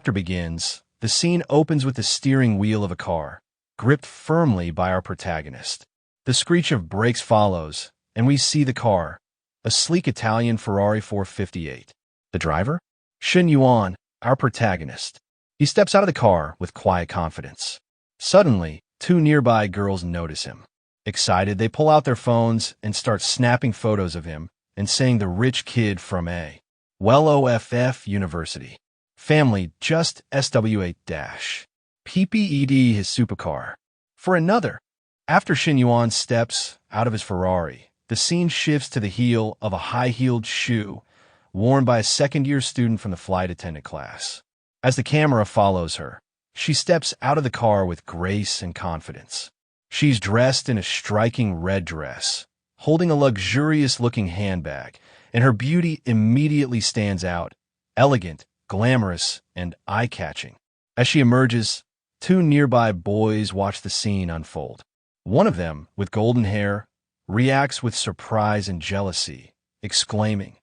Chapter begins. The scene opens with the steering wheel of a car, gripped firmly by our protagonist. The screech of brakes follows, and we see the car, a sleek Italian Ferrari 458. The driver? Chen Yuan, our protagonist. He steps out of the car with quiet confidence. Suddenly, two nearby girls notice him. Excited, they pull out their phones and start snapping photos of him and saying the rich kid from a well-off university. Family just SW8 dash. PPED his supercar. For another, after Chen Yuan steps out of his Ferrari, the scene shifts to the heel of a high-heeled shoe worn by a second-year student from the flight attendant class. As the camera follows her, she steps out of the car with grace and confidence. She's dressed in a striking red dress, holding a luxurious-looking handbag, and her beauty immediately stands out, elegant, glamorous, and eye-catching. As she emerges, two nearby boys watch the scene unfold. One of them, with golden hair, reacts with surprise and jealousy, exclaiming,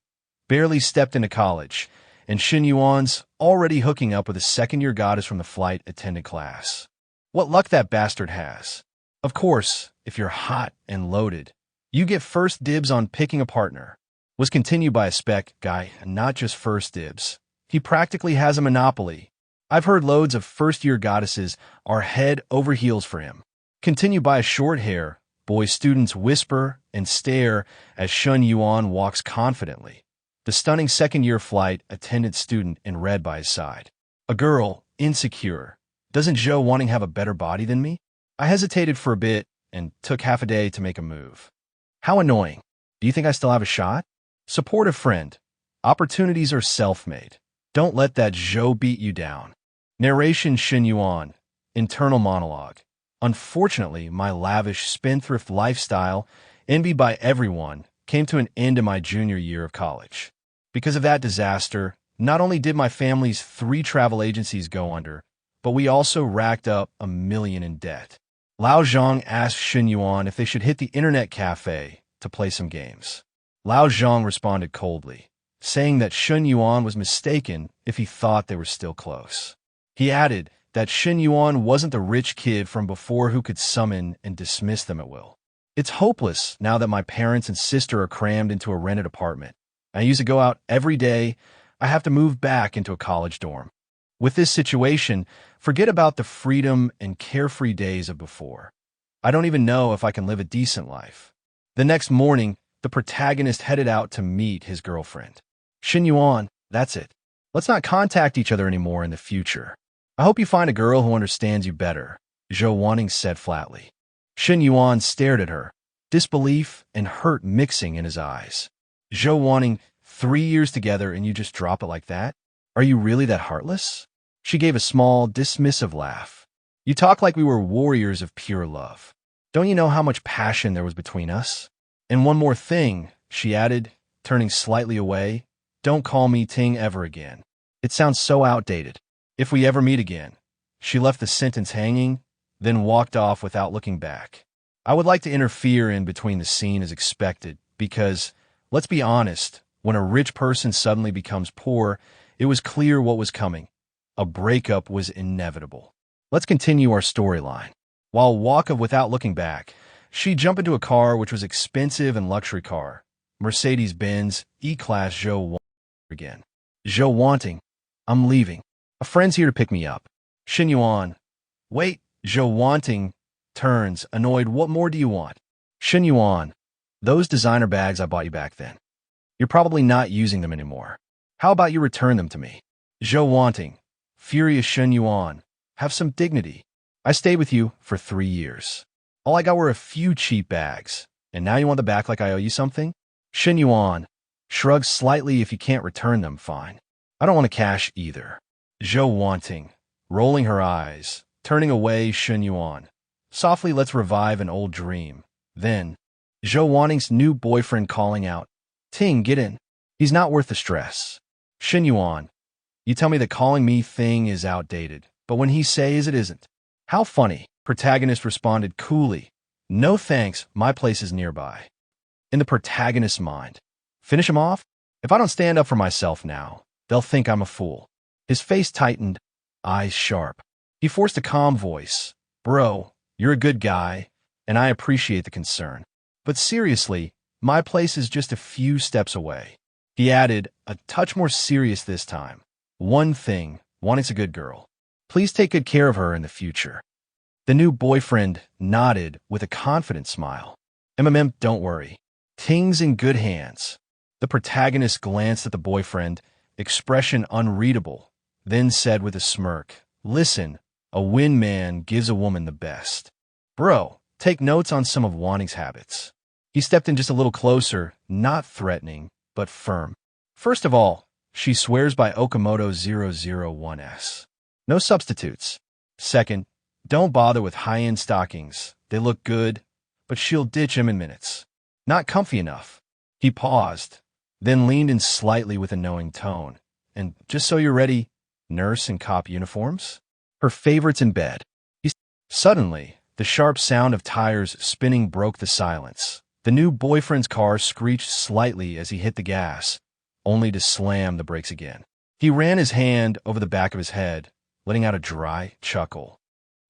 "Barely stepped into college, and Chen Yuan's already hooking up with a second-year goddess from the flight attendant class. What luck that bastard has." Of course, if you're hot and loaded, you get first dibs on picking a partner. Was continued by a spec guy, and not just first dibs. He practically has a monopoly. I've heard loads of first-year goddesses are head over heels for him. Continued by a short hair, boy students whisper and stare as Chen Yuan walks confidently. The stunning second-year flight attendant student in red by his side. A girl, insecure. Doesn't Chu Wanding have a better body than me? I hesitated for a bit and took half a day to make a move. How annoying. Do you think I still have a shot? Support a friend. Opportunities are self-made. Don't let that Zhou beat you down. Narration Chen Yuan. Internal monologue. Unfortunately, my lavish spendthrift lifestyle, envied by everyone, came to an end in my junior year of college. Because of that disaster, not only did my family's 3 travel agencies go under, but we also racked up $1 million in debt. Lao Zhang asked Chen Yuan if they should hit the internet cafe to play some games. Lao Zhang responded coldly, saying that Chen Yuan was mistaken if he thought they were still close. He added that Chen Yuan wasn't the rich kid from before who could summon and dismiss them at will. It's hopeless now that my parents and sister are crammed into a rented apartment. I used to go out every day. I have to move back into a college dorm. With this situation, forget about the freedom and carefree days of before. I don't even know if I can live a decent life. The next morning, the protagonist headed out to meet his girlfriend. Chen Yuan, that's it. Let's not contact each other anymore in the future. I hope you find a girl who understands you better, Chu Wanding said flatly. Chen Yuan stared at her, disbelief and hurt mixing in his eyes. Chu Wanding, 3 years together and you just drop it like that? Are you really that heartless? She gave a small, dismissive laugh. You talk like we were warriors of pure love. Don't you know how much passion there was between us? And one more thing, she added, turning slightly away. Don't call me Ting ever again. It sounds so outdated. If we ever meet again. She left the sentence hanging, then walked off without looking back. I would like to interfere in between the scene as expected, because, let's be honest, when a rich person suddenly becomes poor, it was clear what was coming. A breakup was inevitable. Let's continue our storyline. While walk of without looking back, she jumped into a car which was expensive and luxury car. Mercedes-Benz E-Class Zhou Wanding again. Zhou Wanding, I'm leaving. A friend's here to pick me up. Chen Yuan. Wait, Zhou Wanding turns, annoyed. What more do you want? Chen Yuan. Those designer bags I bought you back then. You're probably not using them anymore. How about you return them to me? Zhou Wanding. Furious Chen Yuan. Have some dignity. I stayed with you for 3 years. All I got were a few cheap bags. And now you want them back like I owe you something? Chen Yuan. Shrugs slightly. If you can't return them, fine. I don't want to cash either. Zhou Wanding, rolling her eyes, turning away Chen Yuan. Softly, let's revive an old dream. Then, Zhou Wanding's new boyfriend calling out, Ting, get in. He's not worth the stress. Chen Yuan, you tell me that calling me Thing is outdated, but when he says it isn't. How funny, protagonist responded coolly. No thanks, my place is nearby. In the protagonist's mind. Finish him off? If I don't stand up for myself now, they'll think I'm a fool. His face tightened, eyes sharp. He forced a calm voice. Bro, you're a good guy, and I appreciate the concern. But seriously, my place is just a few steps away. He added, a touch more serious this time. One thing, wanting's a good girl. Please take good care of her in the future. The new boyfriend nodded with a confident smile. Don't worry. Ting's in good hands. The protagonist glanced at the boyfriend, expression unreadable, then said with a smirk, listen, a win man gives a woman the best. Bro, take notes on some of Wanding's habits. He stepped in just a little closer, not threatening, but firm. First of all, she swears by Okamoto 001S. No substitutes. Second, don't bother with high-end stockings. They look good, but she'll ditch them in minutes. Not comfy enough. He paused, then leaned in slightly with a knowing tone. And just so you're ready, nurse and cop uniforms? Her favorites in bed. Suddenly, the sharp sound of tires spinning broke the silence. The new boyfriend's car screeched slightly as he hit the gas, only to slam the brakes again. He ran his hand over the back of his head, letting out a dry chuckle.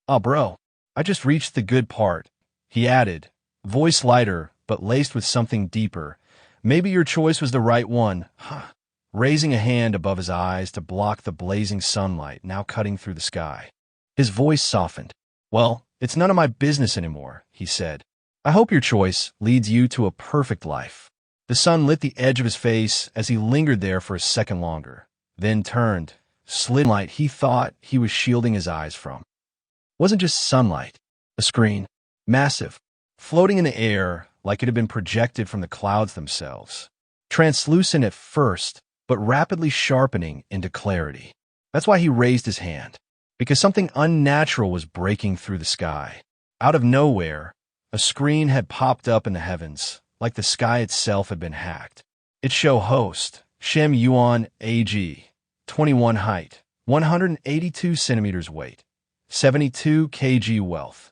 Oh, bro, I just reached the good part, he added, voice lighter but laced with something deeper. Maybe your choice was the right one, huh? Raising a hand above his eyes to block the blazing sunlight now cutting through the sky. His voice softened. Well, it's none of my business anymore, he said. I hope your choice leads you to a perfect life. The sun lit the edge of his face as he lingered there for a second longer, then turned, slid light he thought he was shielding his eyes from. It wasn't just sunlight, a screen, massive, floating in the air like it had been projected from the clouds themselves. Translucent at first, but rapidly sharpening into clarity. That's why he raised his hand, because something unnatural was breaking through the sky. Out of nowhere, a screen had popped up in the heavens, like the sky itself had been hacked. Its show host, Chen Yuan AG, 21 height, 182 centimeters weight, 72 kg wealth,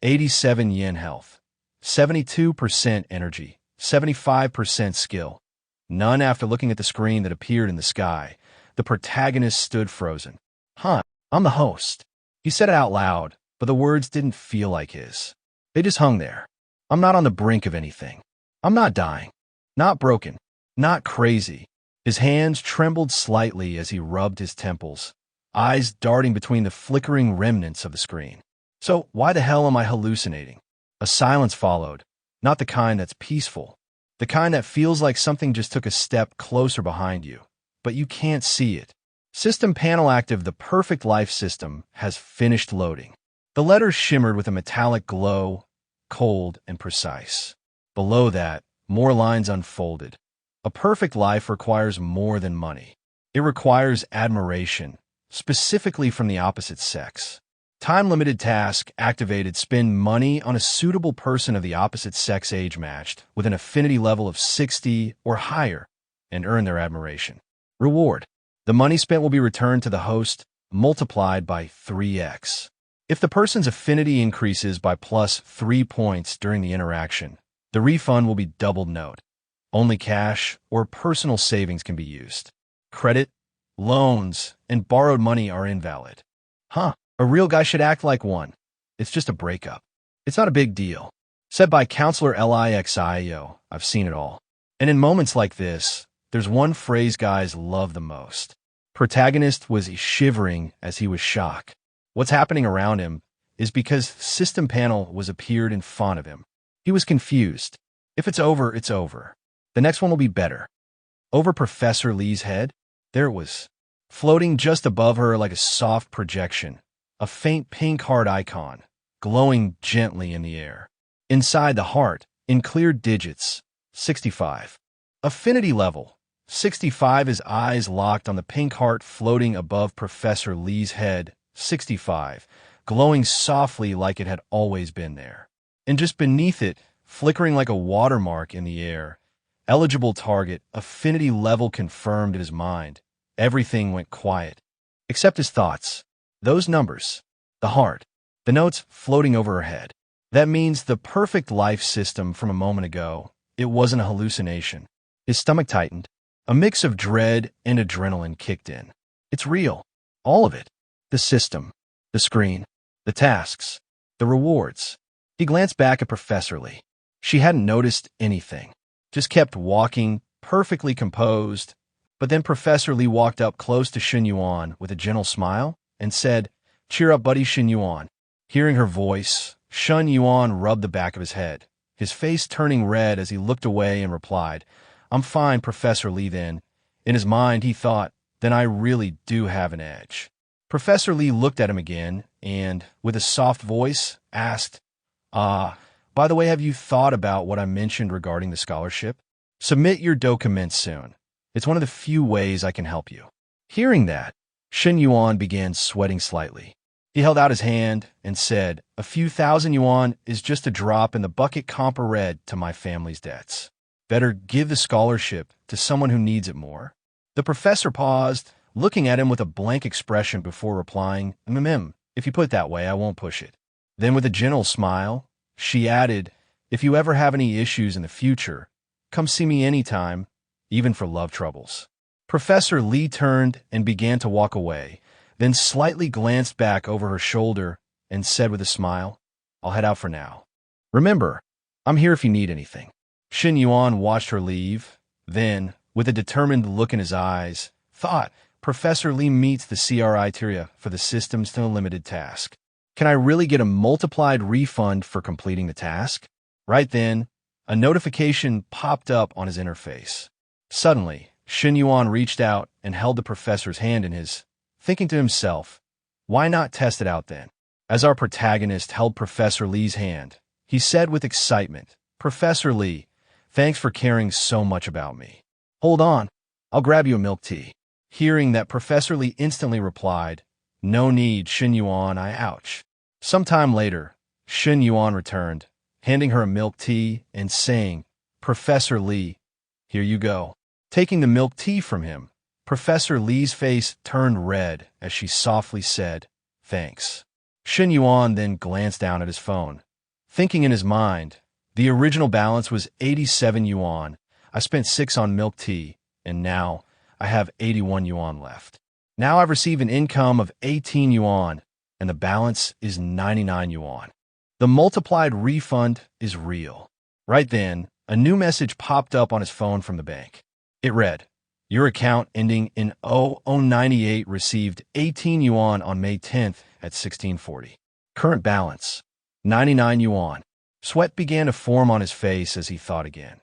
87 yen health, 72% energy, 75% skill. None after looking at the screen that appeared in the sky. The protagonist stood frozen. Huh, I'm the host. He said it out loud, but the words didn't feel like his. They just hung there. I'm not on the brink of anything. I'm not dying. Not broken. Not crazy. His hands trembled slightly as he rubbed his temples, eyes darting between the flickering remnants of the screen. So why the hell am I hallucinating? A silence followed, not the kind that's peaceful. The kind that feels like something just took a step closer behind you, but you can't see it. System panel active. The perfect life system has finished loading. The letters shimmered with a metallic glow, cold and precise. Below that, more lines unfolded. A perfect life requires more than money. It requires admiration, specifically from the opposite sex. Time-limited task activated. Spend money on a suitable person of the opposite sex age-matched with an affinity level of 60 or higher and earn their admiration. Reward. The money spent will be returned to the host, multiplied by 3x. If the person's affinity increases by plus 3 points during the interaction, the refund will be doubled. Note. Only cash or personal savings can be used. Credit, loans, and borrowed money are invalid. Huh. A real guy should act like one. It's just a breakup. It's not a big deal. Said by Counselor Lixio, I've seen it all. And in moments like this, there's one phrase guys love the most. Protagonist was shivering as he was shocked. What's happening around him is because system panel was appeared in front of him. He was confused. If it's over, it's over. The next one will be better. Over Professor Lee's head, there it was, floating just above her like a soft projection. A faint pink heart icon, glowing gently in the air. Inside the heart, in clear digits, 65. Affinity level, 65. His eyes locked on the pink heart floating above Professor Lee's head, 65, glowing softly like it had always been there. And just beneath it, flickering like a watermark in the air, eligible target, affinity level confirmed in his mind. Everything went quiet, except his thoughts. Those numbers, the heart, the notes floating over her head. That means the perfect life system from a moment ago. It wasn't a hallucination. His stomach tightened. A mix of dread and adrenaline kicked in. It's real. All of it. The system, the screen, the tasks, the rewards. He glanced back at Professor Lee. She hadn't noticed anything, just kept walking, perfectly composed. But then Professor Lee walked up close to Chen Yuan with a gentle smile and said, "Cheer up, buddy Chen Yuan." Hearing her voice, Chen Yuan rubbed the back of his head, his face turning red as he looked away and replied, "I'm fine, Professor Lee." Then, in his mind, he thought, then I really do have an edge. Professor Lee looked at him again and, with a soft voice, asked, by the way, have you thought about what I mentioned regarding the scholarship? Submit your documents soon. It's one of the few ways I can help you." Hearing that, Chen Yuan began sweating slightly. He held out his hand and said, "A few thousand yuan is just a drop in the bucket compared to my family's debts. Better give the scholarship to someone who needs it more." The professor paused, looking at him with a blank expression before replying, "If you put it that way, I won't push it." Then with a gentle smile, she added, "If you ever have any issues in the future, come see me anytime, even for love troubles." Professor Lee turned and began to walk away, then slightly glanced back over her shoulder and said with a smile, "I'll head out for now. Remember, I'm here if you need anything." Chen Yuan watched her leave, then, with a determined look in his eyes, thought, Professor Lee meets the criteria for the systems to a limited task. Can I really get a multiplied refund for completing the task? Right then, a notification popped up on his interface. Suddenly, Chen Yuan reached out and held the professor's hand in his, thinking to himself, why not test it out then? As our protagonist held Professor Lee's hand, he said with excitement, "Professor Lee, thanks for caring so much about me. Hold on, I'll grab you a milk tea." Hearing that, Professor Lee instantly replied, "No need, Chen Yuan, ouch." Sometime later, Chen Yuan returned, handing her a milk tea and saying, "Professor Lee, here you go." Taking the milk tea from him, Professor Lee's face turned red as she softly said, "Thanks." Chen Yuan then glanced down at his phone, thinking in his mind, the original balance was 87 yuan. I spent 6 on milk tea, and now I have 81 yuan left. Now I've received an income of 18 yuan, and the balance is 99 yuan. The multiplied refund is real. Right then, a new message popped up on his phone from the bank. It read, "Your account ending in 0098 received 18 yuan on May 10th at 1640. Current balance, 99 yuan. Sweat began to form on his face as he thought again.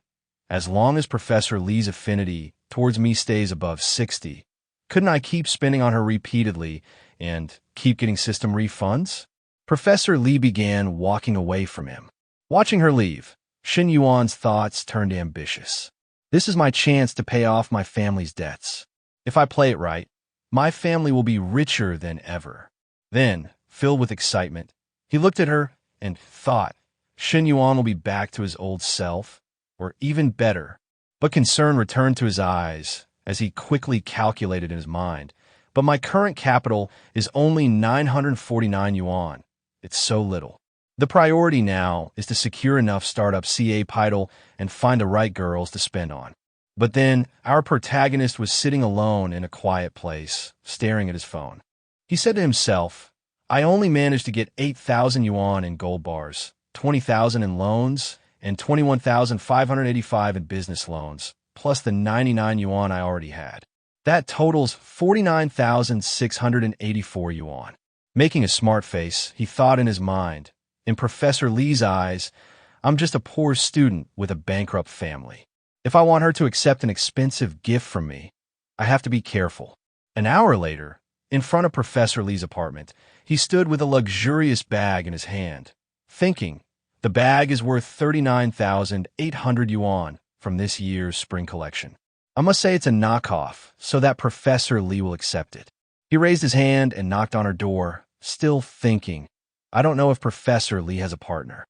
As long as Professor Lee's affinity towards me stays above 60, couldn't I keep spending on her repeatedly and keep getting system refunds? Professor Lee began walking away from him. Watching her leave, Chen Yuan's thoughts turned ambitious. This is my chance to pay off my family's debts. If I play it right, my family will be richer than ever. Then, filled with excitement, he looked at her and thought, Chen Yuan will be back to his old self, or even better. But concern returned to his eyes as he quickly calculated in his mind. But my current capital is only 949 yuan. It's so little. The priority now is to secure enough startup CA Pidal and find the right girls to spend on. But then, our protagonist was sitting alone in a quiet place, staring at his phone. He said to himself, I only managed to get 8,000 yuan in gold bars, 20,000 in loans, and 21,585 in business loans, plus the 99 yuan I already had. That totals 49,684 yuan. Making a smart face, he thought in his mind, in Professor Lee's eyes, I'm just a poor student with a bankrupt family. If I want her to accept an expensive gift from me, I have to be careful. An hour later, in front of Professor Lee's apartment, he stood with a luxurious bag in his hand, thinking, the bag is worth 39,800 yuan from this year's spring collection. I must say it's a knockoff, so that Professor Lee will accept it. He raised his hand and knocked on her door, still thinking, I don't know if Professor Lee has a partner.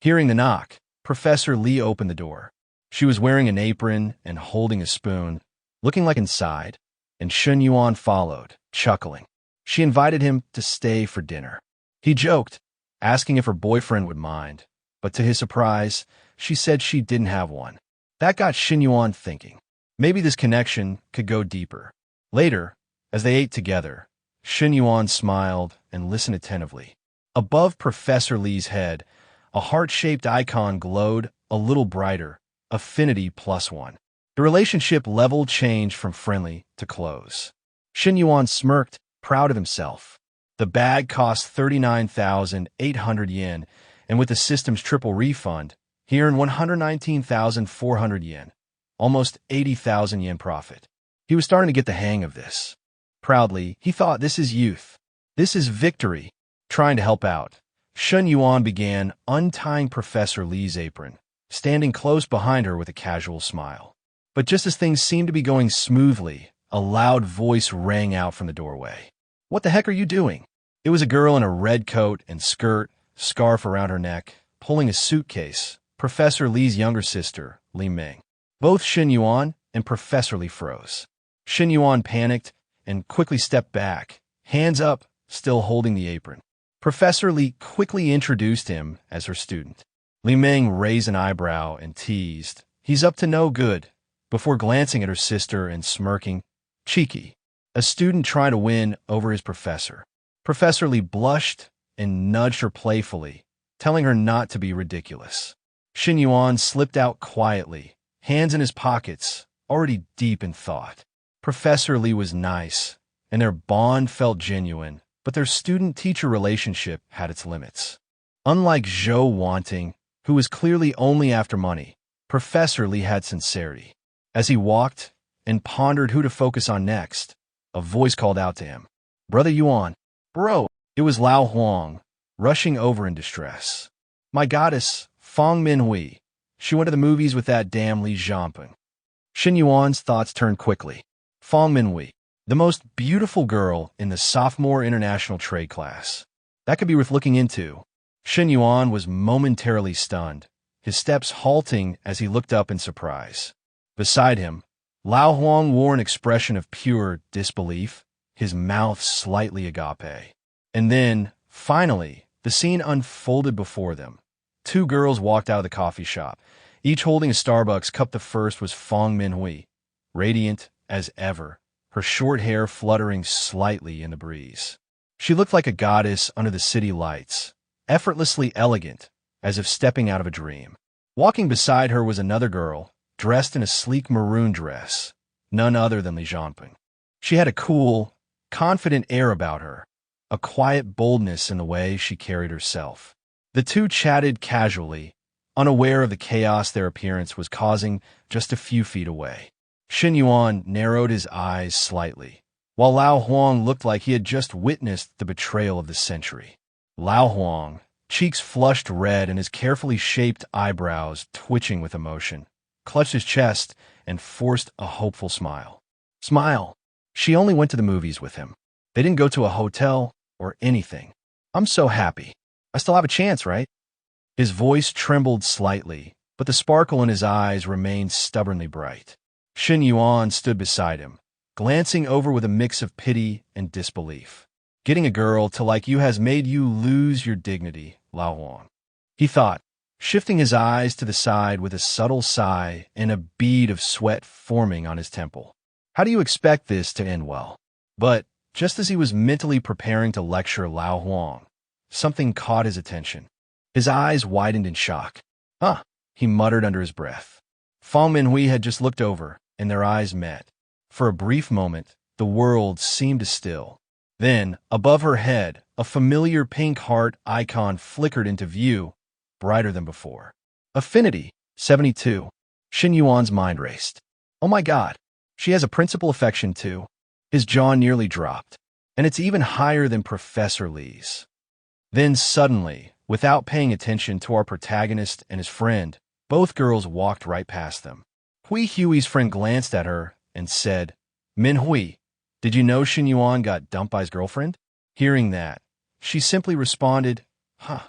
Hearing the knock, Professor Lee opened the door. She was wearing an apron and holding a spoon, looking like inside, and Chen Yuan followed, chuckling. She invited him to stay for dinner. He joked, asking if her boyfriend would mind, but to his surprise, she said she didn't have one. That got Chen Yuan thinking. Maybe this connection could go deeper. Later, as they ate together, Chen Yuan smiled and listened attentively. Above Professor Li's head, a heart-shaped icon glowed a little brighter, affinity +1. The relationship level changed from friendly to close. Chen Yuan smirked, proud of himself. The bag cost 39,800 yen, and with the system's triple refund, he earned 119,400 yen, almost 80,000 yen profit. He was starting to get the hang of this. Proudly, he thought, this is youth. This is victory. Trying to help out, Chen Yuan began untying Professor Li's apron, standing close behind her with a casual smile. But just as things seemed to be going smoothly, a loud voice rang out from the doorway. "What the heck are you doing?" It was a girl in a red coat and skirt, scarf around her neck, pulling a suitcase, Professor Li's younger sister, Li Ming. Both Chen Yuan and Professor Li froze. Chen Yuan panicked and quickly stepped back, hands up, still holding the apron. Professor Li quickly introduced him as her student. Li Ming raised an eyebrow and teased, "He's up to no good," before glancing at her sister and smirking, "Cheeky." A student trying to win over his professor. Professor Li blushed and nudged her playfully, telling her not to be ridiculous. Chen Yuan slipped out quietly, hands in his pockets, already deep in thought. Professor Li was nice, and their bond felt genuine, but their student-teacher relationship had its limits. Unlike Chu Wanding, who was clearly only after money, Professor Li had sincerity. As he walked and pondered who to focus on next, a voice called out to him, "Brother Yuan." "Bro." It was Lao Huang, rushing over in distress. "My goddess, Fong Minhui. She went to the movies with that damn Li Jianping." Chen Yuan's thoughts turned quickly. Fong Minhui, the most beautiful girl in the sophomore international trade class. That could be worth looking into. Chen Yuan was momentarily stunned, his steps halting as he looked up in surprise. Beside him, Lao Huang wore an expression of pure disbelief, his mouth slightly agape. And then, finally, the scene unfolded before them. Two girls walked out of the coffee shop, each holding a Starbucks cup. The first was Fong Minhui, radiant as ever, her short hair fluttering slightly in the breeze. She looked like a goddess under the city lights, effortlessly elegant, as if stepping out of a dream. Walking beside her was another girl, dressed in a sleek maroon dress, none other than Li Jianping. She had a cool, confident air about her, a quiet boldness in the way she carried herself. The two chatted casually, unaware of the chaos their appearance was causing just a few feet away. Chen Yuan narrowed his eyes slightly, while Lao Huang looked like he had just witnessed the betrayal of the century. Lao Huang, cheeks flushed red and his carefully shaped eyebrows twitching with emotion, clutched his chest and forced a hopeful smile. Smile. She only went to the movies with him. They didn't go to a hotel or anything. I'm so happy. I still have a chance, right? His voice trembled slightly, but the sparkle in his eyes remained stubbornly bright. Chen Yuan stood beside him, glancing over with a mix of pity and disbelief. Getting a girl to like you has made you lose your dignity, Lao Huang. He thought, shifting his eyes to the side with a subtle sigh and a bead of sweat forming on his temple. How do you expect this to end well? But, just as he was mentally preparing to lecture Lao Huang, something caught his attention. His eyes widened in shock. "Huh," he muttered under his breath. Fong Minhui had just looked over, and their eyes met. For a brief moment, the world seemed to still. Then, above her head, a familiar pink heart icon flickered into view, brighter than before. Affinity, 72. Chen Yuan's mind raced. Oh my god, she has a principal affection too. His jaw nearly dropped. And it's even higher than Professor Li's. Then suddenly, without paying attention to our protagonist and his friend, both girls walked right past them. Hui Hui's friend glanced at her and said, "Minhui, did you know Chen Yuan got dumped by his girlfriend?" Hearing that, she simply responded, "Huh,"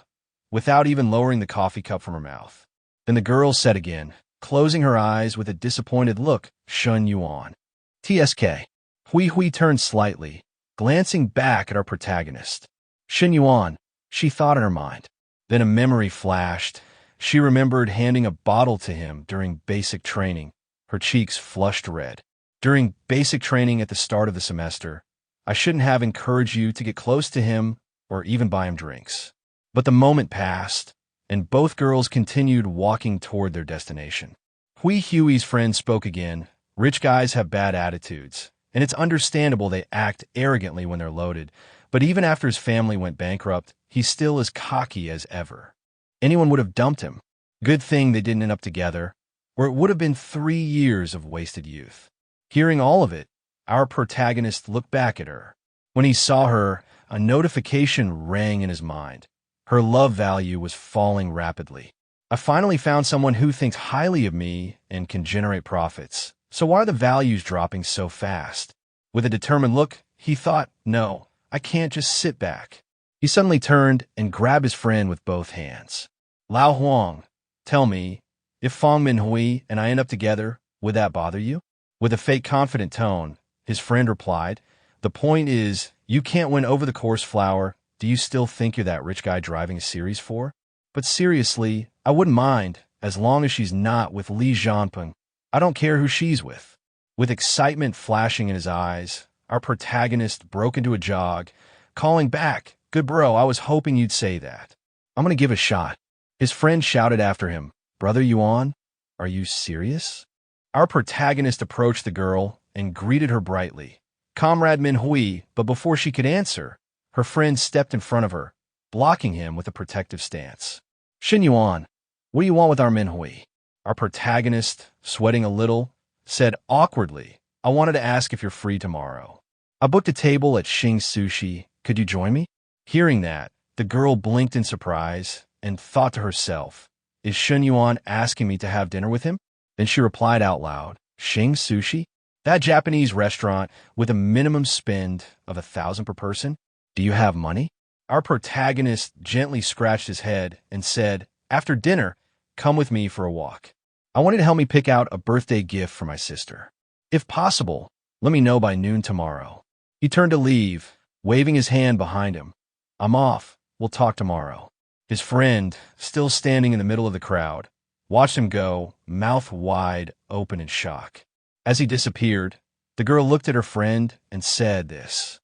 without even lowering the coffee cup from her mouth. Then the girl said again, closing her eyes with a disappointed look, "Chen Yuan." TSK. Hui turned slightly, glancing back at our protagonist. Chen Yuan, she thought in her mind. Then a memory flashed. She remembered handing a bottle to him during basic training. Her cheeks flushed red. During basic training at the start of the semester, I shouldn't have encouraged you to get close to him or even buy him drinks. But the moment passed, and both girls continued walking toward their destination. Hui Hui's friend spoke again. Rich guys have bad attitudes, and it's understandable they act arrogantly when they're loaded, but even after his family went bankrupt, he's still as cocky as ever. Anyone would have dumped him. Good thing they didn't end up together, or it would have been 3 years of wasted youth. Hearing all of it, our protagonist looked back at her. When he saw her, a notification rang in his mind. Her love value was falling rapidly. I finally found someone who thinks highly of me and can generate profits. So why are the values dropping so fast? With a determined look, he thought, no, I can't just sit back. He suddenly turned and grabbed his friend with both hands. Lao Huang, tell me, if Fang Minhui and I end up together, would that bother you? With a fake confident tone, his friend replied, the point is, you can't win over the course flower. Do you still think you're that rich guy driving a Series 4? But seriously, I wouldn't mind, as long as she's not with Li Zhanpeng. I don't care who she's with. With excitement flashing in his eyes, our protagonist broke into a jog, calling back, good bro, I was hoping you'd say that. I'm gonna give it a shot. His friend shouted after him, Brother Yuan, are you serious? Our protagonist approached the girl and greeted her brightly. Comrade Minhui, but before she could answer, her friend stepped in front of her, blocking him with a protective stance. Chen Yuan, what do you want with our Minhui? Our protagonist, sweating a little, said awkwardly, I wanted to ask if you're free tomorrow. I booked a table at Xing Sushi. Could you join me? Hearing that, the girl blinked in surprise and thought to herself, is Chen Yuan asking me to have dinner with him? Then she replied out loud, Xing Sushi? That Japanese restaurant with a minimum spend of 1,000 per person? Do you have money? Our protagonist gently scratched his head and said, after dinner, come with me for a walk. I want you to help me pick out a birthday gift for my sister. If possible, let me know by noon tomorrow. He turned to leave, waving his hand behind him. I'm off. We'll talk tomorrow. His friend, still standing in the middle of the crowd, watched him go, mouth wide open in shock. As he disappeared, the girl looked at her friend and said this.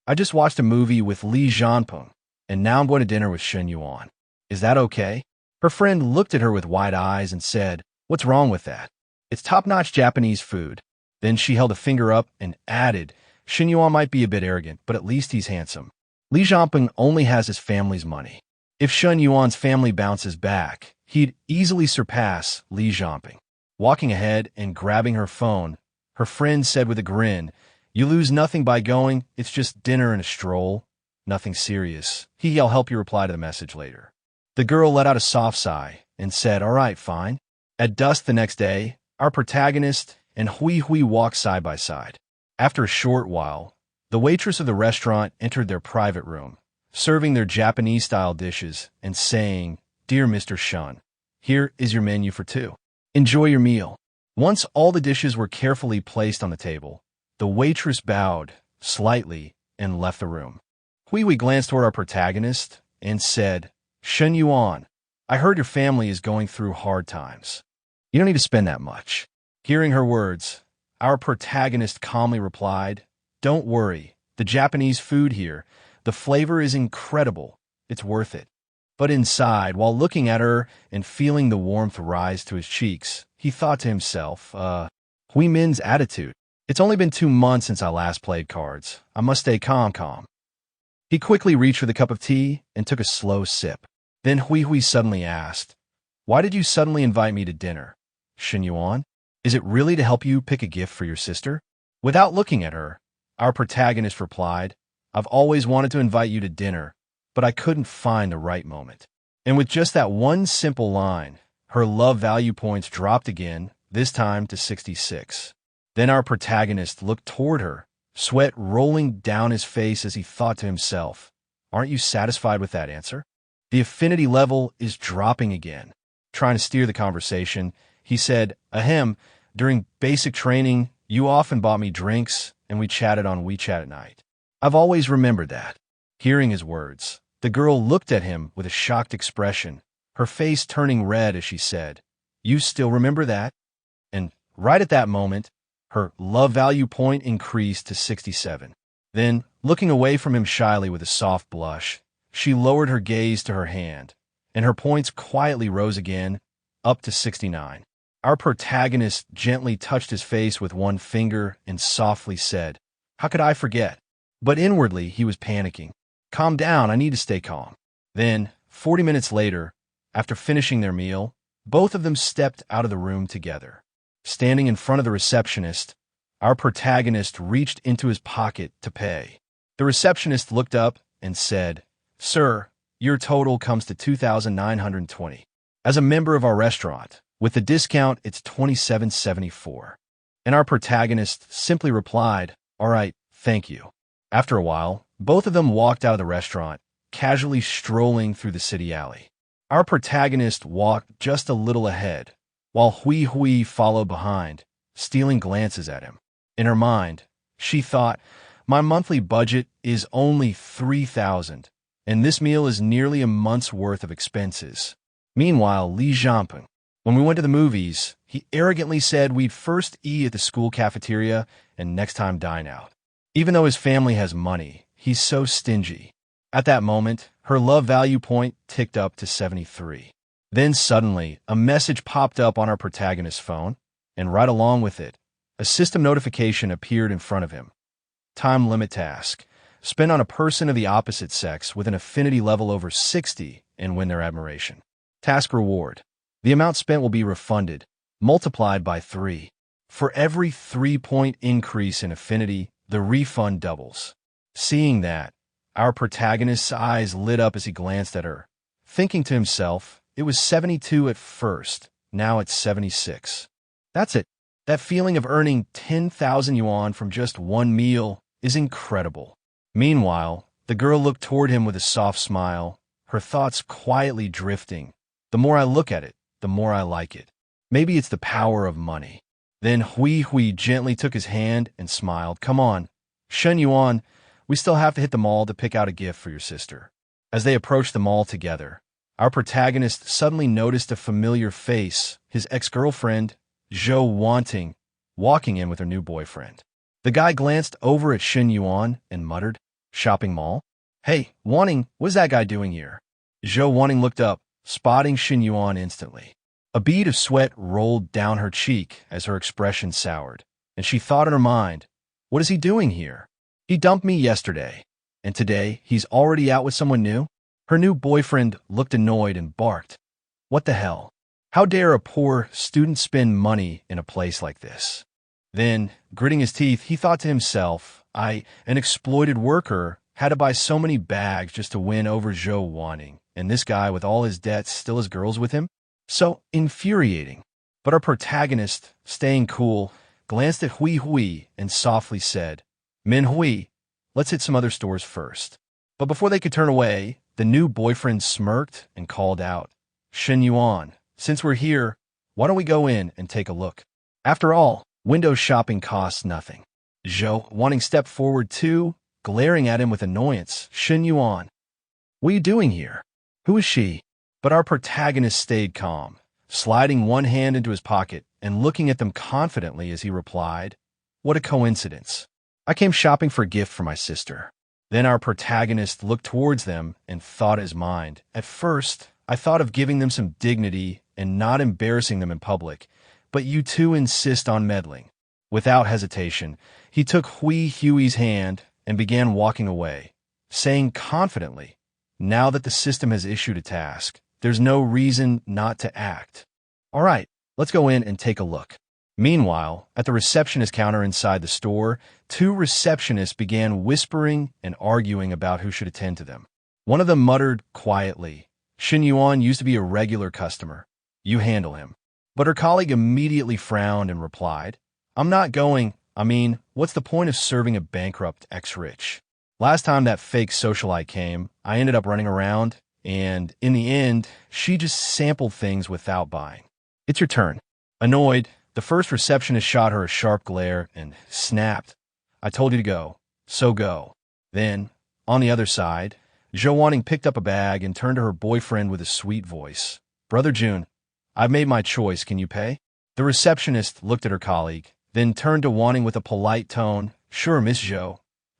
I just watched a movie with Li Zhanpeng, and now I'm going to dinner with Chen Yuan. Is that okay? Her friend looked at her with wide eyes and said, what's wrong with that? It's top-notch Japanese food. Then she held a finger up and added, Chen Yuan might be a bit arrogant, but at least he's handsome. Li Zhanpeng only has his family's money. If Chen Yuan's family bounces back, he'd easily surpass Li Zhanpeng. Walking ahead and grabbing her phone, her friend said with a grin, you lose nothing by going, it's just dinner and a stroll. Nothing serious. I'll help you reply to the message later. The girl let out a soft sigh and said, all right, fine. At dusk the next day, our protagonist and Hui Hui walked side by side. After a short while, the waitress of the restaurant entered their private room, serving their Japanese-style dishes and saying, Dear Mr. Shun, here is your menu for 2. Enjoy your meal. Once all the dishes were carefully placed on the table, the waitress bowed slightly and left the room. Hui Hui glanced toward our protagonist and said, Chen Yuan, I heard your family is going through hard times. You don't need to spend that much. Hearing her words, our protagonist calmly replied, Don't worry, the Japanese food here, the flavor is incredible. It's worth it. But inside, while looking at her and feeling the warmth rise to his cheeks, he thought to himself, Hui Min's attitude. It's only been 2 months since I last played cards. I must stay calm. He quickly reached for the cup of tea and took a slow sip. Then Hui Hui suddenly asked, Why did you suddenly invite me to dinner? Chen Yuan, is it really to help you pick a gift for your sister? Without looking at her, our protagonist replied, I've always wanted to invite you to dinner, but I couldn't find the right moment. And with just that one simple line, her love value points dropped again, this time to 66. Then our protagonist looked toward her, sweat rolling down his face as he thought to himself, Aren't you satisfied with that answer? The affinity level is dropping again. Trying to steer the conversation, he said, Ahem, during basic training, you often bought me drinks and we chatted on WeChat at night. I've always remembered that. Hearing his words, the girl looked at him with a shocked expression, her face turning red as she said, You still remember that? And right at that moment, her love value point increased to 67. Then, looking away from him shyly with a soft blush, she lowered her gaze to her hand, and her points quietly rose again, up to 69. Our protagonist gently touched his face with one finger and softly said, "How could I forget?" But inwardly, he was panicking. "Calm down, I need to stay calm." Then, 40 minutes later, after finishing their meal, both of them stepped out of the room together. Standing in front of the receptionist, our protagonist reached into his pocket to pay. The receptionist looked up and said, "Sir, your total comes to 2,920. As a member of our restaurant, with the discount, it's 27.74. And our protagonist simply replied, "All right, thank you." After a while, both of them walked out of the restaurant, casually strolling through the city alley. Our protagonist walked just a little ahead, while Hui followed behind, stealing glances at him. In her mind, she thought, "My monthly budget is only 3,000, and this meal is nearly a month's worth of expenses." Meanwhile, Li Jianping, when we went to the movies, he arrogantly said we'd first eat at the school cafeteria and next time dine out. Even though his family has money, he's so stingy. At that moment, her love value point ticked up to 73. Then suddenly, a message popped up on our protagonist's phone, and right along with it, a system notification appeared in front of him. Time limit task. Spend on a person of the opposite sex with an affinity level over 60 and win their admiration. Task reward. The amount spent will be refunded, multiplied by 3. For every 3-point increase in affinity, the refund doubles. Seeing that, our protagonist's eyes lit up as he glanced at her, thinking to himself, it was 72 at first, now it's 76. That's it. That feeling of earning 10,000 yuan from just one meal is incredible. Meanwhile, the girl looked toward him with a soft smile, her thoughts quietly drifting. The more I look at it, the more I like it. Maybe it's the power of money. Then Hui gently took his hand and smiled. "Come on, Chen Yuan, we still have to hit the mall to pick out a gift for your sister." As they approached the mall together, our protagonist suddenly noticed a familiar face, his ex-girlfriend, Chu Wanding, walking in with her new boyfriend. The guy glanced over at Chen Yuan and muttered, "Shopping mall? Hey, Wanding, what's that guy doing here?" Chu Wanding looked up, spotting Chen Yuan instantly. A bead of sweat rolled down her cheek as her expression soured, and she thought in her mind, "What is he doing here? He dumped me yesterday, and today he's already out with someone new?" Her new boyfriend looked annoyed and barked, "What the hell? How dare a poor student spend money in a place like this?" Then, gritting his teeth, he thought to himself, an exploited worker, had to buy so many bags just to win over Chu Wanding, and this guy with all his debts still has girls with him? So infuriating. But our protagonist, staying cool, glanced at Hui and softly said, "Manhua, let's hit some other stores first." But before they could turn away, the new boyfriend smirked and called out, "Chen Yuan, since we're here, why don't we go in and take a look? After all, window shopping costs nothing." Chu Wanding stepped forward too, glaring at him with annoyance. "Chen Yuan, what are you doing here? Who is she?" But our protagonist stayed calm, sliding one hand into his pocket and looking at them confidently as he replied, "What a coincidence. I came shopping for a gift for my sister." Then our protagonist looked towards them and thought in his mind, "At first, I thought of giving them some dignity and not embarrassing them in public, but you two insist on meddling." Without hesitation, he took Hui's hand and began walking away, saying confidently, "Now that the system has issued a task, there's no reason not to act. All right, let's go in and take a look." Meanwhile, at the receptionist counter inside the store, two receptionists began whispering and arguing about who should attend to them. One of them muttered quietly, "Chen Yuan used to be a regular customer. You handle him." But her colleague immediately frowned and replied, "I'm not going. What's the point of serving a bankrupt ex-rich? Last time that fake socialite came, I ended up running around, and in the end, she just sampled things without buying. It's your turn." Annoyed, the first receptionist shot her a sharp glare and snapped, "I told you to go, so go." Then, on the other side, Chu Wanding picked up a bag and turned to her boyfriend with a sweet voice. "Brother June, I've made my choice. Can you pay?" The receptionist looked at her colleague, then turned to Wanding with a polite tone, "Sure, Miss Zhou.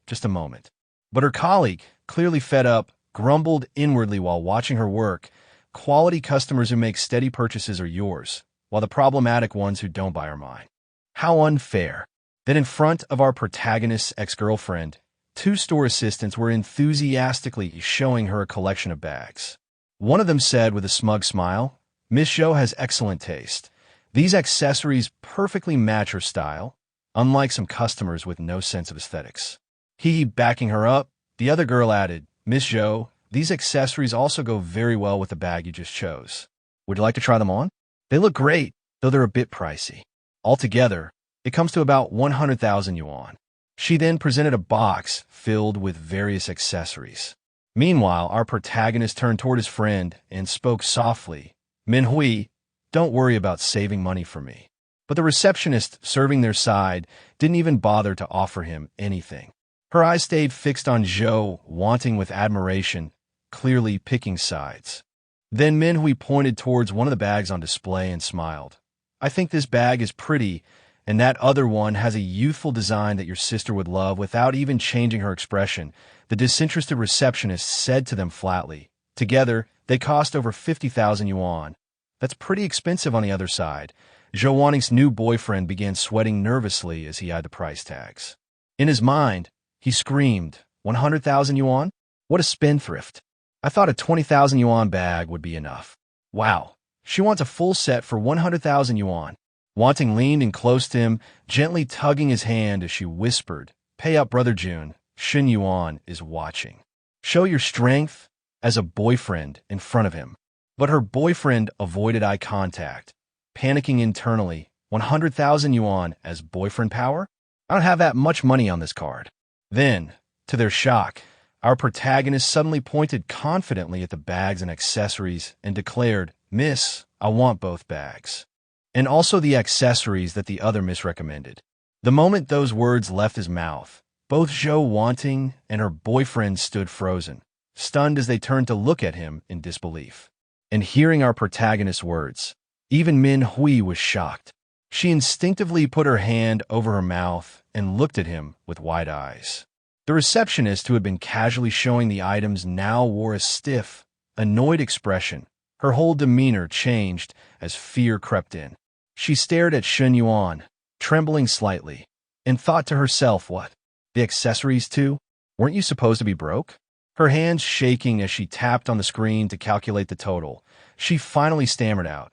just a moment. But her colleague, clearly fed up, grumbled inwardly while watching her work. Quality customers who make steady purchases are yours, while the problematic ones who don't buy are mine. How unfair. Then in front of our protagonist's ex-girlfriend, two store assistants were enthusiastically showing her a collection of bags. One of them said with a smug smile, "Miss Zhou has excellent taste. These accessories perfectly match her style, unlike some customers with no sense of aesthetics." He backing her up, the other girl added, "Miss Zhou, these accessories also go very well with the bag you just chose. Would you like to try them on? They look great, though they're a bit pricey. Altogether, it comes to about 100,000 yuan. She then presented a box filled with various accessories. Meanwhile, our protagonist turned toward his friend and spoke softly, "Manhwa, don't worry about saving money for me." But the receptionist serving their side didn't even bother to offer him anything. Her eyes stayed fixed on Zhou, wanting with admiration, clearly picking sides. Then Manhwa pointed towards one of the bags on display and smiled. "I think this bag is pretty, and that other one has a youthful design that your sister would love." Without even changing her expression, the disinterested receptionist said to them flatly, "Together, they cost over 50,000 yuan. That's pretty expensive on the other side." Chu Wanding's new boyfriend began sweating nervously as he eyed the price tags. In his mind, he screamed, 100,000 yuan? What a spendthrift. I thought a 20,000 yuan bag would be enough. Wow, she wants a full set for 100,000 yuan. Wanding leaned in close to him, gently tugging his hand as she whispered, "Pay up, Brother Jun. Chen Yuan is watching. Show your strength," as a boyfriend in front of him. But her boyfriend avoided eye contact, panicking internally. 100,000 yuan as boyfriend power? I don't have that much money on this card. Then, to their shock, our protagonist suddenly pointed confidently at the bags and accessories and declared, "Miss, I want both bags. And also the accessories that the other miss recommended." The moment those words left his mouth, both Chu Wanding and her boyfriend stood frozen, stunned as they turned to look at him in disbelief. And hearing our protagonist's words, even Manhwa was shocked. She instinctively put her hand over her mouth and looked at him with wide eyes. The receptionist, who had been casually showing the items, now wore a stiff, annoyed expression. Her whole demeanor changed as fear crept in. She stared at Chen Yuan, trembling slightly, and thought to herself, "What? The accessories too? Weren't you supposed to be broke?" Her hands shaking as she tapped on the screen to calculate the total, she finally stammered out,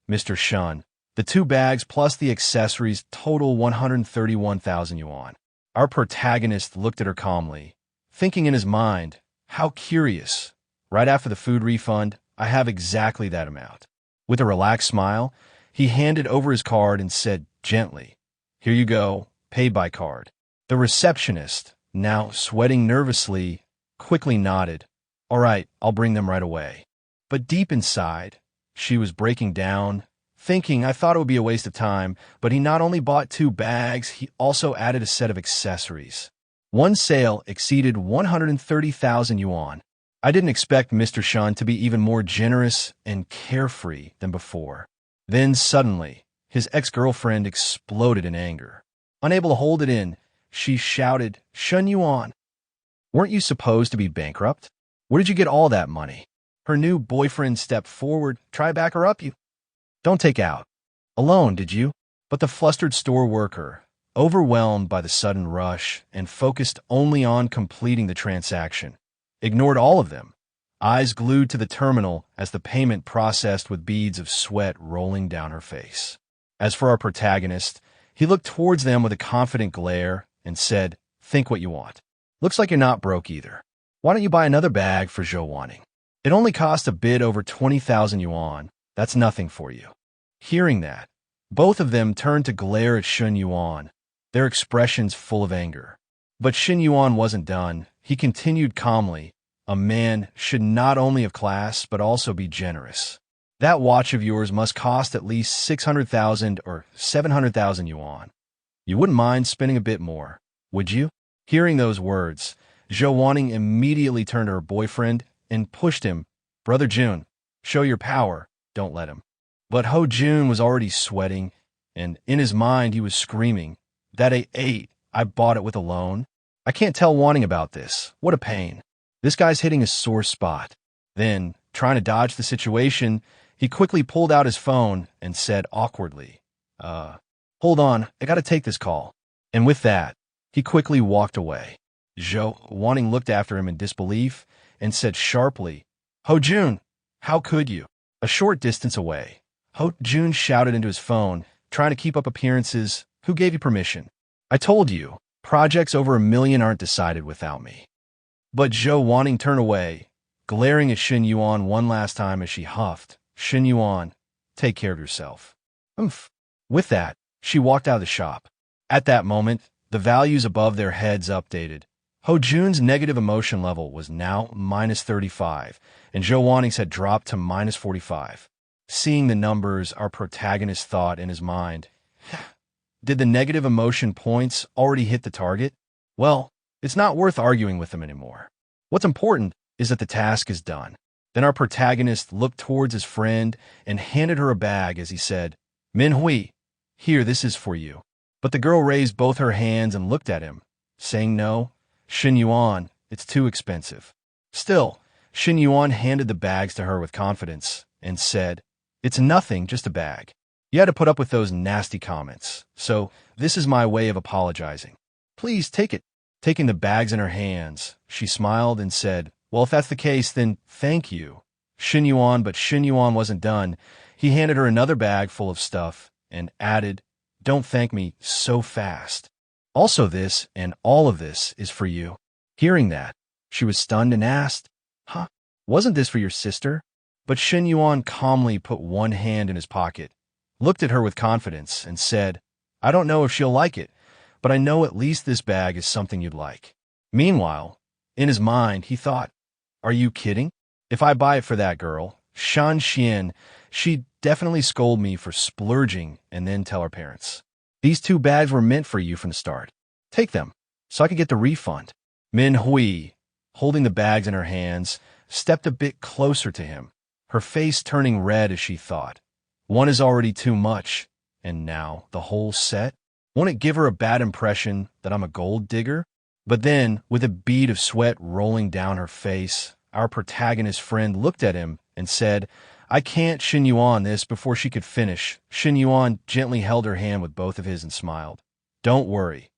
"Mr. Shun, the two bags plus the accessories total 131,000 yuan. Our protagonist looked at her calmly, thinking in his mind, "How curious. Right after the food refund, I have exactly that amount." With a relaxed smile, he handed over his card and said gently, "Here you go, paid by card." The receptionist, now sweating nervously, quickly nodded, "All right, I'll bring them right away." But deep inside, she was breaking down, thinking, "I thought it would be a waste of time," but he not only bought two bags, he also added a set of accessories. One sale exceeded 130,000 yuan. I didn't expect Mr. Shun to be even more generous and carefree than before. Then suddenly, his ex-girlfriend exploded in anger. Unable to hold it in, she shouted, "Chen Yuan, weren't you supposed to be bankrupt? Where did you get all that money?" Her new boyfriend stepped forward. "Try back her up, you. Don't take out. A loan, did you?" But the flustered store worker, overwhelmed by the sudden rush and focused only on completing the transaction, ignored all of them, eyes glued to the terminal as the payment processed with beads of sweat rolling down her face. As for our protagonist, he looked towards them with a confident glare and said, "Think what you want. Looks like you're not broke either. Why don't you buy another bag for Chu Wanding? It only cost a bit over 20,000 yuan. That's nothing for you." Hearing that, both of them turned to glare at Chen Yuan, their expressions full of anger. But Chen Yuan wasn't done. He continued calmly, "A man should not only have class, but also be generous. That watch of yours must cost at least 600,000 or 700,000 yuan. You wouldn't mind spending a bit more, would you?" Hearing those words, Chu Wanding immediately turned to her boyfriend and pushed him, "Brother Jun, show your power, don't let him." But Ho Jun was already sweating, and in his mind he was screaming, "That ain't eight. I bought it with a loan. I can't tell Wanding about this. What a pain. This guy's hitting a sore spot. Then, trying to dodge the situation, he quickly pulled out his phone and said awkwardly, hold on, I gotta take this call. And with that, he quickly walked away. Chu Wanding looked after him in disbelief and said sharply, Ho Jun, how could you? A short distance away, Ho Jun shouted into his phone, trying to keep up appearances. Who gave you permission? I told you, projects over 1 million aren't decided without me. But Chu Wanding turned away, glaring at Chen Yuan one last time as she huffed, Chen Yuan, take care of yourself. Oomph. With that, she walked out of the shop. At that moment, the values above their heads updated. Ho Jun's negative emotion level was now -35, and Chu Wanding's had dropped to -45. Seeing the numbers, our protagonist thought in his mind, did the negative emotion points already hit the target? Well, it's not worth arguing with them anymore. What's important is that the task is done. Then our protagonist looked towards his friend and handed her a bag as he said, Manhwa, here, this is for you. But the girl raised both her hands and looked at him, saying no, Chen Yuan, it's too expensive. Still, Chen Yuan handed the bags to her with confidence and said, it's nothing, just a bag. You had to put up with those nasty comments, so this is my way of apologizing. Please take it. Taking the bags in her hands, she smiled and said, well, if that's the case, then thank you. Chen Yuan, but Chen Yuan wasn't done. He handed her another bag full of stuff and added, don't thank me so fast. Also this and all of this is for you. Hearing that, she was stunned and asked, huh, wasn't this for your sister? But Chen Yuan calmly put one hand in his pocket, looked at her with confidence, and said, I don't know if she'll like it, but I know at least this bag is something you'd like. Meanwhile, in his mind, he thought, are you kidding? If I buy it for that girl, Shan Xian, she'd definitely scold me for splurging and then tell her parents. These 2 bags were meant for you from the start. Take them, so I could get the refund. Manhwa, holding the bags in her hands, stepped a bit closer to him, her face turning red as she thought. One is already too much, and now the whole set? Won't it give her a bad impression that I'm a gold digger? But then, with a bead of sweat rolling down her face, our protagonist friend looked at him and said, I can't Chen Yuan this before she could finish. Chen Yuan gently held her hand with both of his and smiled. Don't worry.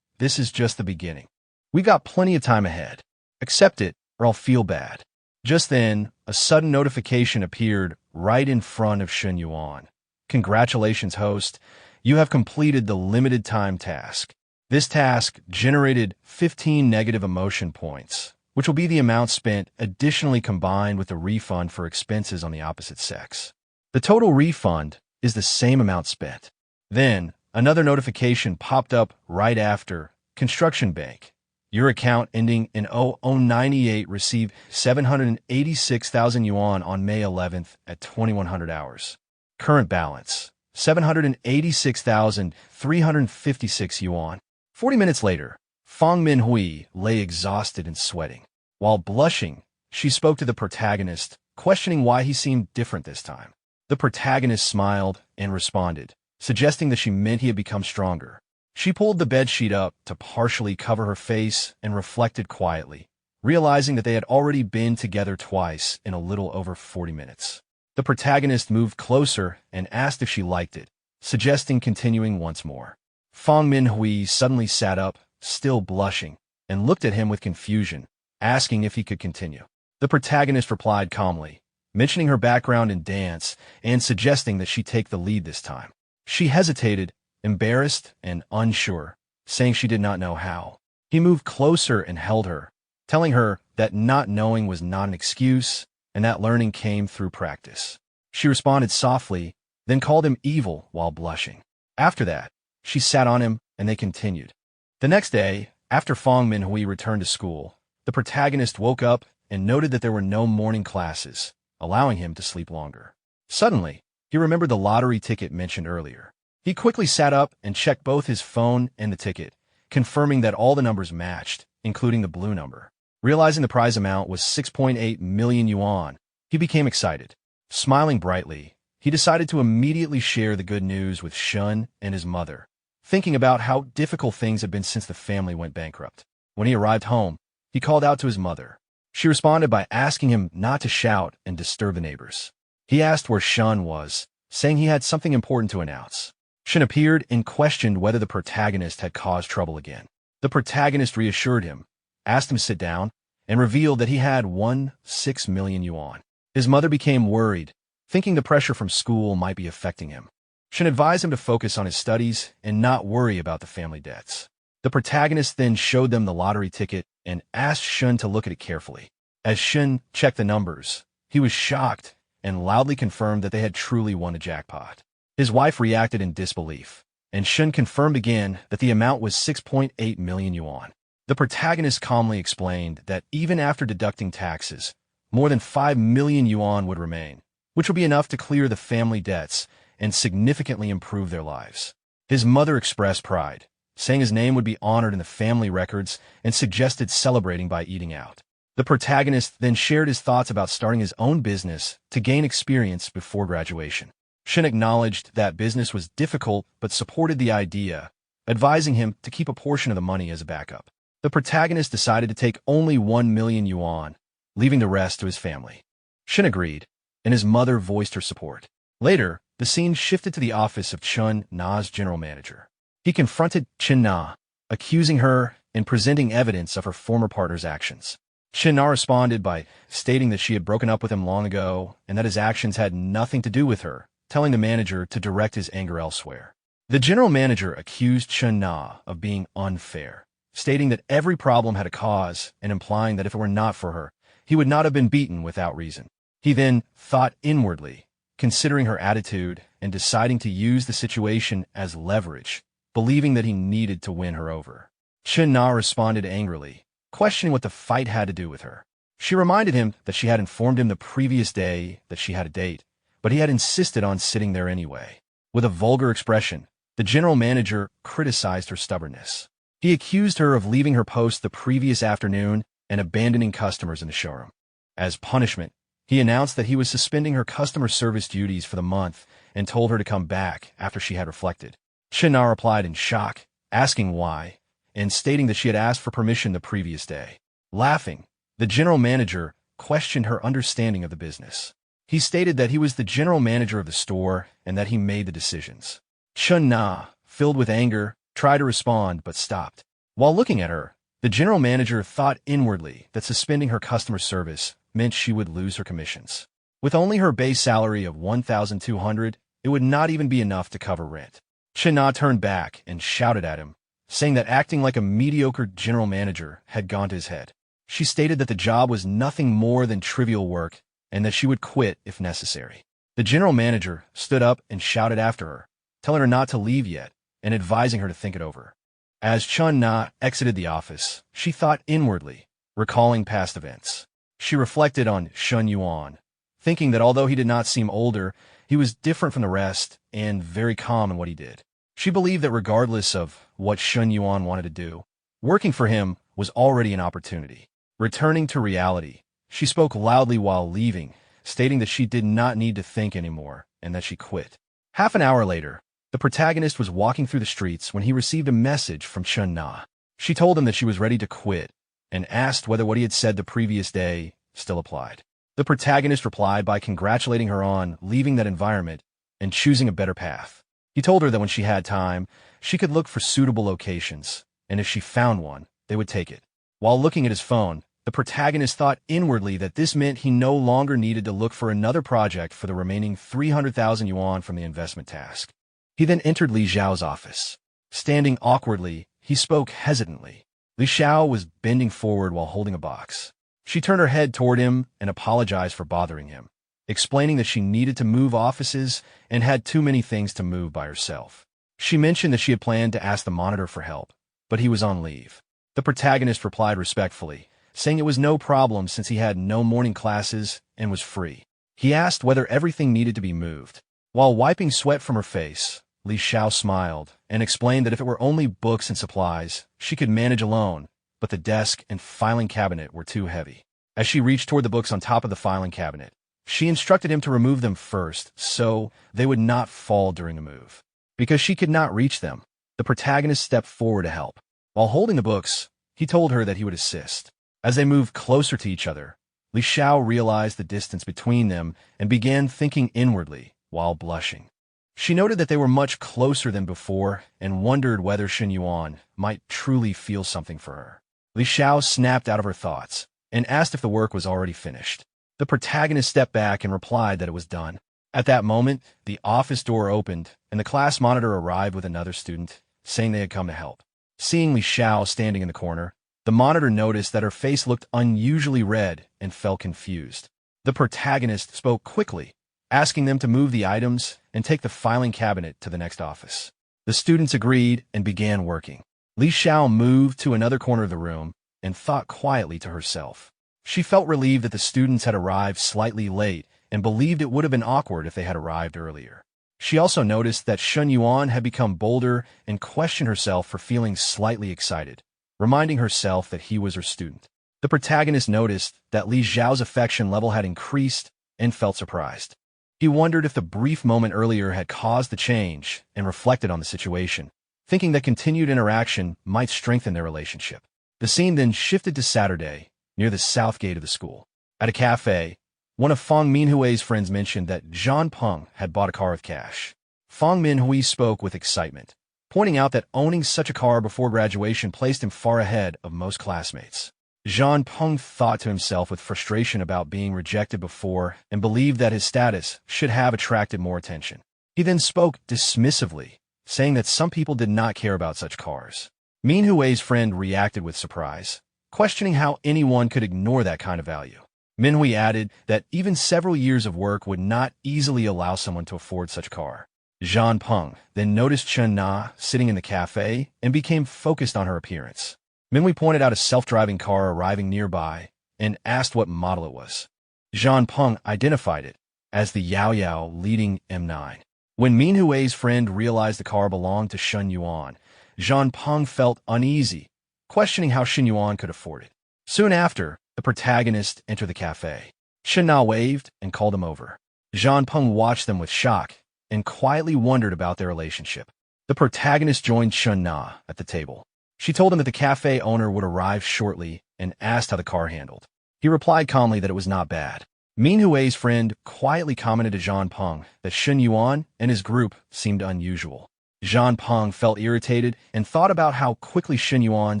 This is just the beginning. We got plenty of time ahead. Accept it, or I'll feel bad. Just then, a sudden notification appeared right in front of Chen Yuan. Congratulations, host. You have completed the limited time task. This task generated 15 negative emotion points, which will be the amount spent additionally combined with the refund for expenses on the opposite sex. The total refund is the same amount spent. Then, another notification popped up right after. Construction Bank. Your account ending in 0098 received 786,000 yuan on May 11th at 2100 hours. Current balance, 786,356 yuan. 40 minutes later, Fang Manhwa lay exhausted and sweating. While blushing, she spoke to the protagonist, questioning why he seemed different this time. The protagonist smiled and responded, suggesting that she meant he had become stronger. She pulled the bedsheet up to partially cover her face and reflected quietly, realizing that they had already been together twice in a little over 40 minutes. The protagonist moved closer and asked if she liked it, suggesting continuing once more. Fang Manhwa suddenly sat up, still blushing, and looked at him with confusion, asking if he could continue. The protagonist replied calmly, mentioning her background in dance and suggesting that she take the lead this time. She hesitated, embarrassed and unsure, saying she did not know how. He moved closer and held her, telling her that not knowing was not an excuse and that learning came through practice. She responded softly, then called him evil while blushing. After that, she sat on him and they continued. The next day, after Fang Manhwa returned to school, the protagonist woke up and noted that there were no morning classes, allowing him to sleep longer. Suddenly, he remembered the lottery ticket mentioned earlier. He quickly sat up and checked both his phone and the ticket, confirming that all the numbers matched, including the blue number. Realizing the prize amount was 6.8 million yuan, he became excited. Smiling brightly, he decided to immediately share the good news with Shun and his mother, thinking about how difficult things had been since the family went bankrupt. When he arrived home, he called out to his mother. She responded by asking him not to shout and disturb the neighbors. He asked where Chen was, saying he had something important to announce. Chen appeared and questioned whether the protagonist had caused trouble again. The protagonist reassured him, asked him to sit down, and revealed that he had won 6 million yuan. His mother became worried, thinking the pressure from school might be affecting him. Chen advised him to focus on his studies and not worry about the family debts. The protagonist then showed them the lottery ticket and asked Chen to look at it carefully. As Chen checked the numbers, he was shocked and loudly confirmed that they had truly won a jackpot. His wife reacted in disbelief, and Chen confirmed again that the amount was 6.8 million yuan. The protagonist calmly explained that even after deducting taxes, more than 5 million yuan would remain, which would be enough to clear the family debts and significantly improve their lives. His mother expressed pride, saying his name would be honored in the family records and suggested celebrating by eating out. The protagonist then shared his thoughts about starting his own business to gain experience before graduation. Chen acknowledged that business was difficult but supported the idea, advising him to keep a portion of the money as a backup. The protagonist decided to take only 1 million yuan, leaving the rest to his family. Chen agreed, and his mother voiced her support. Later, the scene shifted to the office of Chen Na's general manager. He confronted Chen Na, accusing her and presenting evidence of her former partner's actions. Chen Na responded by stating that she had broken up with him long ago and that his actions had nothing to do with her, telling the manager to direct his anger elsewhere. The general manager accused Chen Na of being unfair, stating that every problem had a cause and implying that if it were not for her, he would not have been beaten without reason. He then thought inwardly, considering her attitude and deciding to use the situation as leverage, believing that he needed to win her over. Chen Na responded angrily, questioning what the fight had to do with her. She reminded him that she had informed him the previous day that she had a date, but he had insisted on sitting there anyway. With a vulgar expression, the general manager criticized her stubbornness. He accused her of leaving her post the previous afternoon and abandoning customers in the showroom. As punishment, he announced that he was suspending her customer service duties for the month and told her to come back after she had reflected. Chen Na replied in shock, asking why, and stating that she had asked for permission the previous day. Laughing, the general manager questioned her understanding of the business. He stated that he was the general manager of the store and that he made the decisions. Chen Na, filled with anger, tried to respond but stopped. While looking at her, the general manager thought inwardly that suspending her customer service meant she would lose her commissions. With only her base salary of 1,200, it would not even be enough to cover rent. Chen Na turned back and shouted at him, saying that acting like a mediocre general manager had gone to his head. She stated that the job was nothing more than trivial work and that she would quit if necessary. The general manager stood up and shouted after her, telling her not to leave yet and advising her to think it over. As Chen Na exited the office, she thought inwardly, recalling past events. She reflected on Chen Yuan, thinking that although he did not seem older, he was different from the rest and very calm in what he did. She believed that regardless of what Chen Yuan wanted to do, working for him was already an opportunity. Returning to reality, she spoke loudly while leaving, stating that she did not need to think anymore and that she quit. Half an hour later, the protagonist was walking through the streets when he received a message from Chen Na. She told him that she was ready to quit and asked whether what he had said the previous day still applied. The protagonist replied by congratulating her on leaving that environment and choosing a better path. He told her that when she had time, she could look for suitable locations, and if she found one, they would take it. While looking at his phone, the protagonist thought inwardly that this meant he no longer needed to look for another project for the remaining 300,000 yuan from the investment task. He then entered Li Xiao's office. Standing awkwardly, he spoke hesitantly. Li Xiao was bending forward while holding a box. She turned her head toward him and apologized for bothering him, explaining that she needed to move offices and had too many things to move by herself. She mentioned that she had planned to ask the monitor for help, but he was on leave. The protagonist replied respectfully, saying it was no problem since he had no morning classes and was free. He asked whether everything needed to be moved. While wiping sweat from her face, Li Xiao smiled and explained that if it were only books and supplies, she could manage alone, but the desk and filing cabinet were too heavy. As she reached toward the books on top of the filing cabinet, she instructed him to remove them first so they would not fall during the move. Because she could not reach them, the protagonist stepped forward to help. While holding the books, he told her that he would assist. As they moved closer to each other, Li Xiao realized the distance between them and began thinking inwardly while blushing. She noted that they were much closer than before and wondered whether Chen Yuan might truly feel something for her. Li Xiao snapped out of her thoughts and asked if the work was already finished. The protagonist stepped back and replied that it was done. At that moment, the office door opened and the class monitor arrived with another student, saying they had come to help. Seeing Li Xiao standing in the corner, the monitor noticed that her face looked unusually red and felt confused. The protagonist spoke quickly, asking them to move the items and take the filing cabinet to the next office. The students agreed and began working. Li Xiao moved to another corner of the room and thought quietly to herself. She felt relieved that the students had arrived slightly late and believed it would have been awkward if they had arrived earlier. She also noticed that Chen Yuan had become bolder and questioned herself for feeling slightly excited, reminding herself that he was her student. The protagonist noticed that Li Xiao's affection level had increased and felt surprised. He wondered if the brief moment earlier had caused the change and reflected on the situation, thinking that continued interaction might strengthen their relationship. The scene then shifted to Saturday, near the south gate of the school. At a cafe, one of Fang Minhui's friends mentioned that Zhang Peng had bought a car with cash. Fang Minhui spoke with excitement, pointing out that owning such a car before graduation placed him far ahead of most classmates. Zhang Peng thought to himself with frustration about being rejected before and believed that his status should have attracted more attention. He then spoke dismissively, saying that some people did not care about such cars. Minhui's friend reacted with surprise, questioning how anyone could ignore that kind of value. Minhui added that even several years of work would not easily allow someone to afford such a car. Zhang Peng then noticed Chen Na sitting in the cafe and became focused on her appearance. Minhui pointed out a self-driving car arriving nearby and asked what model it was. Zhang Peng identified it as the Yao Yao leading M9. When Minhui's friend realized the car belonged to Chen Yuan, Zhang Peng felt uneasy, questioning how Chen Yuan could afford it. Soon after, the protagonist entered the cafe. Chen Na waved and called him over. Zhang Peng watched them with shock and quietly wondered about their relationship. The protagonist joined Chen Na at the table. She told him that the cafe owner would arrive shortly and asked how the car handled. He replied calmly that it was not bad. Minhui's friend quietly commented to Zhang Peng that Chen Yuan and his group seemed unusual. Zhang Peng felt irritated and thought about how quickly Chen Yuan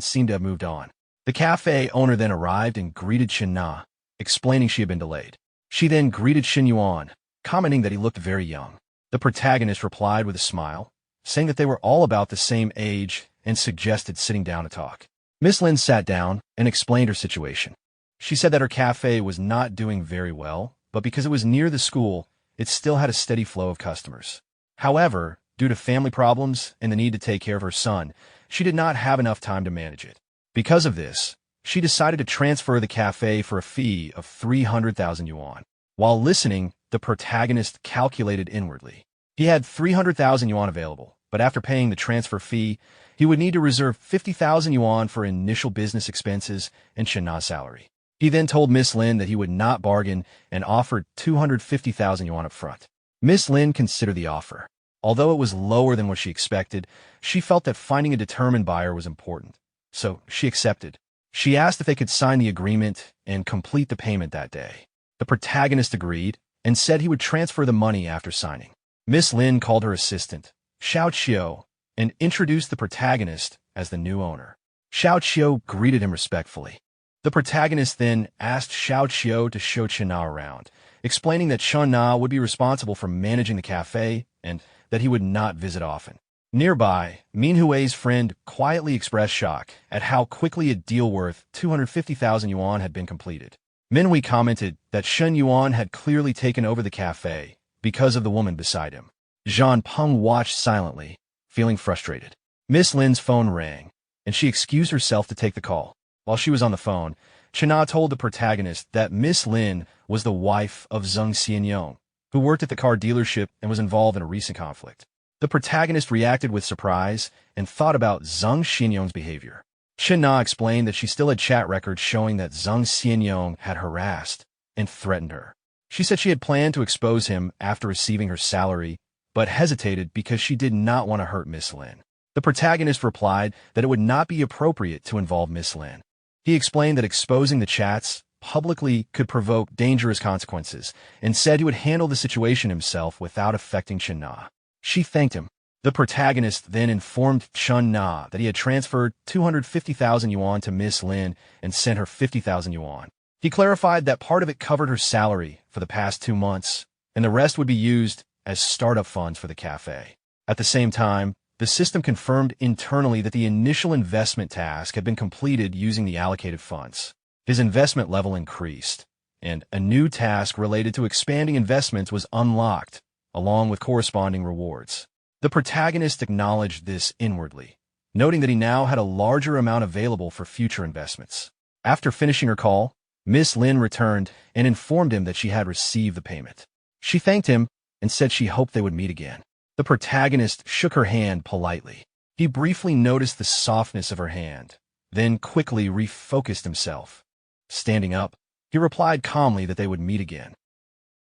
seemed to have moved on. The cafe owner then arrived and greeted Chen Na, explaining she had been delayed. She then greeted Chen Yuan, commenting that he looked very young. The protagonist replied with a smile, saying that they were all about the same age and suggested sitting down to talk. Miss Lin sat down and explained her situation. She said that her cafe was not doing very well, but because it was near the school, it still had a steady flow of customers. However, due to family problems and the need to take care of her son, she did not have enough time to manage it. Because of this, she decided to transfer the cafe for a fee of 300,000 yuan. While listening, the protagonist calculated inwardly. He had 300,000 yuan available, but after paying the transfer fee, he would need to reserve 50,000 yuan for initial business expenses and Chen Na's salary. He then told Miss Lin that he would not bargain and offered 250,000 yuan up front. Miss Lin considered the offer. Although it was lower than what she expected, she felt that finding a determined buyer was important, so she accepted. She asked if they could sign the agreement and complete the payment that day. The protagonist agreed and said he would transfer the money after signing. Miss Lin called her assistant, Xiao Qiu, and introduced the protagonist as the new owner. Xiao Qiu greeted him respectfully. The protagonist then asked Xiao Qiu to show Chen Na around, explaining that Chen Na would be responsible for managing the cafe and that he would not visit often. Nearby, Minhui's friend quietly expressed shock at how quickly a deal worth 250,000 yuan had been completed. Minhui commented that Chen Yuan had clearly taken over the cafe because of the woman beside him. Zhang Peng watched silently, feeling frustrated. Miss Lin's phone rang, and she excused herself to take the call. While she was on the phone, Chen Na told the protagonist that Miss Lin was the wife of Zhang Xianyong, who worked at the car dealership and was involved in a recent conflict. The protagonist reacted with surprise and thought about Zhang Xianyong's behavior. Chen Na explained that she still had chat records showing that Zhang Xianyong had harassed and threatened her. She said she had planned to expose him after receiving her salary, but hesitated because she did not want to hurt Miss Lin. The protagonist replied that it would not be appropriate to involve Miss Lin. He explained that exposing the chats publicly could provoke dangerous consequences and said he would handle the situation himself without affecting Chen Na. She thanked him. The protagonist then informed Chen Na that he had transferred 250,000 yuan to Miss Lin and sent her 50,000 yuan. He clarified that part of it covered her salary for the past 2 months, and the rest would be used as startup funds for the cafe. At the same time, the system confirmed internally that the initial investment task had been completed using the allocated funds. His investment level increased, and a new task related to expanding investments was unlocked, along with corresponding rewards. The protagonist acknowledged this inwardly, noting that he now had a larger amount available for future investments. After finishing her call, Miss Lin returned and informed him that she had received the payment. She thanked him and said she hoped they would meet again. The protagonist shook her hand politely. He briefly noticed the softness of her hand, then quickly refocused himself. Standing up, he replied calmly that they would meet again.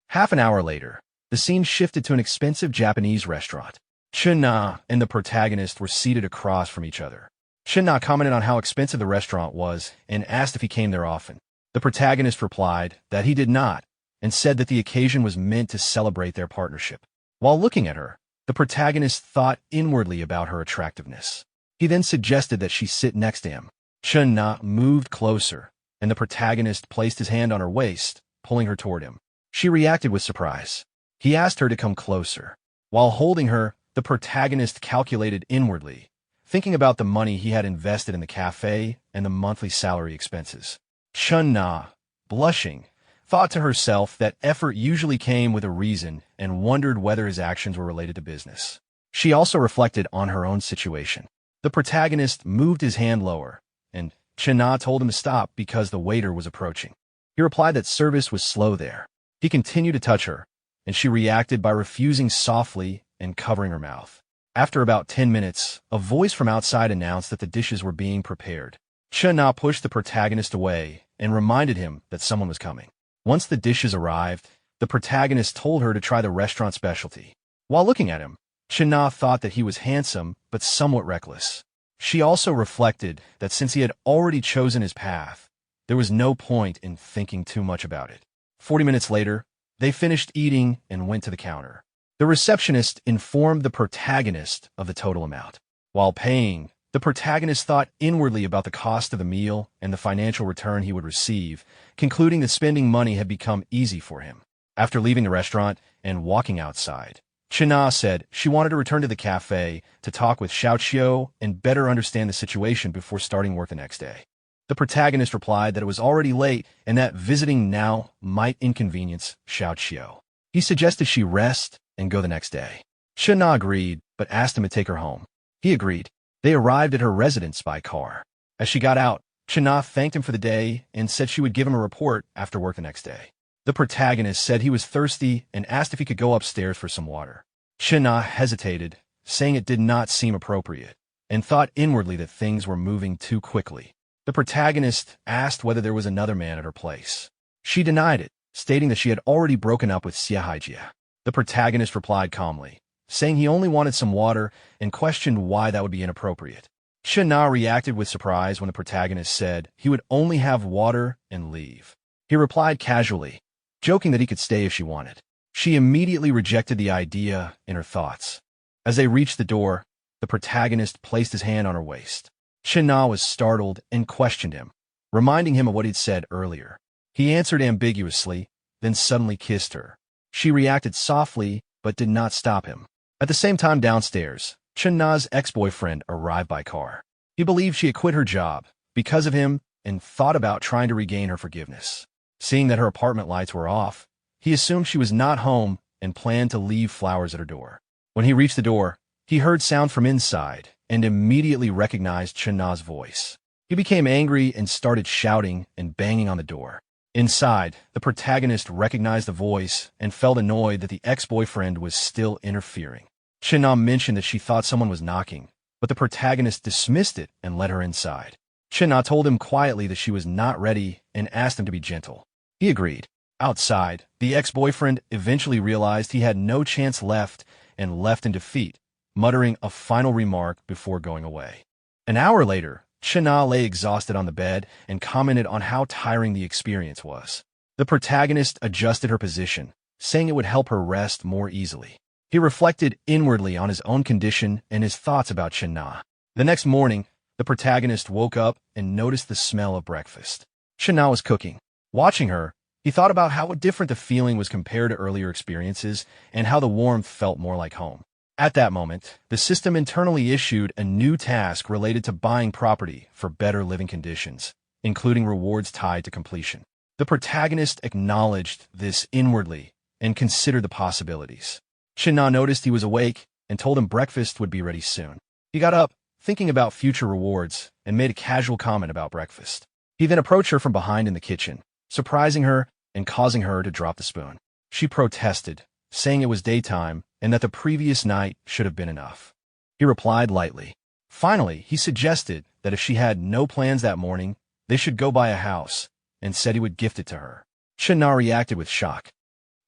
Half an hour later, the scene shifted to an expensive Japanese restaurant. Chen Na and the protagonist were seated across from each other. Chen Na commented on how expensive the restaurant was and asked if he came there often. The protagonist replied that he did not and said that the occasion was meant to celebrate their partnership. While looking at her, the protagonist thought inwardly about her attractiveness. He then suggested that she sit next to him. Chen Na moved closer, and the protagonist placed his hand on her waist, pulling her toward him. She reacted with surprise. He asked her to come closer. While holding her, the protagonist calculated inwardly, thinking about the money he had invested in the cafe and the monthly salary expenses. Chen Na, blushing, thought to herself that effort usually came with a reason and wondered whether his actions were related to business. She also reflected on her own situation. The protagonist moved his hand lower, and Chen Na told him to stop because the waiter was approaching. He replied that service was slow there. He continued to touch her, and she reacted by refusing softly and covering her mouth. After about 10 minutes, a voice from outside announced that the dishes were being prepared. Chen Na pushed the protagonist away and reminded him that someone was coming. Once the dishes arrived, the protagonist told her to try the restaurant specialty. While looking at him, Chen Na thought that he was handsome but somewhat reckless. She also reflected that since he had already chosen his path, there was no point in thinking too much about it. 40 minutes later, they finished eating and went to the counter. The receptionist informed the protagonist of the total amount. While paying, the protagonist thought inwardly about the cost of the meal and the financial return he would receive, concluding that spending money had become easy for him. After leaving the restaurant and walking outside, Chen Na said she wanted to return to the cafe to talk with Xiao Qiu and better understand the situation before starting work the next day. The protagonist replied that it was already late and that visiting now might inconvenience Xiao Qiu. He suggested she rest and go the next day. Chen Na agreed, but asked him to take her home. He agreed. They arrived at her residence by car. As she got out, Chen Na thanked him for the day and said she would give him a report after work the next day. The protagonist said he was thirsty and asked if he could go upstairs for some water. Chen Na hesitated, saying it did not seem appropriate, and thought inwardly that things were moving too quickly. The protagonist asked whether there was another man at her place. She denied it, stating that she had already broken up with Xie Haijie. The protagonist replied calmly, saying he only wanted some water and questioned why that would be inappropriate. Chen Na reacted with surprise when the protagonist said he would only have water and leave. He replied casually, joking that he could stay if she wanted. She immediately rejected the idea in her thoughts. As they reached the door, the protagonist placed his hand on her waist. Chen Na was startled and questioned him, reminding him of what he'd said earlier. He answered ambiguously, then suddenly kissed her. She reacted softly, but did not stop him. At the same time downstairs, Chen Na's ex-boyfriend arrived by car. He believed she had quit her job because of him and thought about trying to regain her forgiveness. Seeing that her apartment lights were off, he assumed she was not home and planned to leave flowers at her door. When he reached the door, he heard sound from inside and immediately recognized Chen Na's voice. He became angry and started shouting and banging on the door. Inside, the protagonist recognized the voice and felt annoyed that the ex-boyfriend was still interfering. Chen Na mentioned that she thought someone was knocking, but the protagonist dismissed it and let her inside. Chen Na told him quietly that she was not ready and asked him to be gentle. He agreed. Outside, the ex-boyfriend eventually realized he had no chance left and left in defeat, muttering a final remark before going away. An hour later, Chen Yuan lay exhausted on the bed and commented on how tiring the experience was. The protagonist adjusted her position, saying it would help her rest more easily. He reflected inwardly on his own condition and his thoughts about Chen Yuan. The next morning, the protagonist woke up and noticed the smell of breakfast. Chen Yuan was cooking. Watching her, he thought about how different the feeling was compared to earlier experiences and how the warmth felt more like home. At that moment, the system internally issued a new task related to buying property for better living conditions, including rewards tied to completion. The protagonist acknowledged this inwardly and considered the possibilities. Chen Yuan noticed he was awake and told him breakfast would be ready soon. He got up, thinking about future rewards, and made a casual comment about breakfast. He then approached her from behind in the kitchen, surprising her and causing her to drop the spoon. She protested, saying it was daytime and that the previous night should have been enough. He replied lightly. Finally, he suggested that if she had no plans that morning, they should go buy a house, and said he would gift it to her. Chen Yuan reacted with shock.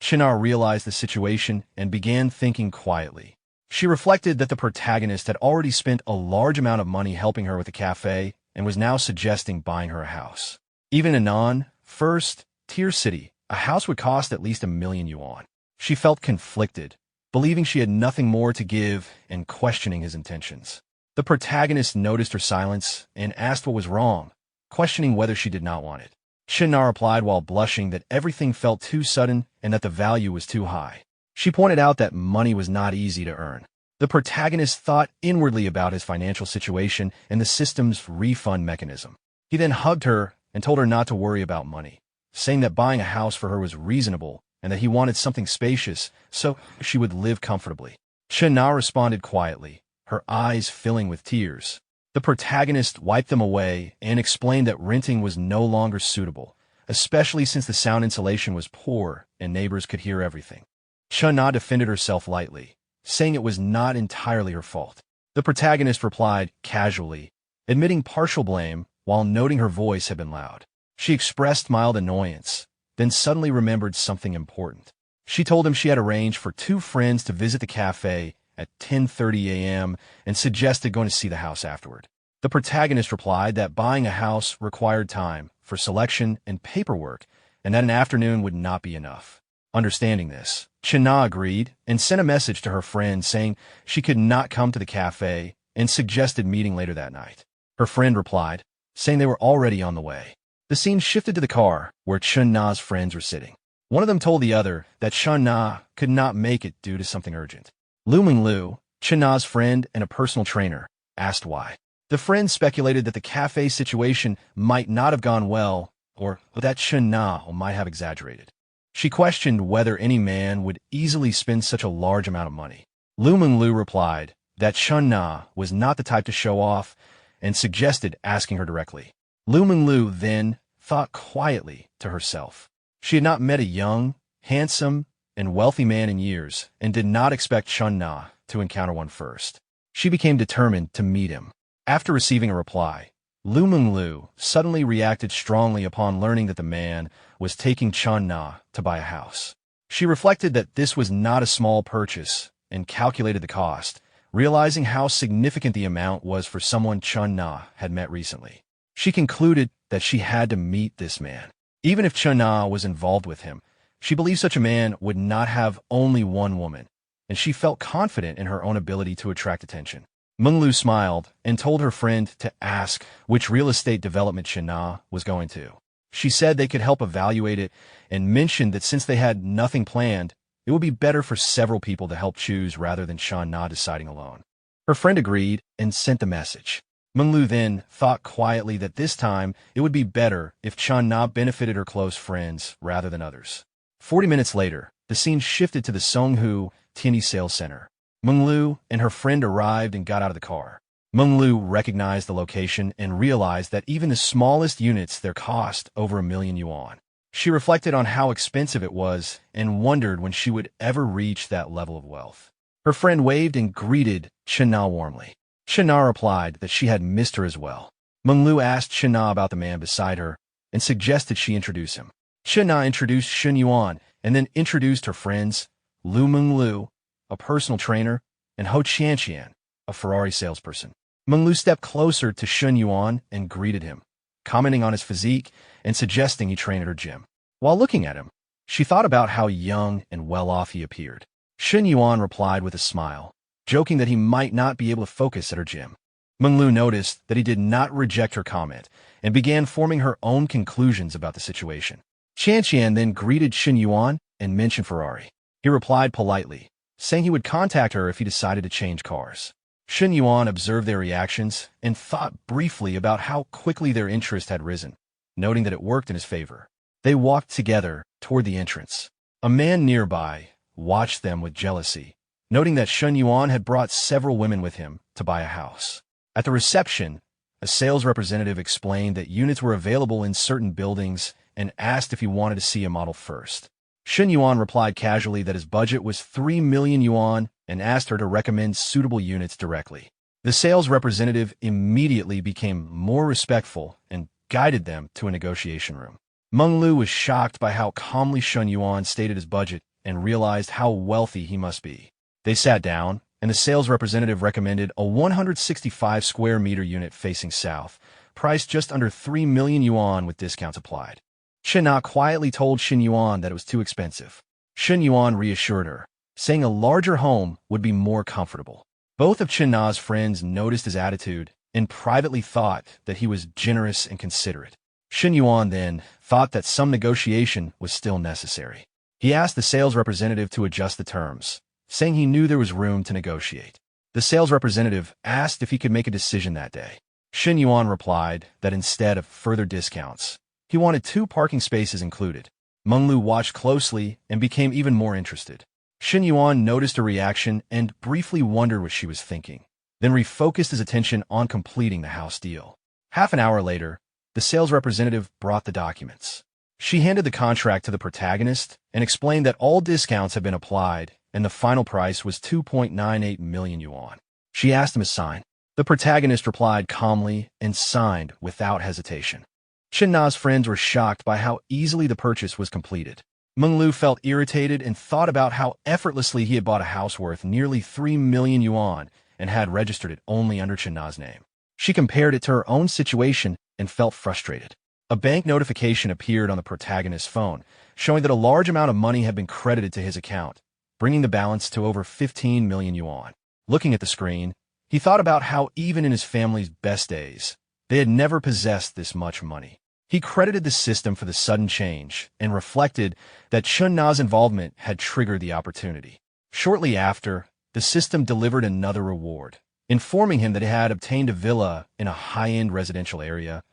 Chen Yuan realized the situation and began thinking quietly. She reflected that the protagonist had already spent a large amount of money helping her with the cafe and was now suggesting buying her a house. Even in a first-tier city, a house would cost at least 1,000,000 yuan. She felt conflicted, believing she had nothing more to give and questioning his intentions. The protagonist noticed her silence and asked what was wrong, questioning whether she did not want it. Chen Yuan replied while blushing that everything felt too sudden and that the value was too high. She pointed out that money was not easy to earn. The protagonist thought inwardly about his financial situation and the system's refund mechanism. He then hugged her and told her not to worry about money, saying that buying a house for her was reasonable and that he wanted something spacious so she would live comfortably. Chen Yuan responded quietly, her eyes filling with tears. The protagonist wiped them away and explained that renting was no longer suitable, especially since the sound insulation was poor and neighbors could hear everything. Chen Yuan defended herself lightly, saying it was not entirely her fault. The protagonist replied casually, admitting partial blame while noting her voice had been loud. She expressed mild annoyance, then suddenly remembered something important. She told him she had arranged for 2 friends to visit the cafe at 10:30 a.m. and suggested going to see the house afterward. The protagonist replied that buying a house required time for selection and paperwork, and that an afternoon would not be enough. Understanding this, Chen Yuan agreed and sent a message to her friend saying she could not come to the cafe and suggested meeting later that night. Her friend replied, saying they were already on the way. The scene shifted to the car where Chen Yuan's friends were sitting. One of them told the other that Chen Yuan could not make it due to something urgent. Lu, Chen Yuan's friend and a personal trainer, asked why. The friend speculated that the cafe situation might not have gone well or that Chen Yuan might have exaggerated. She questioned whether any man would easily spend such a large amount of money. Lu replied that Chen Yuan was not the type to show off and suggested asking her directly. Lu then thought quietly to herself. She had not met a young, handsome, and wealthy man in years and did not expect Chen Yuan to encounter one first. She became determined to meet him. After receiving a reply, Lu suddenly reacted strongly upon learning that the man was taking Chen Yuan to buy a house. She reflected that this was not a small purchase and calculated the cost, realizing how significant the amount was for someone Chen Yuan had met recently. She concluded that she had to meet this man. Even if Chen Yuan was involved with him, she believed such a man would not have only one woman, and she felt confident in her own ability to attract attention. Lu smiled and told her friend to ask which real estate development Chen Yuan was going to. She said they could help evaluate it and mentioned that since they had nothing planned, it would be better for several people to help choose rather than Chen Yuan deciding alone. Her friend agreed and sent the message. Lu then thought quietly that this time it would be better if Chen Yuan benefited her close friends rather than others. 40 minutes later, the scene shifted to the Songhu Tianyi Sales Center. Lu and her friend arrived and got out of the car. Lu recognized the location and realized that even the smallest units there cost over 1,000,000 yuan. She reflected on how expensive it was and wondered when she would ever reach that level of wealth. Her friend waved and greeted Chen Yuan warmly. Chen Yuan replied that she had missed her as well. Lu asked Chen Yuan about the man beside her and suggested she introduce him. Chen Yuan introduced Chen Yuan and then introduced her friends, Lu, a personal trainer, and Ho Qian, a Ferrari salesperson. Menglu stepped closer to Chen Yuan and greeted him, commenting on his physique and suggesting he train at her gym. While looking at him, she thought about how young and well-off he appeared. Chen Yuan replied with a smile, joking that he might not be able to focus at her gym. Menglu noticed that he did not reject her comment and began forming her own conclusions about the situation. Qian then greeted Chen Yuan and mentioned Ferrari. He replied politely, saying he would contact her if he decided to change cars. Chen Yuan observed their reactions and thought briefly about how quickly their interest had risen, noting that it worked in his favor. They walked together toward the entrance. A man nearby watched them with jealousy, noting that Chen Yuan had brought several women with him to buy a house. At the reception, a sales representative explained that units were available in certain buildings and asked if he wanted to see a model first. Chen Yuan replied casually that his budget was 3 million yuan and asked her to recommend suitable units directly. The sales representative immediately became more respectful and guided them to a negotiation room. Menglu was shocked by how calmly Chen Yuan stated his budget and realized how wealthy he must be. They sat down, and the sales representative recommended a 165 square meter unit facing south, priced just under 3 million yuan with discounts applied. Chen Na quietly told Chen Yuan that it was too expensive. Chen Yuan reassured her, saying a larger home would be more comfortable. Both of Chen Na's friends noticed his attitude and privately thought that he was generous and considerate. Chen Yuan then thought that some negotiation was still necessary. He asked the sales representative to adjust the terms, saying he knew there was room to negotiate. The sales representative asked if he could make a decision that day. Chen Yuan replied that instead of further discounts, he wanted 2 parking spaces included. Menglu watched closely and became even more interested. Chen Yuan noticed her reaction and briefly wondered what she was thinking, then refocused his attention on completing the house deal. Half an hour later, the sales representative brought the documents. She handed the contract to the protagonist and explained that all discounts had been applied and the final price was 2.98 million yuan. She asked him to sign. The protagonist replied calmly and signed without hesitation. Chen Na's friends were shocked by how easily the purchase was completed. Menglu felt irritated and thought about how effortlessly he had bought a house worth nearly 3 million yuan and had registered it only under Chen Na's name. She compared it to her own situation and felt frustrated. A bank notification appeared on the protagonist's phone, showing that a large amount of money had been credited to his account, bringing the balance to over 15 million yuan. Looking at the screen, he thought about how even in his family's best days, they had never possessed this much money. He credited the system for the sudden change and reflected that Chen Na's involvement had triggered the opportunity. Shortly after, the system delivered another reward, informing him that he had obtained a villa in a high-end residential area,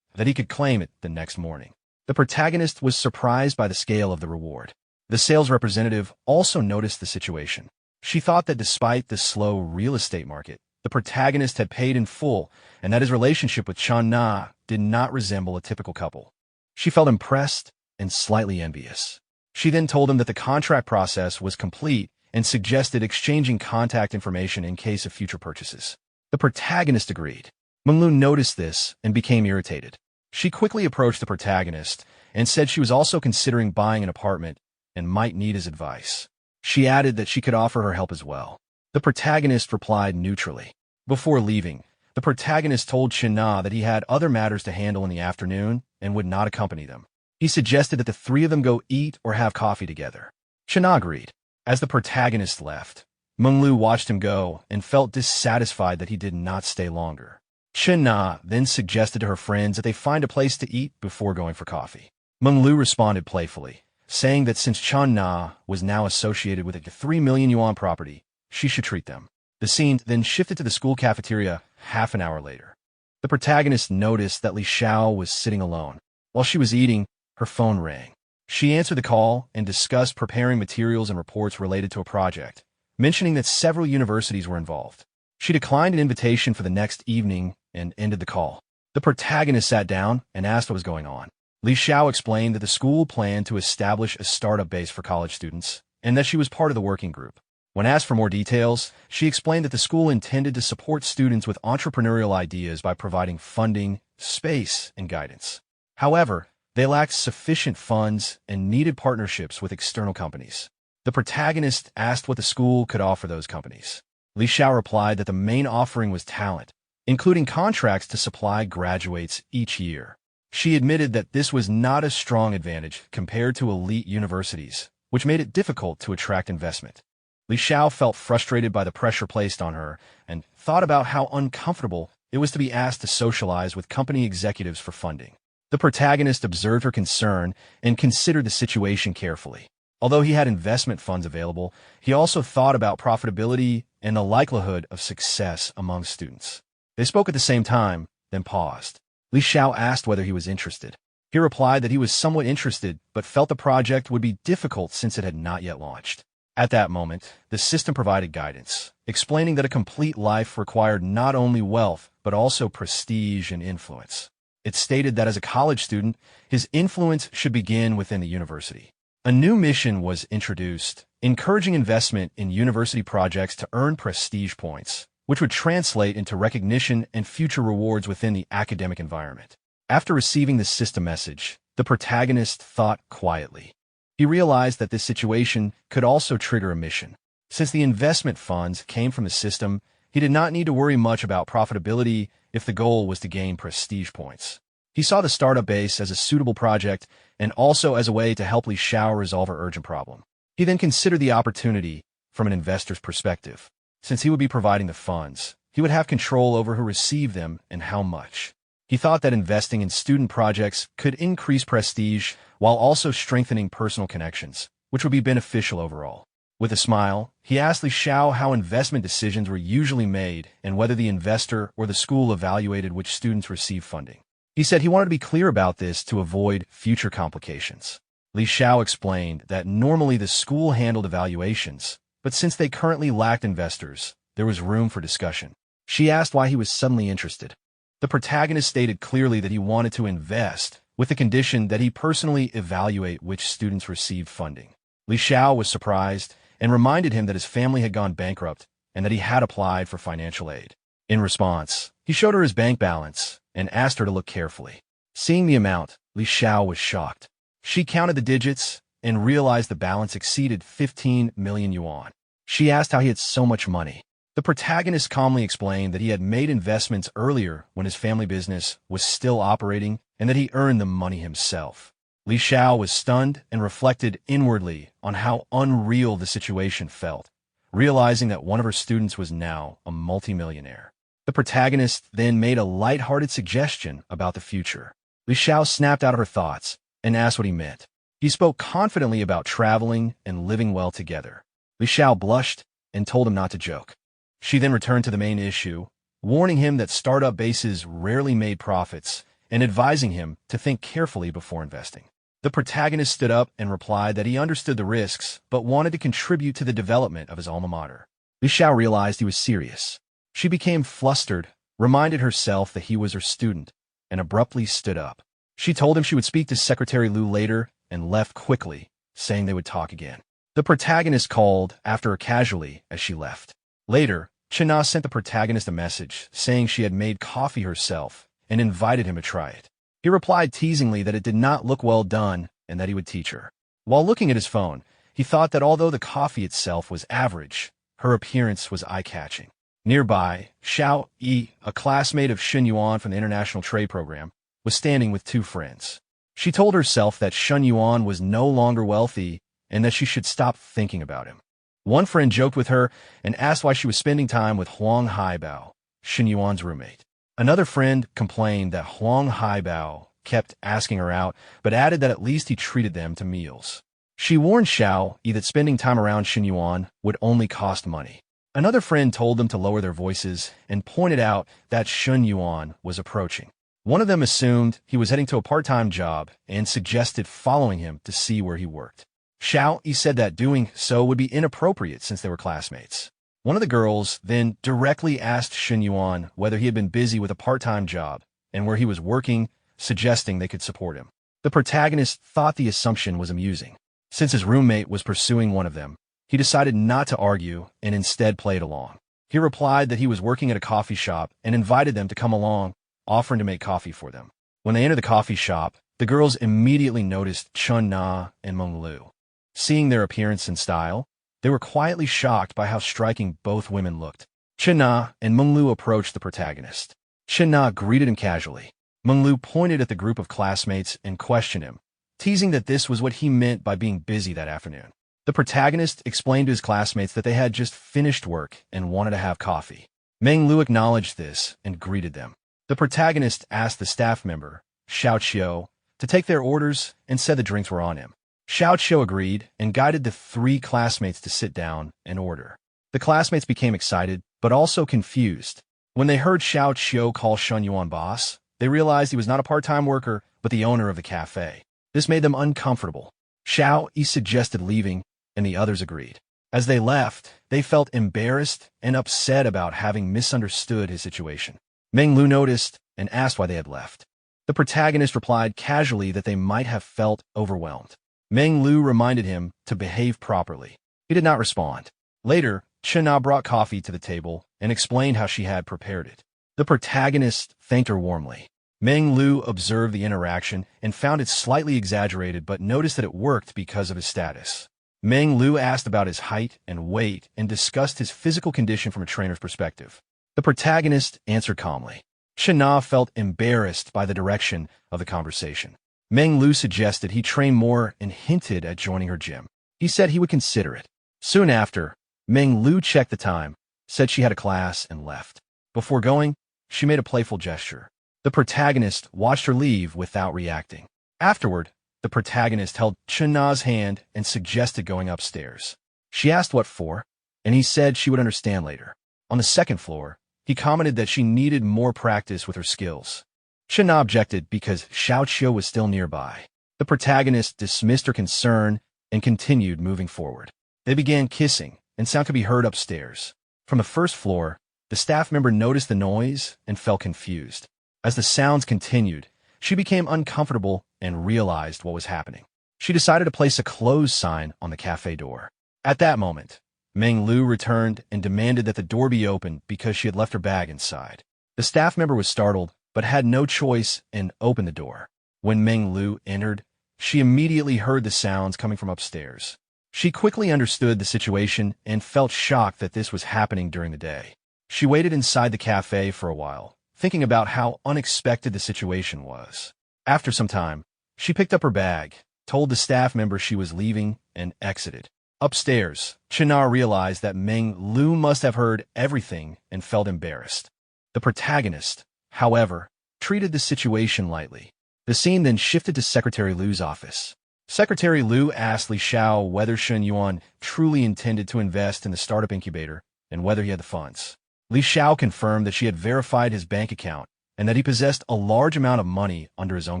that he could claim it the next morning. The protagonist was surprised by the scale of the reward. The sales representative also noticed the situation. She thought that despite the slow real estate market, the protagonist had paid in full and that his relationship with Chen Na did not resemble a typical couple. She felt impressed and slightly envious. She then told him that the contract process was complete and suggested exchanging contact information in case of future purchases. The protagonist agreed. Menglu noticed this and became irritated. She quickly approached the protagonist and said she was also considering buying an apartment and might need his advice. She added that she could offer her help as well. The protagonist replied neutrally. Before leaving, the protagonist told Chen Na that he had other matters to handle in the afternoon and would not accompany them. He suggested that the 3 of them go eat or have coffee together. Chen Na agreed. As the protagonist left, Menglu watched him go and felt dissatisfied that he did not stay longer. Chen Na then suggested to her friends that they find a place to eat before going for coffee. Menglu responded playfully, saying that since Chen Na was now associated with a 3 million yuan property, she should treat them. The scene then shifted to the school cafeteria half an hour later. The protagonist noticed that Li Xiao was sitting alone. While she was eating, her phone rang. She answered the call and discussed preparing materials and reports related to a project, mentioning that several universities were involved. She declined an invitation for the next evening and ended the call. The protagonist sat down and asked what was going on. Li Xiao explained that the school planned to establish a startup base for college students and that she was part of the working group. When asked for more details, she explained that the school intended to support students with entrepreneurial ideas by providing funding, space, and guidance. However, they lacked sufficient funds and needed partnerships with external companies. The protagonist asked what the school could offer those companies. Li Xiao replied that the main offering was talent, including contracts to supply graduates each year. She admitted that this was not a strong advantage compared to elite universities, which made it difficult to attract investment. Li Xiao felt frustrated by the pressure placed on her and thought about how uncomfortable it was to be asked to socialize with company executives for funding. The protagonist observed her concern and considered the situation carefully. Although he had investment funds available, he also thought about profitability and the likelihood of success among students. They spoke at the same time, then paused. Li Xiao asked whether he was interested. He replied that he was somewhat interested, but felt the project would be difficult since it had not yet launched. At that moment, the system provided guidance, explaining that a complete life required not only wealth, but also prestige and influence. It stated that as a college student, his influence should begin within the university. A new mission was introduced, encouraging investment in university projects to earn prestige points, which would translate into recognition and future rewards within the academic environment. After receiving the system message, the protagonist thought quietly. He realized that this situation could also trigger a mission. Since the investment funds came from the system, he did not need to worry much about profitability if the goal was to gain prestige points. He saw the startup base as a suitable project and also as a way to help Li Xiao resolve her urgent problem. He then considered the opportunity from an investor's perspective. Since he would be providing the funds, he would have control over who received them and how much. He thought that investing in student projects could increase prestige while also strengthening personal connections, which would be beneficial overall. With a smile, he asked Li Xiao how investment decisions were usually made and whether the investor or the school evaluated which students received funding. He said he wanted to be clear about this to avoid future complications. Li Xiao explained that normally the school handled evaluations, but since they currently lacked investors, there was room for discussion. She asked why he was suddenly interested. The protagonist stated clearly that he wanted to invest, with the condition that he personally evaluate which students received funding. Li Xiao was surprised and reminded him that his family had gone bankrupt and that he had applied for financial aid. In response, he showed her his bank balance and asked her to look carefully. Seeing the amount, Li Xiao was shocked. She counted the digits and realized the balance exceeded 15 million yuan. She asked how he had so much money. The protagonist calmly explained that he had made investments earlier when his family business was still operating and that he earned the money himself. Li Xiao was stunned and reflected inwardly on how unreal the situation felt, realizing that one of her students was now a multimillionaire. The protagonist then made a light-hearted suggestion about the future. Li Xiao snapped out of her thoughts and asked what he meant. He spoke confidently about traveling and living well together. Li Xiao blushed and told him not to joke. She then returned to the main issue, warning him that startup bases rarely made profits and advising him to think carefully before investing. The protagonist stood up and replied that he understood the risks but wanted to contribute to the development of his alma mater. Li Xiao realized he was serious. She became flustered, reminded herself that he was her student, and abruptly stood up. She told him she would speak to Secretary Liu later and left quickly, saying they would talk again. The protagonist called after her casually as she left. Later, Chen Yuan sent the protagonist a message saying she had made coffee herself and invited him to try it. He replied teasingly that it did not look well done and that he would teach her. While looking at his phone, he thought that although the coffee itself was average, her appearance was eye-catching. Nearby, Xiao Yi, a classmate of Chen Yuan from the International Trade Program, was standing with two friends. She told herself that Chen Yuan was no longer wealthy and that she should stop thinking about him. One friend joked with her and asked why she was spending time with Huang Haibao, Chen Yuan's roommate. Another friend complained that Huang Haibao kept asking her out, but added that at least he treated them to meals. She warned Xiao Yi that spending time around Chen Yuan would only cost money. Another friend told them to lower their voices and pointed out that Chen Yuan was approaching. One of them assumed he was heading to a part-time job and suggested following him to see where he worked. Xiao Yi said that doing so would be inappropriate since they were classmates. One of the girls then directly asked Chen Yuan whether he had been busy with a part-time job and where he was working, suggesting they could support him. The protagonist thought the assumption was amusing. Since his roommate was pursuing one of them, he decided not to argue and instead played along. He replied that he was working at a coffee shop and invited them to come along, offering to make coffee for them. When they entered the coffee shop, the girls immediately noticed Chen Na and Meng Lu. Seeing their appearance and style, They were quietly shocked by how striking both women looked. Chen Na and Meng Lu approached the protagonist. Chen Na greeted him casually. Meng Lu pointed at the group of classmates and questioned him, teasing that this was what he meant by being busy that afternoon. The protagonist explained to his classmates that they had just finished work and wanted to have coffee. Meng Lu acknowledged this and greeted them. The protagonist asked the staff member, Xiao Qiu, to take their orders and said the drinks were on him. Xiao Qiu agreed and guided the three classmates to sit down and order. The classmates became excited, but also confused. When they heard Xiao Qiu call Chen Yuan boss, they realized he was not a part-time worker, but the owner of the cafe. This made them uncomfortable. Xiao Yi suggested leaving, and the others agreed. As they left, they felt embarrassed and upset about having misunderstood his situation. Meng Lu noticed and asked why they had left. The protagonist replied casually that they might have felt overwhelmed. Meng Lu reminded him to behave properly. He did not respond. Later, Chen Na brought coffee to the table and explained how she had prepared it. The protagonist thanked her warmly. Meng Lu observed the interaction and found it slightly exaggerated but noticed that it worked because of his status. Meng Lu asked about his height and weight and discussed his physical condition from a trainer's perspective. The protagonist answered calmly. Chen Na felt embarrassed by the direction of the conversation. Meng Lu suggested he train more and hinted at joining her gym. He said he would consider it. Soon after, Meng Lu checked the time, said she had a class, and left. Before going, she made a playful gesture. The protagonist watched her leave without reacting. Afterward, the protagonist held Chen Na's hand and suggested going upstairs. She asked what for, and he said she would understand later. On the second floor, he commented that she needed more practice with her skills. Chen Na objected because Xiao Qiu was still nearby. The protagonist dismissed her concern and continued moving forward. They began kissing, and sound could be heard upstairs. From the first floor, the staff member noticed the noise and felt confused. As the sounds continued, she became uncomfortable and realized what was happening. She decided to place a close sign on the cafe door. At that moment, Meng Lu returned and demanded that the door be opened because she had left her bag inside. The staff member was startled, but had no choice and opened the door. When Meng Lu entered, she immediately heard the sounds coming from upstairs. She quickly understood the situation and felt shocked that this was happening during the day. She waited inside the cafe for a while, thinking about how unexpected the situation was. After some time, she picked up her bag, told the staff member she was leaving, and exited. Upstairs, Chen Na realized that Meng Lu must have heard everything and felt embarrassed. The protagonist, however, treated the situation lightly. The scene then shifted to Secretary Lu's office. Secretary Lu asked Li Xiao whether Chen Yuan truly intended to invest in the startup incubator and whether he had the funds. Li Xiao confirmed that she had verified his bank account and that he possessed a large amount of money under his own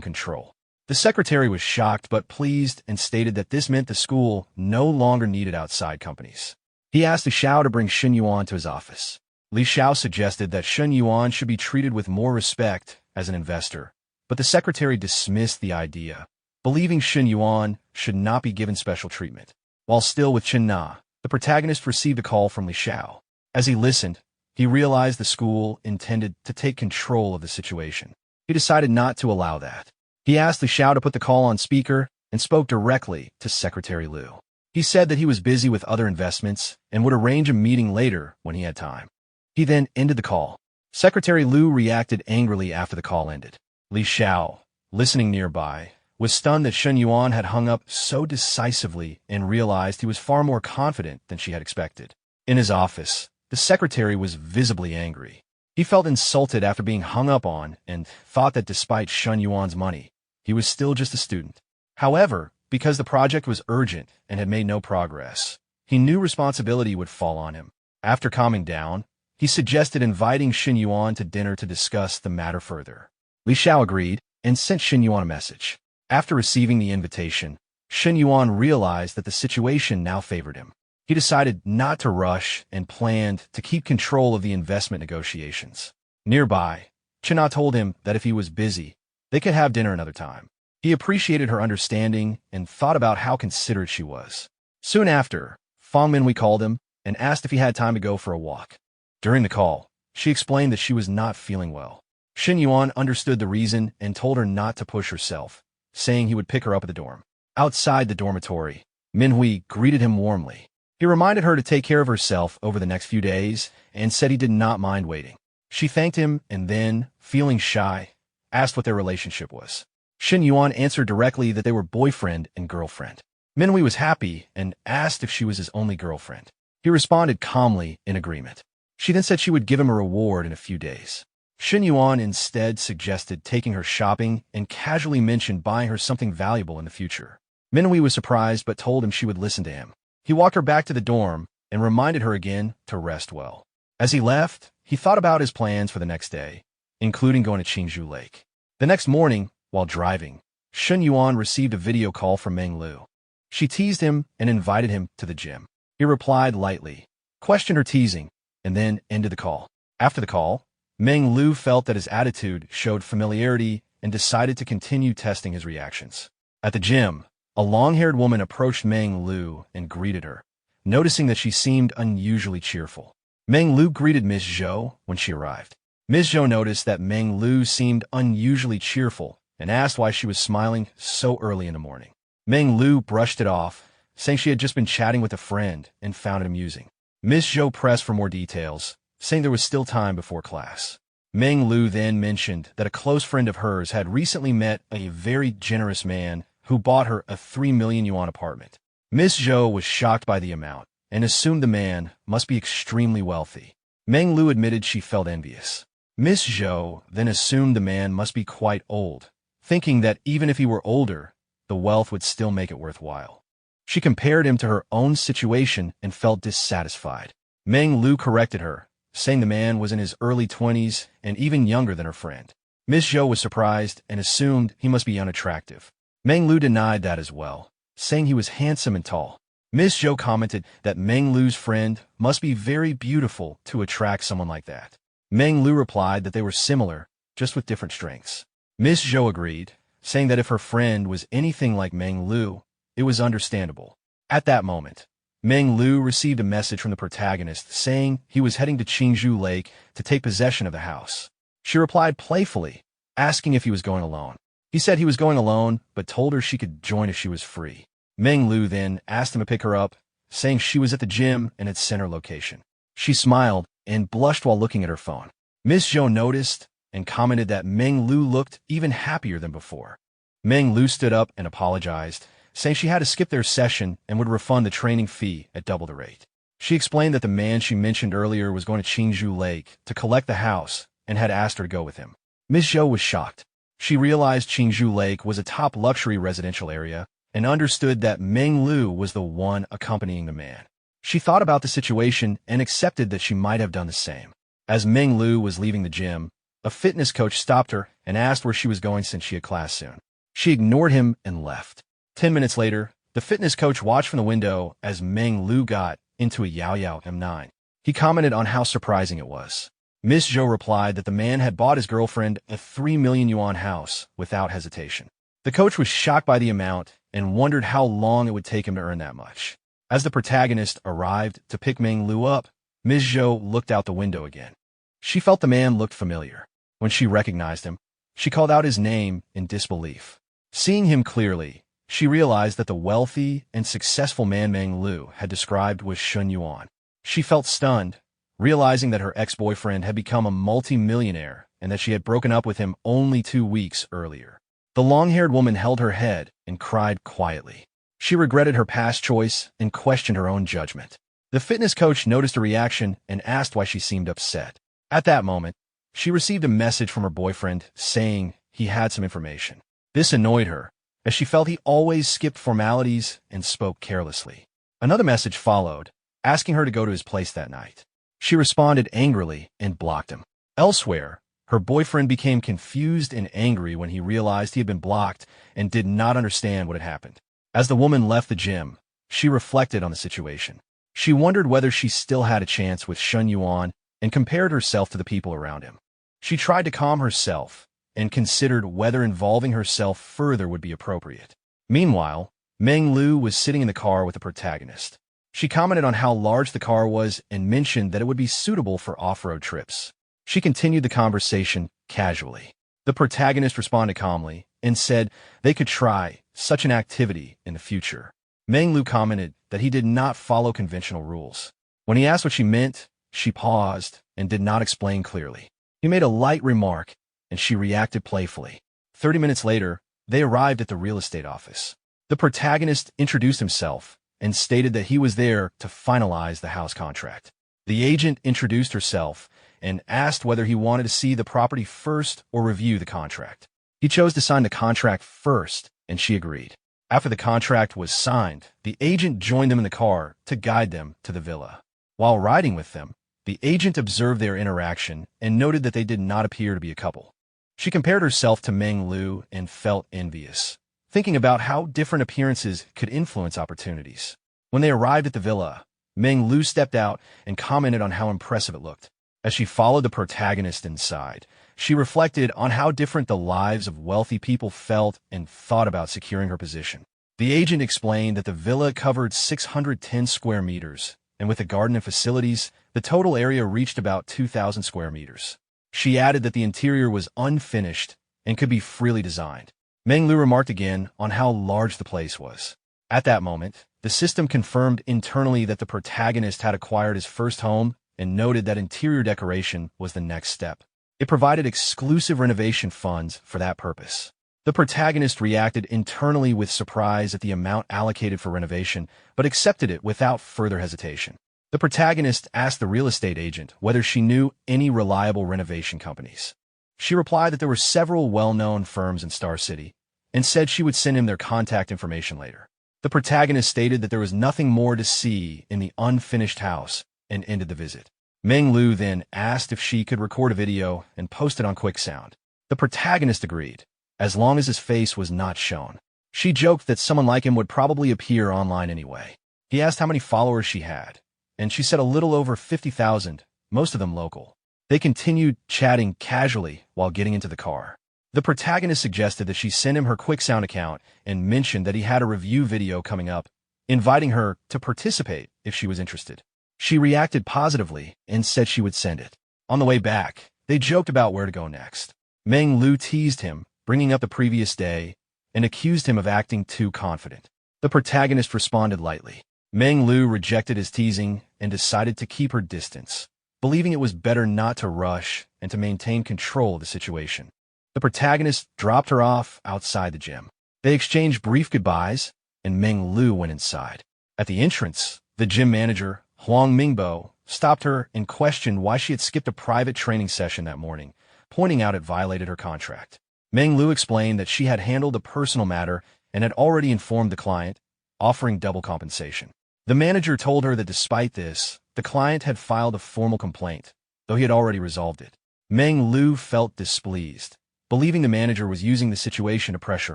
control. The secretary was shocked but pleased and stated that this meant the school no longer needed outside companies. He asked Li Xiao to bring Chen Yuan to his office. Li Xiao suggested that Chen Yuan should be treated with more respect as an investor, but the secretary dismissed the idea, believing Chen Yuan should not be given special treatment. While still with Chen Na, the protagonist received a call from Li Xiao. As he listened, he realized the school intended to take control of the situation. He decided not to allow that. He asked Li Xiao to put the call on speaker and spoke directly to Secretary Lu. He said that he was busy with other investments and would arrange a meeting later when he had time. He then ended the call. Secretary Lu reacted angrily after the call ended. Li Xiao, listening nearby, was stunned that Chen Yuan had hung up so decisively and realized he was far more confident than she had expected. In his office, the secretary was visibly angry. He felt insulted after being hung up on and thought that despite Chen Yuan's money, he was still just a student. However, because the project was urgent and had made no progress, he knew responsibility would fall on him. After calming down, he suggested inviting Chen Yuan to dinner to discuss the matter further. Li Xiao agreed and sent Chen Yuan a message. After receiving the invitation, Chen Yuan realized that the situation now favored him. He decided not to rush and planned to keep control of the investment negotiations. Nearby, Chen Na told him that if he was busy, they could have dinner another time. He appreciated her understanding and thought about how considerate she was. Soon after, Fang Minhui called him and asked if he had time to go for a walk. During the call, she explained that she was not feeling well. Chen Yuan understood the reason and told her not to push herself, saying he would pick her up at the dorm. Outside the dormitory, Manhwa greeted him warmly. He reminded her to take care of herself over the next few days and said he did not mind waiting. She thanked him and then, feeling shy, asked what their relationship was. Chen Yuan answered directly that they were boyfriend and girlfriend. Manhwa was happy and asked if she was his only girlfriend. He responded calmly in agreement. She then said she would give him a reward in a few days. Chen Yuan instead suggested taking her shopping and casually mentioned buying her something valuable in the future. Manhwa was surprised but told him she would listen to him. He walked her back to the dorm and reminded her again to rest well. As he left, he thought about his plans for the next day, including going to Qingzhou Lake. The next morning, while driving, Chen Yuan received a video call from Meng Lu. She teased him and invited him to the gym. He replied lightly, questioned her teasing, and then ended the call. After the call, Meng Lu felt that his attitude showed familiarity and decided to continue testing his reactions. At the gym, a long-haired woman approached Meng Lu and greeted her, noticing that she seemed unusually cheerful. Meng Lu greeted Ms. Zhou when she arrived. Ms. Zhou noticed that Meng Lu seemed unusually cheerful and asked why she was smiling so early in the morning. Meng Lu brushed it off, saying she had just been chatting with a friend and found it amusing. Ms. Zhou pressed for more details, saying there was still time before class. Meng Lu then mentioned that a close friend of hers had recently met a very generous man who bought her a 3 million yuan apartment. Ms. Zhou was shocked by the amount and assumed the man must be extremely wealthy. Meng Lu admitted she felt envious. Ms. Zhou then assumed the man must be quite old, thinking that even if he were older, the wealth would still make it worthwhile. She compared him to her own situation and felt dissatisfied. Meng Lu corrected her, saying the man was in his early 20s and even younger than her friend. Ms. Zhou was surprised and assumed he must be unattractive. Meng Lu denied that as well, saying he was handsome and tall. Ms. Zhou commented that Meng Lu's friend must be very beautiful to attract someone like that. Meng Lu replied that they were similar, just with different strengths. Ms. Zhou agreed, saying that if her friend was anything like Meng Lu, it was understandable. At that moment, Meng Lu received a message from the protagonist saying he was heading to Qingzhou Lake to take possession of the house. She replied playfully, asking if he was going alone. He said he was going alone, but told her she could join if she was free. Meng Lu then asked him to pick her up, saying she was at the gym and its center location. She smiled and blushed while looking at her phone. Ms. Zhou noticed and commented that Meng Lu looked even happier than before. Meng Lu stood up and apologized, saying she had to skip their session and would refund the training fee at double the rate. She explained that the man she mentioned earlier was going to Qingzhou Lake to collect the house and had asked her to go with him. Ms. Zhou was shocked. She realized Qingzhou Lake was a top luxury residential area and understood that Meng Lu was the one accompanying the man. She thought about the situation and accepted that she might have done the same. As Meng Lu was leaving the gym, a fitness coach stopped her and asked where she was going since she had class soon. She ignored him and left. 10 minutes later, the fitness coach watched from the window as Meng Lu got into a Yao Yao M9. He commented on how surprising it was. Ms. Zhou replied that the man had bought his girlfriend a 3 million yuan house without hesitation. The coach was shocked by the amount and wondered how long it would take him to earn that much. As the protagonist arrived to pick Meng Lu up, Ms. Zhou looked out the window again. She felt the man looked familiar. When she recognized him, she called out his name in disbelief. Seeing him clearly, she realized that the wealthy and successful man Meng Lu had described was Chen Yuan. She felt stunned, realizing that her ex-boyfriend had become a multi-millionaire and that she had broken up with him only 2 weeks earlier. The long-haired woman held her head and cried quietly. She regretted her past choice and questioned her own judgment. The fitness coach noticed her reaction and asked why she seemed upset. At that moment, she received a message from her boyfriend saying he had some information. This annoyed her, as she felt he always skipped formalities and spoke carelessly. Another message followed, asking her to go to his place that night. She responded angrily and blocked him. Elsewhere, her boyfriend became confused and angry when he realized he had been blocked and did not understand what had happened. As the woman left the gym, she reflected on the situation. She wondered whether she still had a chance with Chen Yuan and compared herself to the people around him. She tried to calm herself and considered whether involving herself further would be appropriate. Meanwhile, Meng Lu was sitting in the car with the protagonist. She commented on how large the car was and mentioned that it would be suitable for off-road trips. She continued the conversation casually. The protagonist responded calmly and said they could try such an activity in the future. Meng Lu commented that he did not follow conventional rules. When he asked what she meant, she paused and did not explain clearly. He made a light remark, and she reacted playfully. 30 minutes later, they arrived at the real estate office. The protagonist introduced himself and stated that he was there to finalize the house contract. The agent introduced herself and asked whether he wanted to see the property first or review the contract. He chose to sign the contract first, and she agreed. After the contract was signed, the agent joined them in the car to guide them to the villa. While riding with them, the agent observed their interaction and noted that they did not appear to be a couple. She compared herself to Meng Lu and felt envious, thinking about how different appearances could influence opportunities. When they arrived at the villa, Meng Lu stepped out and commented on how impressive it looked. As she followed the protagonist inside, she reflected on how different the lives of wealthy people felt and thought about securing her position. The agent explained that the villa covered 610 square meters, and with the garden and facilities, the total area reached about 2,000 square meters. She added that the interior was unfinished and could be freely designed. Meng Lu remarked again on how large the place was. At that moment, the system confirmed internally that the protagonist had acquired his first home and noted that interior decoration was the next step. It provided exclusive renovation funds for that purpose. The protagonist reacted internally with surprise at the amount allocated for renovation, but accepted it without further hesitation. The protagonist asked the real estate agent whether she knew any reliable renovation companies. She replied that there were several well-known firms in Star City, and said she would send him their contact information later. The protagonist stated that there was nothing more to see in the unfinished house and ended the visit. Meng Lu then asked if she could record a video and post it on QuickSound. The protagonist agreed, as long as his face was not shown. She joked that someone like him would probably appear online anyway. He asked how many followers she had, and she said a little over 50,000, most of them local. They continued chatting casually while getting into the car. The protagonist suggested that she send him her QuickSound account and mentioned that he had a review video coming up, inviting her to participate if she was interested. She reacted positively and said she would send it. On the way back, they joked about where to go next. Meng Lu teased him, bringing up the previous day, and accused him of acting too confident. The protagonist responded lightly. Meng Lu rejected his teasing and decided to keep her distance, believing it was better not to rush and to maintain control of the situation. The protagonist dropped her off outside the gym. They exchanged brief goodbyes, and Meng Lu went inside. At the entrance, the gym manager, Huang Mingbo, stopped her and questioned why she had skipped a private training session that morning, pointing out it violated her contract. Meng Lu explained that she had handled a personal matter and had already informed the client, offering double compensation. The manager told her that despite this, the client had filed a formal complaint, though he had already resolved it. Meng Lu felt displeased, believing the manager was using the situation to pressure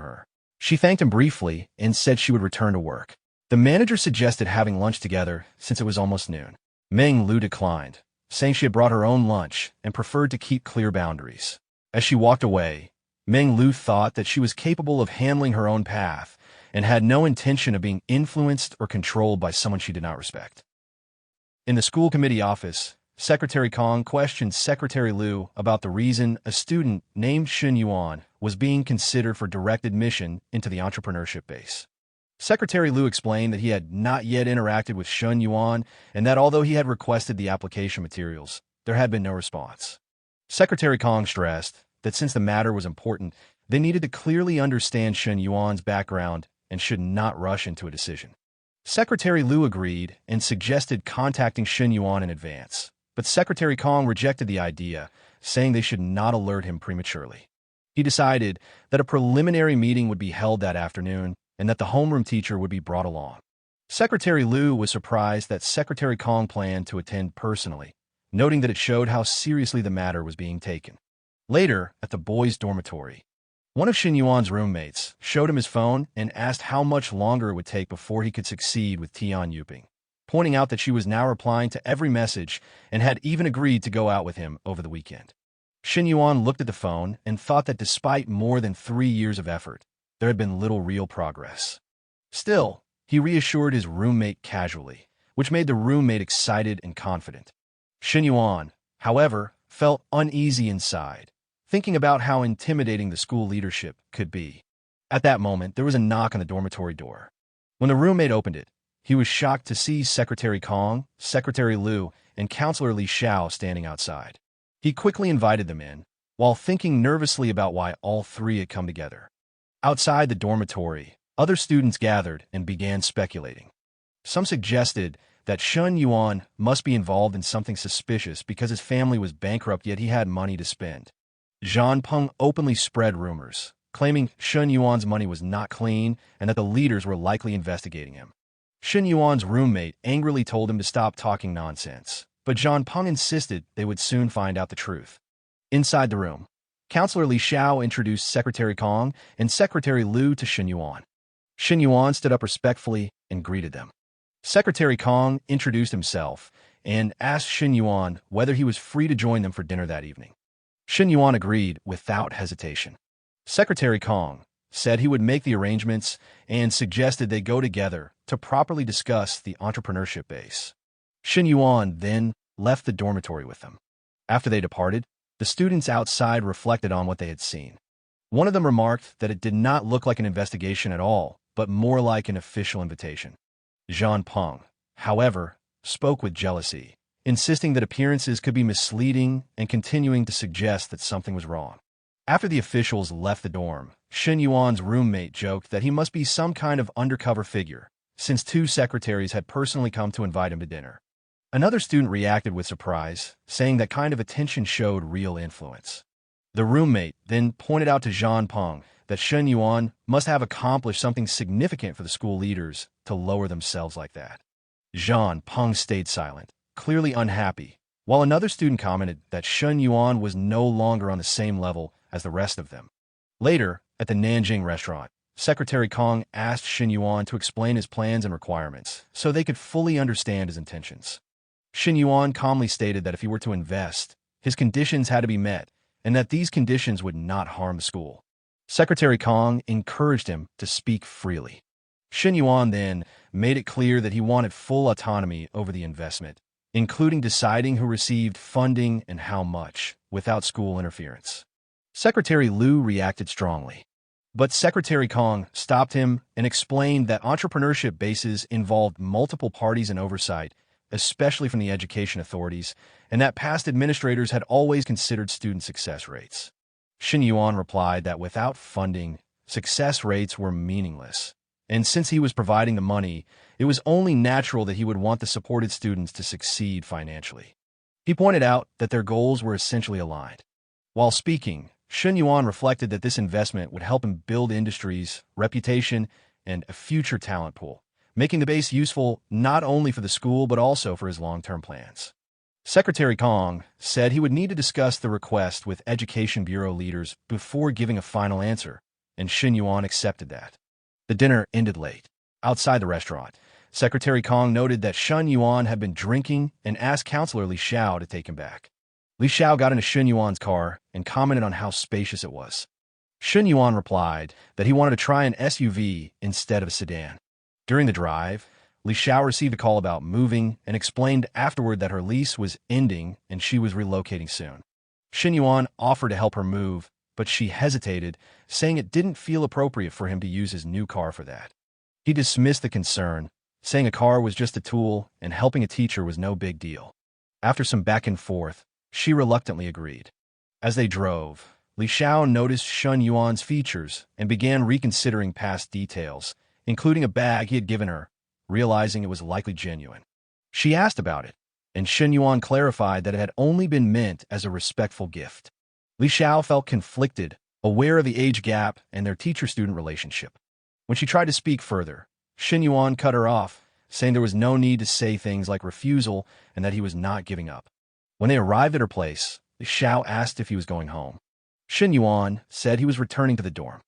her. She thanked him briefly and said she would return to work. The manager suggested having lunch together since it was almost noon. Meng Lu declined, saying she had brought her own lunch and preferred to keep clear boundaries. As she walked away, Meng Lu thought that she was capable of handling her own path and had no intention of being influenced or controlled by someone she did not respect. In the school committee office, Secretary Kong questioned Secretary Liu about the reason a student named Chen Yuan was being considered for direct admission into the entrepreneurship base. Secretary Liu explained that he had not yet interacted with Chen Yuan and that although he had requested the application materials, there had been no response. Secretary Kong stressed that since the matter was important, they needed to clearly understand Chen Yuan's background and should not rush into a decision. Secretary Liu agreed and suggested contacting Chen Yuan in advance, but Secretary Kong rejected the idea, saying they should not alert him prematurely. He decided that a preliminary meeting would be held that afternoon and that the homeroom teacher would be brought along. Secretary Liu was surprised that Secretary Kong planned to attend personally, noting that it showed how seriously the matter was being taken. Later, at the boys' dormitory, one of Chen Yuan's roommates showed him his phone and asked how much longer it would take before he could succeed with Tian Yuping, pointing out that she was now replying to every message and had even agreed to go out with him over the weekend. Chen Yuan looked at the phone and thought that despite more than 3 years of effort, there had been little real progress. Still, he reassured his roommate casually, which made the roommate excited and confident. Chen Yuan, however, felt uneasy inside, thinking about how intimidating the school leadership could be. At that moment, there was a knock on the dormitory door. When the roommate opened it, he was shocked to see Secretary Kong, Secretary Liu, and Counselor Li Xiao standing outside. He quickly invited them in, while thinking nervously about why all three had come together. Outside the dormitory, other students gathered and began speculating. Some suggested that Chen Yuan must be involved in something suspicious because his family was bankrupt yet he had money to spend. Zhang Peng openly spread rumors, claiming Chen Yuan's money was not clean and that the leaders were likely investigating him. Chen Yuan's roommate angrily told him to stop talking nonsense, but Zhang Peng insisted they would soon find out the truth. Inside the room, Counselor Li Xiao introduced Secretary Kong and Secretary Liu to Chen Yuan. Chen Yuan stood up respectfully and greeted them. Secretary Kong introduced himself and asked Chen Yuan whether he was free to join them for dinner that evening. Chen Yuan agreed without hesitation. Secretary Kong said he would make the arrangements and suggested they go together to properly discuss the entrepreneurship base. Chen Yuan then left the dormitory with them. After they departed, the students outside reflected on what they had seen. One of them remarked that it did not look like an investigation at all, but more like an official invitation. Zhang Peng, however, spoke with jealousy, insisting that appearances could be misleading and continuing to suggest that something was wrong. After the officials left the dorm, Chen Yuan's roommate joked that he must be some kind of undercover figure, since two secretaries had personally come to invite him to dinner. Another student reacted with surprise, saying that kind of attention showed real influence. The roommate then pointed out to Zhang Peng that Chen Yuan must have accomplished something significant for the school leaders to lower themselves like that. Zhang Peng stayed silent, clearly unhappy, while another student commented that Chen Yuan was no longer on the same level as the rest of them. Later, at the Nanjing restaurant, Secretary Kong asked Chen Yuan to explain his plans and requirements so they could fully understand his intentions. Chen Yuan calmly stated that if he were to invest, his conditions had to be met, and that these conditions would not harm the school. Secretary Kong encouraged him to speak freely. Chen Yuan then made it clear that he wanted full autonomy over the investment, including deciding who received funding and how much, without school interference. Secretary Liu reacted strongly, but Secretary Kong stopped him and explained that entrepreneurship bases involved multiple parties and oversight, especially from the education authorities, and that past administrators had always considered student success rates. Chen Yuan replied that without funding, success rates were meaningless, and since he was providing the money, it was only natural that he would want the supported students to succeed financially. He pointed out that their goals were essentially aligned. While speaking, Chen Yuan reflected that this investment would help him build industries, reputation, and a future talent pool, making the base useful not only for the school but also for his long-term plans. Secretary Kong said he would need to discuss the request with Education Bureau leaders before giving a final answer, and Chen Yuan accepted that. The dinner ended late. Outside the restaurant, Secretary Kong noted that Chen Yuan had been drinking and asked Counselor Li Xiao to take him back. Li Xiao got into Chen Yuan's car and commented on how spacious it was. Chen Yuan replied that he wanted to try an SUV instead of a sedan. During the drive, Li Xiao received a call about moving and explained afterward that her lease was ending and she was relocating soon. Chen Yuan offered to help her move, but she hesitated, saying it didn't feel appropriate for him to use his new car for that. He dismissed the concern, saying a car was just a tool and helping a teacher was no big deal. After some back and forth, she reluctantly agreed. As they drove, Li Xiao noticed Chen Yuan's features and began reconsidering past details, including a bag he had given her, realizing it was likely genuine. She asked about it, and Chen Yuan clarified that it had only been meant as a respectful gift. Li Xiao felt conflicted, aware of the age gap and their teacher-student relationship. When she tried to speak further, Chen Yuan cut her off, saying there was no need to say things like refusal and that he was not giving up. When they arrived at her place, Li Xiao asked if he was going home. Chen Yuan said he was returning to the dorm.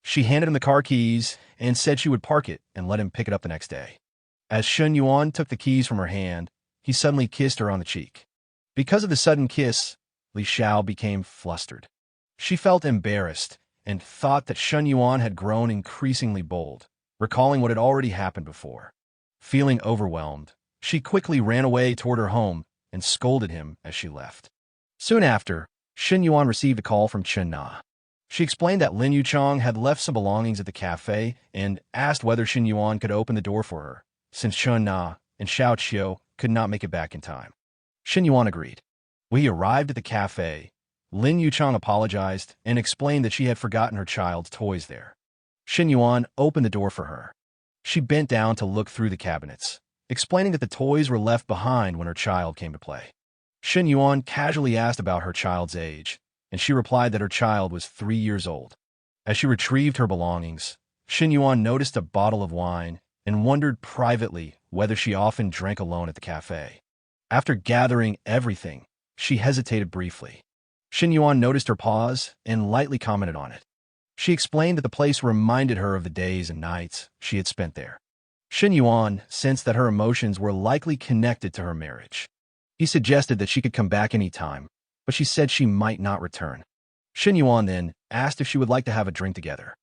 She handed him the car keys and said she would park it and let him pick it up the next day. As Chen Yuan took the keys from her hand, he suddenly kissed her on the cheek. Because of the sudden kiss, Li Xiao became flustered. She felt embarrassed and thought that Chen Yuan had grown increasingly bold, recalling what had already happened before. Feeling overwhelmed, she quickly ran away toward her home and scolded him as she left. Soon after, Chen Yuan received a call from Chen Na. She explained that Lin Yuchang had left some belongings at the cafe and asked whether Chen Yuan could open the door for her, since Chen Na and Xiao Qiu could not make it back in time. Chen Yuan agreed. When he arrived at the cafe, Lin Yuchang apologized and explained that she had forgotten her child's toys there. Chen Yuan opened the door for her. She bent down to look through the cabinets, explaining that the toys were left behind when her child came to play. Chen Yuan casually asked about her child's age, and she replied that her child was 3 years old. As she retrieved her belongings, Chen Yuan noticed a bottle of wine and wondered privately whether she often drank alone at the cafe. After gathering everything, she hesitated briefly. Chen Yuan noticed her pause and lightly commented on it. She explained that the place reminded her of the days and nights she had spent there. Chen Yuan sensed that her emotions were likely connected to her marriage. He suggested that she could come back any time, but she said she might not return. Chen Yuan then asked if she would like to have a drink together.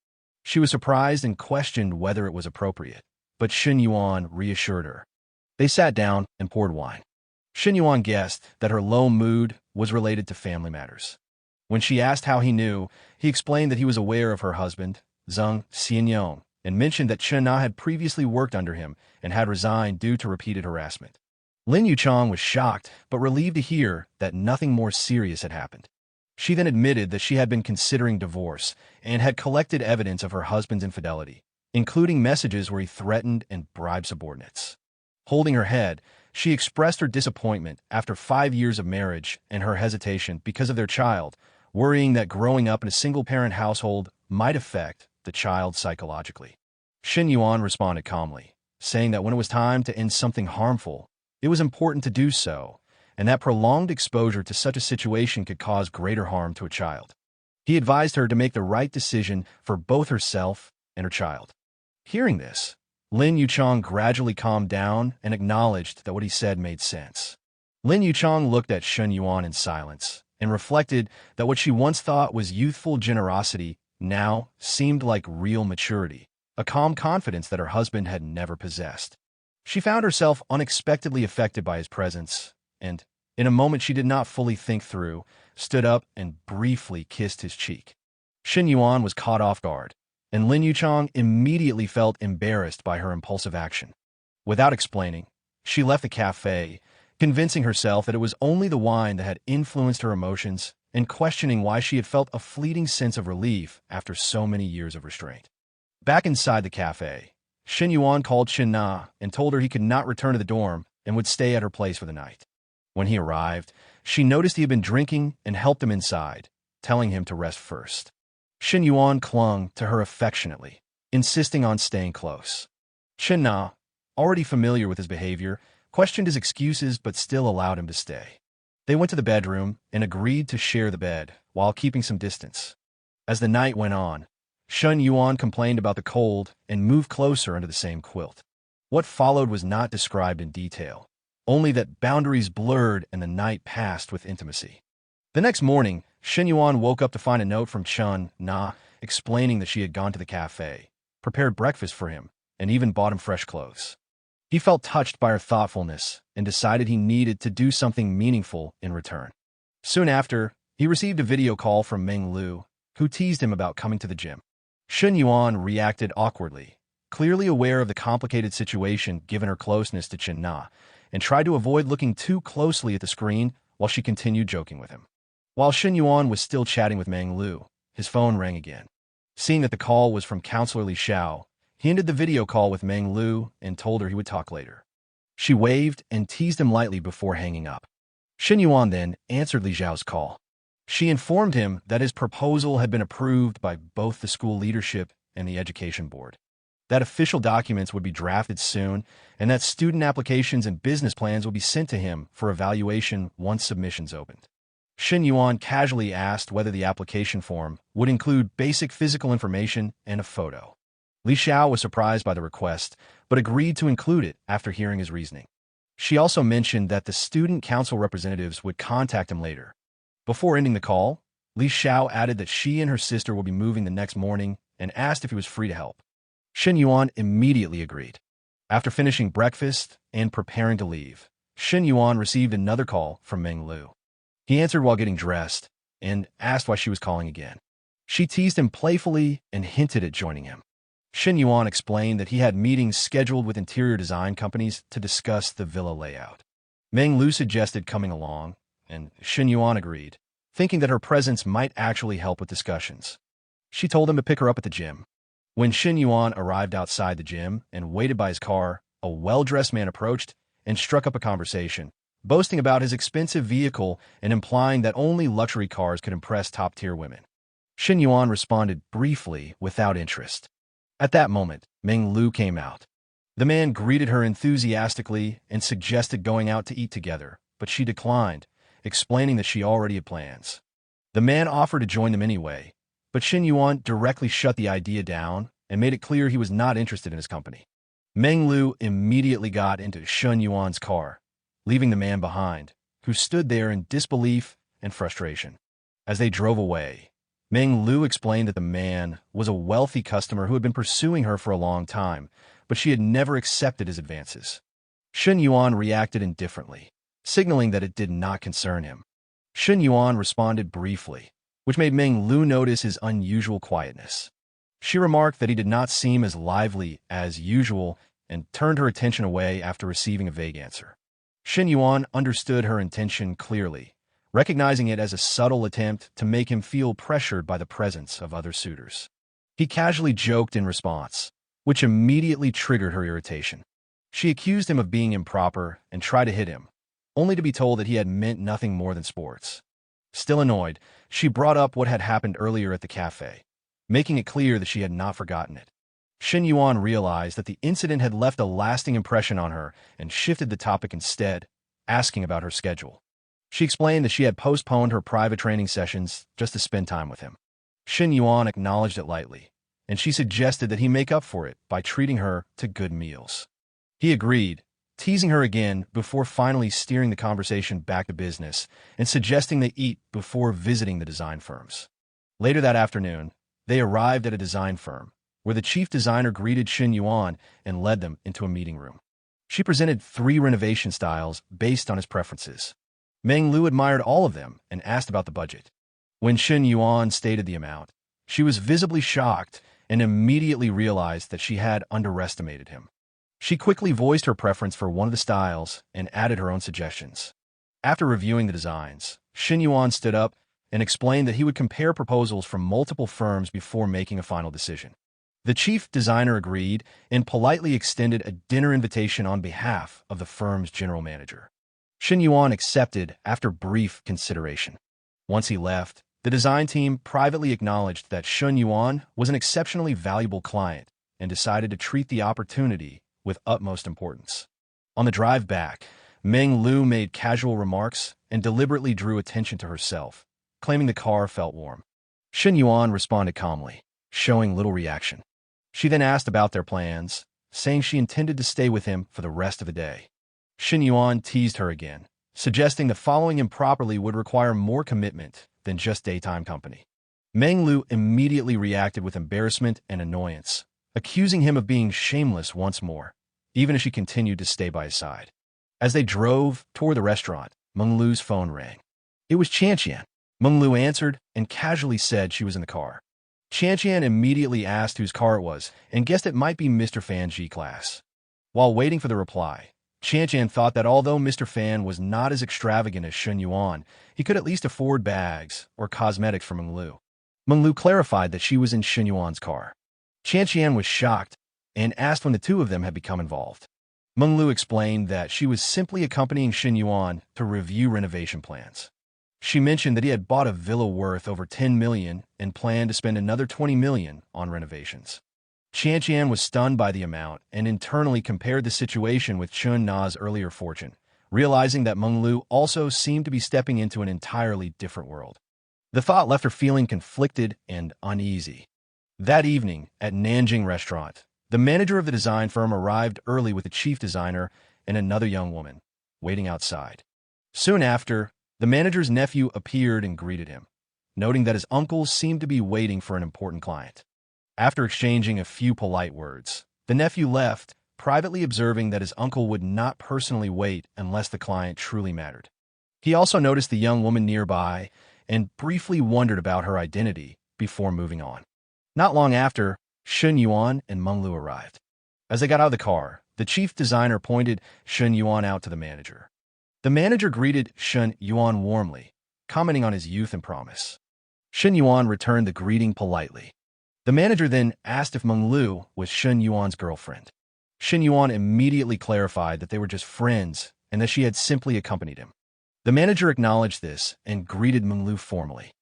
She was surprised and questioned whether it was appropriate, but Chen Yuan reassured her. They sat down and poured wine. Chen Yuan guessed that her low mood was related to family matters. When she asked how he knew, he explained that he was aware of her husband, Zheng Xianyong, and mentioned that Chen Na had previously worked under him and had resigned due to repeated harassment. Lin Yuchang was shocked but relieved to hear that nothing more serious had happened. She then admitted that she had been considering divorce and had collected evidence of her husband's infidelity, including messages where he threatened and bribed subordinates. Holding her head, she expressed her disappointment after 5 years of marriage and her hesitation because of their child, worrying that growing up in a single-parent household might affect the child psychologically. Chen Yuan responded calmly, saying that when it was time to end something harmful, it was important to do so, and that prolonged exposure to such a situation could cause greater harm to a child. He advised her to make the right decision for both herself and her child. Hearing this, Lin Yuchang gradually calmed down and acknowledged that what he said made sense. Lin Yuchang looked at Chen Yuan in silence and reflected that what she once thought was youthful generosity now seemed like real maturity, a calm confidence that her husband had never possessed. She found herself unexpectedly affected by his presence, and, in a moment she did not fully think through, stood up and briefly kissed his cheek. Chen Yuan was caught off guard, and Lin Yuchang immediately felt embarrassed by her impulsive action. Without explaining, she left the cafe, convincing herself that it was only the wine that had influenced her emotions and questioning why she had felt a fleeting sense of relief after so many years of restraint. Back inside the cafe, Chen Yuan called Chen Na and told her he could not return to the dorm and would stay at her place for the night. When he arrived, she noticed he had been drinking and helped him inside, telling him to rest first. Chen Yuan clung to her affectionately, insisting on staying close. Chen Na, already familiar with his behavior, questioned his excuses but still allowed him to stay. They went to the bedroom and agreed to share the bed while keeping some distance. As the night went on, Chen Yuan complained about the cold and moved closer under the same quilt. What followed was not described in detail, only that boundaries blurred and the night passed with intimacy. The next morning, Chen Yuan woke up to find a note from Chen Na explaining that she had gone to the cafe, prepared breakfast for him, and even bought him fresh clothes. He felt touched by her thoughtfulness and decided he needed to do something meaningful in return. Soon after, he received a video call from Meng Lu, who teased him about coming to the gym. Chen Yuan reacted awkwardly, clearly aware of the complicated situation given her closeness to Chen Na, and tried to avoid looking too closely at the screen while she continued joking with him. While Chen Yuan was still chatting with Meng Lu, his phone rang again. Seeing that the call was from Counselor Li Xiao, he ended the video call with Meng Lu and told her he would talk later. She waved and teased him lightly before hanging up. Chen Yuan then answered Li Xiao's call. She informed him that his proposal had been approved by both the school leadership and the education board, that official documents would be drafted soon, and that student applications and business plans would be sent to him for evaluation once submissions opened. Chen Yuan casually asked whether the application form would include basic physical information and a photo. Li Xiao was surprised by the request, but agreed to include it after hearing his reasoning. She also mentioned that the student council representatives would contact him later. Before ending the call, Li Xiao added that she and her sister will be moving the next morning and asked if he was free to help. Chen Yuan immediately agreed. After finishing breakfast and preparing to leave, Chen Yuan received another call from Meng Lu. He answered while getting dressed and asked why she was calling again. She teased him playfully and hinted at joining him. Chen Yuan explained that he had meetings scheduled with interior design companies to discuss the villa layout. Meng Lu suggested coming along, and Chen Yuan agreed, thinking that her presence might actually help with discussions. She told him to pick her up at the gym. When Chen Yuan arrived outside the gym and waited by his car, a well-dressed man approached and struck up a conversation, boasting about his expensive vehicle and implying that only luxury cars could impress top-tier women. Chen Yuan responded briefly without interest. At that moment, Meng Lu came out. The man greeted her enthusiastically and suggested going out to eat together, but she declined, explaining that she already had plans. The man offered to join them anyway, but Chen Yuan directly shut the idea down and made it clear he was not interested in his company. Meng Lu immediately got into Chen Yuan's car, leaving the man behind, who stood there in disbelief and frustration. As they drove away, Meng Lu explained that the man was a wealthy customer who had been pursuing her for a long time, but she had never accepted his advances. Chen Yuan reacted indifferently, signaling that it did not concern him. Chen Yuan responded briefly, which made Meng Lu notice his unusual quietness. She remarked that he did not seem as lively as usual and turned her attention away after receiving a vague answer. Chen Yuan understood her intention clearly, recognizing it as a subtle attempt to make him feel pressured by the presence of other suitors. He casually joked in response, which immediately triggered her irritation. She accused him of being improper and tried to hit him, only to be told that he had meant nothing more than sports. Still annoyed, she brought up what had happened earlier at the cafe, making it clear that she had not forgotten it. Chen Yuan realized that the incident had left a lasting impression on her and shifted the topic instead, asking about her schedule. She explained that she had postponed her private training sessions just to spend time with him. Chen Yuan acknowledged it lightly, and she suggested that he make up for it by treating her to good meals. He agreed, teasing her again before finally steering the conversation back to business and suggesting they eat before visiting the design firms. Later that afternoon, they arrived at a design firm, where the chief designer greeted Chen Yuan and led them into a meeting room. She presented 3 renovation styles based on his preferences. Meng Lu admired all of them and asked about the budget. When Chen Yuan stated the amount, she was visibly shocked and immediately realized that she had underestimated him. She quickly voiced her preference for one of the styles and added her own suggestions. After reviewing the designs, Chen Yuan stood up and explained that he would compare proposals from multiple firms before making a final decision. The chief designer agreed and politely extended a dinner invitation on behalf of the firm's general manager. Chen Yuan accepted after brief consideration. Once he left, the design team privately acknowledged that Chen Yuan was an exceptionally valuable client and decided to treat the opportunity with utmost importance. On the drive back, Meng Lu made casual remarks and deliberately drew attention to herself, claiming the car felt warm. Chen Yuan responded calmly, showing little reaction. She then asked about their plans, saying she intended to stay with him for the rest of the day. Chen Yuan teased her again, suggesting that following him properly would require more commitment than just daytime company. Meng Lu immediately reacted with embarrassment and annoyance, accusing him of being shameless once more, even as she continued to stay by his side. As they drove toward the restaurant, Meng Lu's phone rang. It was Qian. Meng Lu answered and casually said she was in the car. Qian immediately asked whose car it was and guessed it might be Mr. Fan's G-Class. While waiting for the reply, Qian thought that although Mr. Fan was not as extravagant as Chen Yuan, he could at least afford bags or cosmetics for Meng Lu. Meng Lu clarified that she was in Chen Yuan's car. Qian was shocked and asked when the two of them had become involved. Meng Lu explained that she was simply accompanying Chen Yuan to review renovation plans. She mentioned that he had bought a villa worth over 10 million and planned to spend another 20 million on renovations. Qian was stunned by the amount and internally compared the situation with Chun Na's earlier fortune, realizing that Meng Lu also seemed to be stepping into an entirely different world. The thought left her feeling conflicted and uneasy. That evening, at Nanjing Restaurant, the manager of the design firm arrived early with the chief designer and another young woman, waiting outside. Soon after, the manager's nephew appeared and greeted him, noting that his uncle seemed to be waiting for an important client. After exchanging a few polite words, the nephew left, privately observing that his uncle would not personally wait unless the client truly mattered. He also noticed the young woman nearby and briefly wondered about her identity before moving on. Not long after, Chen Yuan and Manhwa arrived. As they got out of the car, the chief designer pointed Chen Yuan out to the manager. The manager greeted Chen Yuan warmly, commenting on his youth and promise. Chen Yuan returned the greeting politely. The manager then asked if Manhwa was Chen Yuan's girlfriend. Chen Yuan immediately clarified that they were just friends and that she had simply accompanied him. The manager acknowledged this and greeted Manhwa formally.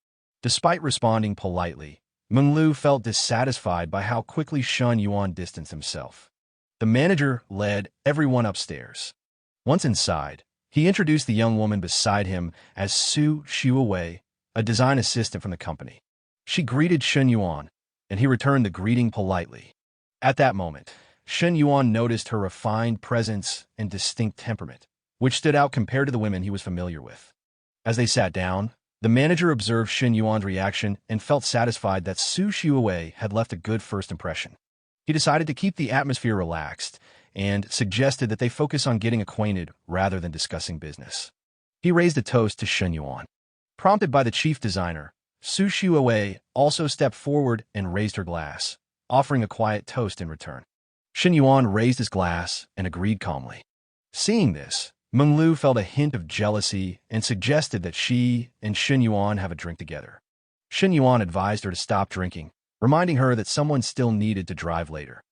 Despite responding politely, Manhwa felt dissatisfied by how quickly Chen Yuan distanced himself. The manager led everyone upstairs. Once inside, he introduced the young woman beside him as Su Wei, a design assistant from the company. She greeted Chen Yuan, and he returned the greeting politely. At that moment, Chen Yuan noticed her refined presence and distinct temperament, which stood out compared to the women he was familiar with. As they sat down, the manager observed Chen Yuan's reaction and felt satisfied that Su Wei had left a good first impression. He decided to keep the atmosphere relaxed and suggested that they focus on getting acquainted rather than discussing business. He raised a toast to Chen Yuan. Prompted by the chief designer, Su Wei also stepped forward and raised her glass, offering a quiet toast in return. Chen Yuan raised his glass and agreed calmly. Seeing this, Manhwa felt a hint of jealousy and suggested that she and Chen Yuan have a drink together. Chen Yuan advised her to stop drinking, reminding her that someone still needed to drive later.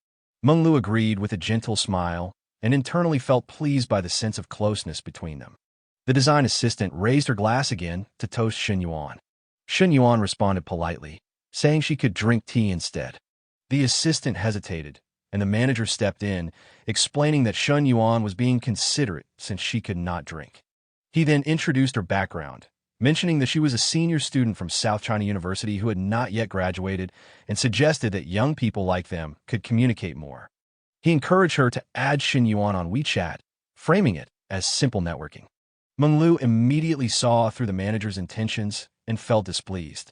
Manhwa agreed with a gentle smile and internally felt pleased by the sense of closeness between them. The design assistant raised her glass again to toast Chen Yuan. Chen Yuan responded politely, saying she could drink tea instead. The assistant hesitated, and the manager stepped in, explaining that Chen Yuan was being considerate since she could not drink. He then introduced her background, mentioning that she was a senior student from South China University who had not yet graduated and suggested that young people like them could communicate more. He encouraged her to add Chen Yuan on WeChat, framing it as simple networking. Manhwa immediately saw through the manager's intentions and felt displeased.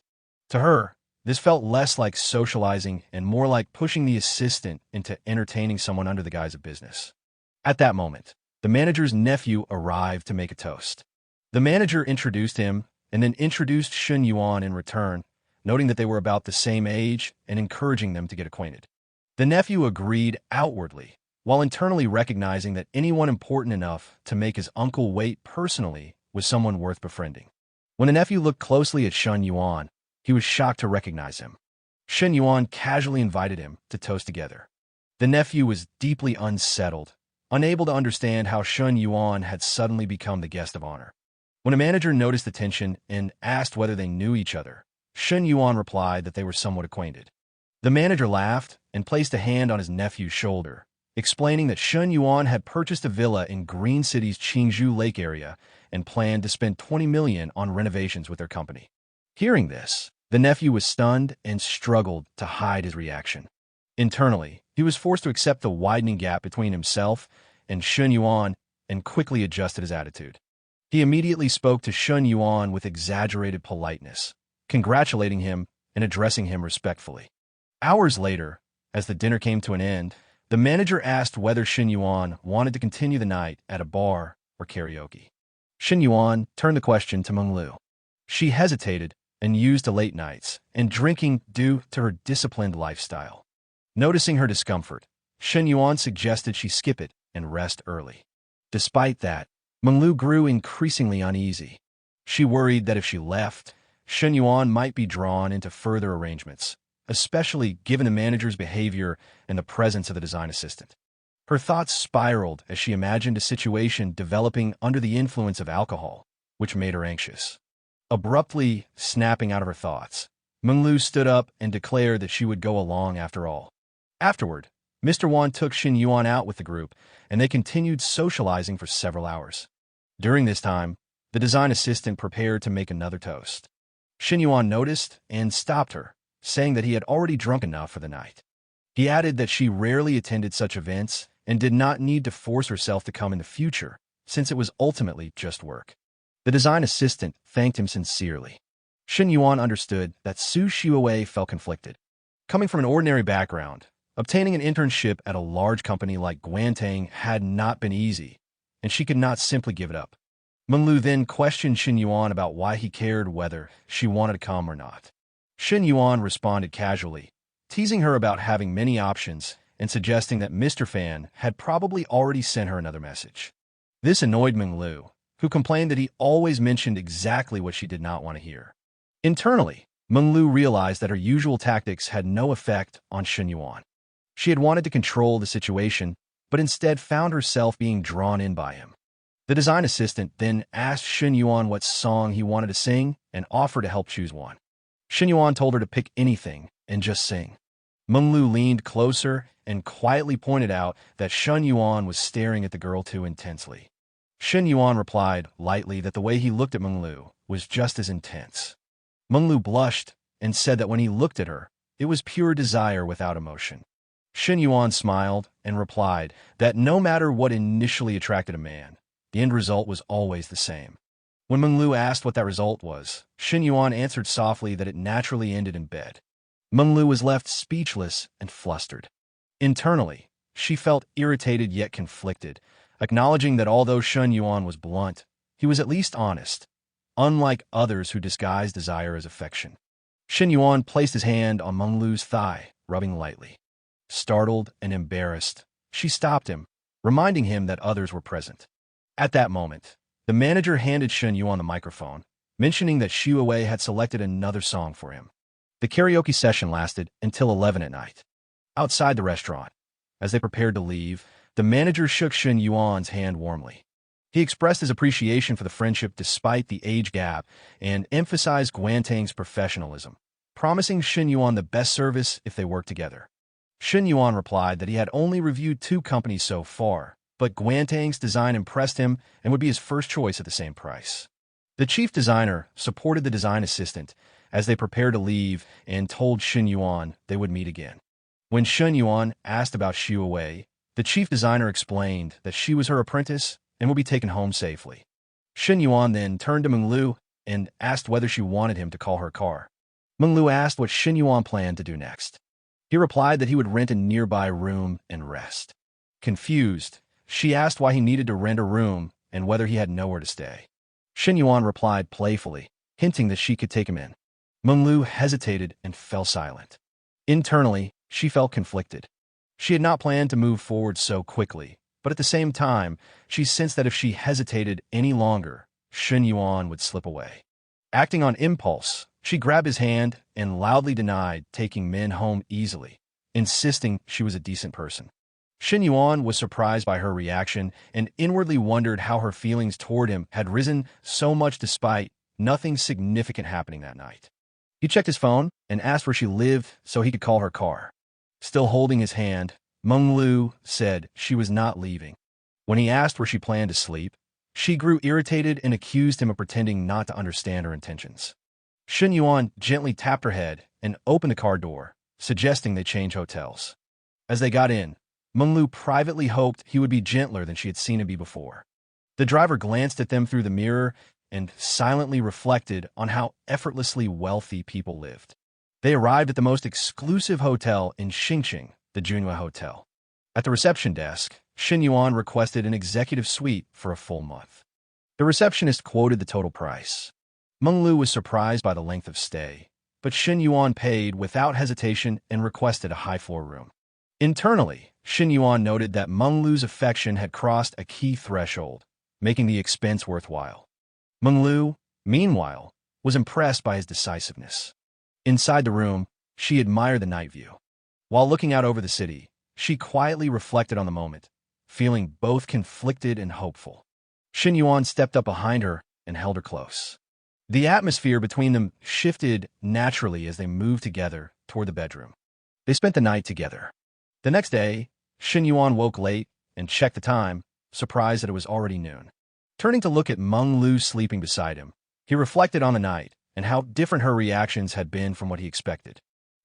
To her, this felt less like socializing and more like pushing the assistant into entertaining someone under the guise of business. At that moment, the manager's nephew arrived to make a toast. The manager introduced him and then introduced Chen Yuan in return, noting that they were about the same age and encouraging them to get acquainted. The nephew agreed outwardly, while internally recognizing that anyone important enough to make his uncle wait personally was someone worth befriending. When the nephew looked closely at Chen Yuan, he was shocked to recognize him. Chen Yuan casually invited him to toast together. The nephew was deeply unsettled, unable to understand how Chen Yuan had suddenly become the guest of honor. When a manager noticed the tension and asked whether they knew each other, Chen Yuan replied that they were somewhat acquainted. The manager laughed and placed a hand on his nephew's shoulder, explaining that Chen Yuan had purchased a villa in Green City's Qingzhou Lake area and planned to spend $20 million on renovations with their company. Hearing this, the nephew was stunned and struggled to hide his reaction. Internally, he was forced to accept the widening gap between himself and Chen Yuan and quickly adjusted his attitude. He immediately spoke to Chen Yuan with exaggerated politeness, congratulating him and addressing him respectfully. Hours later, as the dinner came to an end, the manager asked whether Chen Yuan wanted to continue the night at a bar or karaoke. Chen Yuan turned the question to Manhwa. She hesitated and used the late nights and drinking due to her disciplined lifestyle. Noticing her discomfort, Chen Yuan suggested she skip it and rest early. Despite that, Manhwa grew increasingly uneasy. She worried that if she left, Chen Yuan might be drawn into further arrangements, especially given the manager's behavior and the presence of the design assistant. Her thoughts spiraled as she imagined a situation developing under the influence of alcohol, which made her anxious. Abruptly snapping out of her thoughts, Manhwa stood up and declared that she would go along after all. Afterward, Mr. Wan took Chen Yuan out with the group, and they continued socializing for several hours. During this time, the design assistant prepared to make another toast. Chen Yuan noticed and stopped her, saying that he had already drunk enough for the night. He added that she rarely attended such events and did not need to force herself to come in the future, since it was ultimately just work. The design assistant thanked him sincerely. Chen Yuan understood that Su Wei felt conflicted. Coming from an ordinary background, obtaining an internship at a large company like Guantang had not been easy, and she could not simply give it up. Manhwa then questioned Chen Yuan about why he cared whether she wanted to come or not. Chen Yuan responded casually, teasing her about having many options and suggesting that Mr. Fan had probably already sent her another message. This annoyed Meng Lu, who complained that he always mentioned exactly what she did not want to hear. Internally, Meng Lu realized that her usual tactics had no effect on Chen Yuan. She had wanted to control the situation, but instead found herself being drawn in by him. The design assistant then asked Chen Yuan what song he wanted to sing and offered to help choose one. Chen Yuan told her to pick anything and just sing. Meng Lu leaned closer and quietly pointed out that Chen Yuan was staring at the girl too intensely. Chen Yuan replied lightly that the way he looked at Meng Lu was just as intense. Meng Lu blushed and said that when he looked at her, it was pure desire without emotion. Chen Yuan smiled and replied that no matter what initially attracted a man, the end result was always the same. When Meng Lu asked what that result was, Chen Yuan answered softly that it naturally ended in bed. Meng Lu was left speechless and flustered. Internally, she felt irritated yet conflicted, acknowledging that although Chen Yuan was blunt, he was at least honest, unlike others who disguise desire as affection. Chen Yuan placed his hand on Meng Lu's thigh, rubbing lightly. Startled and embarrassed, she stopped him, reminding him that others were present. At that moment, the manager handed Chen Yuan the microphone, mentioning that Xu Wei had selected another song for him. The karaoke session lasted until 11 at night. Outside the restaurant, as they prepared to leave, the manager shook Chen Yuan's hand warmly. He expressed his appreciation for the friendship despite the age gap and emphasized Guantang's professionalism, promising Chen Yuan the best service if they worked together. Chen Yuan replied that he had only reviewed 2 companies so far, but Guantang's design impressed him and would be his first choice at the same price. The chief designer supported the design assistant as they prepared to leave and told Chen Yuan they would meet again. When Chen Yuan asked about Xu Wei, the chief designer explained that she was her apprentice and would be taken home safely. Chen Yuan then turned to Meng Lu and asked whether she wanted him to call her car. Meng Lu asked what Chen Yuan planned to do next. He replied that he would rent a nearby room and rest. Confused, she asked why he needed to rent a room and whether he had nowhere to stay. Chen Yuan replied playfully, hinting that she could take him in. Meng Lu hesitated and fell silent. Internally, she felt conflicted. She had not planned to move forward so quickly, but at the same time, she sensed that if she hesitated any longer, Chen Yuan would slip away. Acting on impulse, she grabbed his hand and loudly denied taking men home easily, insisting she was a decent person. Chen Yuan was surprised by her reaction and inwardly wondered how her feelings toward him had risen so much despite nothing significant happening that night. He checked his phone and asked where she lived so he could call her car. Still holding his hand, Meng Lu said she was not leaving. When he asked where she planned to sleep, she grew irritated and accused him of pretending not to understand her intentions. Chen Yuan gently tapped her head and opened the car door, suggesting they change hotels. As they got in, Meng Lu privately hoped he would be gentler than she had seen him be before. The driver glanced at them through the mirror and silently reflected on how effortlessly wealthy people lived. They arrived at the most exclusive hotel in Xingqing, the Junhua Hotel. At the reception desk, Chen Yuan requested an executive suite for a full month. The receptionist quoted the total price. Meng Lu was surprised by the length of stay, but Chen Yuan paid without hesitation and requested a high-floor room. Internally, Chen Yuan noted that Meng Lu's affection had crossed a key threshold, making the expense worthwhile. Meng Lu, meanwhile, was impressed by his decisiveness. Inside the room, she admired the night view. While looking out over the city, she quietly reflected on the moment, feeling both conflicted and hopeful. Chen Yuan stepped up behind her and held her close. The atmosphere between them shifted naturally as they moved together toward the bedroom. They spent the night together. The next day, Chen Yuan woke late and checked the time, surprised that it was already noon. Turning to look at Meng Lu sleeping beside him, he reflected on the night and how different her reactions had been from what he expected.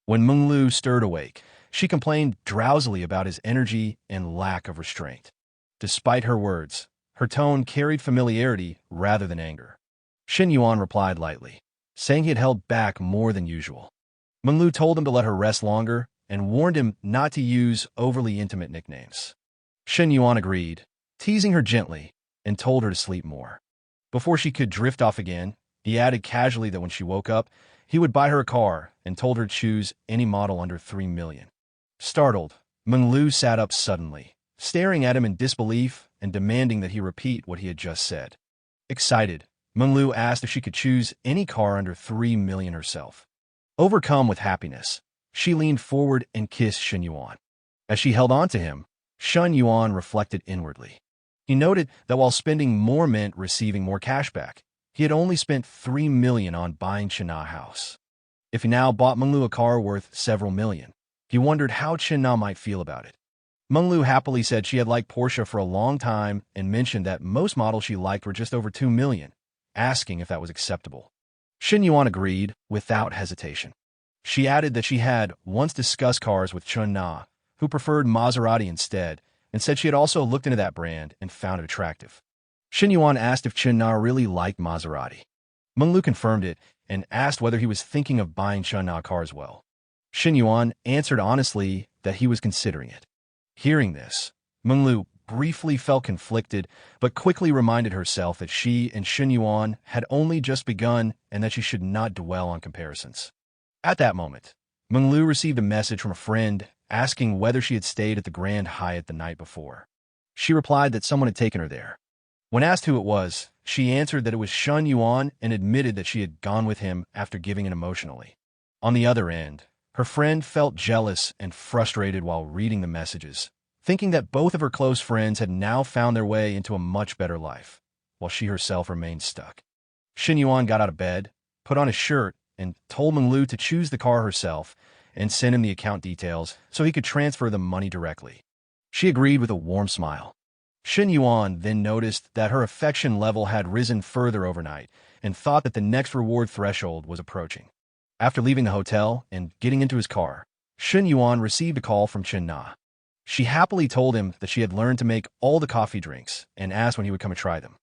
When Meng Lu stirred awake, she complained drowsily about his energy and lack of restraint. Despite her words, her tone carried familiarity rather than anger. Chen Yuan replied lightly, saying he had held back more than usual. Meng Lu told him to let her rest longer and warned him not to use overly intimate nicknames. Chen Yuan agreed, teasing her gently, and told her to sleep more. Before she could drift off again, He added casually that when she woke up, he would buy her a car and told her to choose any model under 3 million. Startled, Menglu sat up suddenly, staring at him in disbelief and demanding that he repeat what he had just said. Excited, Menglu asked if she could choose any car under 3 million herself. Overcome with happiness, she leaned forward and kissed Chen Yuan. As she held on to him, Chen Yuan reflected inwardly. He noted that while spending more meant receiving more cash back, he had only spent 3 million on buying Chen-Na house. If he now bought Menglu a car worth several million, he wondered how Chen-Na might feel about it. Menglu happily said she had liked Porsche for a long time and mentioned that most models she liked were just over 2 million, asking if that was acceptable. Chen Yuan agreed without hesitation. She added that she had once discussed cars with Chen-Na, who preferred Maserati instead, and said she had also looked into that brand and found it attractive. Chen Yuan asked if Chen-Na really liked Maserati. Menglu confirmed it and asked whether he was thinking of buying Chen-Na a car as well. Chen Yuan answered honestly that he was considering it. Hearing this, Menglu briefly felt conflicted, but quickly reminded herself that she and Chen Yuan had only just begun and that she should not dwell on comparisons. At that moment, Menglu received a message from a friend asking whether she had stayed at the Grand Hyatt the night before. She replied that someone had taken her there. When asked who it was, she answered that it was Chen Yuan and admitted that she had gone with him after giving in emotionally. On the other end, her friend felt jealous and frustrated while reading the messages, thinking that both of her close friends had now found their way into a much better life, while she herself remained stuck. Chen Yuan got out of bed, put on his shirt, and told Menglu to choose the car herself and send him the account details so he could transfer the money directly. She agreed with a warm smile. Chen Yuan then noticed that her affection level had risen further overnight and thought that the next reward threshold was approaching. After leaving the hotel and getting into his car, Chen Yuan received a call from Chen-Na. She happily told him that she had learned to make all the coffee drinks and asked when he would come and try them.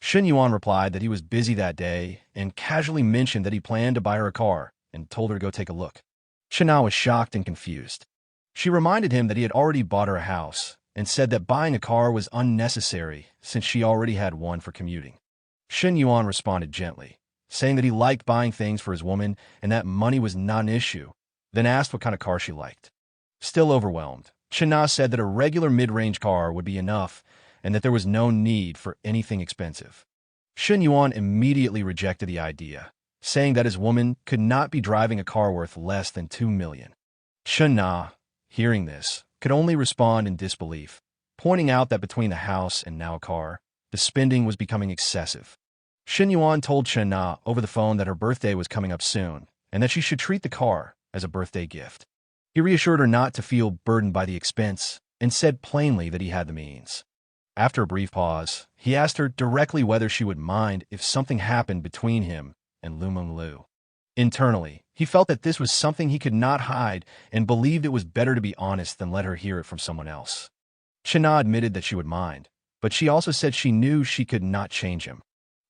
Chen Yuan replied that he was busy that day and casually mentioned that he planned to buy her a car and told her to go take a look. Chen-Na was shocked and confused. She reminded him that he had already bought her a house and said that buying a car was unnecessary since she already had one for commuting. Chen Yuan responded gently, saying that he liked buying things for his woman and that money was not an issue, then asked what kind of car she liked. Still overwhelmed, Chen-Na said that a regular mid-range car would be enough and that there was no need for anything expensive. Chen Yuan immediately rejected the idea, saying that his woman could not be driving a car worth less than 2 million. Chen-Na, hearing this, could only respond in disbelief, pointing out that between the house and now a car, the spending was becoming excessive. Chen Yuan told Chen-Na over the phone that her birthday was coming up soon and that she should treat the car as a birthday gift. He reassured her not to feel burdened by the expense and said plainly that he had the means. After a brief pause, he asked her directly whether she would mind if something happened between him and Lu Menglu. Internally, he felt that this was something he could not hide and believed it was better to be honest than let her hear it from someone else. Chen-Na admitted that she would mind, but she also said she knew she could not change him.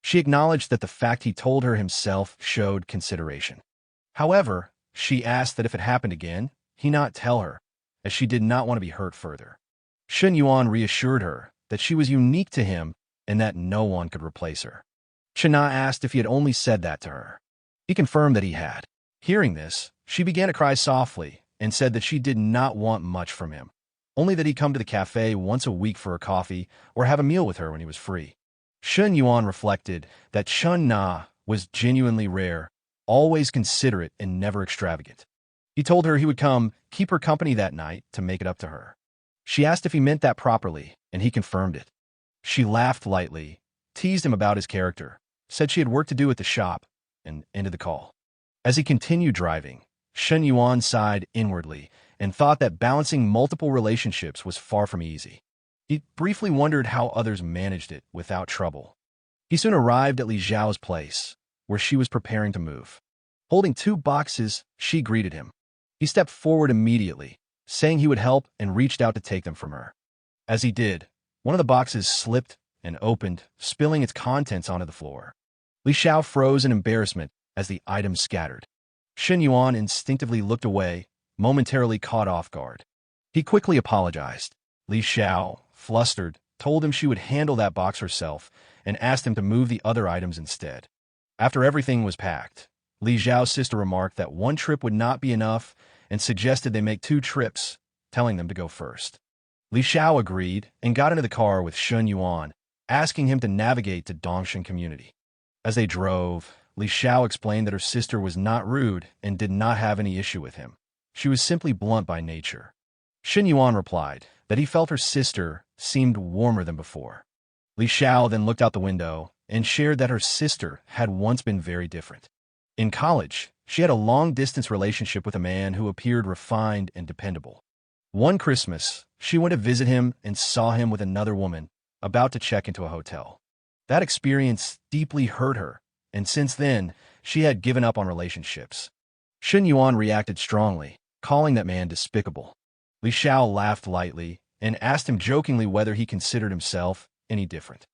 She acknowledged that the fact he told her himself showed consideration. However, she asked that if it happened again, he not tell her, as she did not want to be hurt further. Chen Yuan reassured her that she was unique to him and that no one could replace her. Chen-Na asked if he had only said that to her. He confirmed that he had. Hearing this, she began to cry softly and said that she did not want much from him, only that he'd come to the cafe once a week for a coffee or have a meal with her when he was free. Chen Yuan reflected that Chen-Na was genuinely rare, always considerate and never extravagant. He told her he would come keep her company that night to make it up to her. She asked if he meant that properly, and he confirmed it. She laughed lightly, teased him about his character, said she had work to do at the shop, and ended the call. As he continued driving, Chen Yuan sighed inwardly and thought that balancing multiple relationships was far from easy. He briefly wondered how others managed it without trouble. He soon arrived at Li Zhao's place, where she was preparing to move. Holding 2 boxes, she greeted him. He stepped forward immediately, saying he would help and reached out to take them from her. As he did, one of the boxes slipped and opened, spilling its contents onto the floor. Li Zhao froze in embarrassment as the items scattered. Chen Yuan instinctively looked away, momentarily caught off guard. He quickly apologized. Li Zhao, flustered, told him she would handle that box herself and asked him to move the other items instead. After everything was packed, Li Zhao's sister remarked that one trip would not be enough and suggested they make 2 trips, telling them to go first. Li Xiao agreed and got into the car with Chen Yuan, asking him to navigate to Dongshan community. As they drove, Li Xiao explained that her sister was not rude and did not have any issue with him. She was simply blunt by nature. Chen Yuan replied that he felt her sister seemed warmer than before. Li Xiao then looked out the window and shared that her sister had once been very different. In college, she had a long-distance relationship with a man who appeared refined and dependable. One Christmas, she went to visit him and saw him with another woman about to check into a hotel. That experience deeply hurt her, and since then, she had given up on relationships. Chen Yuan reacted strongly, calling that man despicable. Li Xiao laughed lightly and asked him jokingly whether he considered himself any different.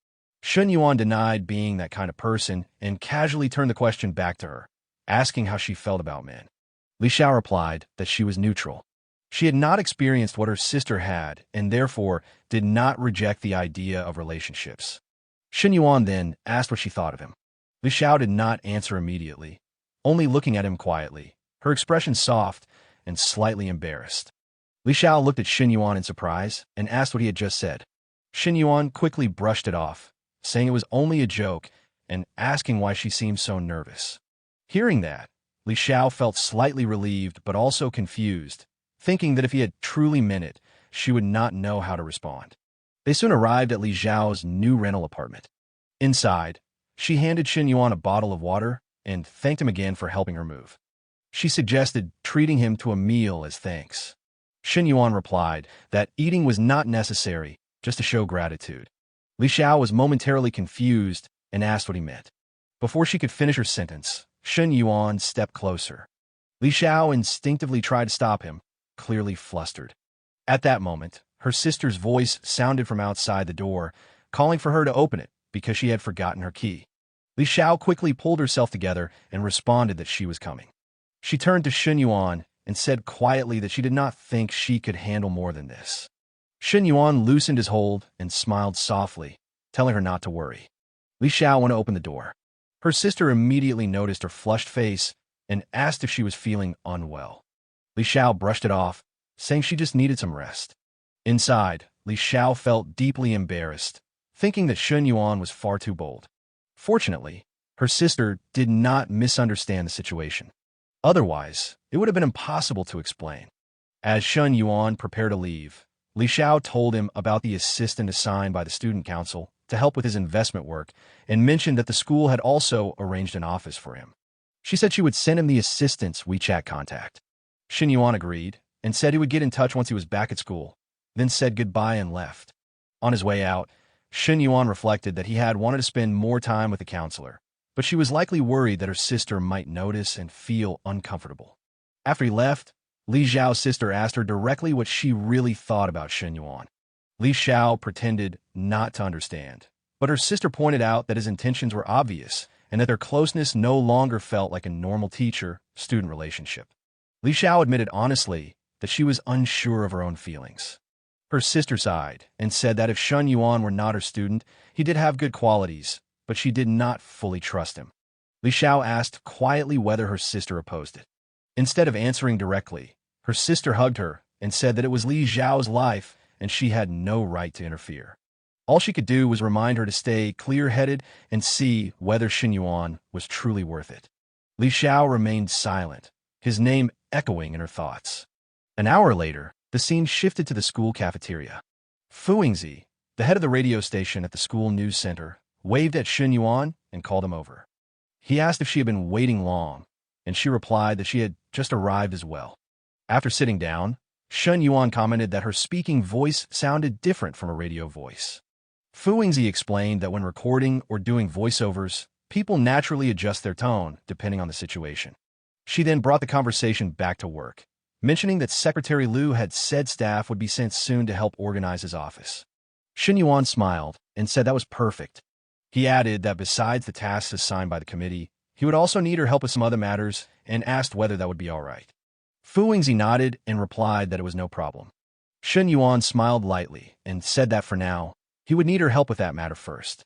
Chen Yuan denied being that kind of person and casually turned the question back to her, asking how she felt about men. Li Xiao replied that she was neutral. She had not experienced what her sister had and therefore did not reject the idea of relationships. Chen Yuan then asked what she thought of him. Li Xiao did not answer immediately, only looking at him quietly, her expression soft and slightly embarrassed. Li Xiao looked at Chen Yuan in surprise and asked what he had just said. Chen Yuan quickly brushed it off, saying it was only a joke and asking why she seemed so nervous. Hearing that, Li Xiao felt slightly relieved but also confused, thinking that if he had truly meant it, she would not know how to respond. They soon arrived at Li Zhao's new rental apartment. Inside, she handed Chen Yuan a bottle of water and thanked him again for helping her move. She suggested treating him to a meal as thanks. Chen Yuan replied that eating was not necessary, just to show gratitude. Li Xiao was momentarily confused and asked what he meant. Before she could finish her sentence, Chen Yuan stepped closer. Li Xiao instinctively tried to stop him, clearly flustered. At that moment, her sister's voice sounded from outside the door, calling for her to open it because she had forgotten her key. Li Xiao quickly pulled herself together and responded that she was coming. She turned to Chen Yuan and said quietly that she did not think she could handle more than this. Chen Yuan loosened his hold and smiled softly, telling her not to worry. Li Xiao went to open the door. Her sister immediately noticed her flushed face and asked if she was feeling unwell. Li Xiao brushed it off, saying she just needed some rest. Inside, Li Xiao felt deeply embarrassed, thinking that Chen Yuan was far too bold. Fortunately, her sister did not misunderstand the situation. Otherwise, it would have been impossible to explain. As Chen Yuan prepared to leave, Li Xiao told him about the assistant assigned by the student council to help with his investment work and mentioned that the school had also arranged an office for him. She said she would send him the assistant's WeChat contact. Chen Yuan agreed and said he would get in touch once he was back at school, then said goodbye and left. On his way out, Chen Yuan reflected that he had wanted to spend more time with the counselor, but she was likely worried that her sister might notice and feel uncomfortable. After he left, Li Zhao's sister asked her directly what she really thought about Chen Yuan. Li Xiao pretended not to understand, but her sister pointed out that his intentions were obvious and that their closeness no longer felt like a normal teacher-student relationship. Li Xiao admitted honestly that she was unsure of her own feelings. Her sister sighed and said that if Chen Yuan were not her student, he did have good qualities, but she did not fully trust him. Li Xiao asked quietly whether her sister opposed it. Instead of answering directly, her sister hugged her and said that it was Li Zhao's life and she had no right to interfere. All she could do was remind her to stay clear-headed and see whether Chen Yuan was truly worth it. Li Xiao remained silent, his name echoing in her thoughts. An hour later, the scene shifted to the school cafeteria. Fu Yingzi, the head of the radio station at the school news center, waved at Chen Yuan and called him over. He asked if she had been waiting long, and she replied that she had just arrived as well. After sitting down, Chen Yuan commented that her speaking voice sounded different from a radio voice. Fu Yingzi explained that when recording or doing voiceovers, people naturally adjust their tone depending on the situation. She then brought the conversation back to work, mentioning that Secretary Liu had said staff would be sent soon to help organize his office. Chen Yuan smiled and said that was perfect. He added that besides the tasks assigned by the committee, he would also need her help with some other matters and asked whether that would be all right. Fu Yingzi nodded and replied that it was no problem. Chen Yuan smiled lightly and said that for now, he would need her help with that matter first.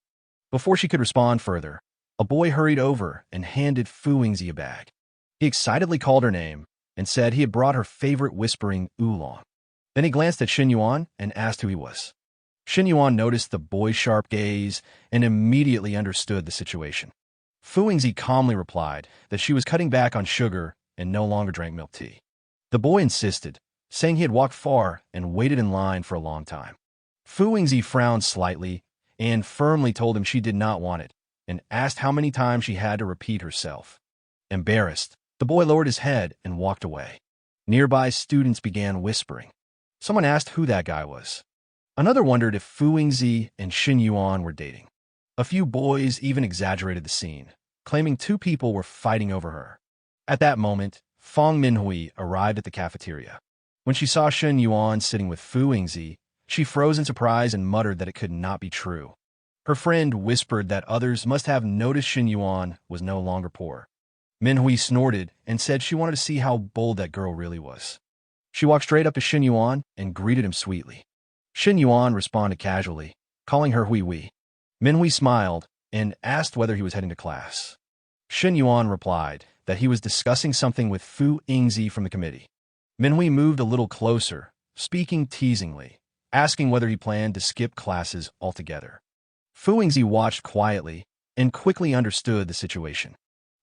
Before she could respond further, A boy hurried over and handed Fu Yingzi a bag. He excitedly called her name and said he had brought her favorite whispering oolong. Then he glanced at Chen Yuan and asked who he was. Chen Yuan noticed the boy's sharp gaze and immediately understood the situation. Fu Yingzi calmly replied that she was cutting back on sugar and no longer drank milk tea. The boy insisted, saying he had walked far and waited in line for a long time. Fu Yingzi frowned slightly and firmly told him she did not want it, and asked how many times she had to repeat herself. Embarrassed, the boy lowered his head and walked away. Nearby students began whispering. Someone asked who that guy was. Another wondered if Fu Yingzi and Chen Yuan were dating. A few boys even exaggerated the scene, claiming two people were fighting over her. At that moment, Fang Minhui arrived at the cafeteria. When she saw Chen Yuan sitting with Fu Yingzi, she froze in surprise and muttered that it could not be true. Her friend whispered that others must have noticed Chen Yuan was no longer poor. Minhui snorted and said she wanted to see how bold that girl really was. She walked straight up to Chen Yuan and greeted him sweetly. Chen Yuan responded casually, calling her Hui Hui. Minhui smiled and asked whether he was heading to class. Chen Yuan replied that he was discussing something with Fu Yingzi from the committee. Minhui moved a little closer, speaking teasingly, asking whether he planned to skip classes altogether. Fu Yingzi watched quietly and quickly understood the situation.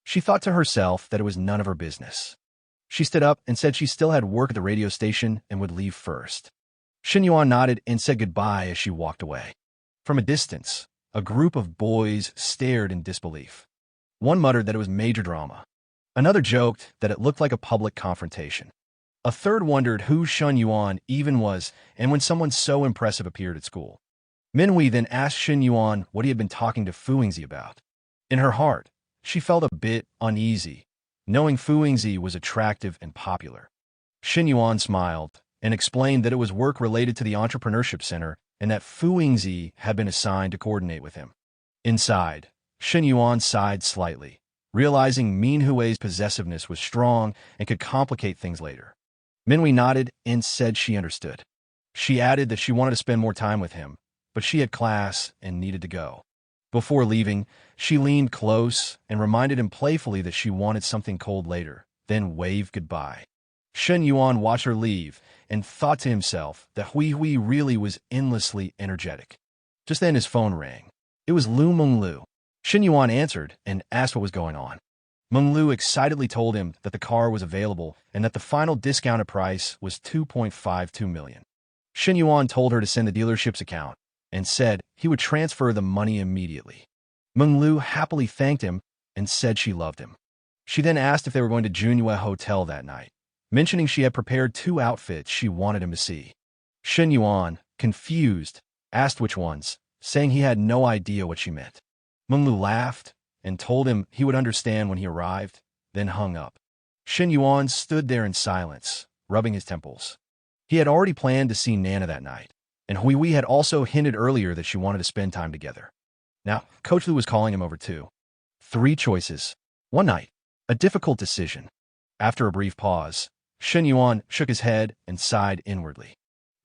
She thought to herself that it was none of her business. She stood up and said she still had work at the radio station and would leave first. Chen Yuan nodded and said goodbye as she walked away. From a distance, a group of boys stared in disbelief. One muttered that it was major drama. Another joked that it looked like a public confrontation. A third wondered who Chen Yuan even was and when someone so impressive appeared at school. Minhui then asked Chen Yuan what he had been talking to Fu Yingzi about. In her heart, she felt a bit uneasy, knowing Fu Yingzi was attractive and popular. Chen Yuan smiled and explained that it was work related to the Entrepreneurship Center and that Fu Yingzi had been assigned to coordinate with him. Inside, Chen Yuan sighed slightly, realizing Minhui's possessiveness was strong and could complicate things later. Minhui nodded and said she understood. She added that she wanted to spend more time with him, but she had class and needed to go. Before leaving, she leaned close and reminded him playfully that she wanted something cold later, then waved goodbye. Chen Yuan watched her leave and thought to himself that Hui Hui really was endlessly energetic. Just then his phone rang. It was Lu Menglu. Chen Yuan answered and asked what was going on. Menglu excitedly told him that the car was available and that the final discounted price was 2.52 million. Chen Yuan told her to send the dealership's account and said he would transfer the money immediately. Menglu happily thanked him and said she loved him. She then asked if they were going to Junhua Hotel that night, mentioning she had prepared 2 outfits she wanted him to see. Chen Yuan, confused, asked which ones, saying he had no idea what she meant. Menglu laughed and told him he would understand when he arrived, then hung up. Chen Yuan stood there in silence, rubbing his temples. He had already planned to see Nana that night, and Hui Hui had also hinted earlier that she wanted to spend time together. Now, Coach Lu was calling him over too. 3 choices. One night. A difficult decision. After a brief pause, Chen Yuan shook his head and sighed inwardly.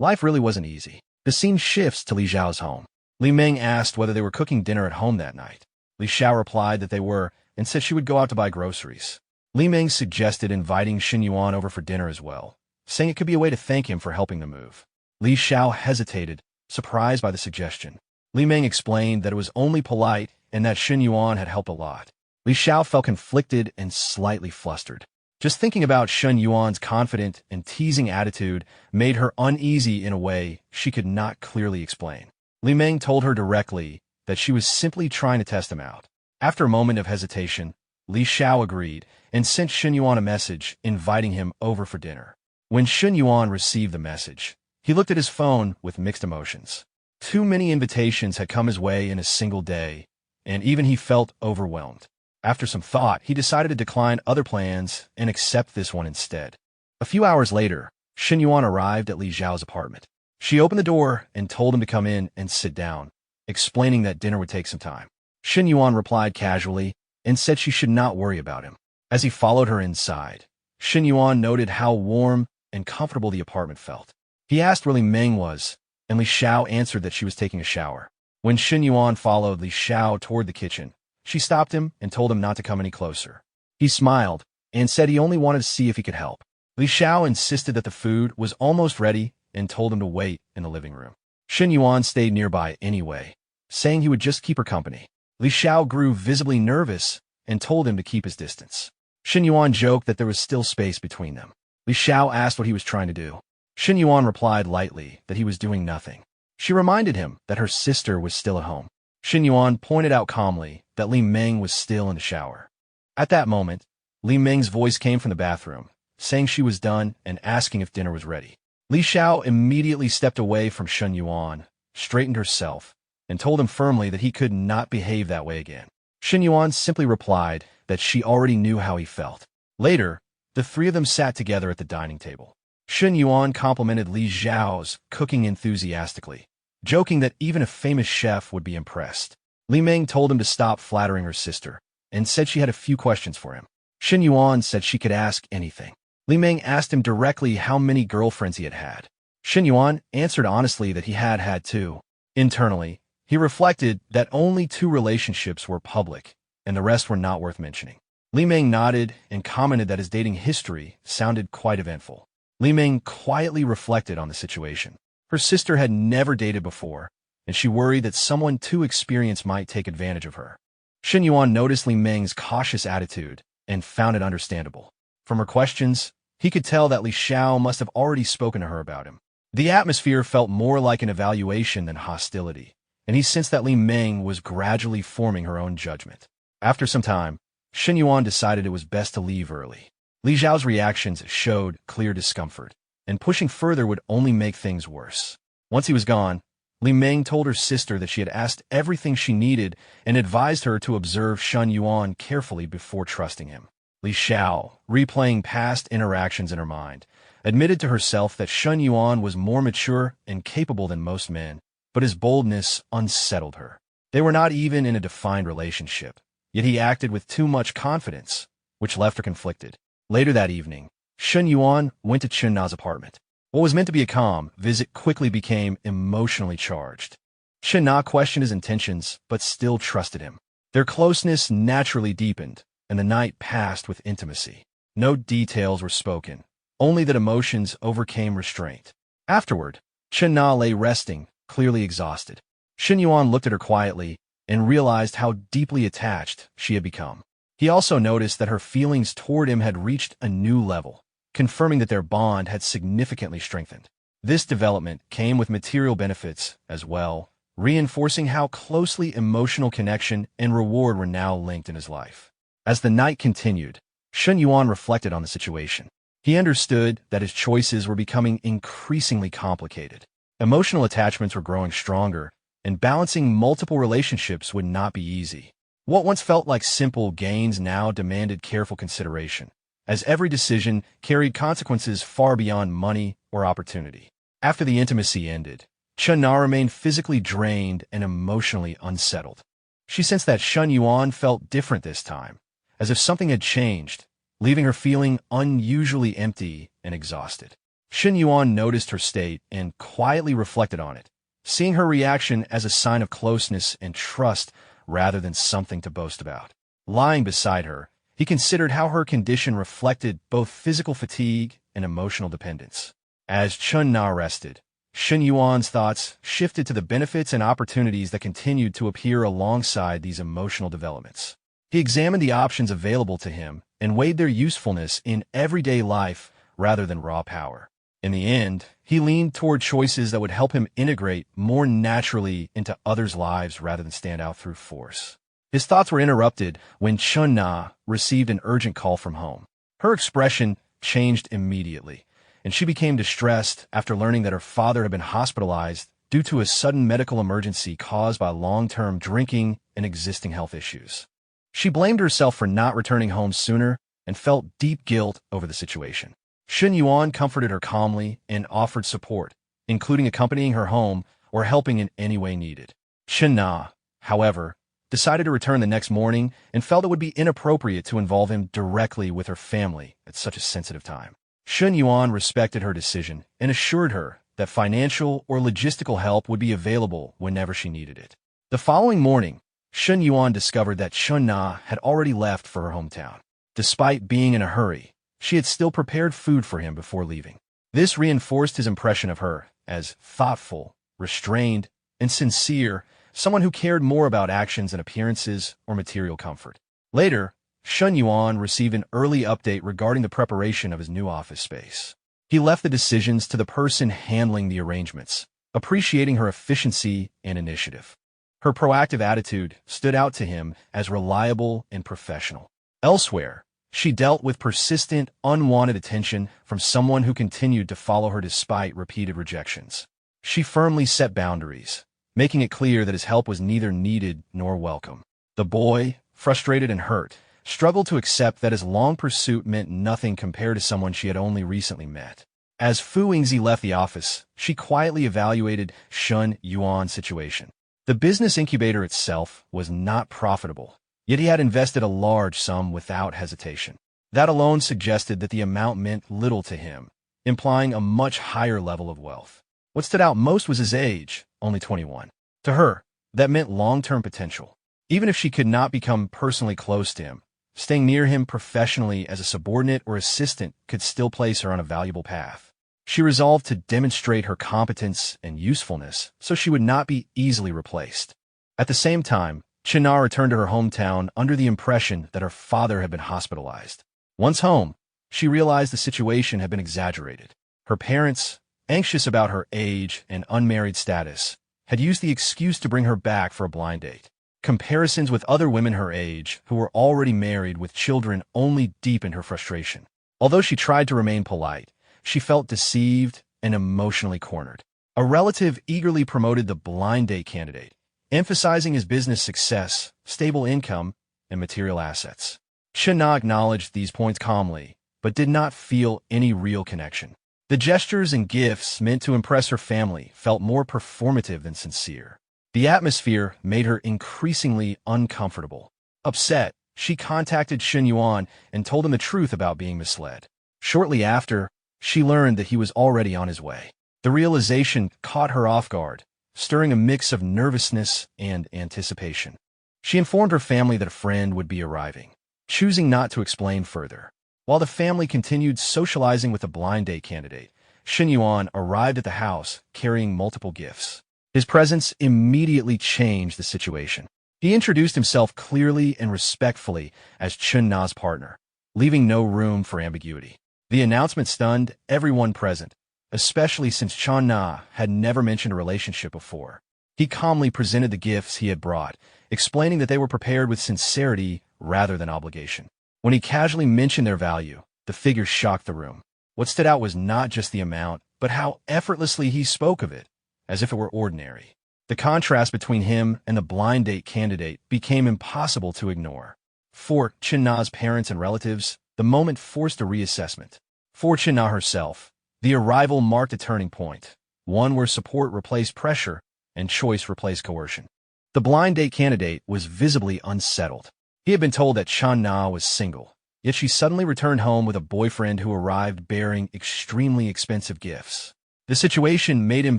Life really wasn't easy. The scene shifts to Li Xiao's home. Li Meng asked whether they were cooking dinner at home that night. Li Xiao replied that they were and said she would go out to buy groceries. Li Meng suggested inviting Chen Yuan over for dinner as well, saying it could be a way to thank him for helping the move. Li Xiao hesitated, surprised by the suggestion. Li Meng explained that it was only polite and that Chen Yuan had helped a lot. Li Xiao felt conflicted and slightly flustered. Just thinking about Chen Yuan's confident and teasing attitude made her uneasy in a way she could not clearly explain. Li Meng told her directly that she was simply trying to test him out. After a moment of hesitation, Li Xiao agreed and sent Chen Yuan a message inviting him over for dinner. When Chen Yuan received the message, he looked at his phone with mixed emotions. Too many invitations had come his way in a single day, and even he felt overwhelmed. After some thought, he decided to decline other plans and accept this one instead. A few hours later, Chen Yuan arrived at Li Xiao's apartment. She opened the door and told him to come in and sit down, explaining that dinner would take some time. Chen Yuan replied casually and said she should not worry about him. As he followed her inside, Chen Yuan noted how warm and comfortable the apartment felt. He asked where Li Meng was, and Li Xiao answered that she was taking a shower. When Chen Yuan followed Li Xiao toward the kitchen, She stopped him and told him not to come any closer. He smiled and said he only wanted to see if he could help. Li Xiao insisted that the food was almost ready and told him to wait in the living room. Chen Yuan stayed nearby anyway, saying he would just keep her company. Li Xiao grew visibly nervous and told him to keep his distance. Chen Yuan joked that there was still space between them. Li Xiao asked what he was trying to do. Chen Yuan replied lightly that he was doing nothing. She reminded him that her sister was still at home. Chen Yuan pointed out calmly that Li Meng was still in the shower. At that moment, Li Meng's voice came from the bathroom, saying she was done and asking if dinner was ready. Li Xiao immediately stepped away from Chen Yuan, straightened herself, and told him firmly that he could not behave that way again. Chen Yuan simply replied that she already knew how he felt. Later, the three of them sat together at the dining table. Chen Yuan complimented Li Xiao's cooking enthusiastically, joking that even a famous chef would be impressed. Li Meng told him to stop flattering her sister, and said she had a few questions for him. Chen Yuan said she could ask anything. Li Meng asked him directly how many girlfriends he had had. Chen Yuan answered honestly that he had had 2. Internally, he reflected that only 2 relationships were public, and the rest were not worth mentioning. Li Meng nodded and commented that his dating history sounded quite eventful. Li Meng quietly reflected on the situation. Her sister had never dated before, and she worried that someone too experienced might take advantage of her. Chen Yuan noticed Li Meng's cautious attitude and found it understandable. From her questions, he could tell that Li Xiao must have already spoken to her about him. The atmosphere felt more like an evaluation than hostility, and he sensed that Li Meng was gradually forming her own judgment. After some time, Chen Yuan decided it was best to leave early. Li Xiao's reactions showed clear discomfort, and pushing further would only make things worse. Once he was gone, Li Meng told her sister that she had asked everything she needed and advised her to observe Chen Yuan carefully before trusting him. Li Xiao, replaying past interactions in her mind, admitted to herself that Chen Yuan was more mature and capable than most men, but his boldness unsettled her. They were not even in a defined relationship, yet he acted with too much confidence, which left her conflicted. Later that evening, Chen Yuan went to Chen Na's apartment. What was meant to be a calm visit quickly became emotionally charged. Chen Na questioned his intentions, but still trusted him. Their closeness naturally deepened, and the night passed with intimacy. No details were spoken, only that emotions overcame restraint. Afterward, Chen Na lay resting, clearly exhausted. Chen Yuan looked at her quietly and realized how deeply attached she had become. He also noticed that her feelings toward him had reached a new level, confirming that their bond had significantly strengthened. This development came with material benefits as well, reinforcing how closely emotional connection and reward were now linked in his life. As the night continued, Chen Yuan reflected on the situation. He understood that his choices were becoming increasingly complicated. Emotional attachments were growing stronger, and balancing multiple relationships would not be easy. What once felt like simple gains now demanded careful consideration, as every decision carried consequences far beyond money or opportunity. After the intimacy ended, Chen Na remained physically drained and emotionally unsettled. She sensed that Chen Yuan felt different this time, as if something had changed, leaving her feeling unusually empty and exhausted. Chen Yuan noticed her state and quietly reflected on it, seeing her reaction as a sign of closeness and trust rather than something to boast about. Lying beside her, he considered how her condition reflected both physical fatigue and emotional dependence. As Chen Na rested, Chen Yuan's thoughts shifted to the benefits and opportunities that continued to appear alongside these emotional developments. He examined the options available to him and weighed their usefulness in everyday life rather than raw power. In the end, he leaned toward choices that would help him integrate more naturally into others' lives rather than stand out through force. His thoughts were interrupted when Chen Na received an urgent call from home. Her expression changed immediately, and she became distressed after learning that her father had been hospitalized due to a sudden medical emergency caused by long-term drinking and existing health issues. She blamed herself for not returning home sooner and felt deep guilt over the situation. Chen Yuan comforted her calmly and offered support, including accompanying her home or helping in any way needed. Chen Na, however, decided to return the next morning and felt it would be inappropriate to involve him directly with her family at such a sensitive time. Chen Yuan respected her decision and assured her that financial or logistical help would be available whenever she needed it. The following morning, Chen Yuan discovered that Chen Na had already left for her hometown. Despite being in a hurry, she had still prepared food for him before leaving. This reinforced his impression of her as thoughtful, restrained, and sincere, someone who cared more about actions than appearances or material comfort. Later, Chen Yuan received an early update regarding the preparation of his new office space. He left the decisions to the person handling the arrangements, appreciating her efficiency and initiative. Her proactive attitude stood out to him as reliable and professional. Elsewhere, she dealt with persistent, unwanted attention from someone who continued to follow her despite repeated rejections. She firmly set boundaries, making it clear that his help was neither needed nor welcome. The boy, frustrated and hurt, struggled to accept that his long pursuit meant nothing compared to someone she had only recently met. As Fu Yingzi left the office, she quietly evaluated Chen Yuan's situation. The business incubator itself was not profitable, yet he had invested a large sum without hesitation. That alone suggested that the amount meant little to him, implying a much higher level of wealth. What stood out most was his age, only 21. To her, that meant long-term potential. Even if she could not become personally close to him, staying near him professionally as a subordinate or assistant could still place her on a valuable path. She resolved to demonstrate her competence and usefulness so she would not be easily replaced. At the same time, Chen Na returned to her hometown under the impression that her father had been hospitalized. Once home, she realized the situation had been exaggerated. Her parents, anxious about her age and unmarried status, had used the excuse to bring her back for a blind date. Comparisons with other women her age who were already married with children only deepened her frustration. Although she tried to remain polite, she felt deceived and emotionally cornered. A relative eagerly promoted the blind date candidate, emphasizing his business success, stable income, and material assets. Chen Na acknowledged these points calmly, but did not feel any real connection. The gestures and gifts meant to impress her family felt more performative than sincere. The atmosphere made her increasingly uncomfortable. Upset, she contacted Chen Yuan and told him the truth about being misled. Shortly after, she learned that he was already on his way. The realization caught her off guard, stirring a mix of nervousness and anticipation. She informed her family that a friend would be arriving, choosing not to explain further. While the family continued socializing with the blind date candidate, Chen Yuan arrived at the house carrying multiple gifts. His presence immediately changed the situation. He introduced himself clearly and respectfully as Chen Na's partner, leaving no room for ambiguity. The announcement stunned everyone present, especially since Chen Na had never mentioned a relationship before. He calmly presented the gifts he had brought, explaining that they were prepared with sincerity rather than obligation. When he casually mentioned their value, the figure shocked the room. What stood out was not just the amount, but how effortlessly he spoke of it, as if it were ordinary. The contrast between him and the blind date candidate became impossible to ignore. For Chen Na's parents and relatives, the moment forced a reassessment. For Chen Na herself, the arrival marked a turning point, one where support replaced pressure and choice replaced coercion. The blind date candidate was visibly unsettled. He had been told that Chen Na was single, yet she suddenly returned home with a boyfriend who arrived bearing extremely expensive gifts. The situation made him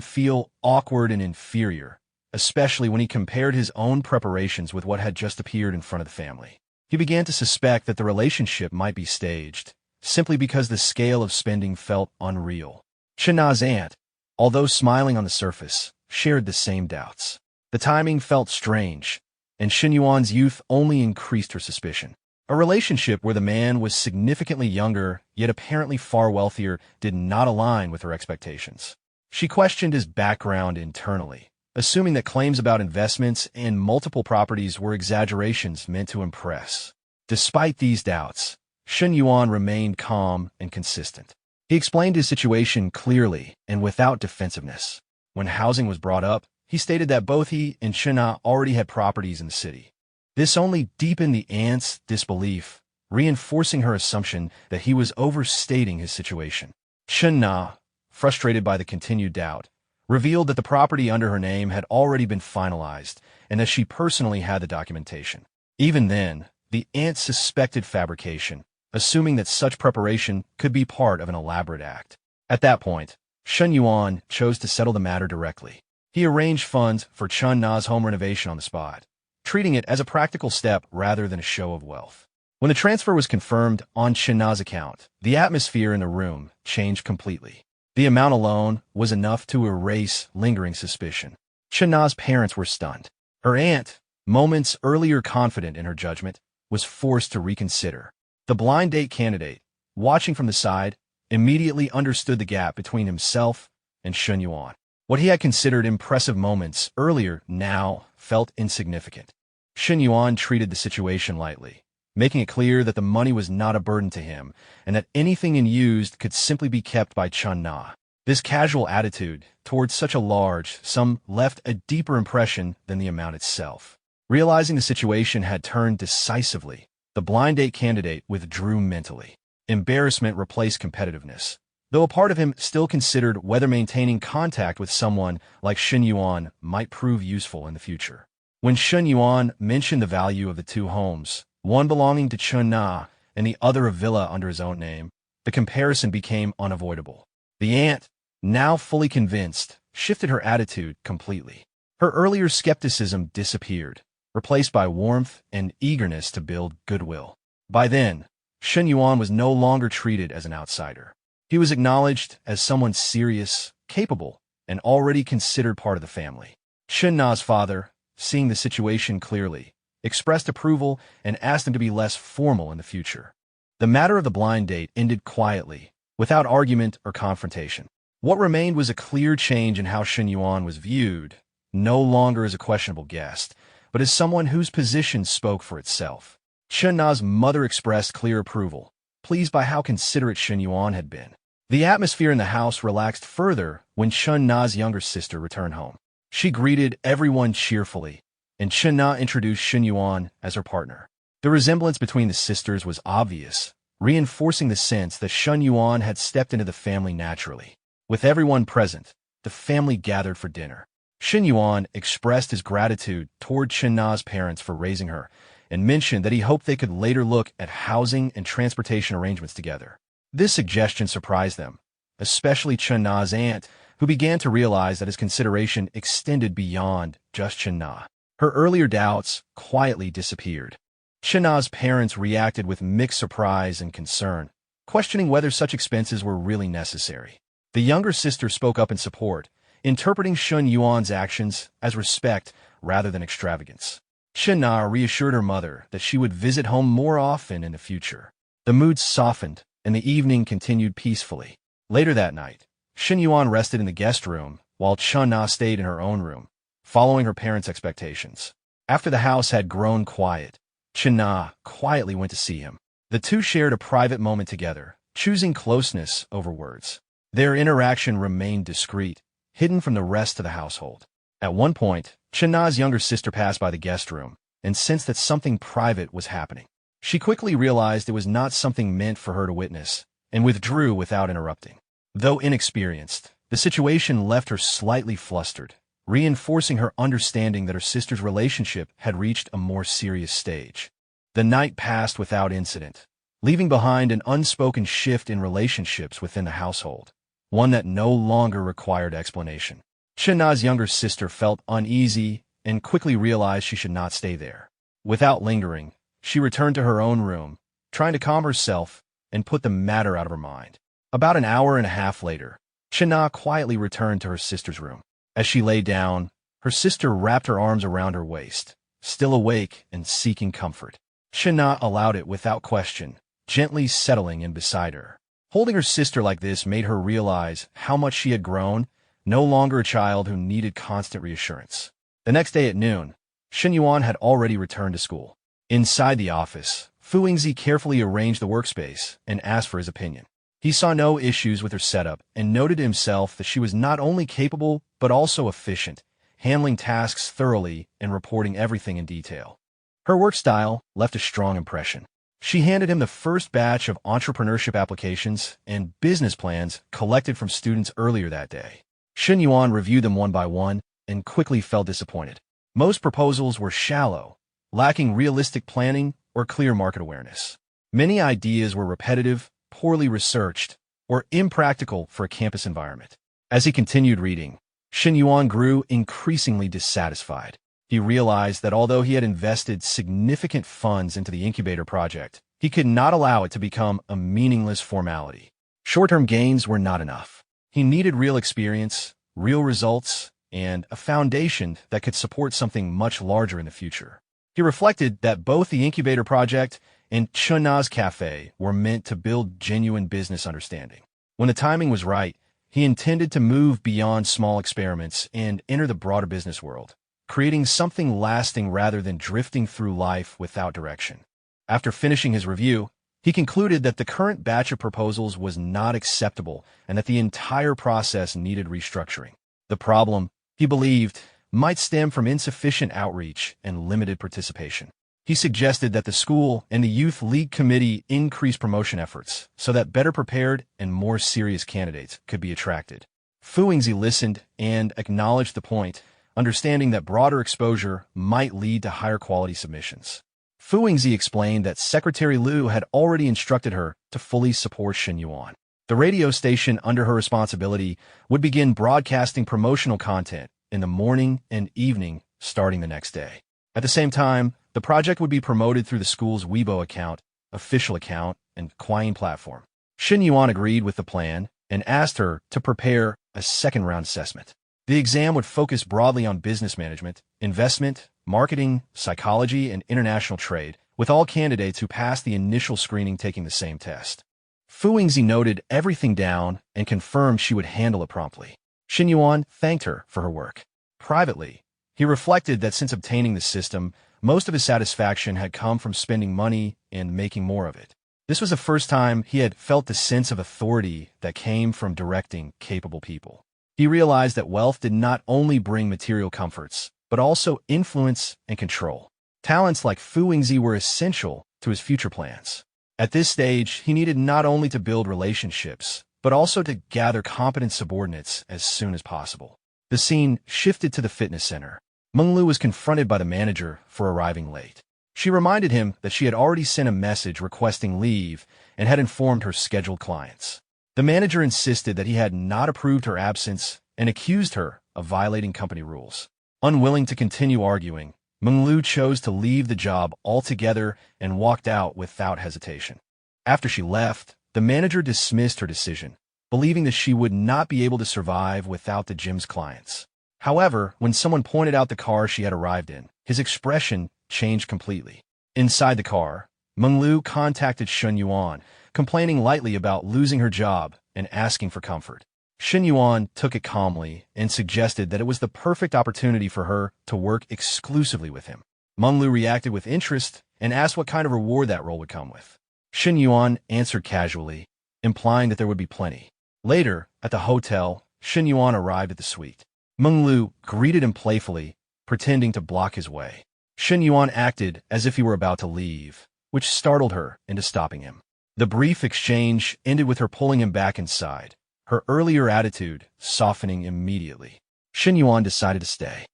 feel awkward and inferior, especially when he compared his own preparations with what had just appeared in front of the family. He began to suspect that the relationship might be staged, simply because the scale of spending felt unreal. Chen Na's aunt, although smiling on the surface, shared the same doubts. The timing felt strange, and Chen Yuan's youth only increased her suspicion. A relationship where the man was significantly younger, yet apparently far wealthier, did not align with her expectations. She questioned his background internally, assuming that claims about investments and multiple properties were exaggerations meant to impress. Despite these doubts, Chen Yuan remained calm and consistent. He explained his situation clearly and without defensiveness. When housing was brought up, he stated that both he and Chen Na already had properties in the city. This only deepened the aunt's disbelief, reinforcing her assumption that he was overstating his situation. Chen Na, frustrated by the continued doubt, revealed that the property under her name had already been finalized and that she personally had the documentation. Even then, the aunt suspected fabrication, assuming that such preparation could be part of an elaborate act. At that point, Chen Yuan chose to settle the matter directly. He arranged funds for Chen Na's home renovation on the spot, treating it as a practical step rather than a show of wealth. When the transfer was confirmed on Chen Na's account, the atmosphere in the room changed completely. The amount alone was enough to erase lingering suspicion. Chen Na's parents were stunned. Her aunt, moments earlier confident in her judgment, was forced to reconsider. The blind date candidate, watching from the side, immediately understood the gap between himself and Chen Yuan. What he had considered impressive moments earlier now felt insignificant. Chen Yuan treated the situation lightly, making it clear that the money was not a burden to him and that anything unused could simply be kept by Chen Na. This casual attitude towards such a large sum left a deeper impression than the amount itself. Realizing the situation had turned decisively, the blind date candidate withdrew mentally. Embarrassment replaced competitiveness, though a part of him still considered whether maintaining contact with someone like Chen Yuan might prove useful in the future. When Chen Yuan mentioned the value of the two homes, one belonging to Chen Na and the other a villa under his own name, the comparison became unavoidable. The aunt, now fully convinced, shifted her attitude completely. Her earlier skepticism disappeared, replaced by warmth and eagerness to build goodwill. By then, Chen Yuan was no longer treated as an outsider. He was acknowledged as someone serious, capable, and already considered part of the family. Chen Na's father, seeing the situation clearly, expressed approval and asked him to be less formal in the future. The matter of the blind date ended quietly, without argument or confrontation. What remained was a clear change in how Chen Yuan was viewed, no longer as a questionable guest, but as someone whose position spoke for itself. Chen Na's mother expressed clear approval, pleased by how considerate Chen Yuan had been. The atmosphere in the house relaxed further when Chen Na's younger sister returned home. She greeted everyone cheerfully, and Chen Na introduced Chen Yuan as her partner. The resemblance between the sisters was obvious, reinforcing the sense that Chen Yuan had stepped into the family naturally. With everyone present, the family gathered for dinner. Chen Yuan expressed his gratitude toward Chen Na's parents for raising her, and mentioned that he hoped they could later look at housing and transportation arrangements together. This suggestion surprised them, especially Chen Na's aunt, who began to realize that his consideration extended beyond just Chen Na. Her earlier doubts quietly disappeared. Chen Na's parents reacted with mixed surprise and concern, questioning whether such expenses were really necessary. The younger sister spoke up in support, interpreting Chen Yuan's actions as respect rather than extravagance. Chen Na reassured her mother that she would visit home more often in the future. The mood softened, and the evening continued peacefully. Later that night, Chen Yuan rested in the guest room, while Chen Na stayed in her own room, following her parents' expectations. After the house had grown quiet, Chen Na quietly went to see him. The two shared a private moment together, choosing closeness over words. Their interaction remained discreet, hidden from the rest of the household. At one point, Chen Na's younger sister passed by the guest room and sensed that something private was happening. She quickly realized it was not something meant for her to witness, and withdrew without interrupting. Though inexperienced, the situation left her slightly flustered, reinforcing her understanding that her sister's relationship had reached a more serious stage. The night passed without incident, leaving behind an unspoken shift in relationships within the household, one that no longer required explanation. Chen Na's younger sister felt uneasy and quickly realized she should not stay there. Without lingering, she returned to her own room, trying to calm herself and put the matter out of her mind. About an hour and a half later, Chen Na quietly returned to her sister's room. As she lay down, her sister wrapped her arms around her waist, still awake and seeking comfort. Chen Na allowed it without question, gently settling in beside her. Holding her sister like this made her realize how much she had grown, no longer a child who needed constant reassurance. The next day at noon, Chen Yuan had already returned to school. Inside the office, Fu Yingzi carefully arranged the workspace and asked for his opinion. He saw no issues with her setup and noted to himself that she was not only capable but also efficient, handling tasks thoroughly and reporting everything in detail. Her work style left a strong impression. She handed him the first batch of entrepreneurship applications and business plans collected from students earlier that day. Chen Yuan reviewed them one by one and quickly felt disappointed. Most proposals were shallow, lacking realistic planning or clear market awareness. Many ideas were repetitive, poorly researched, or impractical for a campus environment. As he continued reading, Chen Yuan grew increasingly dissatisfied. He realized that although he had invested significant funds into the incubator project, he could not allow it to become a meaningless formality. Short-term gains were not enough. He needed real experience, real results, and a foundation that could support something much larger in the future. He reflected that both the incubator project and Chen Yuan's cafe were meant to build genuine business understanding. When the timing was right, he intended to move beyond small experiments and enter the broader business world, creating something lasting rather than drifting through life without direction. After finishing his review, he concluded that the current batch of proposals was not acceptable and that the entire process needed restructuring. The problem, he believed, might stem from insufficient outreach and limited participation. He suggested that the school and the youth league committee increase promotion efforts so that better prepared and more serious candidates could be attracted. Fu Yingzi listened and acknowledged the point, understanding that broader exposure might lead to higher quality submissions. Fu Yingzi explained that Secretary Liu had already instructed her to fully support Chen Yuan. The radio station under her responsibility would begin broadcasting promotional content in the morning and evening starting the next day. At the same time, the project would be promoted through the school's Weibo account, official account, and Quine platform. Chen Yuan agreed with the plan and asked her to prepare a second-round assessment. The exam would focus broadly on business management, investment, marketing, psychology, and international trade, with all candidates who passed the initial screening taking the same test. Fu Yingzi noted everything down and confirmed she would handle it promptly. Chen Yuan thanked her for her work. Privately, he reflected that since obtaining the system, most of his satisfaction had come from spending money and making more of it. This was the first time he had felt the sense of authority that came from directing capable people. He realized that wealth did not only bring material comforts, but also influence and control. Talents like Fu Yingzi were essential to his future plans. At this stage, he needed not only to build relationships, but also to gather competent subordinates as soon as possible. The scene shifted to the fitness center. Menglu was confronted by the manager for arriving late. She reminded him that she had already sent a message requesting leave and had informed her scheduled clients. The manager insisted that he had not approved her absence and accused her of violating company rules. Unwilling to continue arguing, Menglu chose to leave the job altogether and walked out without hesitation. After she left, the manager dismissed her decision, believing that she would not be able to survive without the gym's clients. However, when someone pointed out the car she had arrived in, his expression changed completely. Inside the car, Menglu contacted Chen Yuan, complaining lightly about losing her job and asking for comfort. Chen Yuan took it calmly and suggested that it was the perfect opportunity for her to work exclusively with him. Menglu reacted with interest and asked what kind of reward that role would come with. Chen Yuan answered casually, implying that there would be plenty. Later, at the hotel, Chen Yuan arrived at the suite. Menglu greeted him playfully, pretending to block his way. Chen Yuan acted as if he were about to leave, which startled her into stopping him. The brief exchange ended with her pulling him back inside, her earlier attitude softening immediately. Chen Yuan decided to stay.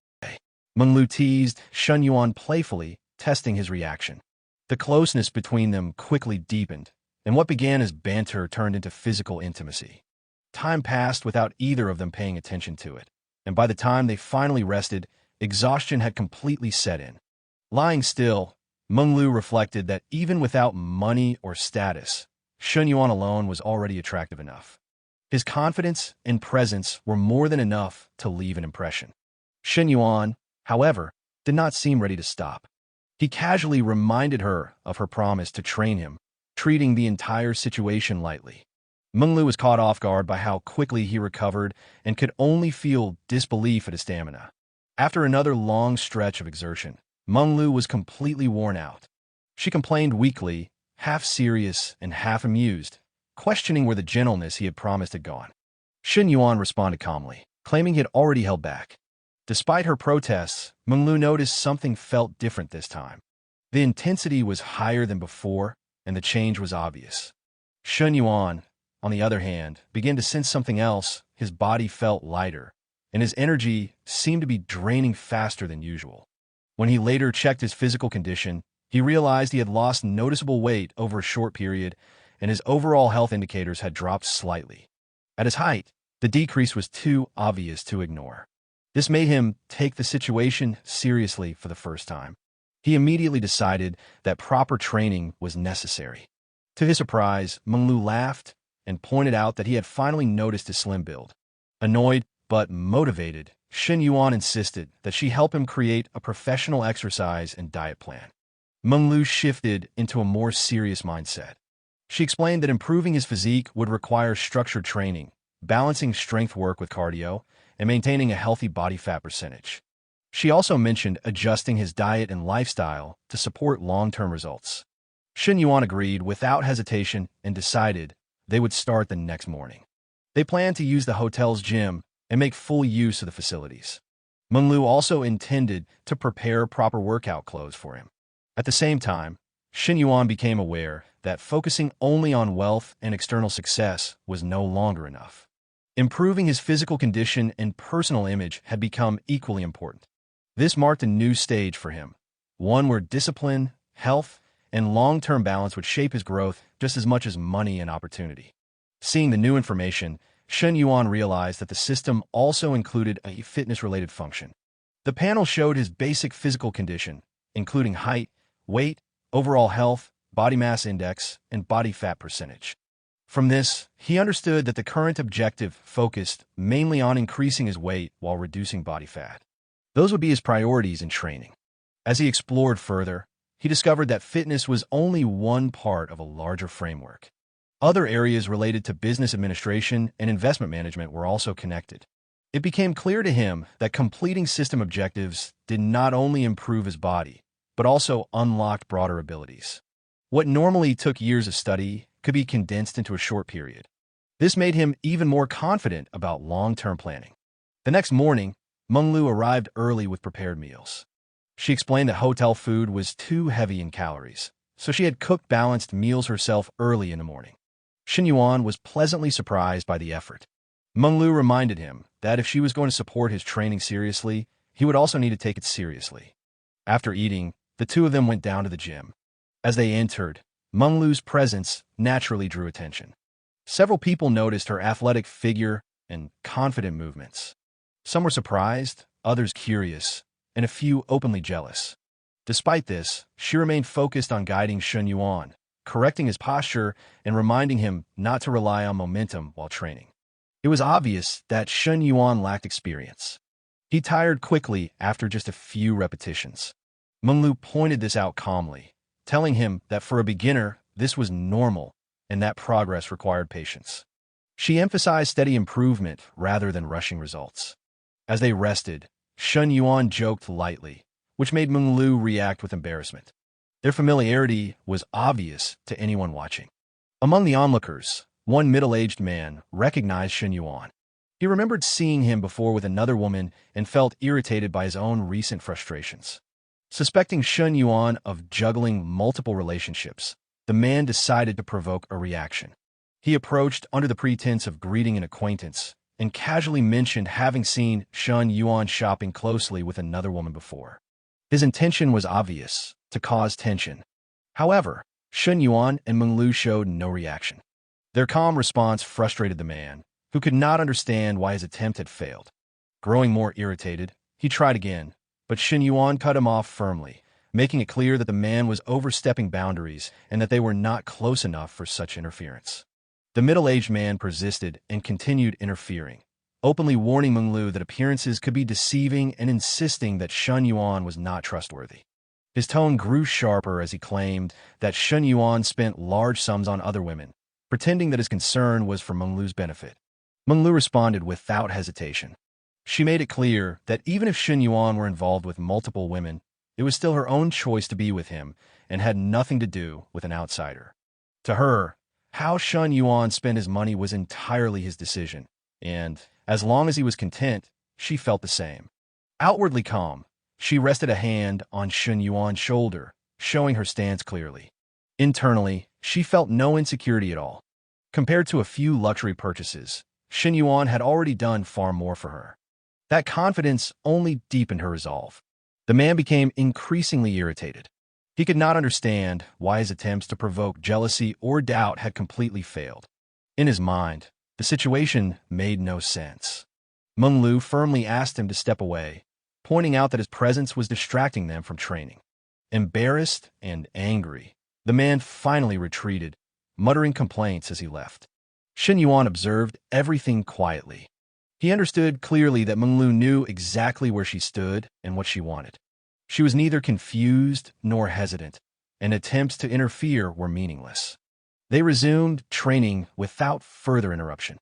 Menglu teased Chen Yuan playfully, testing his reaction. The closeness between them quickly deepened, and what began as banter turned into physical intimacy. Time passed without either of them paying attention to it, and by the time they finally rested, exhaustion had completely set in. Lying still, Menglu reflected that even without money or status, Chen Yuan alone was already attractive enough. His confidence and presence were more than enough to leave an impression. Chen Yuan, however, did not seem ready to stop. He casually reminded her of her promise to train him, treating the entire situation lightly. Menglu was caught off guard by how quickly he recovered and could only feel disbelief at his stamina. After another long stretch of exertion, Menglu was completely worn out. She complained weakly, half serious and half amused, questioning where the gentleness he had promised had gone. Chen Yuan responded calmly, claiming he had already held back. Despite her protests, Menglu noticed something felt different this time. The intensity was higher than before, and the change was obvious. Chen Yuan, on the other hand, began to sense something else. His body felt lighter, and his energy seemed to be draining faster than usual. When he later checked his physical condition, he realized he had lost noticeable weight over a short period, and his overall health indicators had dropped slightly. At his height, the decrease was too obvious to ignore. This made him take the situation seriously for the first time. He immediately decided that proper training was necessary. To his surprise, Menglu laughed and pointed out that he had finally noticed his slim build. Annoyed but motivated, Chen Yuan insisted that she help him create a professional exercise and diet plan. Menglu shifted into a more serious mindset. She explained that improving his physique would require structured training, balancing strength work with cardio, and maintaining a healthy body fat percentage. She also mentioned adjusting his diet and lifestyle to support long-term results. Chen Yuan agreed without hesitation and decided they would start the next morning. They planned to use the hotel's gym and make full use of the facilities. Menglu also intended to prepare proper workout clothes for him. At the same time, Chen Yuan became aware that focusing only on wealth and external success was no longer enough. Improving his physical condition and personal image had become equally important. This marked a new stage for him, one where discipline, health, and long-term balance would shape his growth just as much as money and opportunity. Seeing the new information, Chen Yuan realized that the system also included a fitness-related function. The panel showed his basic physical condition, including height, weight, overall health, body mass index, and body fat percentage. From this, he understood that the current objective focused mainly on increasing his weight while reducing body fat. Those would be his priorities in training. As he explored further, he discovered that fitness was only one part of a larger framework. Other areas related to business administration and investment management were also connected. It became clear to him that completing system objectives did not only improve his body, but also unlocked broader abilities. What normally took years of study could be condensed into a short period. This made him even more confident about long-term planning. The next morning, Menglu arrived early with prepared meals. She explained that hotel food was too heavy in calories, so she had cooked balanced meals herself early in the morning. Chen Yuan was pleasantly surprised by the effort. Menglu reminded him that if she was going to support his training seriously, he would also need to take it seriously. After eating, the two of them went down to the gym. As they entered, Menglu's presence naturally drew attention. Several people noticed her athletic figure and confident movements. Some were surprised, others curious, and a few openly jealous. Despite this, she remained focused on guiding Chen Yuan, correcting his posture and reminding him not to rely on momentum while training. It was obvious that Chen Yuan lacked experience. He tired quickly after just a few repetitions. Menglu pointed this out calmly, telling him that for a beginner, this was normal and that progress required patience. She emphasized steady improvement rather than rushing results. As they rested, Chen Yuan joked lightly, which made Menglu react with embarrassment. Their familiarity was obvious to anyone watching. Among the onlookers, one middle-aged man recognized Chen Yuan. He remembered seeing him before with another woman and felt irritated by his own recent frustrations. Suspecting Chen Yuan of juggling multiple relationships, the man decided to provoke a reaction. He approached under the pretense of greeting an acquaintance and casually mentioned having seen Chen Yuan shopping closely with another woman before. His intention was obvious, to cause tension. However, Chen Yuan and Menglu showed no reaction. Their calm response frustrated the man, who could not understand why his attempt had failed. Growing more irritated, he tried again, but Chen Yuan cut him off firmly, making it clear that the man was overstepping boundaries and that they were not close enough for such interference. The middle-aged man persisted and continued interfering, openly warning Menglu that appearances could be deceiving and insisting that Chen Yuan was not trustworthy. His tone grew sharper as he claimed that Chen Yuan spent large sums on other women, pretending that his concern was for Menglu's benefit. Menglu responded without hesitation. She made it clear that even if Chen Yuan were involved with multiple women, it was still her own choice to be with him and had nothing to do with an outsider. To her, how Chen Yuan spent his money was entirely his decision, and, as long as he was content, she felt the same. Outwardly calm, she rested a hand on Chen Yuan's shoulder, showing her stance clearly. Internally, she felt no insecurity at all. Compared to a few luxury purchases, Chen Yuan had already done far more for her. That confidence only deepened her resolve. The man became increasingly irritated. He could not understand why his attempts to provoke jealousy or doubt had completely failed. In his mind, the situation made no sense. Meng Lu firmly asked him to step away, pointing out that his presence was distracting them from training. Embarrassed and angry, the man finally retreated, muttering complaints as he left. Chen Yuan observed everything quietly. He understood clearly that Meng Lu knew exactly where she stood and what she wanted. She was neither confused nor hesitant, and attempts to interfere were meaningless. They resumed training without further interruption.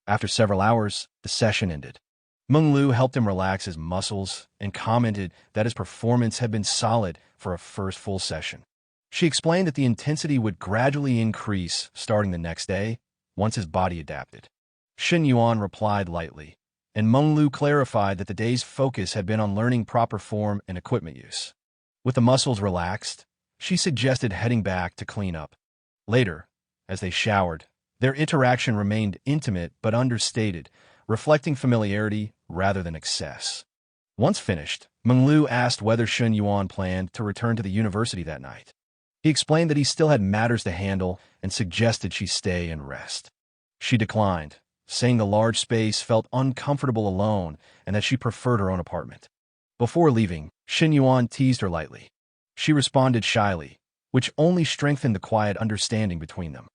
After several hours, the session ended. Meng Lu helped him relax his muscles and commented that his performance had been solid for a first full session. She explained that the intensity would gradually increase starting the next day once his body adapted. Chen Yuan replied lightly, and Meng Lu clarified that the day's focus had been on learning proper form and equipment use. With the muscles relaxed, she suggested heading back to clean up. Later, as they showered, their interaction remained intimate but understated, reflecting familiarity rather than excess. Once finished, Meng Lu asked whether Chen Yuan planned to return to the university that night. He explained that he still had matters to handle and suggested she stay and rest. She declined, saying the large space felt uncomfortable alone and that she preferred her own apartment. Before leaving, Chen Yuan teased her lightly. She responded shyly, which only strengthened the quiet understanding between them.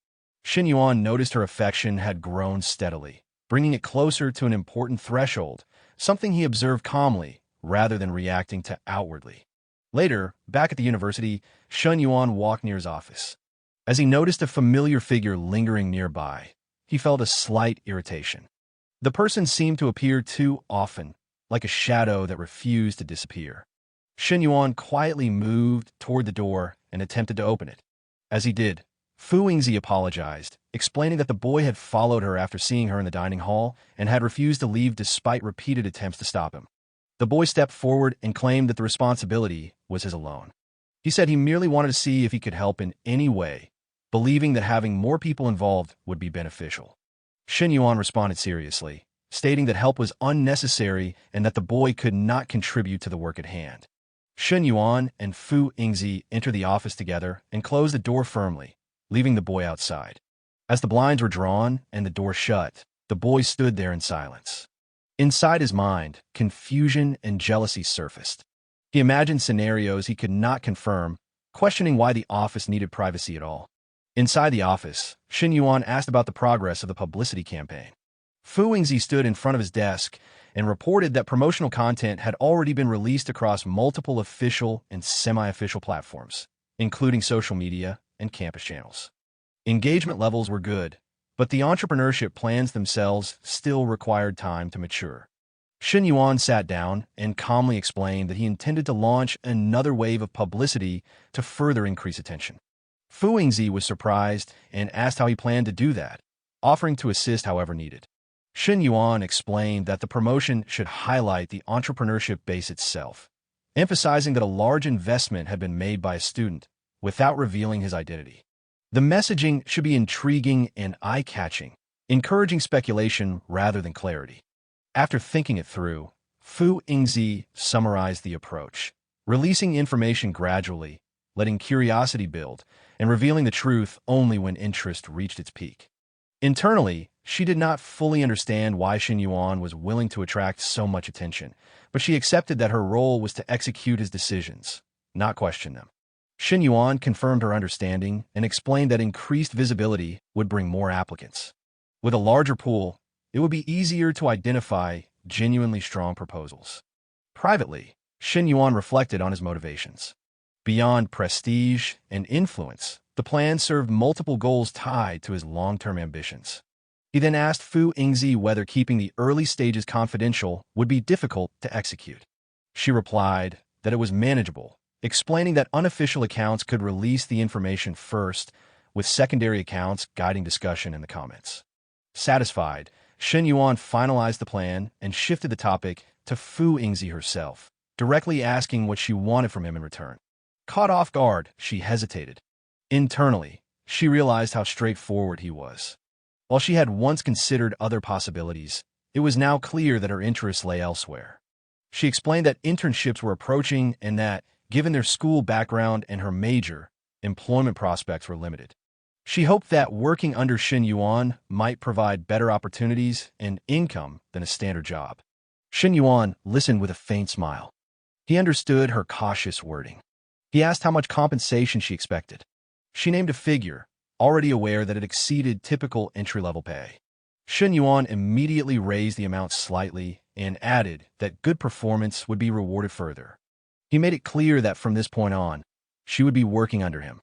Chen Yuan noticed her affection had grown steadily, bringing it closer to an important threshold, something he observed calmly rather than reacting to outwardly. Later, back at the university, Chen Yuan walked near his office. As he noticed a familiar figure lingering nearby, he felt a slight irritation. The person seemed to appear too often, like a shadow that refused to disappear. Chen Yuan quietly moved toward the door and attempted to open it. As he did, Fu Yingzi apologized, explaining that the boy had followed her after seeing her in the dining hall and had refused to leave despite repeated attempts to stop him. The boy stepped forward and claimed that the responsibility was his alone. He said he merely wanted to see if he could help in any way, believing that having more people involved would be beneficial. Chen Yuan responded seriously, stating that help was unnecessary and that the boy could not contribute to the work at hand. Chen Yuan and Fu Yingzi entered the office together and closed the door firmly, leaving the boy outside. As the blinds were drawn and the door shut, the boy stood there in silence. Inside his mind, confusion and jealousy surfaced. He imagined scenarios he could not confirm, questioning why the office needed privacy at all. Inside the office, Chen Yuan asked about the progress of the publicity campaign. Fu Yingzi stood in front of his desk and reported that promotional content had already been released across multiple official and semi-official platforms, including social media and campus channels. Engagement levels were good, but the entrepreneurship plans themselves still required time to mature. Chen Yuan sat down and calmly explained that he intended to launch another wave of publicity to further increase attention. Fu Yingzi was surprised and asked how he planned to do that, offering to assist however needed. Chen Yuan explained that the promotion should highlight the entrepreneurship base itself, emphasizing that a large investment had been made by a student without revealing his identity. The messaging should be intriguing and eye-catching, encouraging speculation rather than clarity. After thinking it through, Fu Yingzi summarized the approach, releasing information gradually, letting curiosity build, and revealing the truth only when interest reached its peak. Internally, she did not fully understand why Chen Yuan was willing to attract so much attention, but she accepted that her role was to execute his decisions, not question them. Chen Yuan confirmed her understanding and explained that increased visibility would bring more applicants. With a larger pool, it would be easier to identify genuinely strong proposals. Privately, Chen Yuan reflected on his motivations. Beyond prestige and influence, the plan served multiple goals tied to his long-term ambitions. He then asked Fu Yingzi whether keeping the early stages confidential would be difficult to execute. She replied that it was manageable, explaining that unofficial accounts could release the information first, with secondary accounts guiding discussion in the comments. Satisfied, Chen Yuan finalized the plan and shifted the topic to Fu Yingzi herself, directly asking what she wanted from him in return. Caught off guard, she hesitated. Internally, she realized how straightforward he was. While she had once considered other possibilities, it was now clear that her interests lay elsewhere. She explained that internships were approaching and that, given their school background and her major, employment prospects were limited. She hoped that working under Chen Yuan might provide better opportunities and income than a standard job. Chen Yuan listened with a faint smile. He understood her cautious wording. He asked how much compensation she expected. She named a figure, already aware that it exceeded typical entry-level pay. Chen Yuan immediately raised the amount slightly and added that good performance would be rewarded further. He made it clear that from this point on, she would be working under him.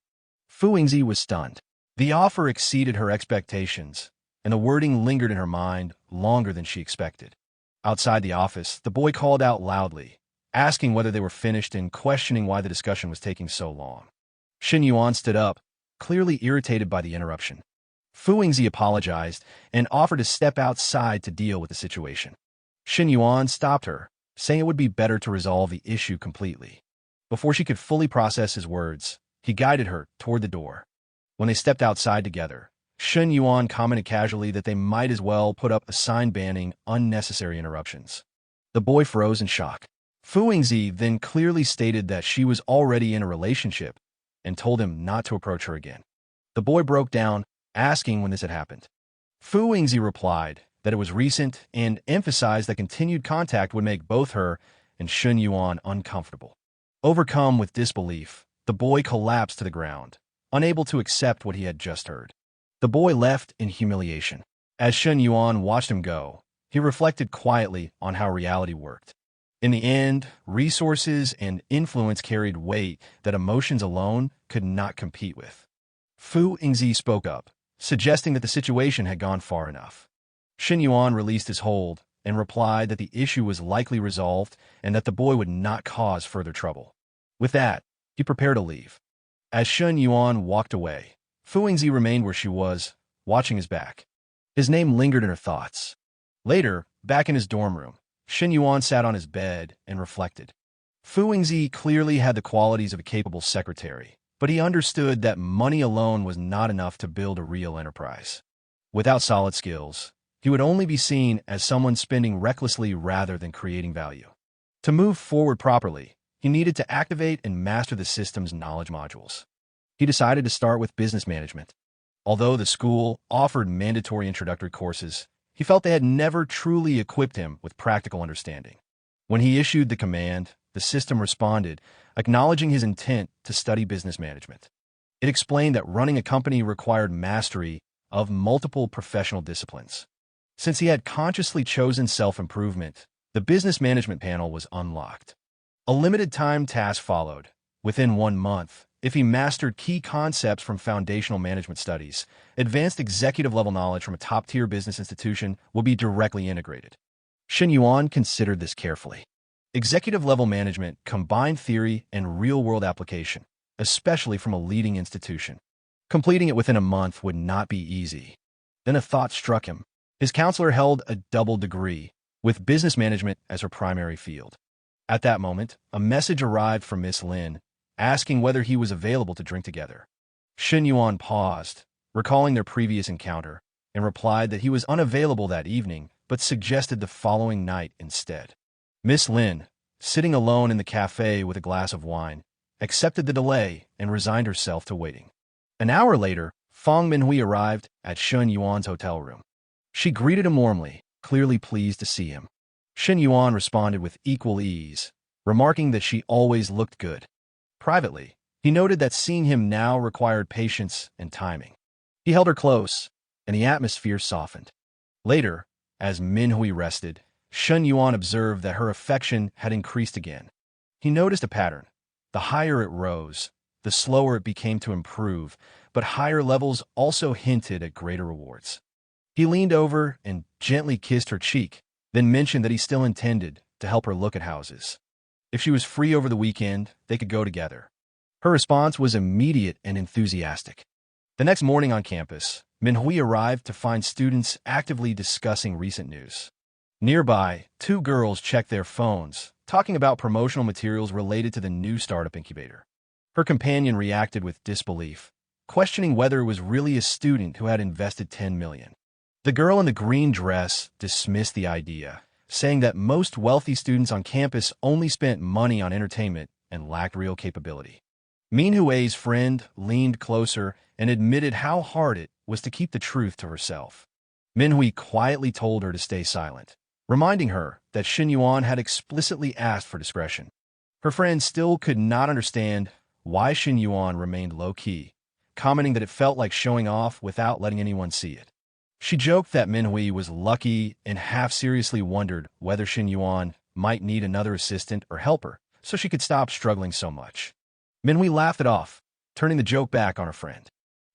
Fu Yingzi was stunned. The offer exceeded her expectations, and the wording lingered in her mind longer than she expected. Outside the office, the boy called out loudly, asking whether they were finished and questioning why the discussion was taking so long. Chen Yuan stood up, clearly irritated by the interruption. Fu Yingzi apologized and offered to step outside to deal with the situation. Chen Yuan stopped her, saying it would be better to resolve the issue completely. Before she could fully process his words, he guided her toward the door. When they stepped outside together, Chen Yuan commented casually that they might as well put up a sign banning unnecessary interruptions. The boy froze in shock. Fu Yingzi then clearly stated that she was already in a relationship and told him not to approach her again. The boy broke down, asking when this had happened. Fu Yingzi replied that it was recent and emphasized that continued contact would make both her and Chen Yuan uncomfortable. Overcome with disbelief, the boy collapsed to the ground, unable to accept what he had just heard. The boy left in humiliation. As Chen Yuan watched him go, he reflected quietly on how reality worked. In the end, resources and influence carried weight that emotions alone could not compete with. Fu Yingzi spoke up, suggesting that the situation had gone far enough. Chen Yuan released his hold and replied that the issue was likely resolved and that the boy would not cause further trouble. With that, he prepared to leave. As Chen Yuan walked away, Fu Yingzi remained where she was, watching his back. His name lingered in her thoughts. Later, back in his dorm room, Chen Yuan sat on his bed and reflected. Fu Yingzi clearly had the qualities of a capable secretary, but he understood that money alone was not enough to build a real enterprise. Without solid skills, he would only be seen as someone spending recklessly rather than creating value. To move forward properly, he needed to activate and master the system's knowledge modules. He decided to start with business management. Although the school offered mandatory introductory courses, he felt they had never truly equipped him with practical understanding. When he issued the command, the system responded, acknowledging his intent to study business management. It explained that running a company required mastery of multiple professional disciplines. Since he had consciously chosen self-improvement, the business management panel was unlocked. A limited time task followed. Within 1 month, if he mastered key concepts from foundational management studies, advanced executive-level knowledge from a top-tier business institution would be directly integrated. Chen Yuan considered this carefully. Executive-level management combined theory and real-world application, especially from a leading institution. Completing it within a month would not be easy. Then a thought struck him. His counselor held a double degree, with business management as her primary field. At that moment, a message arrived from Miss Lin, asking whether he was available to drink together. Chen Yuan paused, recalling their previous encounter, and replied that he was unavailable that evening, but suggested the following night instead. Miss Lin, sitting alone in the cafe with a glass of wine, accepted the delay and resigned herself to waiting. An hour later, Fang Minhui arrived at Chen Yuan's hotel room. She greeted him warmly, clearly pleased to see him. Chen Yuan responded with equal ease, remarking that she always looked good. Privately, he noted that seeing him now required patience and timing. He held her close, and the atmosphere softened. Later, as Minhui rested, Chen Yuan observed that her affection had increased again. He noticed a pattern. The higher it rose, the slower it became to improve, but higher levels also hinted at greater rewards. He leaned over and gently kissed her cheek, then mentioned that he still intended to help her look at houses. If she was free over the weekend, they could go together. Her response was immediate and enthusiastic. The next morning on campus, Manhwa arrived to find students actively discussing recent news. Nearby, 2 girls checked their phones, talking about promotional materials related to the new startup incubator. Her companion reacted with disbelief, questioning whether it was really a student who had invested 10 million. The girl in the green dress dismissed the idea, saying that most wealthy students on campus only spent money on entertainment and lacked real capability. Minhua's friend leaned closer and admitted how hard it was to keep the truth to herself. Minhui quietly told her to stay silent, reminding her that Chen Yuan had explicitly asked for discretion. Her friend still could not understand why Chen Yuan remained low-key, commenting that it felt like showing off without letting anyone see it. She joked that Minhui was lucky and half-seriously wondered whether Chen Yuan might need another assistant or helper so she could stop struggling so much. Minhui laughed it off, turning the joke back on her friend.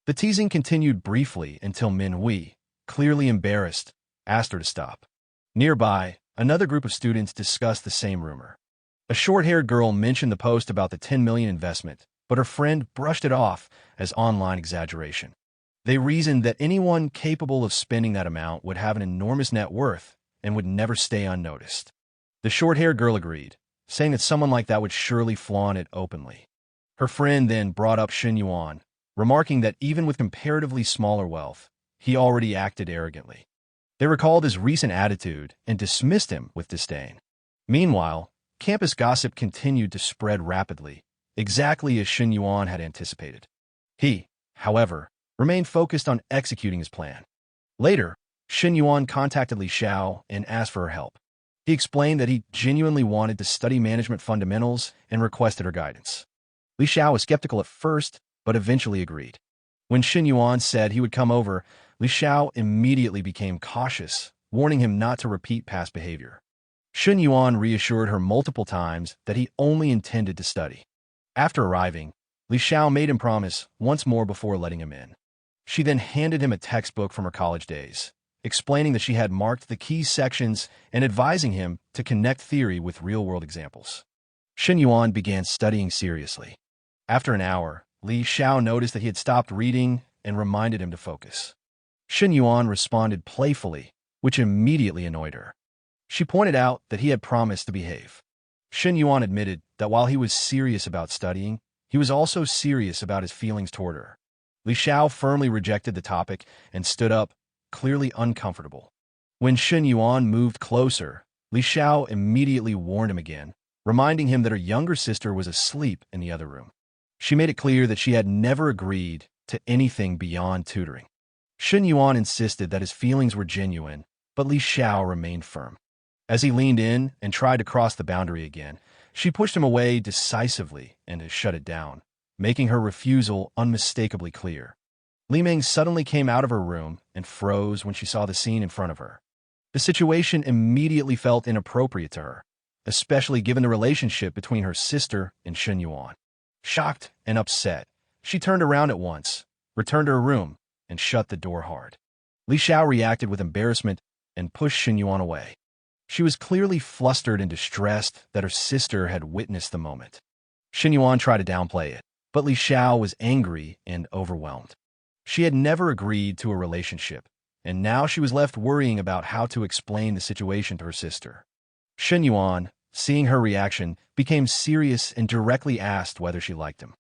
The teasing continued briefly until Minhui, clearly embarrassed, asked her to stop. Nearby, another group of students discussed the same rumor. A short-haired girl mentioned the post about the 10 million investment, but her friend brushed it off as online exaggeration. They reasoned that anyone capable of spending that amount would have an enormous net worth and would never stay unnoticed. The short-haired girl agreed, saying that someone like that would surely flaunt it openly. Her friend then brought up Chen Yuan, remarking that even with comparatively smaller wealth, he already acted arrogantly. They recalled his recent attitude and dismissed him with disdain. Meanwhile, campus gossip continued to spread rapidly, exactly as Chen Yuan had anticipated. He, however, remained focused on executing his plan. Later, Chen Yuan contacted Li Xiao and asked for her help. He explained that he genuinely wanted to study management fundamentals and requested her guidance. Li Xiao was skeptical at first, but eventually agreed. When Chen Yuan said he would come over, Li Xiao immediately became cautious, warning him not to repeat past behavior. Chen Yuan reassured her multiple times that he only intended to study. After arriving, Li Xiao made him promise once more before letting him in. She then handed him a textbook from her college days, explaining that she had marked the key sections and advising him to connect theory with real-world examples. Chen Yuan began studying seriously. After an hour, Li Xiao noticed that he had stopped reading and reminded him to focus. Chen Yuan responded playfully, which immediately annoyed her. She pointed out that he had promised to behave. Chen Yuan admitted that while he was serious about studying, he was also serious about his feelings toward her. Li Xiao firmly rejected the topic and stood up, clearly uncomfortable. When Chen Yuan moved closer, Li Xiao immediately warned him again, reminding him that her younger sister was asleep in the other room. She made it clear that she had never agreed to anything beyond tutoring. Chen Yuan insisted that his feelings were genuine, but Li Xiao remained firm. As he leaned in and tried to cross the boundary again, she pushed him away decisively and shut it down, making her refusal unmistakably clear. Li Ming suddenly came out of her room and froze when she saw the scene in front of her. The situation immediately felt inappropriate to her, especially given the relationship between her sister and Chen Yuan. Shocked and upset, she turned around at once, returned to her room, and shut the door hard. Li Xiao reacted with embarrassment and pushed Chen Yuan away. She was clearly flustered and distressed that her sister had witnessed the moment. Chen Yuan tried to downplay it, but Li Xiao was angry and overwhelmed. She had never agreed to a relationship, and now she was left worrying about how to explain the situation to her sister. Chen Yuan, seeing her reaction, became serious and directly asked whether she liked him.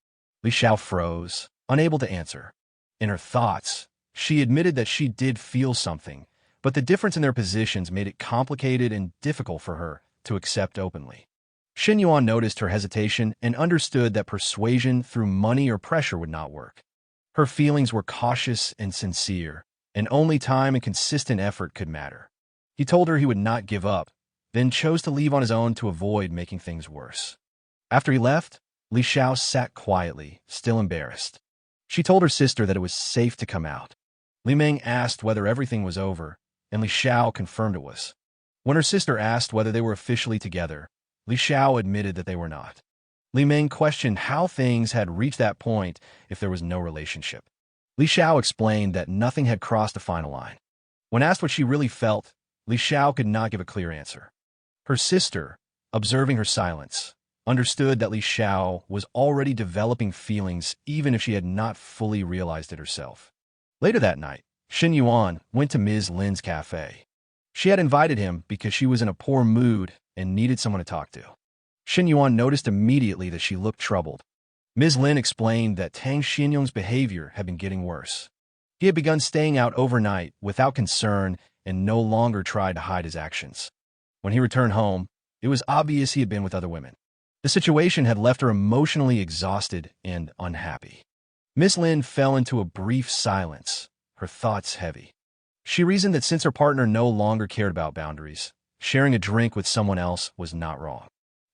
Li Xiao froze, unable to answer. In her thoughts, she admitted that she did feel something, but the difference in their positions made it complicated and difficult for her to accept openly. Chen Yuan noticed her hesitation and understood that persuasion through money or pressure would not work. Her feelings were cautious and sincere, and only time and consistent effort could matter. He told her he would not give up, then chose to leave on his own to avoid making things worse. After he left, Li Xiao sat quietly, still embarrassed. She told her sister that it was safe to come out. Li Ming asked whether everything was over, and Li Xiao confirmed it was. When her sister asked whether they were officially together, Li Xiao admitted that they were not. Li Ming questioned how things had reached that point if there was no relationship. Li Xiao explained that nothing had crossed the final line. When asked what she really felt, Li Xiao could not give a clear answer. Her sister, observing her silence, understood that Li Xiao was already developing feelings even if she had not fully realized it herself. Later that night, Chen Yuan went to Ms. Lin's cafe. She had invited him because she was in a poor mood and needed someone to talk to. Chen Yuan noticed immediately that she looked troubled. Ms. Lin explained that Tang Xinyong's behavior had been getting worse. He had begun staying out overnight without concern and no longer tried to hide his actions. When he returned home, it was obvious he had been with other women. The situation had left her emotionally exhausted and unhappy. Miss Lin fell into a brief silence, her thoughts heavy. She reasoned that since her partner no longer cared about boundaries, sharing a drink with someone else was not wrong.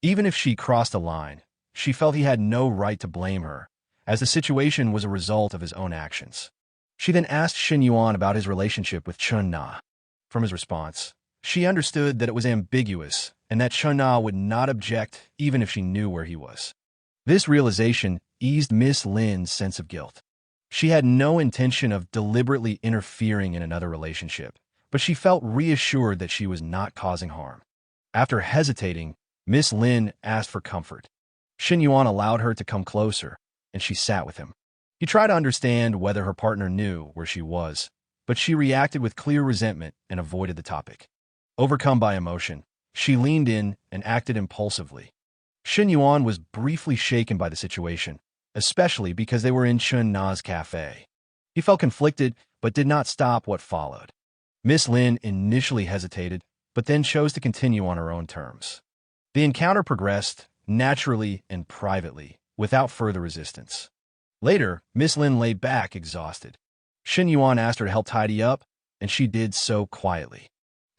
Even if she crossed a line, she felt he had no right to blame her, as the situation was a result of his own actions. She then asked Chen Yuan about his relationship with Chen Na. From his response, she understood that it was ambiguous and that Chen Na would not object even if she knew where he was. This realization eased Miss Lin's sense of guilt. She had no intention of deliberately interfering in another relationship, but she felt reassured that she was not causing harm. After hesitating, Miss Lin asked for comfort. Chen Yuan allowed her to come closer, and she sat with him. He tried to understand whether her partner knew where she was, but she reacted with clear resentment and avoided the topic. Overcome by emotion, she leaned in and acted impulsively. Chen Yuan was briefly shaken by the situation, especially because they were in Chen Na's cafe. He felt conflicted, but did not stop what followed. Miss Lin initially hesitated, but then chose to continue on her own terms. The encounter progressed, naturally and privately, without further resistance. Later, Miss Lin lay back exhausted. Chen Yuan asked her to help tidy up, and she did so quietly.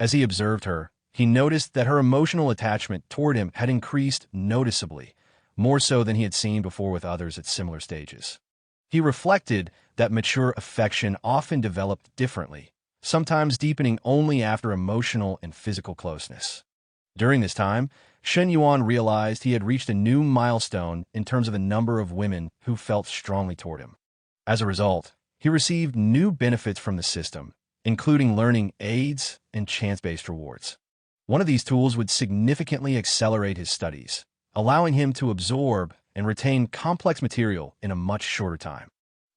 As he observed her, he noticed that her emotional attachment toward him had increased noticeably, more so than he had seen before with others at similar stages. He reflected that mature affection often developed differently, sometimes deepening only after emotional and physical closeness. During this time, Chen Yuan realized he had reached a new milestone in terms of the number of women who felt strongly toward him. As a result, he received new benefits from the system, including learning aids and chance-based rewards. One of these tools would significantly accelerate his studies, allowing him to absorb and retain complex material in a much shorter time.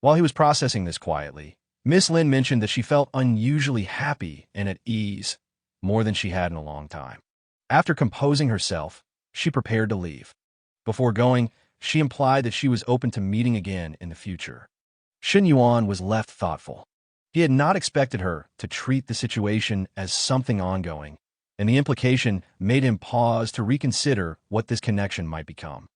While he was processing this quietly, Miss Lin mentioned that she felt unusually happy and at ease, more than she had in a long time. After composing herself, she prepared to leave. Before going, she implied that she was open to meeting again in the future. Chen Yuan was left thoughtful. He had not expected her to treat the situation as something ongoing, and the implication made him pause to reconsider what this connection might become.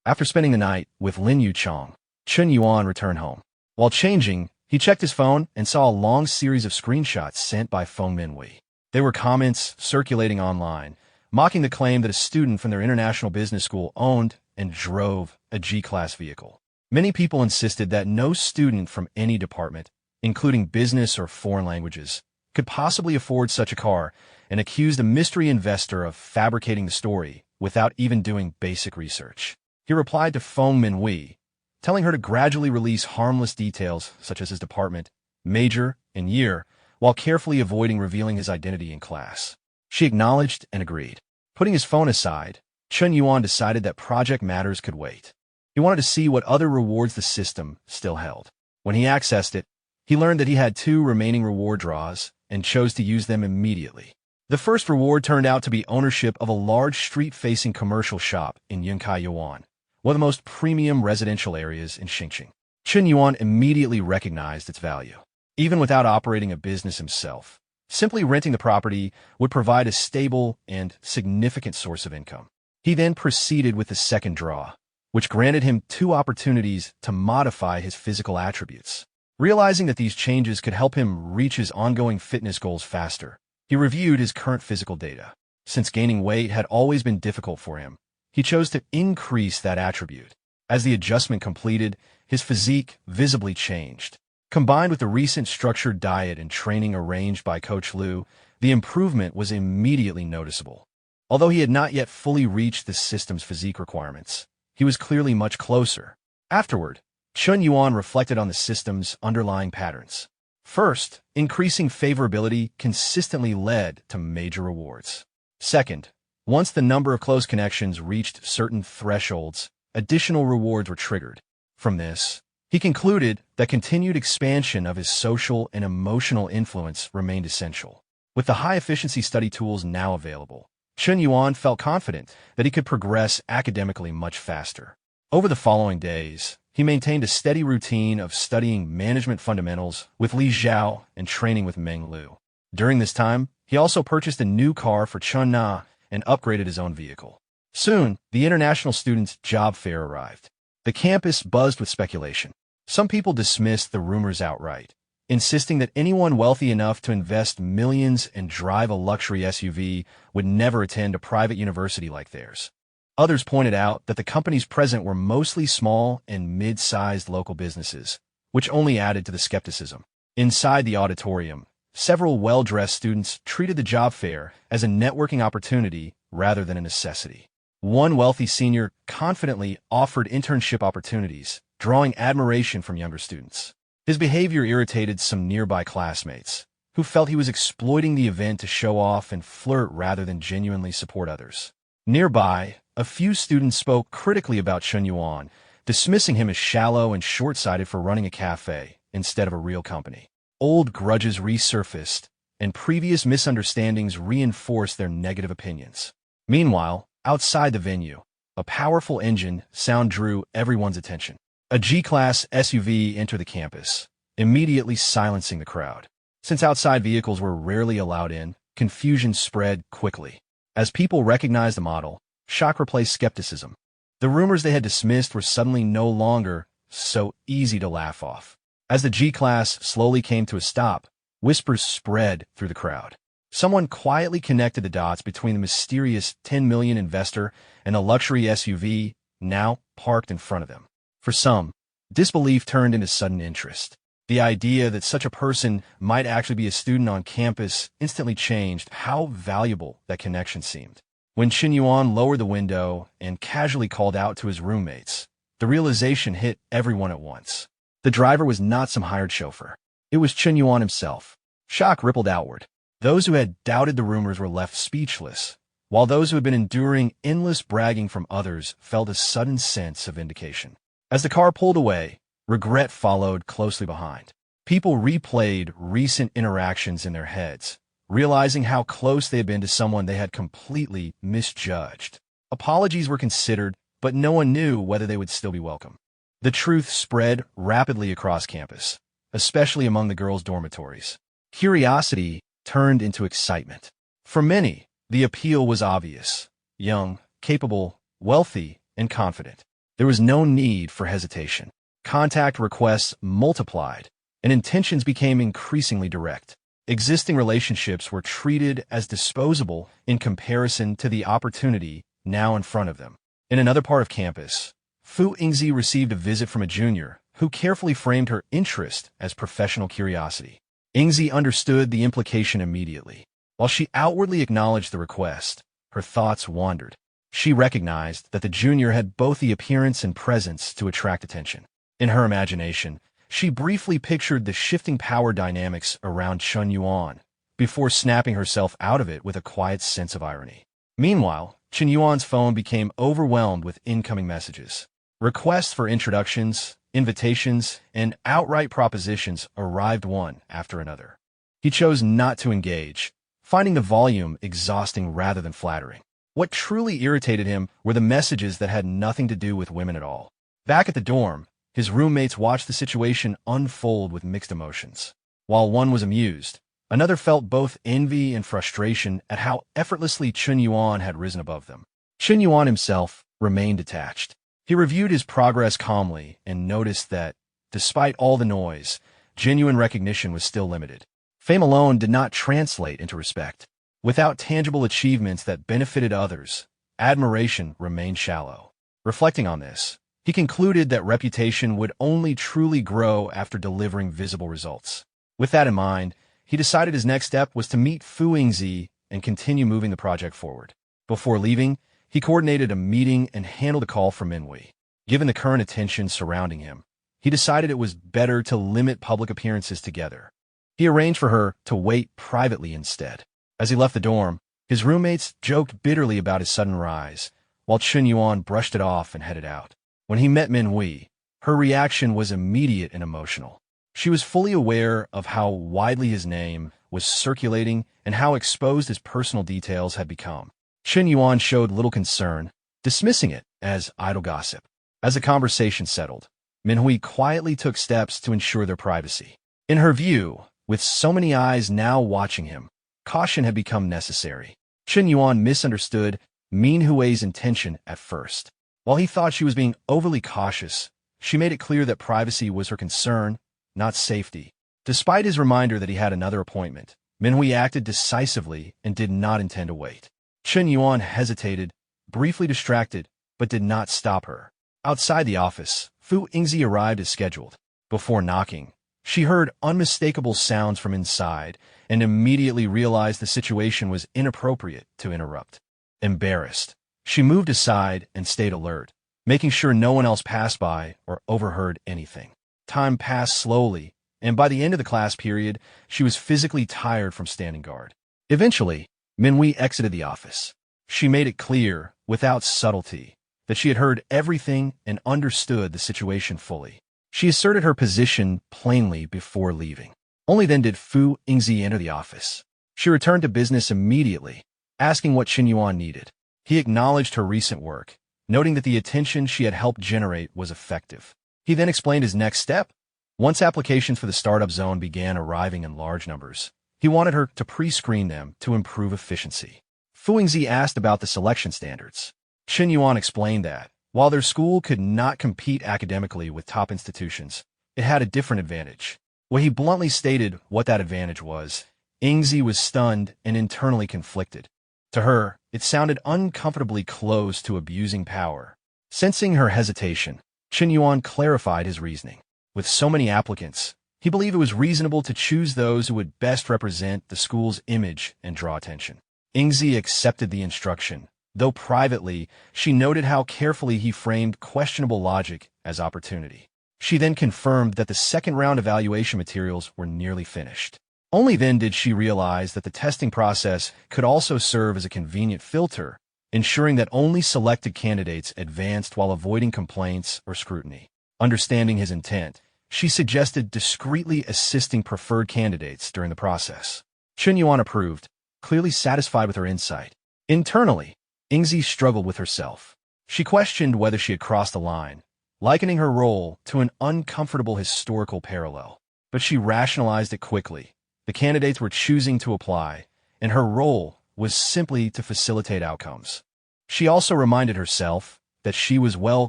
After spending the night with Lin Yuchong, Chen Yuan returned home. While changing, he checked his phone and saw a long series of screenshots sent by Feng Minwei. They were comments circulating online, mocking the claim that a student from their international business school owned and drove a G-class vehicle. Many people insisted that no student from any department, including business or foreign languages, could possibly afford such a car, and accused a mystery investor of fabricating the story without even doing basic research. He replied to Feng Minwei, telling her to gradually release harmless details such as his department, major, and year, while carefully avoiding revealing his identity in class. She acknowledged and agreed. Putting his phone aside, Chen Yuan decided that project matters could wait. He wanted to see what other rewards the system still held. When he accessed it, he learned that he had 2 remaining reward draws and chose to use them immediately. The first reward turned out to be ownership of a large street-facing commercial shop in Yunkai Yuan, one of the most premium residential areas in Xinjiang. Chen Yuan immediately recognized its value. Even without operating a business himself, simply renting the property would provide a stable and significant source of income. He then proceeded with the second draw, which granted him 2 opportunities to modify his physical attributes. Realizing that these changes could help him reach his ongoing fitness goals faster, he reviewed his current physical data. Since gaining weight had always been difficult for him, he chose to increase that attribute. As the adjustment completed, his physique visibly changed. Combined with the recent structured diet and training arranged by Coach Liu, the improvement was immediately noticeable. Although he had not yet fully reached the system's physique requirements, he was clearly much closer. Afterward, Chen Yuan reflected on the system's underlying patterns. First, increasing favorability consistently led to major rewards. Second, once the number of close connections reached certain thresholds, additional rewards were triggered. From this, he concluded that continued expansion of his social and emotional influence remained essential. With the high-efficiency study tools now available, Chen Yuan felt confident that he could progress academically much faster. Over the following days, he maintained a steady routine of studying management fundamentals with Li Zhao and training with Meng Lu. During this time, he also purchased a new car for Chen Na and upgraded his own vehicle. Soon, the international students' job fair arrived. The campus buzzed with speculation. Some people dismissed the rumors outright, insisting that anyone wealthy enough to invest millions and drive a luxury SUV would never attend a private university like theirs. Others pointed out that the companies present were mostly small and mid-sized local businesses, which only added to the skepticism. Inside the auditorium, several well-dressed students treated the job fair as a networking opportunity rather than a necessity. One wealthy senior confidently offered internship opportunities, drawing admiration from younger students. His behavior irritated some nearby classmates, who felt he was exploiting the event to show off and flirt rather than genuinely support others. Nearby, a few students spoke critically about Chen Yuan, dismissing him as shallow and short-sighted for running a cafe instead of a real company. Old grudges resurfaced, and previous misunderstandings reinforced their negative opinions. Meanwhile, outside the venue, a powerful engine sound drew everyone's attention. A G-Class SUV entered the campus, immediately silencing the crowd. Since outside vehicles were rarely allowed in, confusion spread quickly. As people recognized the model, shock replaced skepticism. The rumors they had dismissed were suddenly no longer so easy to laugh off. As the G-Class slowly came to a stop, whispers spread through the crowd. Someone quietly connected the dots between the mysterious 10 million investor and the luxury SUV now parked in front of them. For some, disbelief turned into sudden interest. The idea that such a person might actually be a student on campus instantly changed how valuable that connection seemed. When Chen Yuan lowered the window and casually called out to his roommates, the realization hit everyone at once. The driver was not some hired chauffeur. It was Chen Yuan himself. Shock rippled outward. Those who had doubted the rumors were left speechless, while those who had been enduring endless bragging from others felt a sudden sense of vindication. As the car pulled away, regret followed closely behind. People replayed recent interactions in their heads, realizing how close they had been to someone they had completely misjudged. Apologies were considered, but no one knew whether they would still be welcome. The truth spread rapidly across campus, especially among the girls' dormitories. Curiosity turned into excitement. For many, the appeal was obvious. Young, capable, wealthy, and confident. There was no need for hesitation. Contact requests multiplied, and intentions became increasingly direct. Existing relationships were treated as disposable in comparison to the opportunity now in front of them. In another part of campus, Fu Yingzi received a visit from a junior who carefully framed her interest as professional curiosity. Yingzi understood the implication immediately. While she outwardly acknowledged the request, her thoughts wandered. She recognized that the junior had both the appearance and presence to attract attention. In her imagination, she briefly pictured the shifting power dynamics around Chen Yuan, before snapping herself out of it with a quiet sense of irony. Meanwhile, Chen Yuan's phone became overwhelmed with incoming messages. Requests for introductions, invitations, and outright propositions arrived one after another. He chose not to engage, finding the volume exhausting rather than flattering. What truly irritated him were the messages that had nothing to do with women at all. Back at the dorm, his roommates watched the situation unfold with mixed emotions. While one was amused, another felt both envy and frustration at how effortlessly Chen Yuan had risen above them. Chen Yuan himself remained detached. He reviewed his progress calmly and noticed that, despite all the noise, genuine recognition was still limited. Fame alone did not translate into respect. Without tangible achievements that benefited others, admiration remained shallow. Reflecting on this, he concluded that reputation would only truly grow after delivering visible results. With that in mind, he decided his next step was to meet Fu Yingzi and continue moving the project forward. Before leaving, he coordinated a meeting and handled a call from Manhwa. Given the current attention surrounding him, he decided it was better to limit public appearances together. He arranged for her to wait privately instead. As he left the dorm, his roommates joked bitterly about his sudden rise, while Chen Yuan brushed it off and headed out. When he met Manhwa, her reaction was immediate and emotional. She was fully aware of how widely his name was circulating and how exposed his personal details had become. Chen Yuan showed little concern, dismissing it as idle gossip. As the conversation settled, Manhwa quietly took steps to ensure their privacy. In her view, with so many eyes now watching him, caution had become necessary. Chen Yuan misunderstood Manhua's intention at first. While he thought she was being overly cautious, she made it clear that privacy was her concern, not safety. Despite his reminder that he had another appointment, Manhwa acted decisively and did not intend to wait. Chen Yuan hesitated, briefly distracted, but did not stop her. Outside the office, Fu Yingzi arrived as scheduled. Before knocking, she heard unmistakable sounds from inside and immediately realized the situation was inappropriate to interrupt. Embarrassed, she moved aside and stayed alert, making sure no one else passed by or overheard anything. Time passed slowly, and by the end of the class period, she was physically tired from standing guard. Eventually, Manhwa exited the office. She made it clear, without subtlety, that she had heard everything and understood the situation fully. She asserted her position plainly before leaving. Only then did Fu Yingzi enter the office. She returned to business immediately, asking what Chen Yuan needed. He acknowledged her recent work, noting that the attention she had helped generate was effective. He then explained his next step. Once applications for the startup zone began arriving in large numbers, he wanted her to pre-screen them to improve efficiency. Fu Yingzi asked about the selection standards. Chen Yuan explained that, while their school could not compete academically with top institutions, it had a different advantage. When he bluntly stated what that advantage was, Yingzi was stunned and internally conflicted. To her, it sounded uncomfortably close to abusing power. Sensing her hesitation, Chen Yuan clarified his reasoning. With so many applicants, he believed it was reasonable to choose those who would best represent the school's image and draw attention. Yingzi accepted the instruction, though privately, she noted how carefully he framed questionable logic as opportunity. She then confirmed that the second-round evaluation materials were nearly finished. Only then did she realize that the testing process could also serve as a convenient filter, ensuring that only selected candidates advanced while avoiding complaints or scrutiny. Understanding his intent, she suggested discreetly assisting preferred candidates during the process. Chen Yuan approved, clearly satisfied with her insight. Internally, Yingzi struggled with herself. She questioned whether she had crossed the line, likening her role to an uncomfortable historical parallel. But she rationalized it quickly. The candidates were choosing to apply, and her role was simply to facilitate outcomes. She also reminded herself that she was well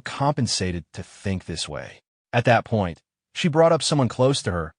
compensated to think this way. At that point, she brought up someone close to her,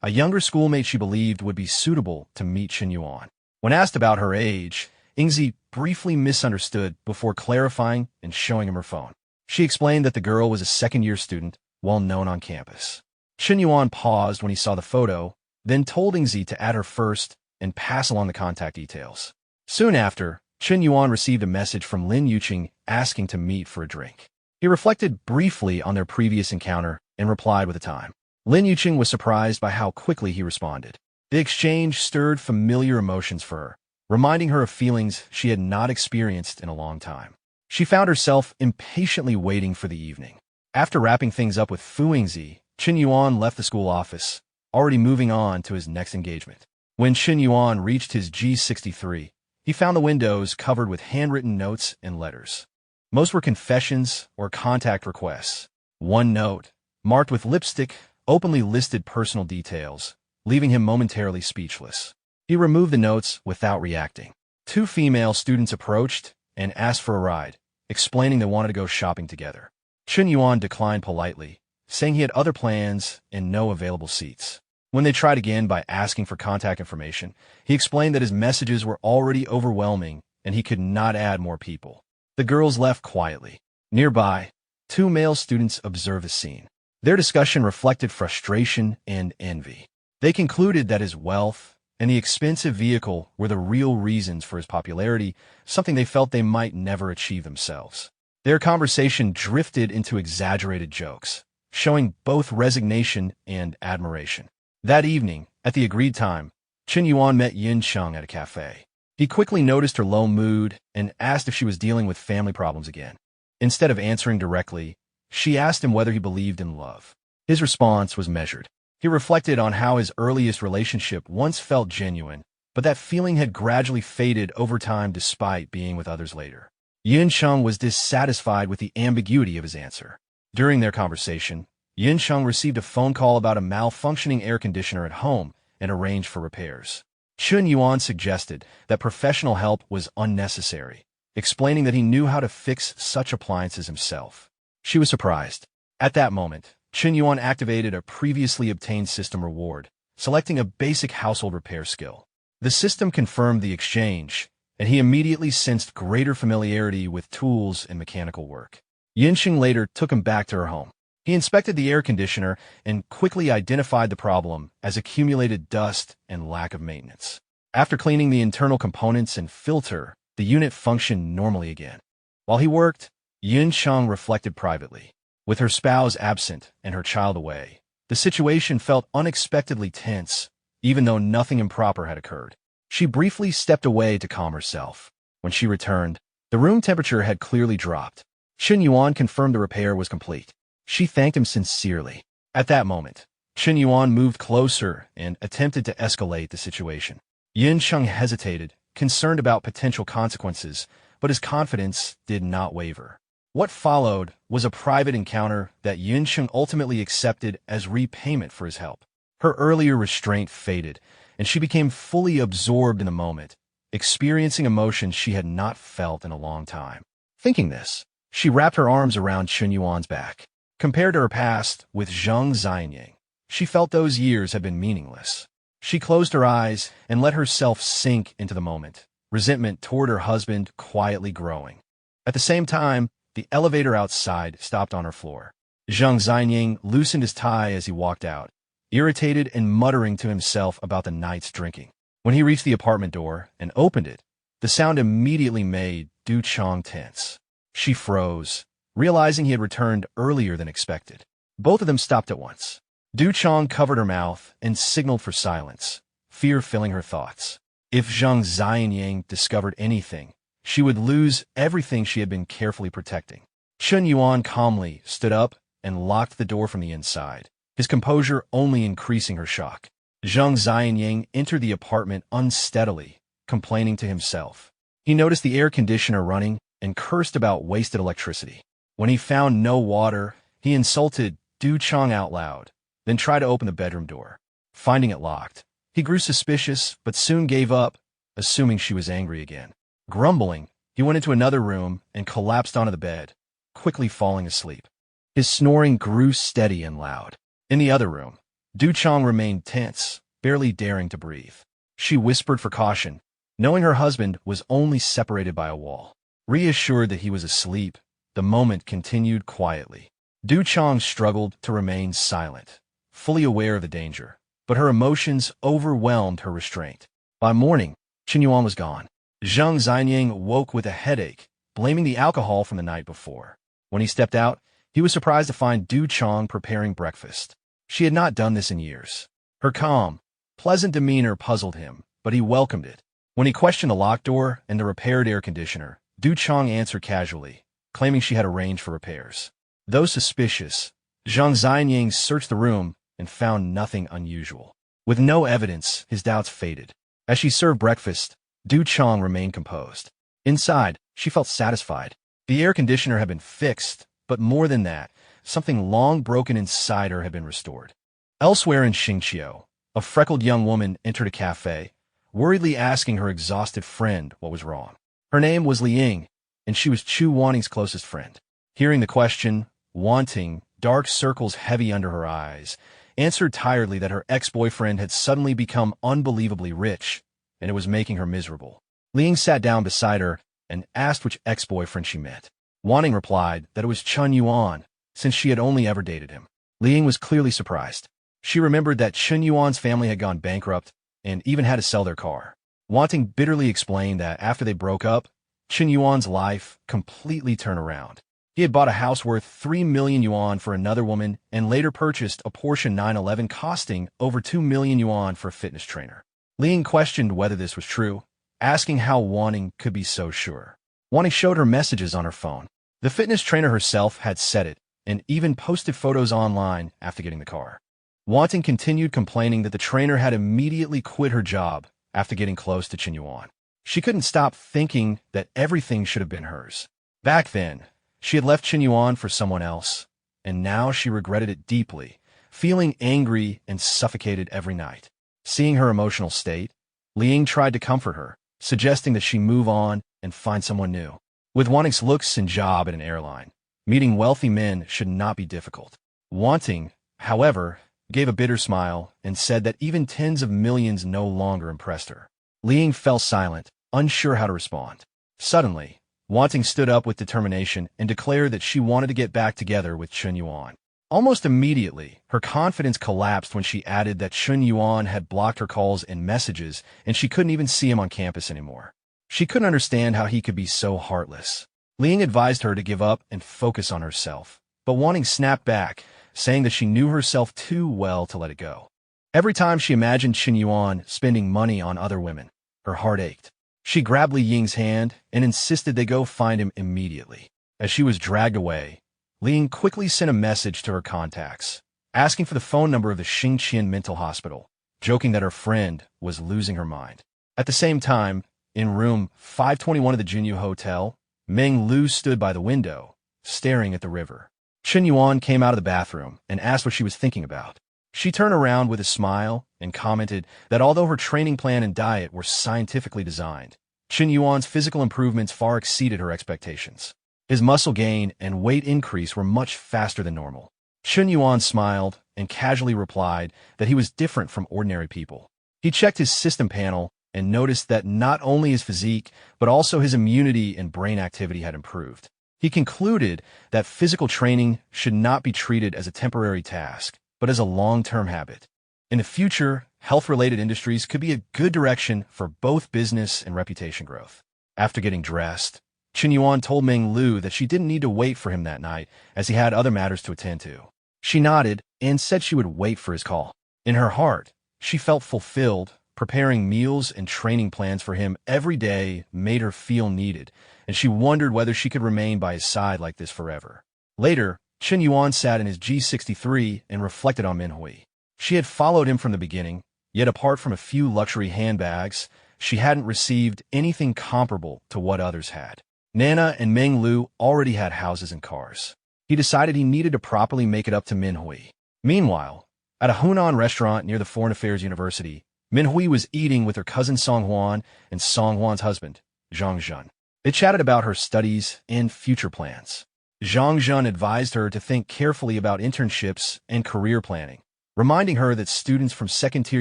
a younger schoolmate she believed would be suitable to meet Chen Yuan. When asked about her age, Yingzi briefly misunderstood before clarifying and showing him her phone. She explained that the girl was a second-year student, well known on campus. Chen Yuan paused when he saw the photo, then told Yingzi to add her first and pass along the contact details. Soon after, Chen Yuan received a message from Lin Yuqing asking to meet for a drink. He reflected briefly on their previous encounter and replied with a time. Lin Yuqing was surprised by how quickly he responded. The exchange stirred familiar emotions for her, reminding her of feelings she had not experienced in a long time. She found herself impatiently waiting for the evening. After wrapping things up with Fu Yingzi, Chen Yuan left the school office, already moving on to his next engagement. When Chen Yuan reached his G63, he found the windows covered with handwritten notes and letters. Most were confessions or contact requests. One note, marked with lipstick, openly listed personal details, leaving him momentarily speechless. He removed the notes without reacting. Two female students approached and asked for a ride, explaining they wanted to go shopping together. Chen Yuan declined politely, saying he had other plans and no available seats. When they tried again by asking for contact information, he explained that his messages were already overwhelming and he could not add more people. The girls left quietly. Nearby, two male students observed the scene. Their discussion reflected frustration and envy. They concluded that his wealth and the expensive vehicle were the real reasons for his popularity, something they felt they might never achieve themselves. Their conversation drifted into exaggerated jokes, showing both resignation and admiration. That evening, at the agreed time, Chen Yuan met Yin Cheng at a cafe. He quickly noticed her low mood and asked if she was dealing with family problems again. Instead of answering directly, she asked him whether he believed in love. His response was measured. He reflected on how his earliest relationship once felt genuine, but that feeling had gradually faded over time despite being with others later. Yin Cheng was dissatisfied with the ambiguity of his answer. During their conversation, Yin Cheng received a phone call about a malfunctioning air conditioner at home and arranged for repairs. Chen Yuan suggested that professional help was unnecessary, explaining that he knew how to fix such appliances himself. She was surprised. At that moment, Chen Yuan activated a previously obtained system reward, selecting a basic household repair skill. The system confirmed the exchange, and he immediately sensed greater familiarity with tools and mechanical work. Yinxing later took him back to her home. He inspected the air conditioner and quickly identified the problem as accumulated dust and lack of maintenance. After cleaning the internal components and filter, the unit functioned normally again. While he worked, Yincheng reflected privately. With her spouse absent and her child away, the situation felt unexpectedly tense, even though nothing improper had occurred. She briefly stepped away to calm herself. When she returned, the room temperature had clearly dropped. Chen Yuan confirmed the repair was complete. She thanked him sincerely. At that moment, Chen Yuan moved closer and attempted to escalate the situation. Yincheng hesitated, concerned about potential consequences, but his confidence did not waver. What followed was a private encounter that Yincheng ultimately accepted as repayment for his help. Her earlier restraint faded, and she became fully absorbed in the moment, experiencing emotions she had not felt in a long time. Thinking this, she wrapped her arms around Chen Yuan's back. Compared to her past with Zhang Xianying, she felt those years had been meaningless. She closed her eyes and let herself sink into the moment, resentment toward her husband quietly growing. At the same time, the elevator outside stopped on her floor. Zhang Xianying loosened his tie as he walked out, irritated and muttering to himself about the night's drinking. When he reached the apartment door and opened it, the sound immediately made Du Chong tense. She froze, realizing he had returned earlier than expected. Both of them stopped at once. Du Chong covered her mouth and signaled for silence, fear filling her thoughts. If Zhang Xianying discovered anything, she would lose everything she had been carefully protecting. Chen Yuan calmly stood up and locked the door from the inside, his composure only increasing her shock. Zhang Xianying entered the apartment unsteadily, complaining to himself. He noticed the air conditioner running and cursed about wasted electricity. When he found no water, he insulted Du Chong out loud, then tried to open the bedroom door. Finding it locked, he grew suspicious but soon gave up, assuming she was angry again. Grumbling, he went into another room and collapsed onto the bed, quickly falling asleep. His snoring grew steady and loud. In the other room, Du Chong remained tense, barely daring to breathe. She whispered for caution, knowing her husband was only separated by a wall. Reassured that he was asleep, the moment continued quietly. Du Chong struggled to remain silent, fully aware of the danger, but her emotions overwhelmed her restraint. By morning, Chen Yuan was gone. Zhang Xianying woke with a headache, blaming the alcohol from the night before. When he stepped out, he was surprised to find Du Chong preparing breakfast. She had not done this in years. Her calm, pleasant demeanor puzzled him, but he welcomed it. When he questioned the locked door and the repaired air conditioner, Du Chong answered casually, claiming she had arranged for repairs. Though suspicious, Zhang Xianying searched the room and found nothing unusual. With no evidence, his doubts faded. As she served breakfast, Du Chong remained composed. Inside, she felt satisfied. The air conditioner had been fixed, but more than that, something long broken inside her had been restored. Elsewhere in Xingqiu, a freckled young woman entered a cafe, worriedly asking her exhausted friend what was wrong. Her name was Liang, and she was Chu Wanding's closest friend. Hearing the question, Wanding, dark circles heavy under her eyes, answered tiredly that her ex-boyfriend had suddenly become unbelievably rich, and it was making her miserable. Liang sat down beside her and asked which ex-boyfriend she meant. Wanding replied that it was Chen Yuan, since she had only ever dated him. Liang was clearly surprised. She remembered that Chen Yuan's family had gone bankrupt and even had to sell their car. Wanding bitterly explained that after they broke up, Chen Yuan's life completely turned around. He had bought a house worth 3 million yuan for another woman and later purchased a Porsche 911 costing over 2 million yuan for a fitness trainer. Liang questioned whether this was true, asking how Wanding could be so sure. Wanding showed her messages on her phone. The fitness trainer herself had said it, and even posted photos online after getting the car. Wanding continued complaining that the trainer had immediately quit her job after getting close to Chen Yuan. She couldn't stop thinking that everything should have been hers. Back then, she had left Chen Yuan for someone else, and now she regretted it deeply, feeling angry and suffocated every night. Seeing her emotional state, Liang tried to comfort her, suggesting that she move on and find someone new. With Wanding's looks and job at an airline, meeting wealthy men should not be difficult. Wanding, however, gave a bitter smile and said that even tens of millions no longer impressed her. Liang fell silent, unsure how to respond. Suddenly, Wanding stood up with determination and declared that she wanted to get back together with Chen Yuan. Almost immediately, her confidence collapsed when she added that Chen Yuan had blocked her calls and messages and she couldn't even see him on campus anymore. She couldn't understand how he could be so heartless. Liang advised her to give up and focus on herself, but Wanding snapped back, saying that she knew herself too well to let it go. Every time she imagined Chen Yuan spending money on other women, her heart ached. She grabbed Li Ying's hand and insisted they go find him immediately. As she was dragged away, Li Ying quickly sent a message to her contacts, asking for the phone number of the Xingqian mental hospital, joking that her friend was losing her mind. At the same time, in room 521 of the Jinyu Hotel, Meng Lu stood by the window, staring at the river. Chen Yuan came out of the bathroom and asked what she was thinking about. She turned around with a smile and commented that although her training plan and diet were scientifically designed, Chen Yuan's physical improvements far exceeded her expectations. His muscle gain and weight increase were much faster than normal. Chen Yuan smiled and casually replied that he was different from ordinary people. He checked his system panel and noticed that not only his physique, but also his immunity and brain activity had improved. He concluded that physical training should not be treated as a temporary task, but as a long-term habit. In the future, health-related industries could be a good direction for both business and reputation growth. After getting dressed, Chen Yuan told Meng Lu that she didn't need to wait for him that night, as he had other matters to attend to. She nodded and said she would wait for his call. In her heart, she felt fulfilled. Preparing meals and training plans for him every day made her feel needed, and she wondered whether she could remain by his side like this forever. Later, Chen Yuan sat in his G63 and reflected on Manhwa. She had followed him from the beginning, yet apart from a few luxury handbags, she hadn't received anything comparable to what others had. Nana and Meng Lu already had houses and cars. He decided he needed to properly make it up to Manhwa. Meanwhile, at a Hunan restaurant near the Foreign Affairs University, Manhwa was eating with her cousin Song Huan and Song Huan's husband, Zhang Zhen. They chatted about her studies and future plans. Zhang Zhen advised her to think carefully about internships and career planning, reminding her that students from second-tier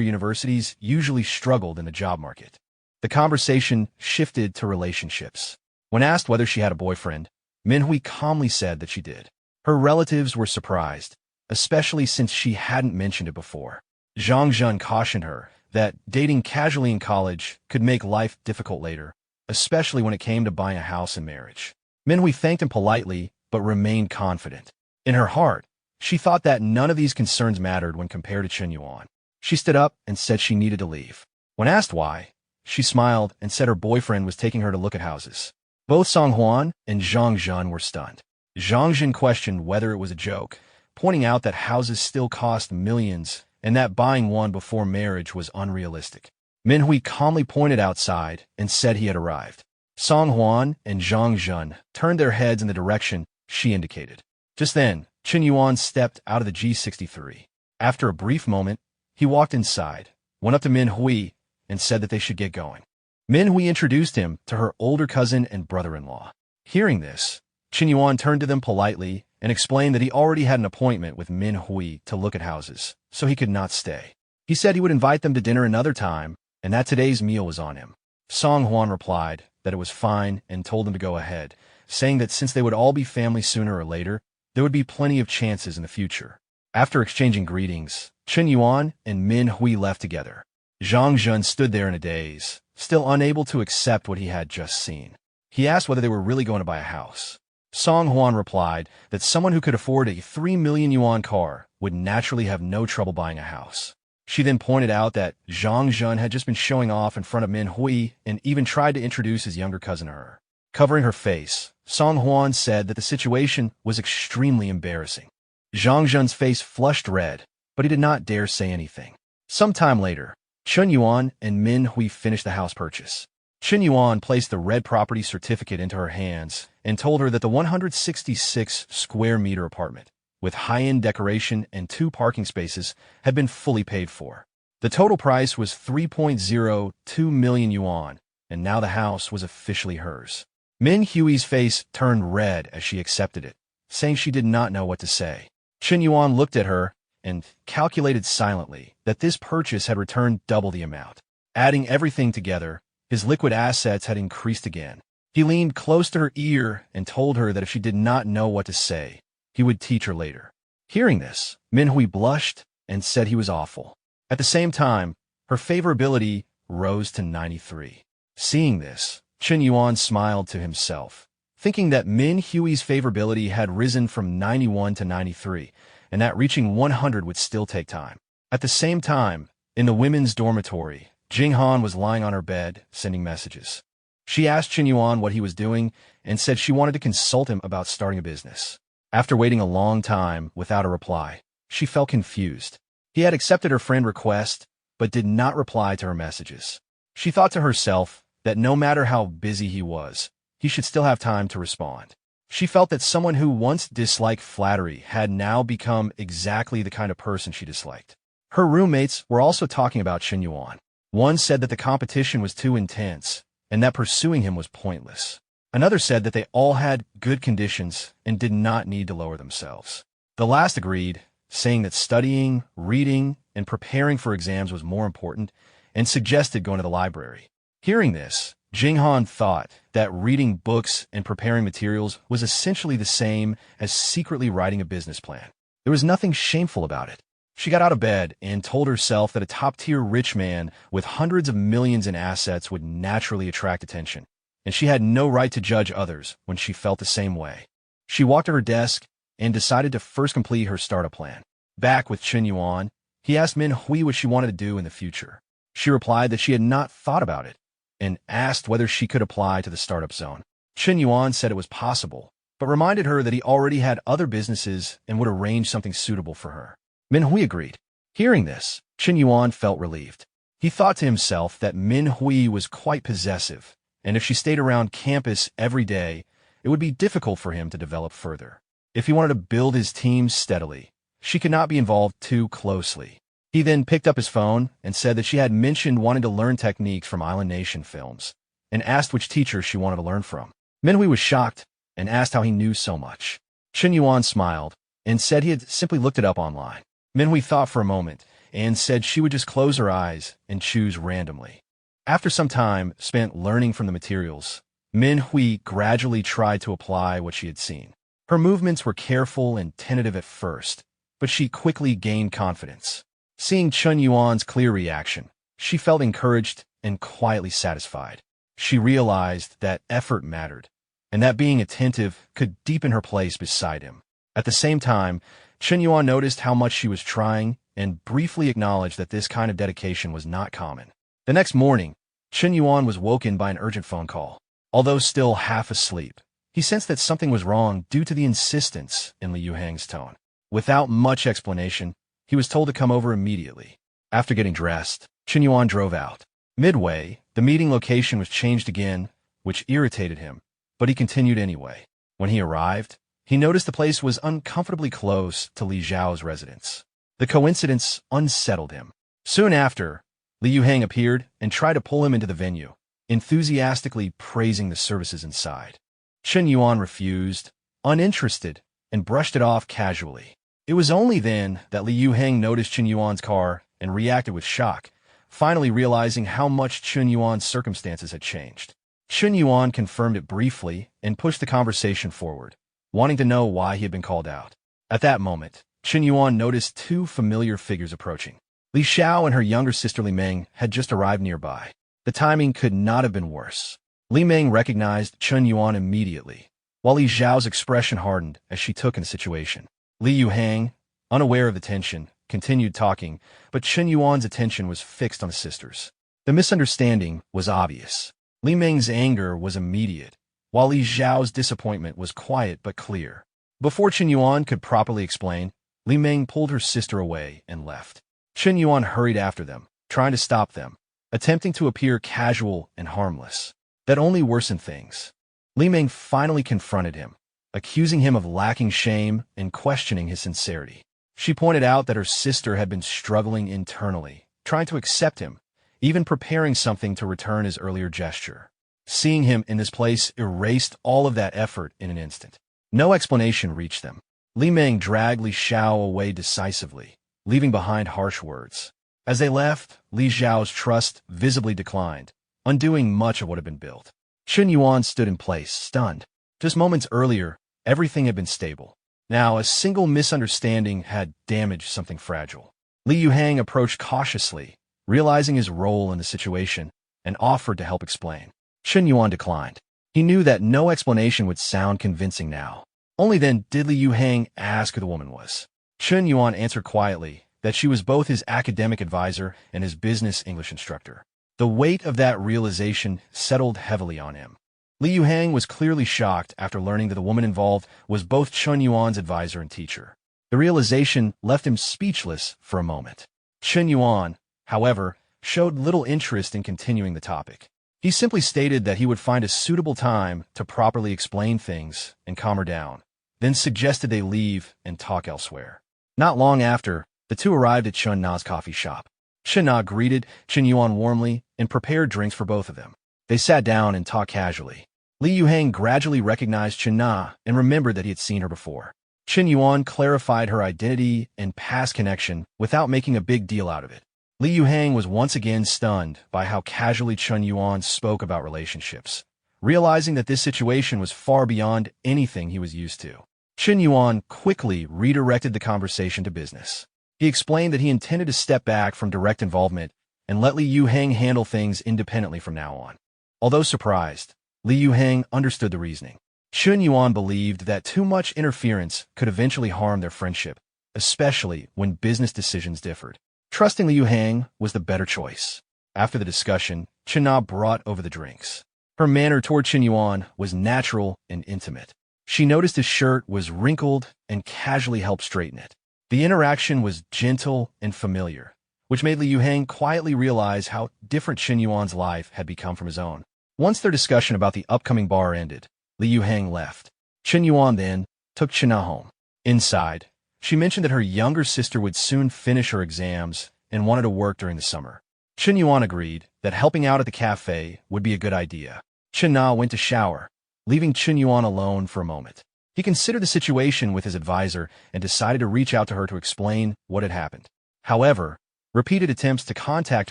universities usually struggled in the job market. The conversation shifted to relationships. When asked whether she had a boyfriend, Manhwa calmly said that she did. Her relatives were surprised, especially since she hadn't mentioned it before. Zhang Zhen cautioned her that dating casually in college could make life difficult later, especially when it came to buying a house and marriage. Manhwa thanked him politely, but remained confident. In her heart, she thought that none of these concerns mattered when compared to Chen Yuan. She stood up and said she needed to leave. When asked why, she smiled and said her boyfriend was taking her to look at houses. Both Song Huan and Zhang Zhen were stunned. Zhang Zhen questioned whether it was a joke, pointing out that houses still cost millions and that buying one before marriage was unrealistic. Manhwa calmly pointed outside and said he had arrived. Song Huan and Zhang Zhen turned their heads in the direction she indicated. Just then, Chen Yuan stepped out of the G63. After a brief moment, he walked inside, went up to Manhwa, and said that they should get going. Manhwa introduced him to her older cousin and brother-in-law. Hearing this, Chen Yuan turned to them politely and explained that he already had an appointment with Manhwa to look at houses, so he could not stay. He said he would invite them to dinner another time, and that today's meal was on him. Song Huan replied that it was fine and told them to go ahead, saying that since they would all be family sooner or later, there would be plenty of chances in the future. After exchanging greetings, Chen Yuan and Manhwa left together. Zhang Zhen stood there in a daze, still unable to accept what he had just seen. He asked whether they were really going to buy a house. Song Huan replied that someone who could afford a 3 million yuan car would naturally have no trouble buying a house. She then pointed out that Zhang Zhen had just been showing off in front of Manhwa and even tried to introduce his younger cousin to her. Covering her face, Song Huan said that the situation was extremely embarrassing. Zhang Zhen's face flushed red, but he did not dare say anything. Some time later, Chen Yuan and Manhwa finished the house purchase. Chen Yuan placed the red property certificate into her hands and told her that the 166 square meter apartment, with high-end decoration and 2 parking spaces, had been fully paid for. The total price was 3.02 million yuan, and now the house was officially hers. Min Hui's face turned red as she accepted it, saying she did not know what to say. Chen Yuan looked at her and calculated silently that this purchase had returned double the amount. Adding everything together, his liquid assets had increased again. He leaned close to her ear and told her that if she did not know what to say, he would teach her later. Hearing this, Manhwa blushed and said he was awful. At the same time, her favorability rose to 93. Seeing this, Chen Yuan smiled to himself, thinking that Min Hui's favorability had risen from 91 to 93, and that reaching 100 would still take time. At the same time, in the women's dormitory, Jing Han was lying on her bed, sending messages. She asked Chen Yuan what he was doing and said she wanted to consult him about starting a business. After waiting a long time without a reply, she felt confused. He had accepted her friend request, but did not reply to her messages. She thought to herself that no matter how busy he was, he should still have time to respond. She felt that someone who once disliked flattery had now become exactly the kind of person she disliked. Her roommates were also talking about Chen Yuan. One said that the competition was too intense, and that pursuing him was pointless. Another said that they all had good conditions and did not need to lower themselves. The last agreed, saying that studying, reading, and preparing for exams was more important, and suggested going to the library. Hearing this, Jing Han thought that reading books and preparing materials was essentially the same as secretly writing a business plan. There was nothing shameful about it. She got out of bed and told herself that a top-tier rich man with hundreds of millions in assets would naturally attract attention, and she had no right to judge others when she felt the same way. She walked to her desk and decided to first complete her startup plan. Back with Chen Yuan, he asked Min Hui what she wanted to do in the future. She replied that she had not thought about it, and asked whether she could apply to the startup zone. Chen Yuan said it was possible, but reminded her that he already had other businesses and would arrange something suitable for her. Min Hui agreed. Hearing this, Chen Yuan felt relieved. He thought to himself that Min Hui was quite possessive, and if she stayed around campus every day, it would be difficult for him to develop further. If he wanted to build his team steadily, she could not be involved too closely. He then picked up his phone and said that she had mentioned wanting to learn techniques from Island Nation films, and asked which teacher she wanted to learn from. Min Hui was shocked and asked how he knew so much. Chen Yuan smiled and said he had simply looked it up online. Min Hui thought for a moment and said she would just close her eyes and choose randomly. After some time spent learning from the materials, Min Hui gradually tried to apply what she had seen. Her movements were careful and tentative at first, but she quickly gained confidence. Seeing Chen Yuan's clear reaction, she felt encouraged and quietly satisfied. She realized that effort mattered, and that being attentive could deepen her place beside him. At the same time, Chen Yuan noticed how much she was trying and briefly acknowledged that this kind of dedication was not common. The next morning, Chen Yuan was woken by an urgent phone call. Although still half asleep, he sensed that something was wrong due to the insistence in Li Yuhang's tone. Without much explanation, he was told to come over immediately. After getting dressed, Chen Yuan drove out. Midway, the meeting location was changed again, which irritated him, but he continued anyway. When he arrived, he noticed the place was uncomfortably close to Li Zhao's residence. The coincidence unsettled him. Soon after, Li Yuhang appeared and tried to pull him into the venue, enthusiastically praising the services inside. Chen Yuan refused, uninterested, and brushed it off casually. It was only then that Li Yuhang noticed Chen Yuan's car and reacted with shock, finally realizing how much Chen Yuan's circumstances had changed. Chen Yuan confirmed it briefly and pushed the conversation forward, wanting to know why he had been called out. At that moment, Chen Yuan noticed two familiar figures approaching. Li Xiao and her younger sister Li Meng had just arrived nearby. The timing could not have been worse. Li Meng recognized Chen Yuan immediately, while Li Xiao's expression hardened as she took in the situation. Li Yuhang, unaware of the tension, continued talking, but Chen Yuan's attention was fixed on the sisters. The misunderstanding was obvious. Li Meng's anger was immediate, while Li Xiao's disappointment was quiet but clear. Before Chen Yuan could properly explain, Li Meng pulled her sister away and left. Chen Yuan hurried after them, trying to stop them, attempting to appear casual and harmless. That only worsened things. Li Meng finally confronted him, accusing him of lacking shame and questioning his sincerity. She pointed out that her sister had been struggling internally, trying to accept him, even preparing something to return his earlier gesture. Seeing him in this place erased all of that effort in an instant. No explanation reached them. Li Meng dragged Li Xiao away decisively, leaving behind harsh words. As they left, Li Xiao's trust visibly declined, undoing much of what had been built. Chen Yuan stood in place, stunned. Just moments earlier, everything had been stable. Now, a single misunderstanding had damaged something fragile. Li Yuhang approached cautiously, realizing his role in the situation, and offered to help explain. Chen Yuan declined. He knew that no explanation would sound convincing now. Only then did Li Yuhang ask who the woman was. Chen Yuan answered quietly that she was both his academic advisor and his business English instructor. The weight of that realization settled heavily on him. Li Yuhang was clearly shocked after learning that the woman involved was both Chen Yuan's advisor and teacher. The realization left him speechless for a moment. Chen Yuan, however, showed little interest in continuing the topic. He simply stated that he would find a suitable time to properly explain things and calm her down, then suggested they leave and talk elsewhere. Not long after, the two arrived at Chen Na's coffee shop. Chen Na greeted Chen Yuan warmly and prepared drinks for both of them. They sat down and talked casually. Li Yuhang gradually recognized Chen Na and remembered that he had seen her before. Chen Yuan clarified her identity and past connection without making a big deal out of it. Li Yuhang was once again stunned by how casually Chen Yuan spoke about relationships, realizing that this situation was far beyond anything he was used to. Chen Yuan quickly redirected the conversation to business. He explained that he intended to step back from direct involvement and let Li Yuhang handle things independently from now on. Although surprised, Li Yuhang understood the reasoning. Chen Yuan believed that too much interference could eventually harm their friendship, especially when business decisions differed. Trusting Li Yuhang was the better choice. After the discussion, Chen Na brought over the drinks. Her manner toward Chen Yuan was natural and intimate. She noticed his shirt was wrinkled and casually helped straighten it. The interaction was gentle and familiar, which made Li Yuhang quietly realize how different Chen Yuan's life had become from his own. Once their discussion about the upcoming bar ended, Li Yuhang left. Chen Yuan then took Chen Na home. Inside, she mentioned that her younger sister would soon finish her exams and wanted to work during the summer. Chen Yuan agreed that helping out at the cafe would be a good idea. Chen Na went to shower, leaving Chen Yuan alone for a moment. He considered the situation with his advisor and decided to reach out to her to explain what had happened. However, repeated attempts to contact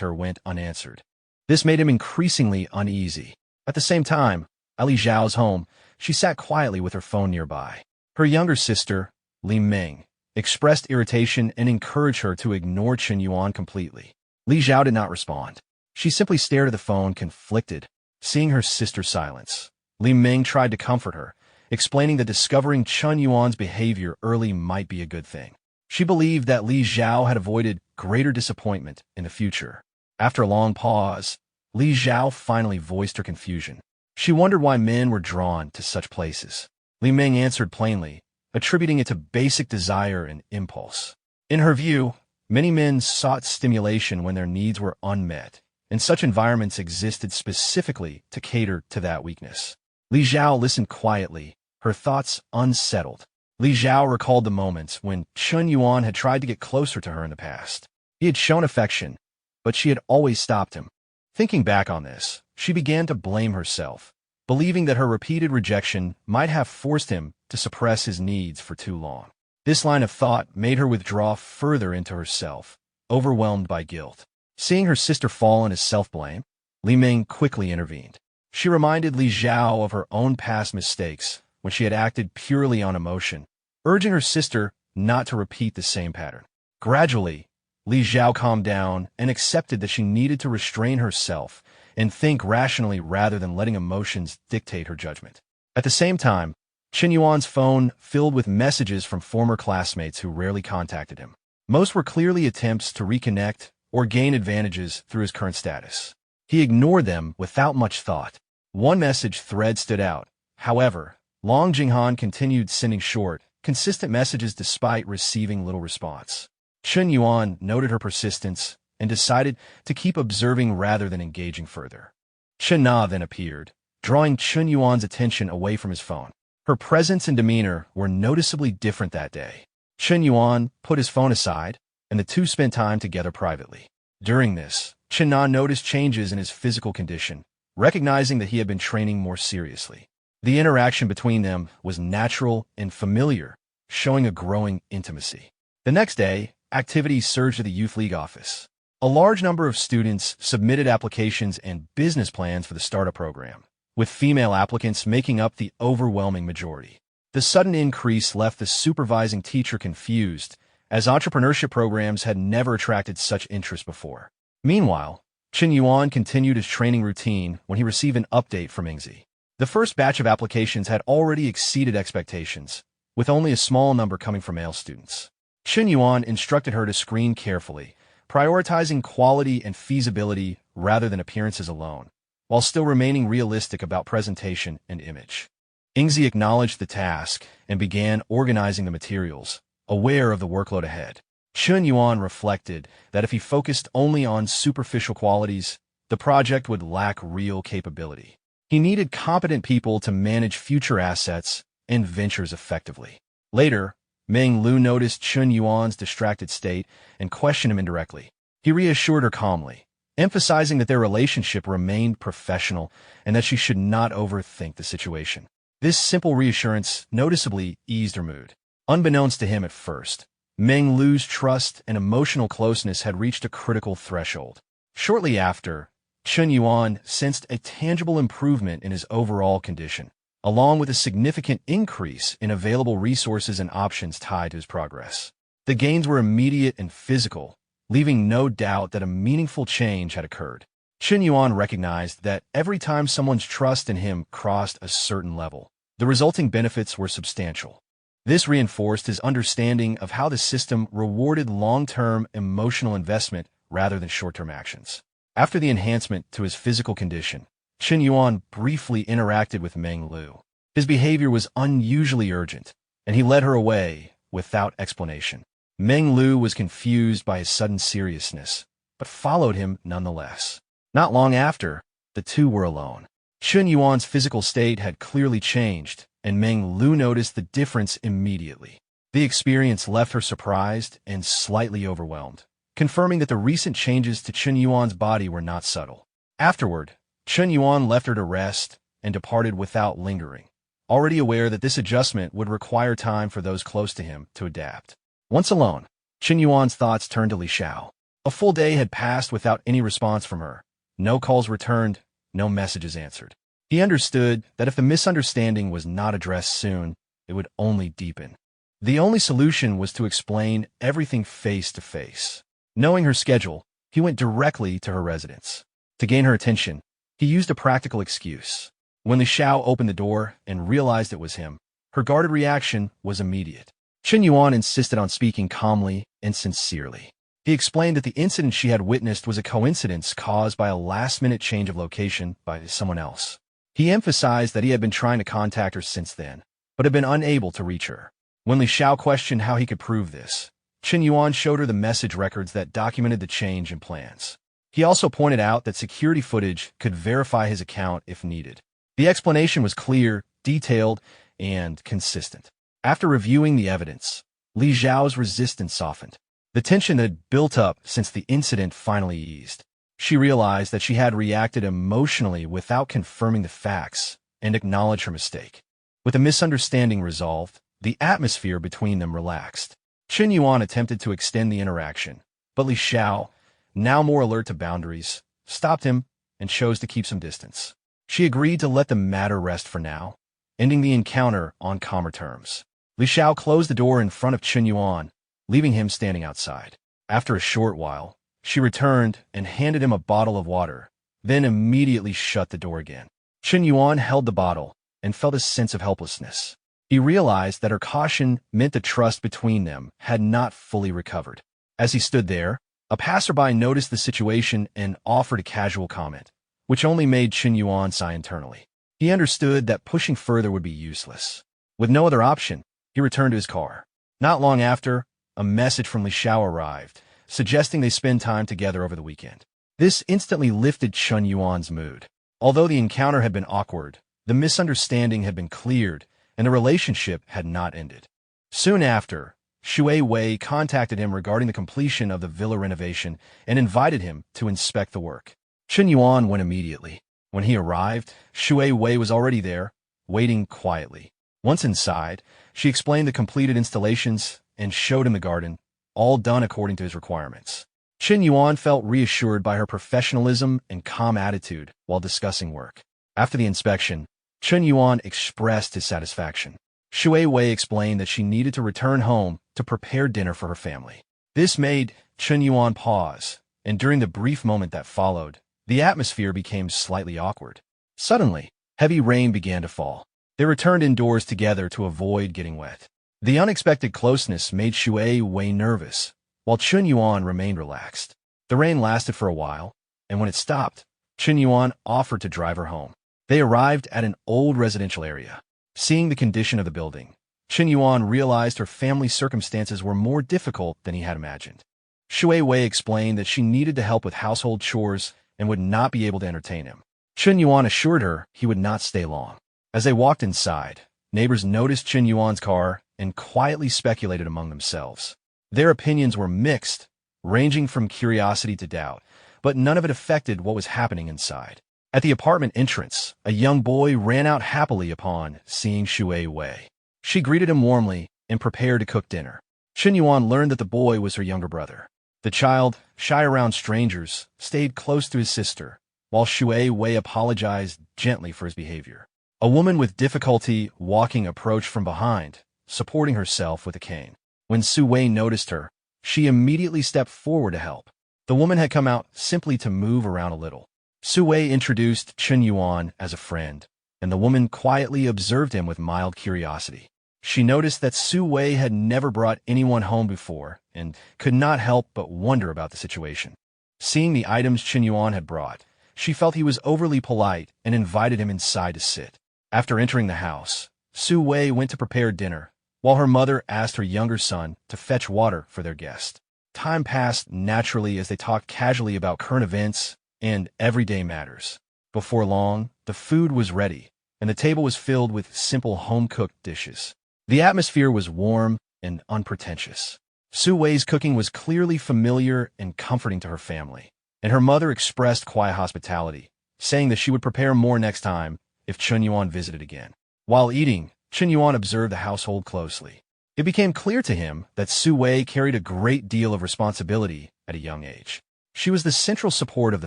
her went unanswered. This made him increasingly uneasy. At the same time, at Li Zhao's home, she sat quietly with her phone nearby. Her younger sister, Li Meng, expressed irritation and encouraged her to ignore Chen Yuan completely. Li Zhao did not respond. She simply stared at the phone, conflicted, seeing her sister's silence. Li Meng tried to comfort her, explaining that discovering Chen Yuan's behavior early might be a good thing. She believed that Li Zhao had avoided greater disappointment in the future. After a long pause, Li Zhao finally voiced her confusion. She wondered why men were drawn to such places. Li Meng answered plainly, attributing it to basic desire and impulse. In her view, many men sought stimulation when their needs were unmet, and such environments existed specifically to cater to that weakness. Li Zhao listened quietly, her thoughts unsettled. Li Zhao recalled the moments when Chen Yuan had tried to get closer to her in the past. He had shown affection, but she had always stopped him. Thinking back on this, she began to blame herself, believing that her repeated rejection might have forced him to suppress his needs for too long. This line of thought made her withdraw further into herself, overwhelmed by guilt. Seeing her sister fall into self-blame, Li Meng quickly intervened. She reminded Li Zhao of her own past mistakes when she had acted purely on emotion, urging her sister not to repeat the same pattern. Gradually, Li Zhao calmed down and accepted that she needed to restrain herself and think rationally rather than letting emotions dictate her judgment. At the same time, Chen Yuan's phone filled with messages from former classmates who rarely contacted him. Most were clearly attempts to reconnect or gain advantages through his current status. He ignored them without much thought. One message thread stood out. However, Long Jinghan continued sending short, consistent messages despite receiving little response. Chen Yuan noted her persistence and decided to keep observing rather than engaging further. Chen Na then appeared, drawing Chen Yuan's attention away from his phone. Her presence and demeanor were noticeably different that day. Chen Yuan put his phone aside, and the two spent time together privately. During this, Chen Na noticed changes in his physical condition, recognizing that he had been training more seriously. The interaction between them was natural and familiar, showing a growing intimacy. The next day, activities surged at the Youth League office. A large number of students submitted applications and business plans for the startup program, with female applicants making up the overwhelming majority. The sudden increase left the supervising teacher confused, as entrepreneurship programs had never attracted such interest before. Meanwhile, Chen Yuan continued his training routine when he received an update from Ingzi. The first batch of applications had already exceeded expectations, with only a small number coming from male students. Chen Yuan instructed her to screen carefully, prioritizing quality and feasibility rather than appearances alone, while still remaining realistic about presentation and image. Ingzi acknowledged the task and began organizing the materials, aware of the workload ahead. Chen Yuan reflected that if he focused only on superficial qualities, the project would lack real capability. He needed competent people to manage future assets and ventures effectively. Later, Meng Lu noticed Chen Yuan's distracted state and questioned him indirectly. He reassured her calmly, emphasizing that their relationship remained professional and that she should not overthink the situation. This simple reassurance noticeably eased her mood. Unbeknownst to him at first, Meng Lu's trust and emotional closeness had reached a critical threshold. Shortly after, Chen Yuan sensed a tangible improvement in his overall condition, along with a significant increase in available resources and options tied to his progress. The gains were immediate and physical, leaving no doubt that a meaningful change had occurred. Chen Yuan recognized that every time someone's trust in him crossed a certain level, the resulting benefits were substantial. This reinforced his understanding of how the system rewarded long-term emotional investment rather than short-term actions. After the enhancement to his physical condition, Chen Yuan briefly interacted with Meng Lu. His behavior was unusually urgent, and he led her away without explanation. Meng Lu was confused by his sudden seriousness, but followed him nonetheless. Not long after, the two were alone. Chen Yuan's physical state had clearly changed, and Meng Lu noticed the difference immediately. The experience left her surprised and slightly overwhelmed, confirming that the recent changes to Chen Yuan's body were not subtle. Afterward, Chen Yuan left her to rest and departed without lingering, already aware that this adjustment would require time for those close to him to adapt. Once alone, Chen Yuan's thoughts turned to Li Xiao. A full day had passed without any response from her. No calls returned, no messages answered. He understood that if the misunderstanding was not addressed soon, it would only deepen. The only solution was to explain everything face to face. Knowing her schedule, he went directly to her residence. To gain her attention, he used a practical excuse. When Li Xiao opened the door and realized it was him, her guarded reaction was immediate. Chen Yuan insisted on speaking calmly and sincerely. He explained that the incident she had witnessed was a coincidence caused by a last-minute change of location by someone else. He emphasized that he had been trying to contact her since then, but had been unable to reach her. When Li Xiao questioned how he could prove this, Chen Yuan showed her the message records that documented the change in plans. He also pointed out that security footage could verify his account if needed. The explanation was clear, detailed, and consistent. After reviewing the evidence, Li Xiao's resistance softened. The tension that had built up since the incident finally eased. She realized that she had reacted emotionally without confirming the facts and acknowledged her mistake. With the misunderstanding resolved, the atmosphere between them relaxed. Chen Yuan attempted to extend the interaction, but Li Xiao, now more alert to boundaries, stopped him and chose to keep some distance. She agreed to let the matter rest for now, ending the encounter on calmer terms. Li Xiao closed the door in front of Chen Yuan, leaving him standing outside. After a short while, she returned and handed him a bottle of water, then immediately shut the door again. Chen Yuan held the bottle and felt a sense of helplessness. He realized that her caution meant the trust between them had not fully recovered. As he stood there, a passerby noticed the situation and offered a casual comment, which only made Chen Yuan sigh internally. He understood that pushing further would be useless. With no other option, he returned to his car. Not long after, a message from Li Xiao arrived, suggesting they spend time together over the weekend. This instantly lifted Chen Yuan's mood. Although the encounter had been awkward, the misunderstanding had been cleared, and the relationship had not ended. Soon after, Shui Wei contacted him regarding the completion of the villa renovation and invited him to inspect the work. Chen Yuan went immediately. When he arrived, Shui Wei was already there, waiting quietly. Once inside, she explained the completed installations and showed him the garden, all done according to his requirements. Chen Yuan felt reassured by her professionalism and calm attitude while discussing work. After the inspection, Chen Yuan expressed his satisfaction. Shui Wei explained that she needed to return home to prepare dinner for her family. This made Chen Yuan pause, and during the brief moment that followed, the atmosphere became slightly awkward. Suddenly, heavy rain began to fall. They returned indoors together to avoid getting wet. The unexpected closeness made Shui Wei nervous, while Chen Yuan remained relaxed. The rain lasted for a while, and when it stopped, Chen Yuan offered to drive her home. They arrived at an old residential area. Seeing the condition of the building, Chen Yuan realized her family's circumstances were more difficult than he had imagined. Shui Wei explained that she needed to help with household chores and would not be able to entertain him. Chen Yuan assured her he would not stay long. As they walked inside, neighbors noticed Chen Yuan's car and quietly speculated among themselves. Their opinions were mixed, ranging from curiosity to doubt, but none of it affected what was happening inside. At the apartment entrance, a young boy ran out happily upon seeing Shui Wei. She greeted him warmly and prepared to cook dinner. Chen Yuan learned that the boy was her younger brother. The child, shy around strangers, stayed close to his sister, while Shui Wei apologized gently for his behavior. A woman with difficulty walking approached from behind, supporting herself with a cane. When Su Wei noticed her, she immediately stepped forward to help. The woman had come out simply to move around a little. Su Wei introduced Chen Yuan as a friend, and the woman quietly observed him with mild curiosity. She noticed that Su Wei had never brought anyone home before and could not help but wonder about the situation. Seeing the items Chen Yuan had brought, she felt he was overly polite and invited him inside to sit. After entering the house, Su Wei went to prepare dinner, while her mother asked her younger son to fetch water for their guest. Time passed naturally as they talked casually about current events and everyday matters. Before long, the food was ready, and the table was filled with simple home-cooked dishes. The atmosphere was warm and unpretentious. Su Wei's cooking was clearly familiar and comforting to her family, and her mother expressed quiet hospitality, saying that she would prepare more next time if Chen Yuan visited again. While eating, Chen Yuan observed the household closely. It became clear to him that Su Wei carried a great deal of responsibility at a young age. She was the central support of the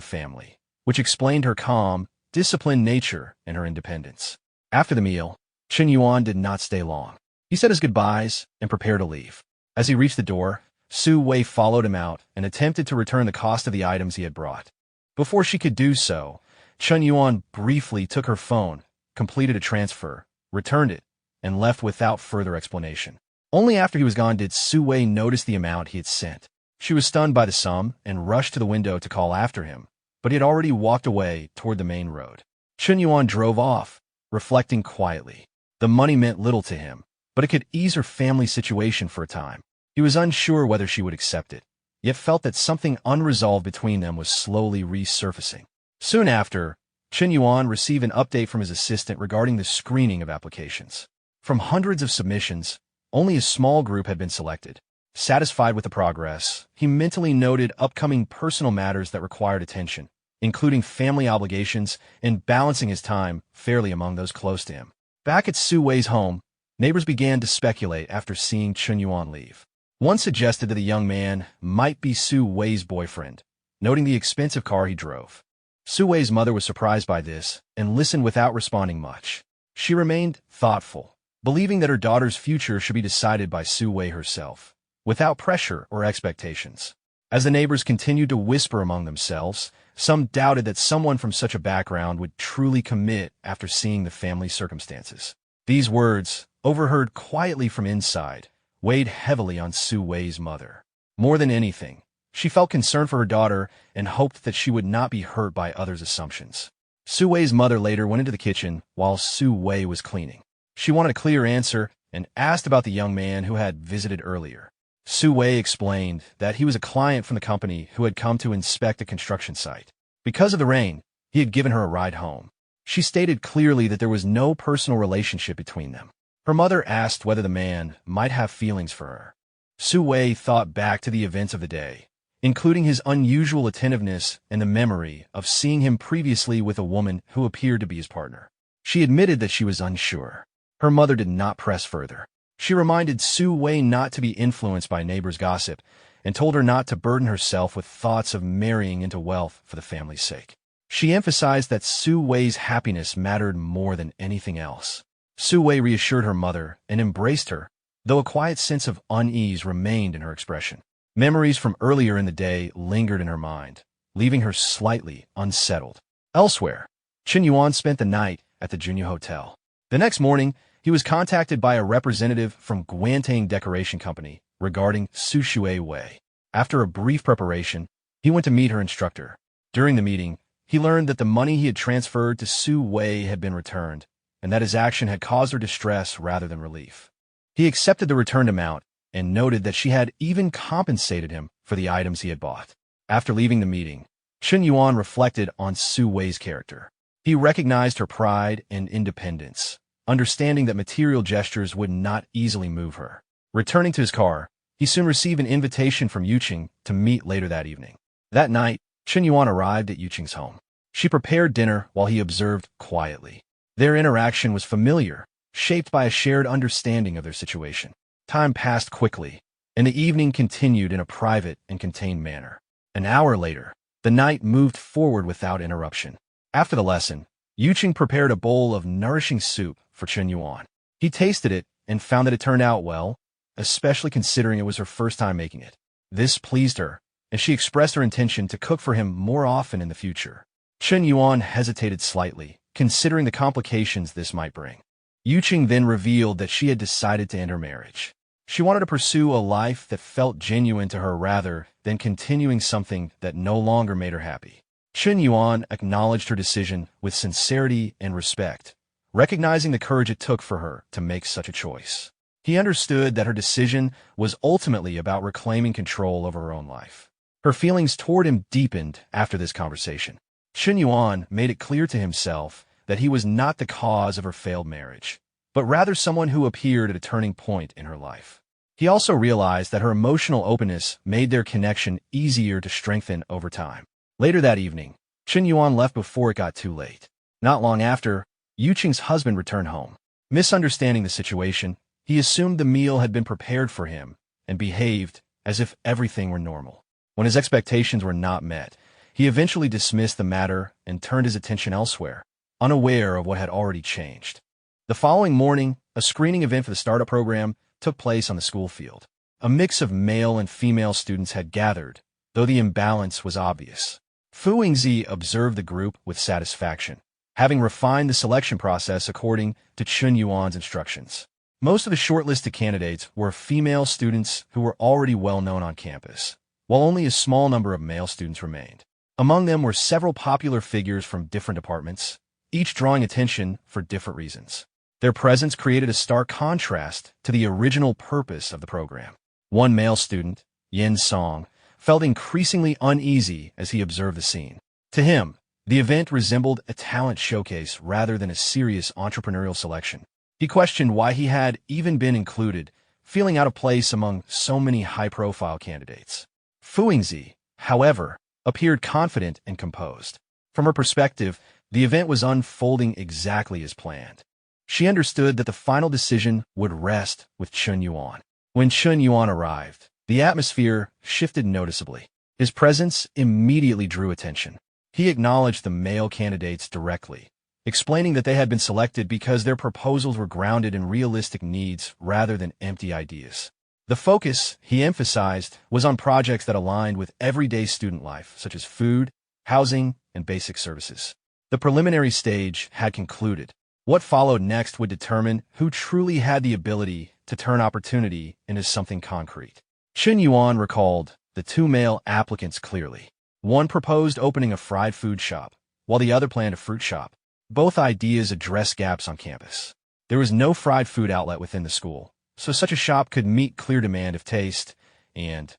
family, which explained her calm, disciplined nature and her independence. After the meal, Chen Yuan did not stay long. He said his goodbyes and prepared to leave. As he reached the door, Su Wei followed him out and attempted to return the cost of the items he had brought. Before she could do so, Chen Yuan briefly took her phone, completed a transfer, returned it, and left without further explanation. Only after he was gone did Su Wei notice the amount he had sent. She was stunned by the sum and rushed to the window to call after him, but he had already walked away toward the main road. Chen Yuan drove off, reflecting quietly. The money meant little to him, but it could ease her family's situation for a time. He was unsure whether she would accept it, yet felt that something unresolved between them was slowly resurfacing. Soon after, Chen Yuan received an update from his assistant regarding the screening of applications. From hundreds of submissions, only a small group had been selected. Satisfied with the progress, he mentally noted upcoming personal matters that required attention, including family obligations and balancing his time fairly among those close to him. Back at Su Wei's home, neighbors began to speculate after seeing Chen Yuan leave. One suggested that the young man might be Su Wei's boyfriend, noting the expensive car he drove. Su Wei's mother was surprised by this and listened without responding much. She remained thoughtful, believing that her daughter's future should be decided by Su Wei herself, without pressure or expectations. As the neighbors continued to whisper among themselves, some doubted that someone from such a background would truly commit after seeing the family's circumstances. These words, overheard quietly from inside, weighed heavily on Su Wei's mother. More than anything, she felt concern for her daughter and hoped that she would not be hurt by others' assumptions. Su Wei's mother later went into the kitchen while Su Wei was cleaning. She wanted a clear answer and asked about the young man who had visited earlier. Su Wei explained that he was a client from the company who had come to inspect a construction site. Because of the rain, he had given her a ride home. She stated clearly that there was no personal relationship between them. Her mother asked whether the man might have feelings for her. Su Wei thought back to the events of the day including his unusual attentiveness and the memory of seeing him previously with a woman who appeared to be his partner. She admitted that she was unsure. Her mother did not press further. She reminded Su Wei not to be influenced by neighbors' gossip and told her not to burden herself with thoughts of marrying into wealth for the family's sake. She emphasized that Su Wei's happiness mattered more than anything else. Su Wei reassured her mother and embraced her, though a quiet sense of unease remained in her expression. Memories from earlier in the day lingered in her mind, leaving her slightly unsettled. Elsewhere, Chen Yuan spent the night at the Junyu Hotel. The next morning, he was contacted by a representative from Guantang Decoration Company regarding Su Wei. After a brief preparation, he went to meet her instructor. During the meeting, he learned that the money he had transferred to Su Wei had been returned, and that his action had caused her distress rather than relief. He accepted the returned amount and noted that she had even compensated him for the items he had bought. After leaving the meeting, Chen Yuan reflected on Su Wei's character. He recognized her pride and independence, understanding that material gestures would not easily move her. Returning to his car, he soon received an invitation from Yuqing to meet later that evening. That night, Chen Yuan arrived at Yuqing's home. She prepared dinner while he observed quietly. Their interaction was familiar, shaped by a shared understanding of their situation. Time passed quickly, and the evening continued in a private and contained manner. An hour later, the night moved forward without interruption. After the lesson, Yuqing prepared a bowl of nourishing soup for Chen Yuan. He tasted it and found that it turned out well, especially considering it was her first time making it. This pleased her, and she expressed her intention to cook for him more often in the future. Chen Yuan hesitated slightly, considering the complications this might bring. Yuqing then revealed that she had decided to end her marriage. She wanted to pursue a life that felt genuine to her rather than continuing something that no longer made her happy. Chen Yuan acknowledged her decision with sincerity and respect, recognizing the courage it took for her to make such a choice. He understood that her decision was ultimately about reclaiming control over her own life. Her feelings toward him deepened after this conversation. Chen Yuan made it clear to himself that he was not the cause of her failed marriage, but rather someone who appeared at a turning point in her life. He also realized that her emotional openness made their connection easier to strengthen over time. Later that evening, Chen Yuan left before it got too late. Not long after, Yuqing's husband returned home. Misunderstanding the situation, he assumed the meal had been prepared for him and behaved as if everything were normal. When his expectations were not met, he eventually dismissed the matter and turned his attention elsewhere, unaware of what had already changed. The following morning, a screening event for the startup program took place on the school field. A mix of male and female students had gathered, though the imbalance was obvious. Fu Yingzi observed the group with satisfaction, having refined the selection process according to Chen Yuan's instructions. Most of the shortlisted candidates were female students who were already well known on campus, while only a small number of male students remained. Among them were several popular figures from different departments, each drawing attention for different reasons. Their presence created a stark contrast to the original purpose of the program. One male student, Yin Song, felt increasingly uneasy as he observed the scene. To him, the event resembled a talent showcase rather than a serious entrepreneurial selection. He questioned why he had even been included, feeling out of place among so many high-profile candidates. Fu Yingzi, however, appeared confident and composed. From her perspective, the event was unfolding exactly as planned. She understood that the final decision would rest with Chen Yuan. When Chen Yuan arrived, the atmosphere shifted noticeably. His presence immediately drew attention. He acknowledged the male candidates directly, explaining that they had been selected because their proposals were grounded in realistic needs rather than empty ideas. The focus, he emphasized, was on projects that aligned with everyday student life, such as food, housing, and basic services. The preliminary stage had concluded. What followed next would determine who truly had the ability to turn opportunity into something concrete. Chen Yuan recalled the two male applicants clearly. One proposed opening a fried food shop, while the other planned a fruit shop. Both ideas addressed gaps on campus. There was no fried food outlet within the school, so such a shop could meet clear demand if taste and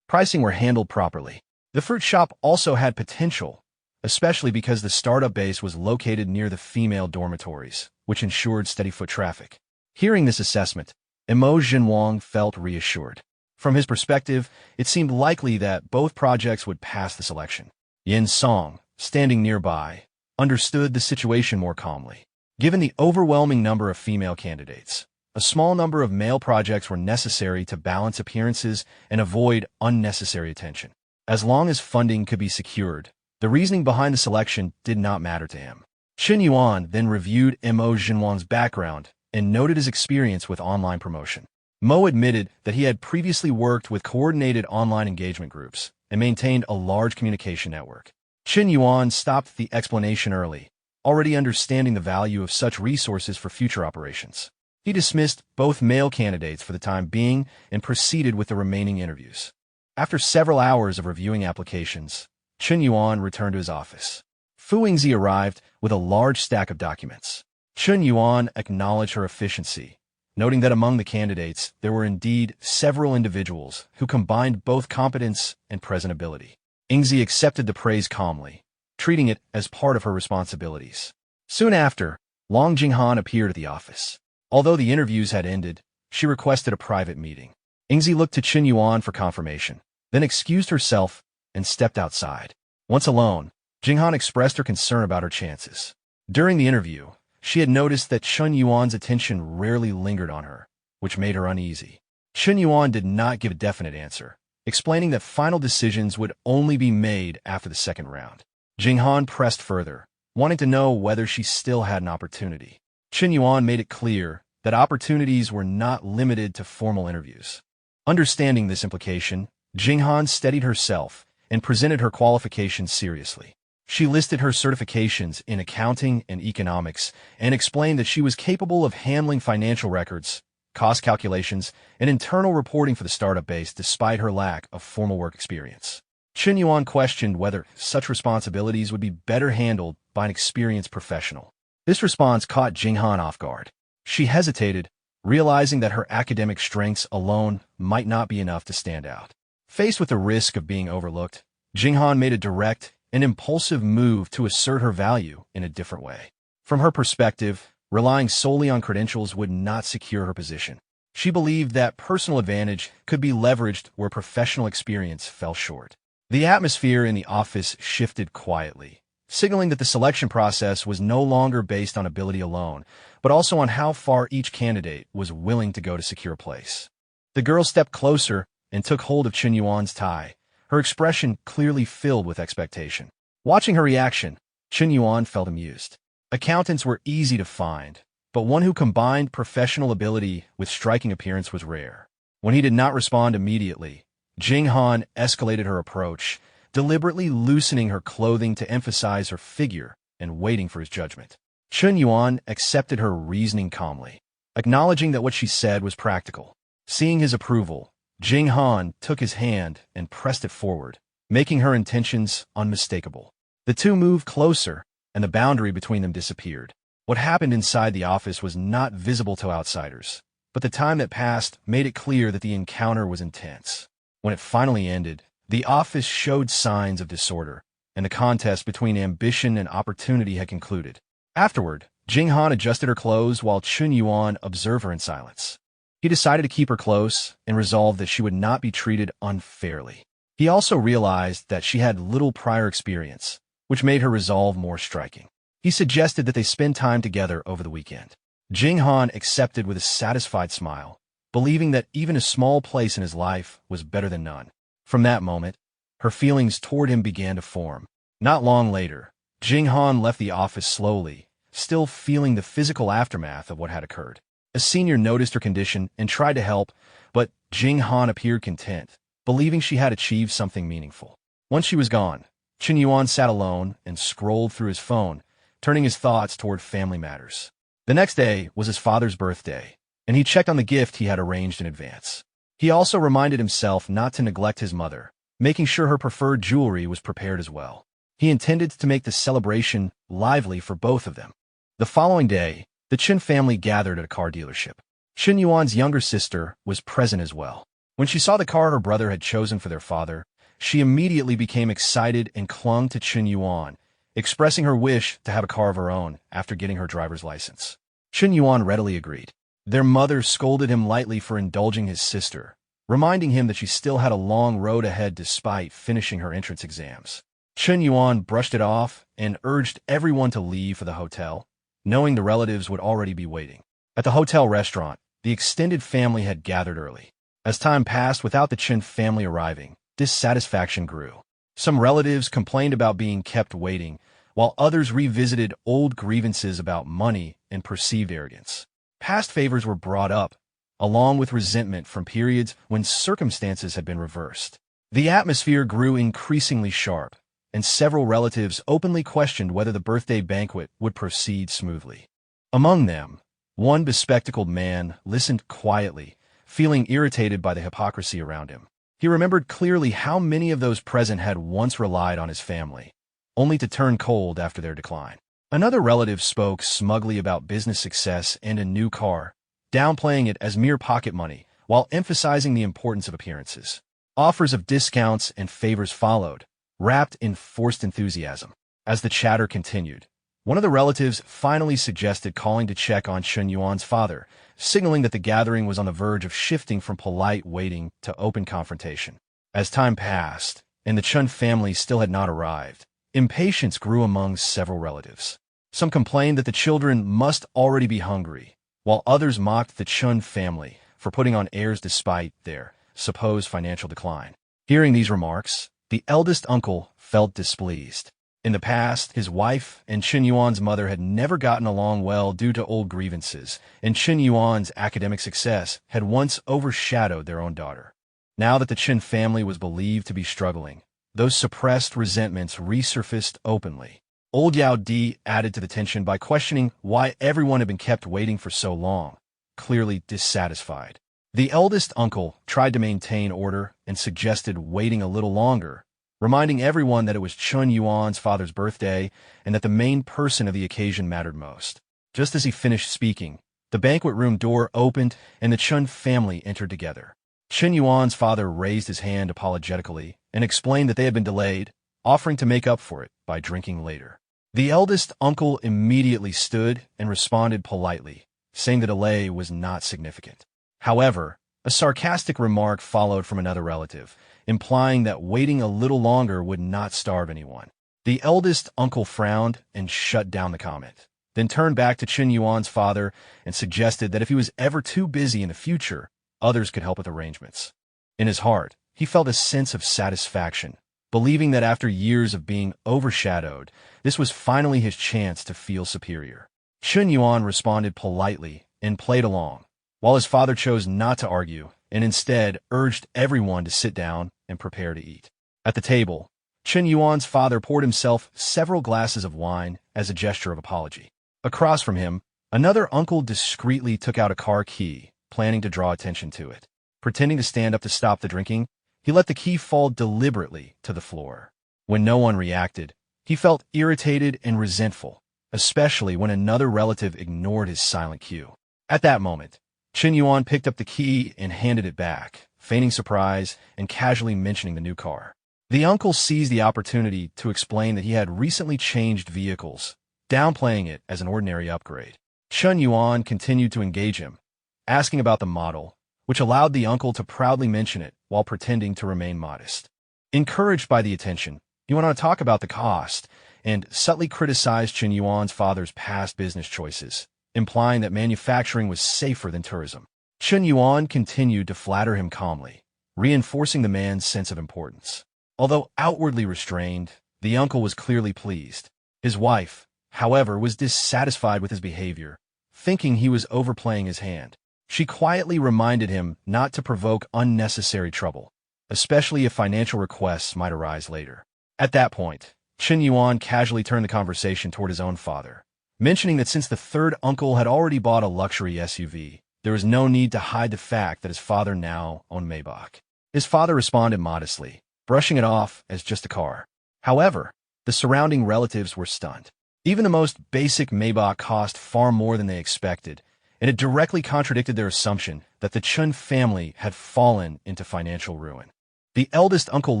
pricing were handled properly. The fruit shop also had potential, especially because the startup base was located near the female dormitories, which ensured steady foot traffic. Hearing this assessment, Emo Jinwang felt reassured. From his perspective, it seemed likely that both projects would pass the selection. Yin Song, standing nearby, understood the situation more calmly. Given the overwhelming number of female candidates, a small number of male projects were necessary to balance appearances and avoid unnecessary attention. As long as funding could be secured, the reasoning behind the selection did not matter to him. Chen Yuan then reviewed Mo Jinwan's background and noted his experience with online promotion. Mo admitted that he had previously worked with coordinated online engagement groups and maintained a large communication network. Chen Yuan stopped the explanation early, already understanding the value of such resources for future operations. He dismissed both male candidates for the time being and proceeded with the remaining interviews. After several hours of reviewing applications, Chen Yuan returned to his office. Fu Yingzi arrived with a large stack of documents. Chen Yuan acknowledged her efficiency, noting that among the candidates there were indeed several individuals who combined both competence and presentability. Yingzi accepted the praise calmly, treating it as part of her responsibilities. Soon after, Long Jinghan appeared at the office. Although the interviews had ended, she requested a private meeting. Yingzi looked to Chen Yuan for confirmation, then excused herself and stepped outside. Once alone, Jinghan expressed her concern about her chances. During the interview, she had noticed that Chen Yuan's attention rarely lingered on her, which made her uneasy. Chen Yuan did not give a definite answer, explaining that final decisions would only be made after the second round. Jinghan pressed further, wanting to know whether she still had an opportunity. Chen Yuan made it clear that opportunities were not limited to formal interviews. Understanding this implication, Jinghan steadied herself and presented her qualifications seriously. She listed her certifications in accounting and economics and explained that she was capable of handling financial records, cost calculations, and internal reporting for the startup base despite her lack of formal work experience. Chen Yuan questioned whether such responsibilities would be better handled by an experienced professional. This response caught Jinghan off guard. She hesitated, realizing that her academic strengths alone might not be enough to stand out. Faced with the risk of being overlooked, Jinghan made a direct and impulsive move to assert her value in a different way. From her perspective, relying solely on credentials would not secure her position. She believed that personal advantage could be leveraged where professional experience fell short. The atmosphere in the office shifted quietly, signaling that the selection process was no longer based on ability alone, but also on how far each candidate was willing to go to secure a place. The girl stepped closer and took hold of Chen Yuan's tie, her expression clearly filled with expectation. Watching her reaction, Chen Yuan felt amused. Accountants were easy to find, but one who combined professional ability with striking appearance was rare. When he did not respond immediately, Jinghan escalated her approach, deliberately loosening her clothing to emphasize her figure and waiting for his judgment. Chen Yuan accepted her reasoning calmly, acknowledging that what she said was practical. Seeing his approval, Jinghan took his hand and pressed it forward, making her intentions unmistakable. The two moved closer, and the boundary between them disappeared. What happened inside the office was not visible to outsiders, but the time that passed made it clear that the encounter was intense. When it finally ended, the office showed signs of disorder, and the contest between ambition and opportunity had concluded. Afterward, Jinghan adjusted her clothes while Chen Yuan observed her in silence. He decided to keep her close and resolved that she would not be treated unfairly. He also realized that she had little prior experience, which made her resolve more striking. He suggested that they spend time together over the weekend. Jinghan accepted with a satisfied smile, believing that even a small place in his life was better than none. From that moment, her feelings toward him began to form. Not long later, Jinghan left the office slowly, still feeling the physical aftermath of what had occurred. A senior noticed her condition and tried to help, but Jinghan appeared content, believing she had achieved something meaningful. Once she was gone, Chen Yuan sat alone and scrolled through his phone, turning his thoughts toward family matters. The next day was his father's birthday, and he checked on the gift he had arranged in advance. He also reminded himself not to neglect his mother, making sure her preferred jewelry was prepared as well. He intended to make the celebration lively for both of them. The following day, the Chen family gathered at a car dealership. Chen Yuan's younger sister was present as well. When she saw the car her brother had chosen for their father, she immediately became excited and clung to Chen Yuan, expressing her wish to have a car of her own after getting her driver's license. Chen Yuan readily agreed. Their mother scolded him lightly for indulging his sister, reminding him that she still had a long road ahead despite finishing her entrance exams. Chen Yuan brushed it off and urged everyone to leave for the hotel, knowing the relatives would already be waiting. At the hotel restaurant, the extended family had gathered early. As time passed without the Chen family arriving, dissatisfaction grew. Some relatives complained about being kept waiting, while others revisited old grievances about money and perceived arrogance. Past favors were brought up, along with resentment from periods when circumstances had been reversed. The atmosphere grew increasingly sharp, and several relatives openly questioned whether the birthday banquet would proceed smoothly. Among them, one bespectacled man listened quietly, feeling irritated by the hypocrisy around him. He remembered clearly how many of those present had once relied on his family, only to turn cold after their decline. Another relative spoke smugly about business success and a new car, downplaying it as mere pocket money, while emphasizing the importance of appearances. Offers of discounts and favors followed, wrapped in forced enthusiasm. As the chatter continued, one of the relatives finally suggested calling to check on Chen Yuan's father, signaling that the gathering was on the verge of shifting from polite waiting to open confrontation. As time passed, and the Chen family still had not arrived, impatience grew among several relatives. Some complained that the children must already be hungry, while others mocked the Chen family for putting on airs despite their supposed financial decline. Hearing these remarks, the eldest uncle felt displeased. In the past, his wife and Chen Yuan's mother had never gotten along well due to old grievances, and Chen Yuan's academic success had once overshadowed their own daughter. Now that the Chen family was believed to be struggling, those suppressed resentments resurfaced openly. Old Yao Di added to the tension by questioning why everyone had been kept waiting for so long, clearly dissatisfied. The eldest uncle tried to maintain order and suggested waiting a little longer, reminding everyone that it was Chen Yuan's father's birthday and that the main person of the occasion mattered most. Just as he finished speaking, the banquet room door opened and the Chen family entered together. Chen Yuan's father raised his hand apologetically and explained that they had been delayed, offering to make up for it by drinking later. The eldest uncle immediately stood and responded politely, saying the delay was not significant. However, a sarcastic remark followed from another relative, implying that waiting a little longer would not starve anyone. The eldest uncle frowned and shut down the comment, then turned back to Chen Yuan's father and suggested that if he was ever too busy in the future, others could help with arrangements. In his heart, he felt a sense of satisfaction, believing that after years of being overshadowed, this was finally his chance to feel superior. Chen Yuan responded politely and played along, while his father chose not to argue and instead urged everyone to sit down and prepare to eat. At the table, Chen Yuan's father poured himself several glasses of wine as a gesture of apology. Across from him, another uncle discreetly took out a car key, planning to draw attention to it. Pretending to stand up to stop the drinking, he let the key fall deliberately to the floor. When no one reacted, he felt irritated and resentful, especially when another relative ignored his silent cue. At that moment, Chen Yuan picked up the key and handed it back, feigning surprise and casually mentioning the new car. The uncle seized the opportunity to explain that he had recently changed vehicles, downplaying it as an ordinary upgrade. Chen Yuan continued to engage him, asking about the model, which allowed the uncle to proudly mention it while pretending to remain modest. Encouraged by the attention, he went on to talk about the cost and subtly criticized Chen Yuan's father's past business choices, implying that manufacturing was safer than tourism. Chen Yuan continued to flatter him calmly, reinforcing the man's sense of importance. Although outwardly restrained, the uncle was clearly pleased. His wife, however, was dissatisfied with his behavior, thinking he was overplaying his hand. She quietly reminded him not to provoke unnecessary trouble, especially if financial requests might arise later. At that point, Chen Yuan casually turned the conversation toward his own father, mentioning that since the third uncle had already bought a luxury SUV, there was no need to hide the fact that his father now owned Maybach. His father responded modestly, brushing it off as just a car. However, the surrounding relatives were stunned. Even the most basic Maybach cost far more than they expected, and it directly contradicted their assumption that the Chen family had fallen into financial ruin. The eldest uncle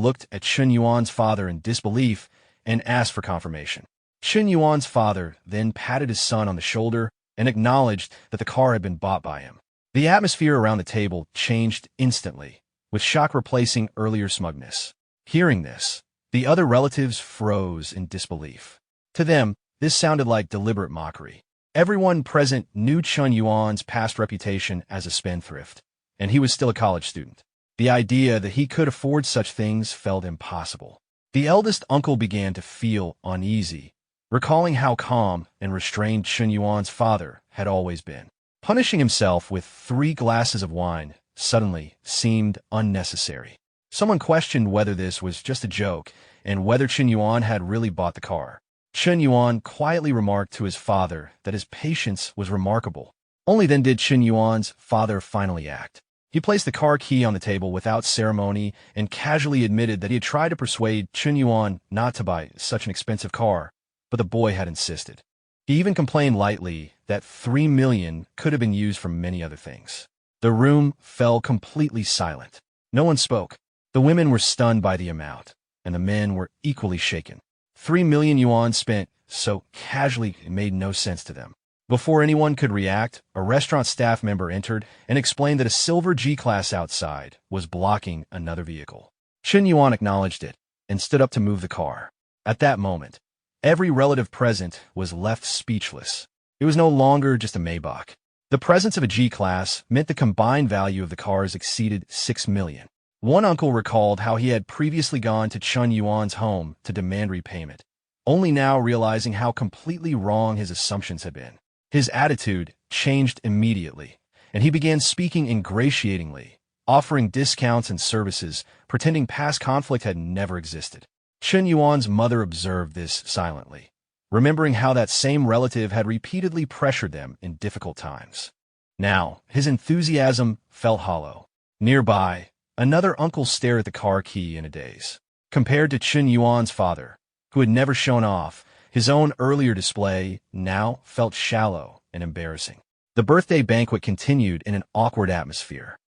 looked at Chen Yuan's father in disbelief and asked for confirmation. Chen Yuan's father then patted his son on the shoulder and acknowledged that the car had been bought by him. The atmosphere around the table changed instantly, with shock replacing earlier smugness. Hearing this, the other relatives froze in disbelief. To them, this sounded like deliberate mockery. Everyone present knew Chen Yuan's past reputation as a spendthrift, and he was still a college student. The idea that he could afford such things felt impossible. The eldest uncle began to feel uneasy, recalling how calm and restrained Chen Yuan's father had always been. Punishing himself with 3 glasses of wine suddenly seemed unnecessary. Someone questioned whether this was just a joke and whether Chen Yuan had really bought the car. Chen Yuan quietly remarked to his father that his patience was remarkable. Only then did Chen Yuan's father finally act. He placed the car key on the table without ceremony and casually admitted that he had tried to persuade Chen Yuan not to buy such an expensive car, but the boy had insisted. He even complained lightly that 3 million could have been used for many other things. The room fell completely silent. No one spoke. The women were stunned by the amount, and the men were equally shaken. 3 million yuan spent so casually it made no sense to them. Before anyone could react, a restaurant staff member entered and explained that a silver G-Class outside was blocking another vehicle. Chen Yuan acknowledged it and stood up to move the car. At that moment, every relative present was left speechless. It was no longer just a Maybach. The presence of a G-Class meant the combined value of the cars exceeded 6 million. One uncle recalled how he had previously gone to Chen Yuan's home to demand repayment, only now realizing how completely wrong his assumptions had been. His attitude changed immediately, and he began speaking ingratiatingly, offering discounts and services, pretending past conflict had never existed. Chen Yuan's mother observed this silently, remembering how that same relative had repeatedly pressured them in difficult times. Now, his enthusiasm felt hollow. Nearby, another uncle stared at the car key in a daze. Compared to Chen Yuan's father, who had never shown off, his own earlier display now felt shallow and embarrassing. The birthday banquet continued in an awkward atmosphere.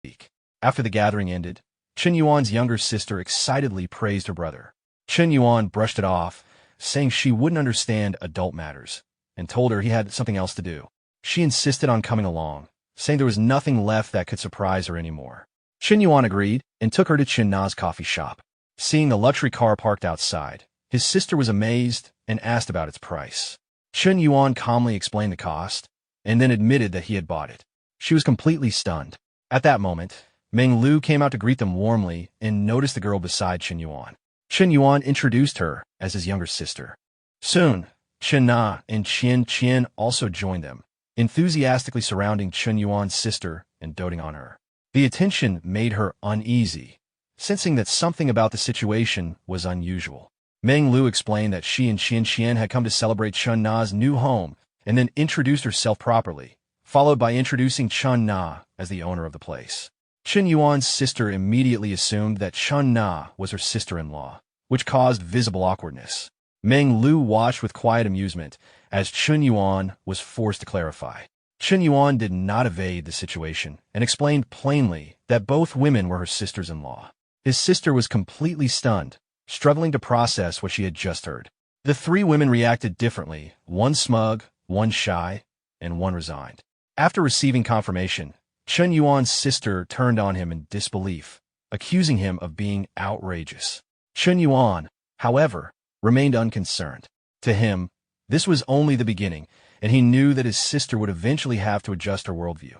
After the gathering ended, Chen Yuan's younger sister excitedly praised her brother. Chen Yuan brushed it off, saying she wouldn't understand adult matters, and told her he had something else to do. She insisted on coming along, saying there was nothing left that could surprise her anymore. Chen Yuan agreed and took her to Chen Na's coffee shop. Seeing the luxury car parked outside, his sister was amazed and asked about its price. Chen Yuan calmly explained the cost, and then admitted that he had bought it. She was completely stunned. At that moment, Meng Lu came out to greet them warmly and noticed the girl beside Chen Yuan. Chen Yuan introduced her as his younger sister. Soon, Chen Na and Chen Qian also joined them, enthusiastically surrounding Chen Yuan's sister and doting on her. The attention made her uneasy, sensing that something about the situation was unusual. Meng Lu explained that she and Chen Qian had come to celebrate Chen Na's new home and then introduced herself properly, followed by introducing Chen Na as the owner of the place. Chen Yuan's sister immediately assumed that Chen Na was her sister-in-law, which caused visible awkwardness. Meng Lu watched with quiet amusement as Chen Yuan was forced to clarify. Chen Yuan did not evade the situation and explained plainly that both women were her sisters-in-law. His sister was completely stunned, struggling to process what she had just heard. The 3 women reacted differently, one smug, one shy, and one resigned. After receiving confirmation, Chen Yuan's sister turned on him in disbelief, accusing him of being outrageous. Chen Yuan, however, remained unconcerned. To him, this was only the beginning, and he knew that his sister would eventually have to adjust her worldview.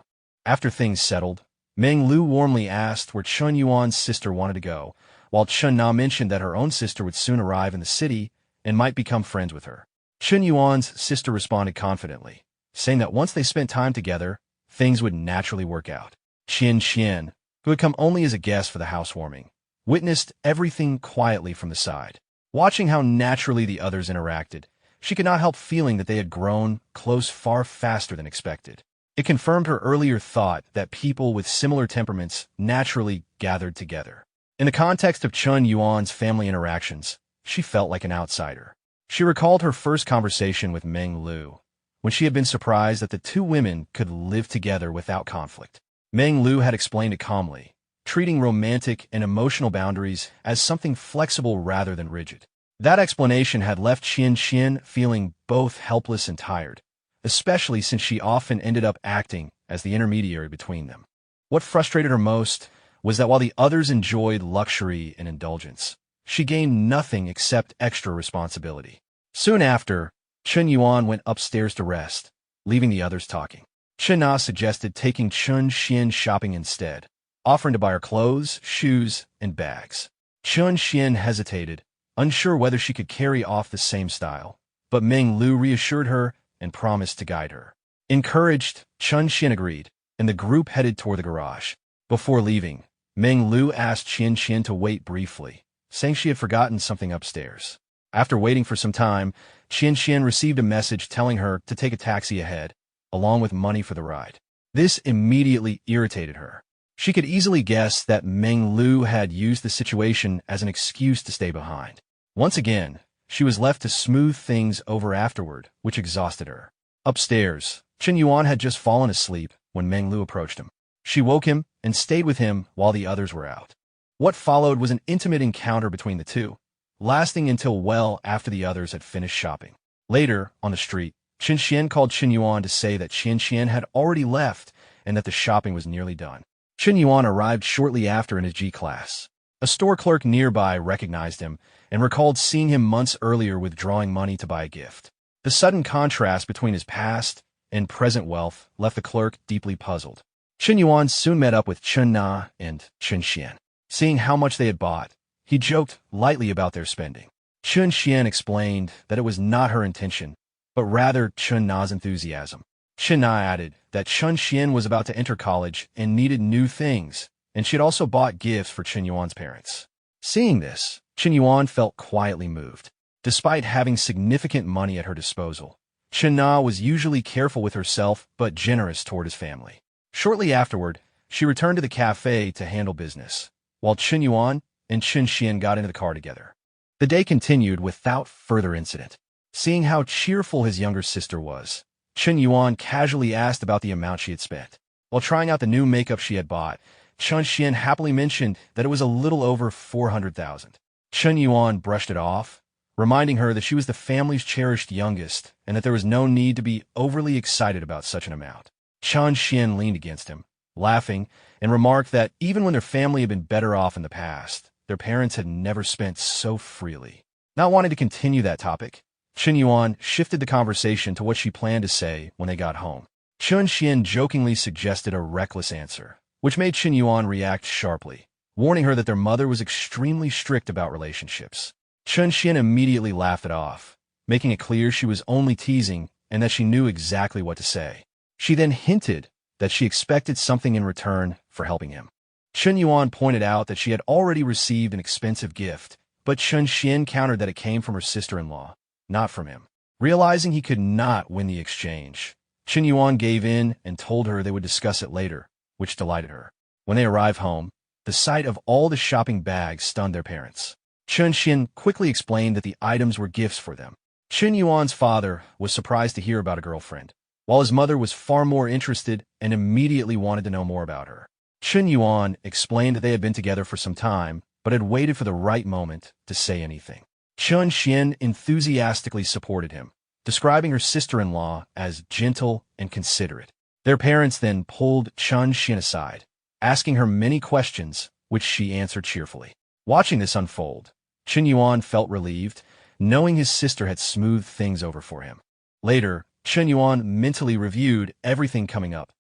After things settled, Meng Lu warmly asked where Chen Yuan's sister wanted to go, while Chen Na mentioned that her own sister would soon arrive in the city and might become friends with her. Chen Yuan's sister responded confidently, saying that once they spent time together, things would naturally work out. Chen Qian, who had come only as a guest for the housewarming, witnessed everything quietly from the side. Watching how naturally the others interacted, she could not help feeling that they had grown close far faster than expected. It confirmed her earlier thought that people with similar temperaments naturally gathered together. In the context of Chen Yuan's family interactions, she felt like an outsider. She recalled her first conversation with Meng Lu, when she had been surprised that the 2 women could live together without conflict. Meng Lu had explained it calmly, treating romantic and emotional boundaries as something flexible rather than rigid. That explanation had left Chen Qian feeling both helpless and tired, especially since she often ended up acting as the intermediary between them. What frustrated her most was that while the others enjoyed luxury and indulgence, she gained nothing except extra responsibility. Soon after, Chen Yuan went upstairs to rest, leaving the others talking. Chen Na suggested taking Chen Xian shopping instead, offering to buy her clothes, shoes, and bags. Chen Xian hesitated, unsure whether she could carry off the same style, but Meng Lu reassured her and promised to guide her. Encouraged, Chen Xian agreed, and the group headed toward the garage. Before leaving, Meng Lu asked Chen Xian to wait briefly, saying she had forgotten something upstairs. After waiting for some time, Chen Xian received a message telling her to take a taxi ahead, along with money for the ride. This immediately irritated her. She could easily guess that Meng Lu had used the situation as an excuse to stay behind. Once again, she was left to smooth things over afterward, which exhausted her. Upstairs, Chen Yuan had just fallen asleep when Meng Lu approached him. She woke him and stayed with him while the others were out. What followed was an intimate encounter between the two, lasting until well after the others had finished shopping. Later, on the street, Chen Xian called Chen Yuan to say that Chen Xian had already left and that the shopping was nearly done. Chen Yuan arrived shortly after in his G class. A store clerk nearby recognized him and recalled seeing him months earlier withdrawing money to buy a gift. The sudden contrast between his past and present wealth left the clerk deeply puzzled. Chen Yuan soon met up with Chen Na and Chen Xian. Seeing how much they had bought, he joked lightly about their spending. Chen Xian explained that it was not her intention, but rather Chen Na's enthusiasm. Chen Na added that Chen Xian was about to enter college and needed new things, and she had also bought gifts for Chen Yuan's parents. Seeing this, Chen Yuan felt quietly moved. Despite having significant money at her disposal, Chen Na was usually careful with herself but generous toward his family. Shortly afterward, she returned to the cafe to handle business, while Chen Yuan and Chen Xian got into the car together. The day continued without further incident. Seeing how cheerful his younger sister was, Chen Yuan casually asked about the amount she had spent. While trying out the new makeup she had bought, Chen Xian happily mentioned that it was a little over 400,000. Chen Yuan brushed it off, reminding her that she was the family's cherished youngest and that there was no need to be overly excited about such an amount. Chen Xian leaned against him, laughing, and remarked that even when their family had been better off in the past, their parents had never spent so freely. Not wanting to continue that topic, Chen Yuan shifted the conversation to what she planned to say when they got home. Chen Xian jokingly suggested a reckless answer, which made Chen Yuan react sharply, warning her that their mother was extremely strict about relationships. Chen Xian immediately laughed it off, making it clear she was only teasing and that she knew exactly what to say. She then hinted that she expected something in return for helping him. Chen Yuan pointed out that she had already received an expensive gift, but Chen Xian countered that it came from her sister-in-law, not from him. Realizing he could not win the exchange, Chen Yuan gave in and told her they would discuss it later, which delighted her. When they arrived home, the sight of all the shopping bags stunned their parents. Chen Xian quickly explained that the items were gifts for them. Chen Yuan's father was surprised to hear about a girlfriend, while his mother was far more interested and immediately wanted to know more about her. Chen Yuan explained that they had been together for some time, but had waited for the right moment to say anything. Chen Xian enthusiastically supported him, describing her sister-in-law as gentle and considerate. Their parents then pulled Chen Xian aside, asking her many questions, which she answered cheerfully. Watching this unfold, Chen Yuan felt relieved, knowing his sister had smoothed things over for him. Later, Chen Yuan mentally reviewed everything coming up,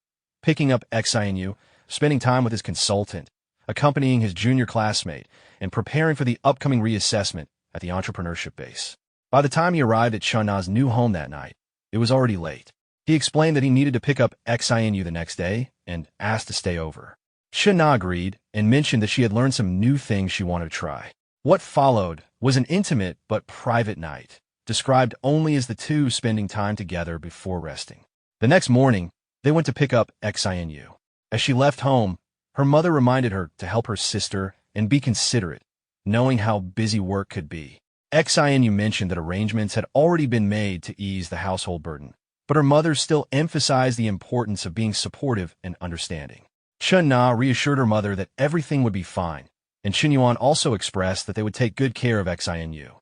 picking up XINU, spending time with his consultant, accompanying his junior classmate, and preparing for the upcoming reassessment at the entrepreneurship base. By the time he arrived at Chen Na's new home that night, it was already late. He explained that he needed to pick up XINU the next day and asked to stay over. Chen Na agreed and mentioned that she had learned some new things she wanted to try. What followed was an intimate but private night, described only as the two spending time together before resting. The next morning, they went to pick up XINU. As she left home, her mother reminded her to help her sister and be considerate, knowing how busy work could be. XINU mentioned that arrangements had already been made to ease the household burden, but her mother still emphasized the importance of being supportive and understanding. Chen Na reassured her mother that everything would be fine, and Chen Yuan also expressed that they would take good care of XINU.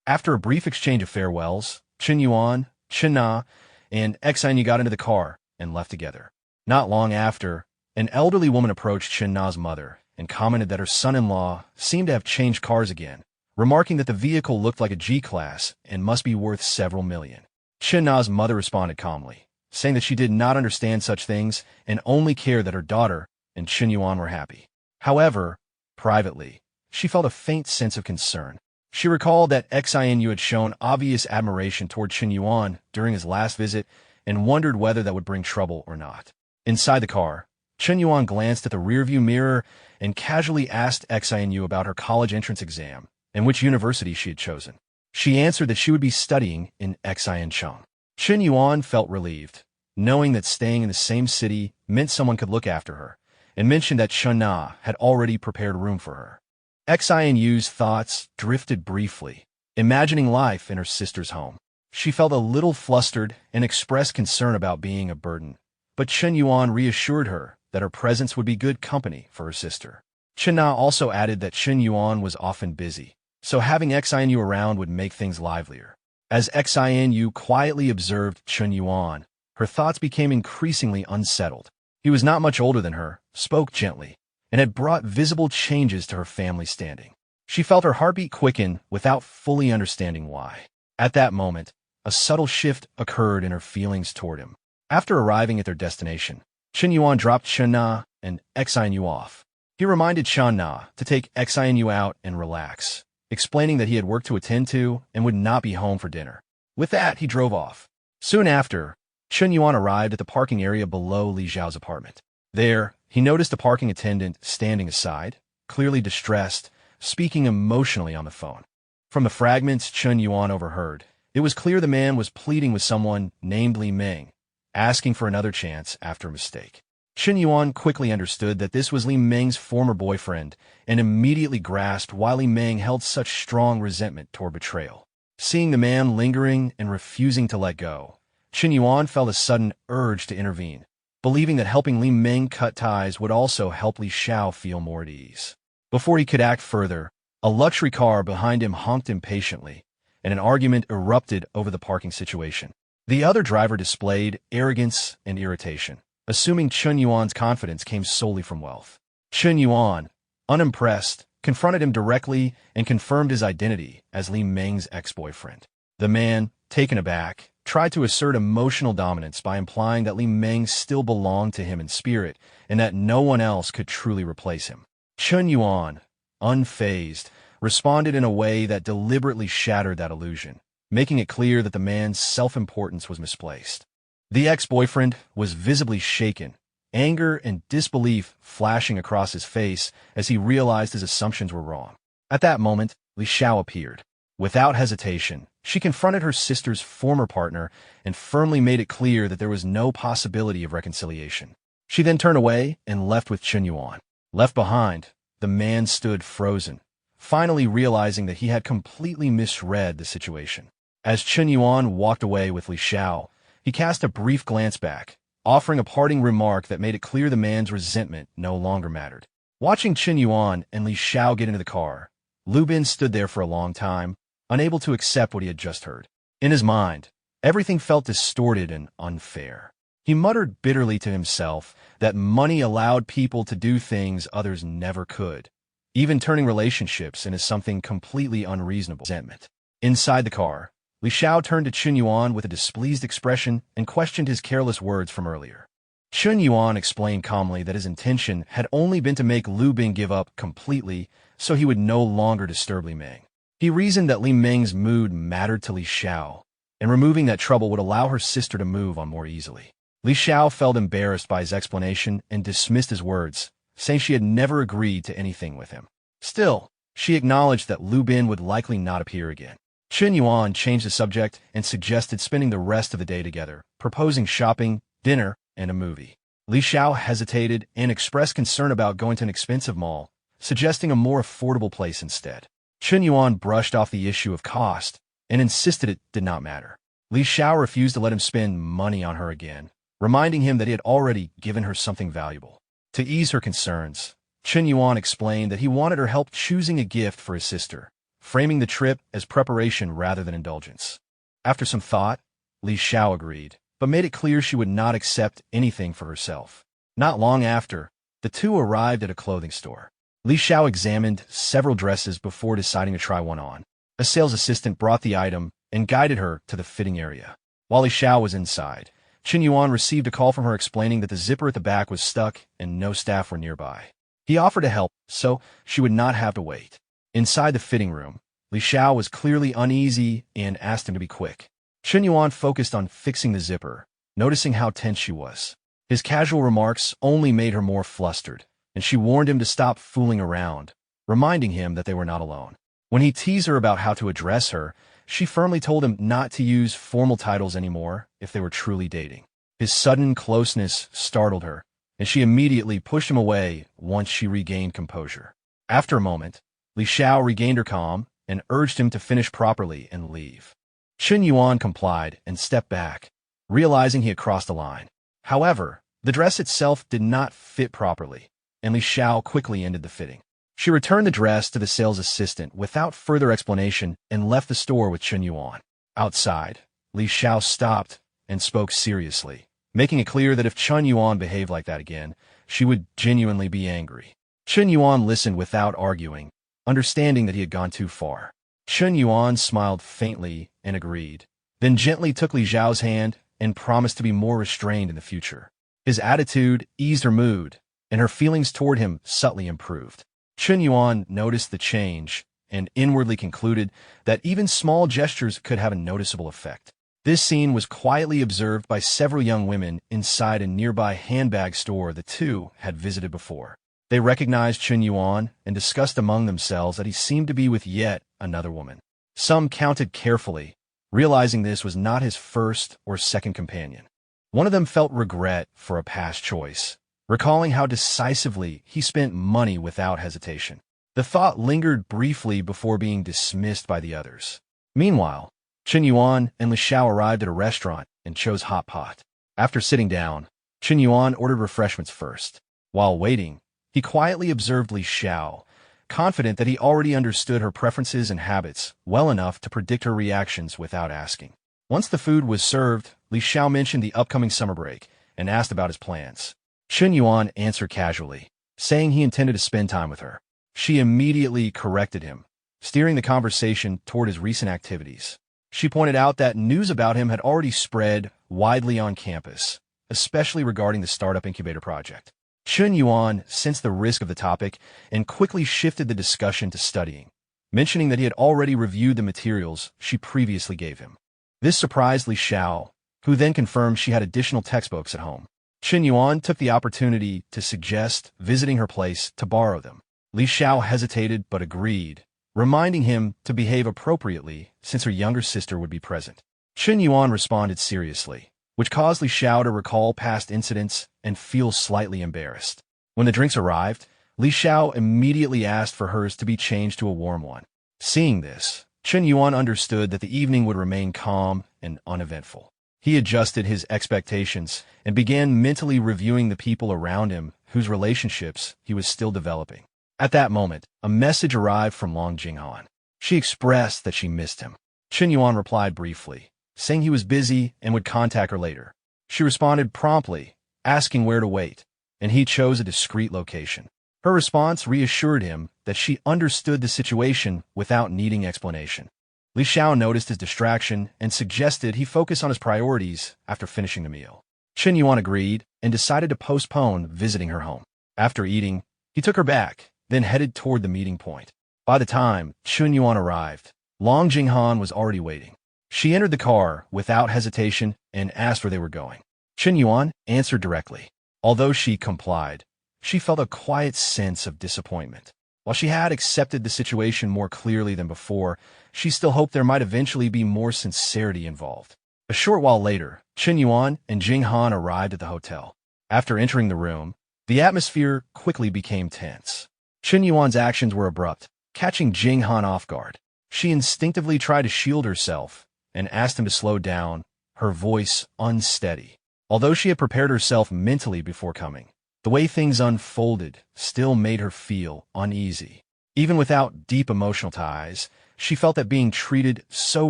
After a brief exchange of farewells, Chen Yuan, Chen Na, and XINU got into the car and left together. Not long after, an elderly woman approached Chen Na's mother and commented that her son-in-law seemed to have changed cars again, remarking that the vehicle looked like a G-Class and must be worth several million. Chen Na's mother responded calmly, saying that she did not understand such things and only cared that her daughter and Chen Yuan were happy. However, privately, she felt a faint sense of concern. She recalled that Xianyu had shown obvious admiration toward Chen Yuan during his last visit and wondered whether that would bring trouble or not. Inside the car, Chen Yuan glanced at the rearview mirror and casually asked Xianyu about her college entrance exam and which university she had chosen. She answered that she would be studying in Xiancheng. Chen Yuan felt relieved, knowing that staying in the same city meant someone could look after her, and mentioned that Chen Na had already prepared room for her. Xianyu's thoughts drifted briefly, imagining life in her sister's home. She felt a little flustered and expressed concern about being a burden, but Chen Yuan reassured her that her presence would be good company for her sister. Chen Na also added that Chen Yuan was often busy, so having Xianyu around would make things livelier. As Xianyu quietly observed Chen Yuan, her thoughts became increasingly unsettled. He was not much older than her, spoke gently, and had brought visible changes to her family standing. She felt her heartbeat quicken without fully understanding why. At that moment, a subtle shift occurred in her feelings toward him. After arriving at their destination, Chen Yuan dropped Chen Na and Xianyu off. He reminded Chen Na to take Xianyu out and relax, explaining that he had work to attend to and would not be home for dinner. With that, he drove off. Soon after, Chen Yuan arrived at the parking area below Li Zhao's apartment. There, he noticed a parking attendant standing aside, clearly distressed, speaking emotionally on the phone. From the fragments Chen Yuan overheard, it was clear the man was pleading with someone named Li Meng, asking for another chance after a mistake. Chen Yuan quickly understood that this was Li Meng's former boyfriend and immediately grasped why Li Meng held such strong resentment toward betrayal. Seeing the man lingering and refusing to let go, Chen Yuan felt a sudden urge to intervene, believing that helping Li Meng cut ties would also help Li Xiao feel more at ease. Before he could act further, a luxury car behind him honked impatiently, and an argument erupted over the parking situation. The other driver displayed arrogance and irritation, assuming Chen Yuan's confidence came solely from wealth. Chen Yuan, unimpressed, confronted him directly and confirmed his identity as Li Meng's ex-boyfriend. The man, taken aback, tried to assert emotional dominance by implying that Li Meng still belonged to him in spirit and that no one else could truly replace him. Chen Yuan, unfazed, responded in a way that deliberately shattered that illusion, making it clear that the man's self-importance was misplaced. The ex-boyfriend was visibly shaken, anger and disbelief flashing across his face as he realized his assumptions were wrong. At that moment, Li Xiao appeared. Without hesitation, she confronted her sister's former partner and firmly made it clear that there was no possibility of reconciliation. She then turned away and left with Chen Yuan. Left behind, the man stood frozen, finally realizing that he had completely misread the situation. As Chen Yuan walked away with Li Xiao, he cast a brief glance back, offering a parting remark that made it clear the man's resentment no longer mattered. Watching Chen Yuan and Li Xiao get into the car, Lu Bin stood there for a long time, unable to accept what he had just heard. In his mind, everything felt distorted and unfair. He muttered bitterly to himself that money allowed people to do things others never could, even turning relationships into something completely unreasonable. Resentment. Inside the car, Li Xiao turned to Chen Yuan with a displeased expression and questioned his careless words from earlier. Chen Yuan explained calmly that his intention had only been to make Lu Bin give up completely so he would no longer disturb Li Meng. He reasoned that Li Meng's mood mattered to Li Xiao, and removing that trouble would allow her sister to move on more easily. Li Xiao felt embarrassed by his explanation and dismissed his words, saying she had never agreed to anything with him. Still, she acknowledged that Lu Bin would likely not appear again. Chen Yuan changed the subject and suggested spending the rest of the day together, proposing shopping, dinner, and a movie. Li Xiao hesitated and expressed concern about going to an expensive mall, suggesting a more affordable place instead. Chen Yuan brushed off the issue of cost and insisted it did not matter. Li Xiao refused to let him spend money on her again, reminding him that he had already given her something valuable. To ease her concerns, Chen Yuan explained that he wanted her help choosing a gift for his sister, framing the trip as preparation rather than indulgence. After some thought, Li Xiao agreed, but made it clear she would not accept anything for herself. Not long after, the two arrived at a clothing store. Li Xiao examined several dresses before deciding to try one on. A sales assistant brought the item and guided her to the fitting area. While Li Xiao was inside, Chen Yuan received a call from her explaining that the zipper at the back was stuck and no staff were nearby. He offered to help, so she would not have to wait. Inside the fitting room, Li Xiao was clearly uneasy and asked him to be quick. Chen Yuan focused on fixing the zipper, noticing how tense she was. His casual remarks only made her more flustered, and she warned him to stop fooling around, reminding him that they were not alone. When he teased her about how to address her, she firmly told him not to use formal titles anymore if they were truly dating. His sudden closeness startled her, and she immediately pushed him away once she regained composure. After a moment, Li Xiao regained her calm and urged him to finish properly and leave. Chen Yuan complied and stepped back, realizing he had crossed the line. However, the dress itself did not fit properly, and Li Xiao quickly ended the fitting. She returned the dress to the sales assistant without further explanation and left the store with Chen Yuan. Outside, Li Xiao stopped and spoke seriously, making it clear that if Chen Yuan behaved like that again, she would genuinely be angry. Chen Yuan listened without arguing, understanding that he had gone too far. Chen Yuan smiled faintly and agreed, then gently took Li Xiao's hand and promised to be more restrained in the future. His attitude eased her mood, and her feelings toward him subtly improved. Chen Yuan noticed the change and inwardly concluded that even small gestures could have a noticeable effect. This scene was quietly observed by several young women inside a nearby handbag store the two had visited before. They recognized Chen Yuan and discussed among themselves that he seemed to be with yet another woman. Some counted carefully, realizing this was not his first or second companion. One of them felt regret for a past choice, recalling how decisively he spent money without hesitation. The thought lingered briefly before being dismissed by the others. Meanwhile, Chen Yuan and Li Xiao arrived at a restaurant and chose hot pot. After sitting down, Chen Yuan ordered refreshments first. While waiting, he quietly observed Li Xiao, confident that he already understood her preferences and habits well enough to predict her reactions without asking. Once the food was served, Li Xiao mentioned the upcoming summer break and asked about his plans. Chen Yuan answered casually, saying he intended to spend time with her. She immediately corrected him, steering the conversation toward his recent activities. She pointed out that news about him had already spread widely on campus, especially regarding the startup incubator project. Chen Yuan sensed the risk of the topic and quickly shifted the discussion to studying, mentioning that he had already reviewed the materials she previously gave him. This surprised Li Xiao, who then confirmed she had additional textbooks at home. Chen Yuan took the opportunity to suggest visiting her place to borrow them. Li Xiao hesitated but agreed, reminding him to behave appropriately since her younger sister would be present. Chen Yuan responded seriously, which caused Li Xiao to recall past incidents and feel slightly embarrassed. When the drinks arrived, Li Xiao immediately asked for hers to be changed to a warm one. Seeing this, Chen Yuan understood that the evening would remain calm and uneventful. He adjusted his expectations and began mentally reviewing the people around him whose relationships he was still developing. At that moment, a message arrived from Long Jinghan. She expressed that she missed him. Chen Yuan replied briefly, saying he was busy and would contact her later. She responded promptly, asking where to wait, and he chose a discreet location. Her response reassured him that she understood the situation without needing explanation. Li Xiao noticed his distraction and suggested he focus on his priorities after finishing the meal. Chen Yuan agreed and decided to postpone visiting her home. After eating, he took her back, then headed toward the meeting point. By the time Chen Yuan arrived, Long Jinghan was already waiting. She entered the car without hesitation and asked where they were going. Chen Yuan answered directly. Although she complied, she felt a quiet sense of disappointment. While she had accepted the situation more clearly than before, she still hoped there might eventually be more sincerity involved. A short while later, Chen Yuan and Jing Han arrived at the hotel. After entering the room, the atmosphere quickly became tense. Chen Yuan's actions were abrupt, catching Jing Han off guard. She instinctively tried to shield herself and asked him to slow down, her voice unsteady. Although she had prepared herself mentally before coming, the way things unfolded still made her feel uneasy. Even without deep emotional ties, she felt that being treated so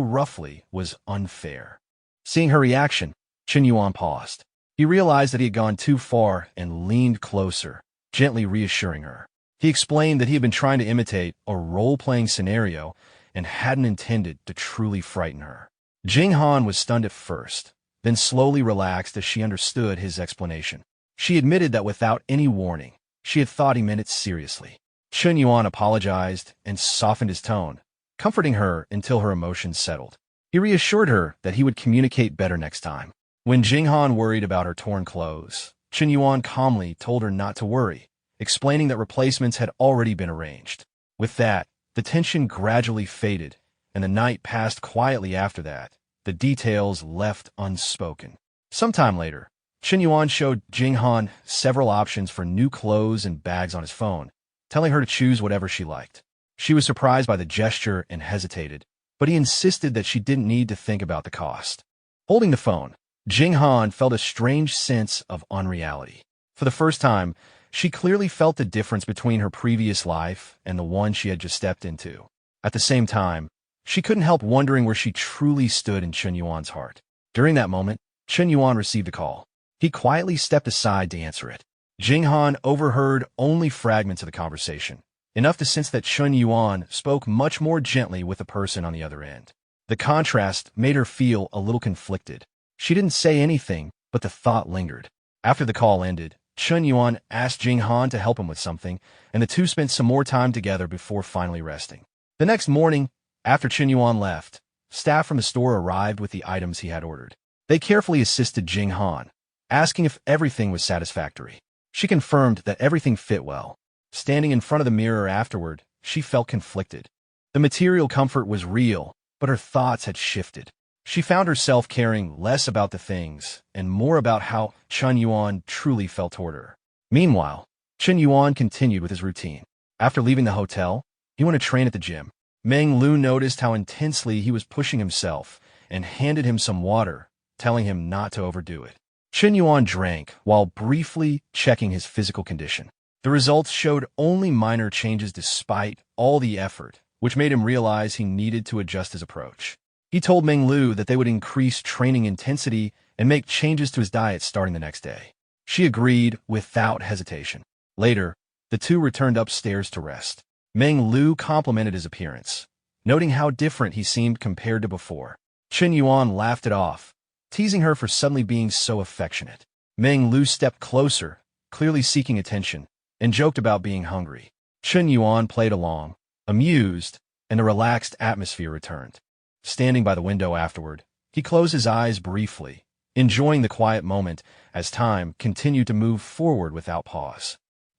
roughly was unfair. Seeing her reaction, Chen Yuan paused. He realized that he had gone too far and leaned closer, gently reassuring her. He explained that he had been trying to imitate a role-playing scenario and hadn't intended to truly frighten her. Jing Han was stunned at first, then slowly relaxed as she understood his explanation. She admitted that without any warning, she had thought he meant it seriously. Chen Yuan apologized and softened his tone, comforting her until her emotions settled. He reassured her that he would communicate better next time. When Jing Han worried about her torn clothes, Chen Yuan calmly told her not to worry, explaining that replacements had already been arranged. With that, the tension gradually faded, and the night passed quietly after that, the details left unspoken. Sometime later, Chen Yuan showed Jing Han several options for new clothes and bags on his phone, telling her to choose whatever she liked. She was surprised by the gesture and hesitated, but he insisted that she didn't need to think about the cost. Holding the phone, Jing Han felt a strange sense of unreality. For the first time, she clearly felt the difference between her previous life and the one she had just stepped into. At the same time, she couldn't help wondering where she truly stood in Chen Yuan's heart. During that moment, Chen Yuan received a call. He quietly stepped aside to answer it. Jing Han overheard only fragments of the conversation, enough to sense that Chen Yuan spoke much more gently with the person on the other end. The contrast made her feel a little conflicted. She didn't say anything, but the thought lingered. After the call ended, Chen Yuan asked Jing Han to help him with something, and the two spent some more time together before finally resting. The next morning, after Chen Yuan left, staff from the store arrived with the items he had ordered. They carefully assisted Jing Han, asking if everything was satisfactory. She confirmed that everything fit well. Standing in front of the mirror afterward, she felt conflicted. The material comfort was real, but her thoughts had shifted. She found herself caring less about the things and more about how Chen Yuan truly felt toward her. Meanwhile, Chen Yuan continued with his routine. After leaving the hotel, he went to train at the gym. Meng Lu noticed how intensely he was pushing himself and handed him some water, telling him not to overdo it. Chen Yuan drank while briefly checking his physical condition. The results showed only minor changes despite all the effort, which made him realize he needed to adjust his approach. He told Meng Lu that they would increase training intensity and make changes to his diet starting the next day. She agreed without hesitation. Later, the two returned upstairs to rest. Meng Lu complimented his appearance, noting how different he seemed compared to before. Chen Yuan laughed it off, teasing her for suddenly being so affectionate. Meng Lu stepped closer, clearly seeking attention, and joked about being hungry. Chen Yuan played along, amused, and a relaxed atmosphere returned. Standing by the window afterward, he closed his eyes briefly, enjoying the quiet moment as time continued to move forward without pause.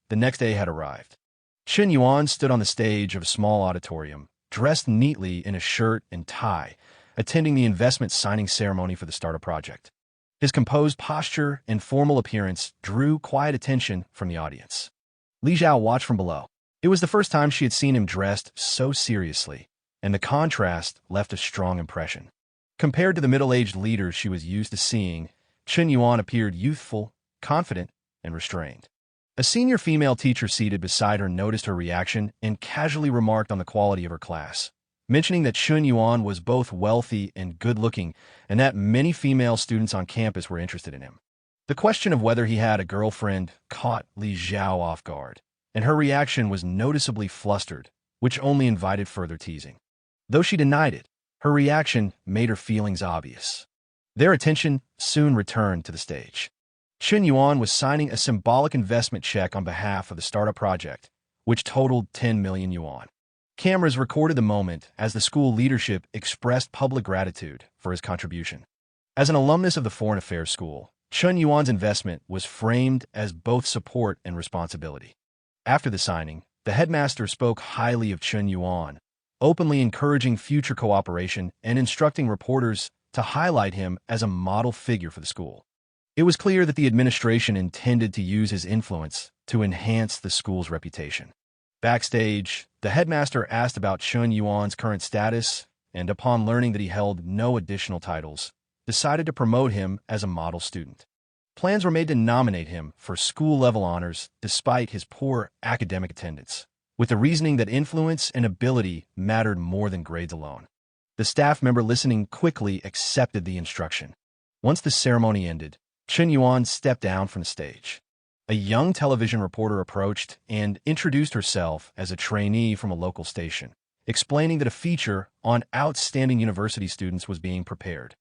The next day had arrived. Chen Yuan stood on the stage of a small auditorium, dressed neatly in a shirt and tie, attending the investment signing ceremony for the startup project. His composed posture and formal appearance drew quiet attention from the audience. Li Zhao watched from below. It was the first time she had seen him dressed so seriously, and the contrast left a strong impression. Compared to the middle-aged leaders she was used to seeing, Chen Yuan appeared youthful, confident, and restrained. A senior female teacher seated beside her noticed her reaction and casually remarked on the quality of her class, mentioning that Chen Yuan was both wealthy and good-looking and that many female students on campus were interested in him. The question of whether he had a girlfriend caught Li Zhao off guard, and her reaction was noticeably flustered, which only invited further teasing. Though she denied it, her reaction made her feelings obvious. Their attention soon returned to the stage. Chen Yuan was signing a symbolic investment check on behalf of the startup project, which totaled 10 million yuan. Cameras recorded the moment as the school leadership expressed public gratitude for his contribution. As an alumnus of the Foreign Affairs School, Chen Yuan's investment was framed as both support and responsibility. After the signing, the headmaster spoke highly of Chen Yuan, openly encouraging future cooperation and instructing reporters to highlight him as a model figure for the school. It was clear that the administration intended to use his influence to enhance the school's reputation. Backstage, the headmaster asked about Chen Yuan's current status and, upon learning that he held no additional titles, decided to promote him as a model student. Plans were made to nominate him for school-level honors despite his poor academic attendance, with the reasoning that influence and ability mattered more than grades alone. The staff member listening quickly accepted the instruction. Once the ceremony ended, Chen Yuan stepped down from the stage. A young television reporter approached and introduced herself as a trainee from a local station, explaining that a feature on outstanding university students was being prepared.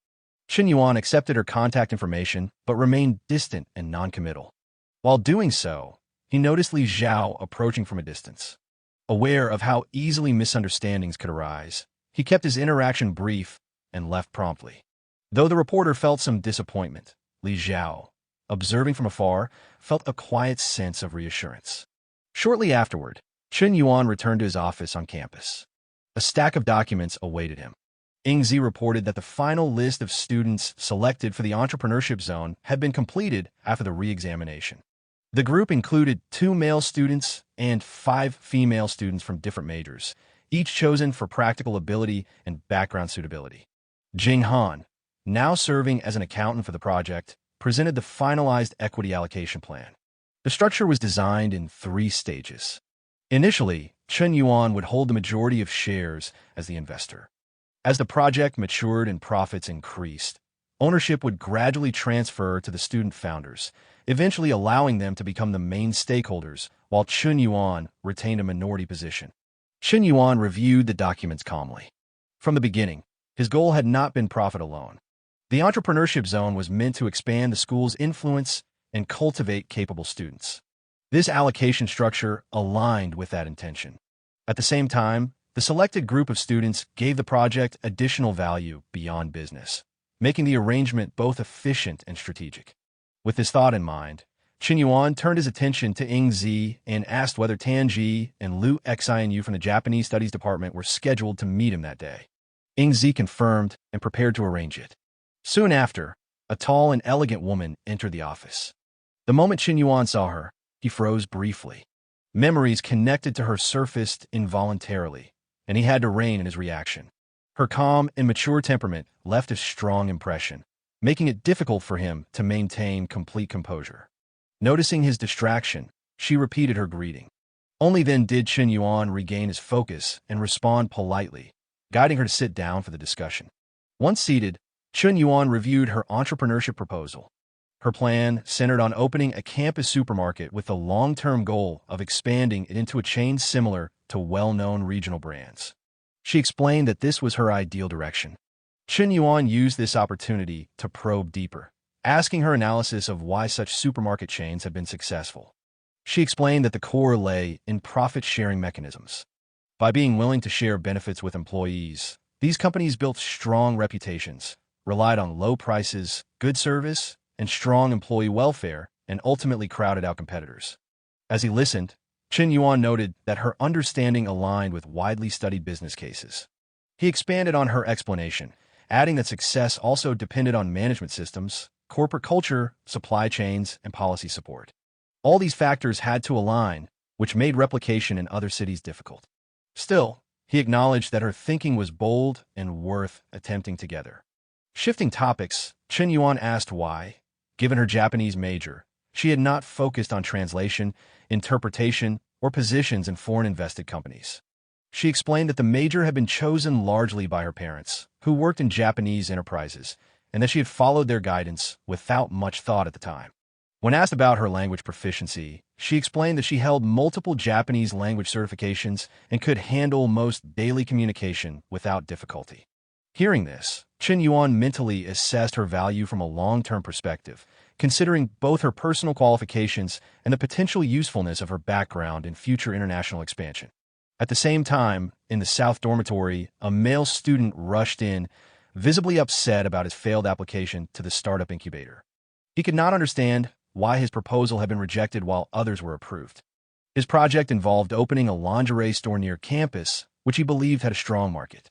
Chen Yuan accepted her contact information but remained distant and noncommittal. While doing so, he noticed Li Zhao approaching from a distance. Aware of how easily misunderstandings could arise, he kept his interaction brief and left promptly. Though the reporter felt some disappointment, Li Zhao, observing from afar, felt a quiet sense of reassurance. Shortly afterward, Chen Yuan returned to his office on campus. A stack of documents awaited him. Yingzi reported that the final list of students selected for the entrepreneurship zone had been completed after the re-examination. The group included 2 male students and 5 female students from different majors, each chosen for practical ability and background suitability. Jing Han, now serving as an accountant for the project, presented the finalized equity allocation plan. The structure was designed in 3 stages. Initially, Chen Yuan would hold the majority of shares as the investor. As the project matured and profits increased, ownership would gradually transfer to the student founders, eventually allowing them to become the main stakeholders, while Chen Yuan retained a minority position. Chen Yuan reviewed the documents calmly. From the beginning, his goal had not been profit alone. The entrepreneurship zone was meant to expand the school's influence and cultivate capable students. This allocation structure aligned with that intention. At the same time, the selected group of students gave the project additional value beyond business, making the arrangement both efficient and strategic. With this thought in mind, Chen Yuan turned his attention to Yingzi and asked whether Tanji and Liu Xianyu from the Japanese Studies Department were scheduled to meet him that day. Yingzi confirmed and prepared to arrange it. Soon after, a tall and elegant woman entered the office. The moment Chen Yuan saw her, he froze briefly. Memories connected to her surfaced involuntarily, and he had to rein in his reaction. Her calm and mature temperament left a strong impression, making it difficult for him to maintain complete composure. Noticing his distraction, she repeated her greeting. Only then did Chen Yuan regain his focus and respond politely, guiding her to sit down for the discussion. Once seated, Chen Yuan reviewed her entrepreneurship proposal. Her plan centered on opening a campus supermarket with the long-term goal of expanding it into a chain similar to well-known regional brands. She explained that this was her ideal direction. Chen Yuan used this opportunity to probe deeper, asking her analysis of why such supermarket chains had been successful. She explained that the core lay in profit-sharing mechanisms. By being willing to share benefits with employees, these companies built strong reputations, relied on low prices, good service, and strong employee welfare, and ultimately crowded out competitors. As he listened, Chen Yuan noted that her understanding aligned with widely studied business cases. He expanded on her explanation, adding that success also depended on management systems, corporate culture, supply chains, and policy support. All these factors had to align, which made replication in other cities difficult. Still, he acknowledged that her thinking was bold and worth attempting together. Shifting topics, Chen Yuan asked why, given her Japanese major, she had not focused on translation, interpretation, or positions in foreign-invested companies. She explained that the major had been chosen largely by her parents, who worked in Japanese enterprises, and that she had followed their guidance without much thought at the time. When asked about her language proficiency, she explained that she held multiple Japanese language certifications and could handle most daily communication without difficulty. Hearing this, Chen Yuan mentally assessed her value from a long-term perspective, considering both her personal qualifications and the potential usefulness of her background in future international expansion. At the same time, in the South Dormitory, a male student rushed in, visibly upset about his failed application to the startup incubator. He could not understand why his proposal had been rejected while others were approved. His project involved opening a lingerie store near campus, which he believed had a strong market.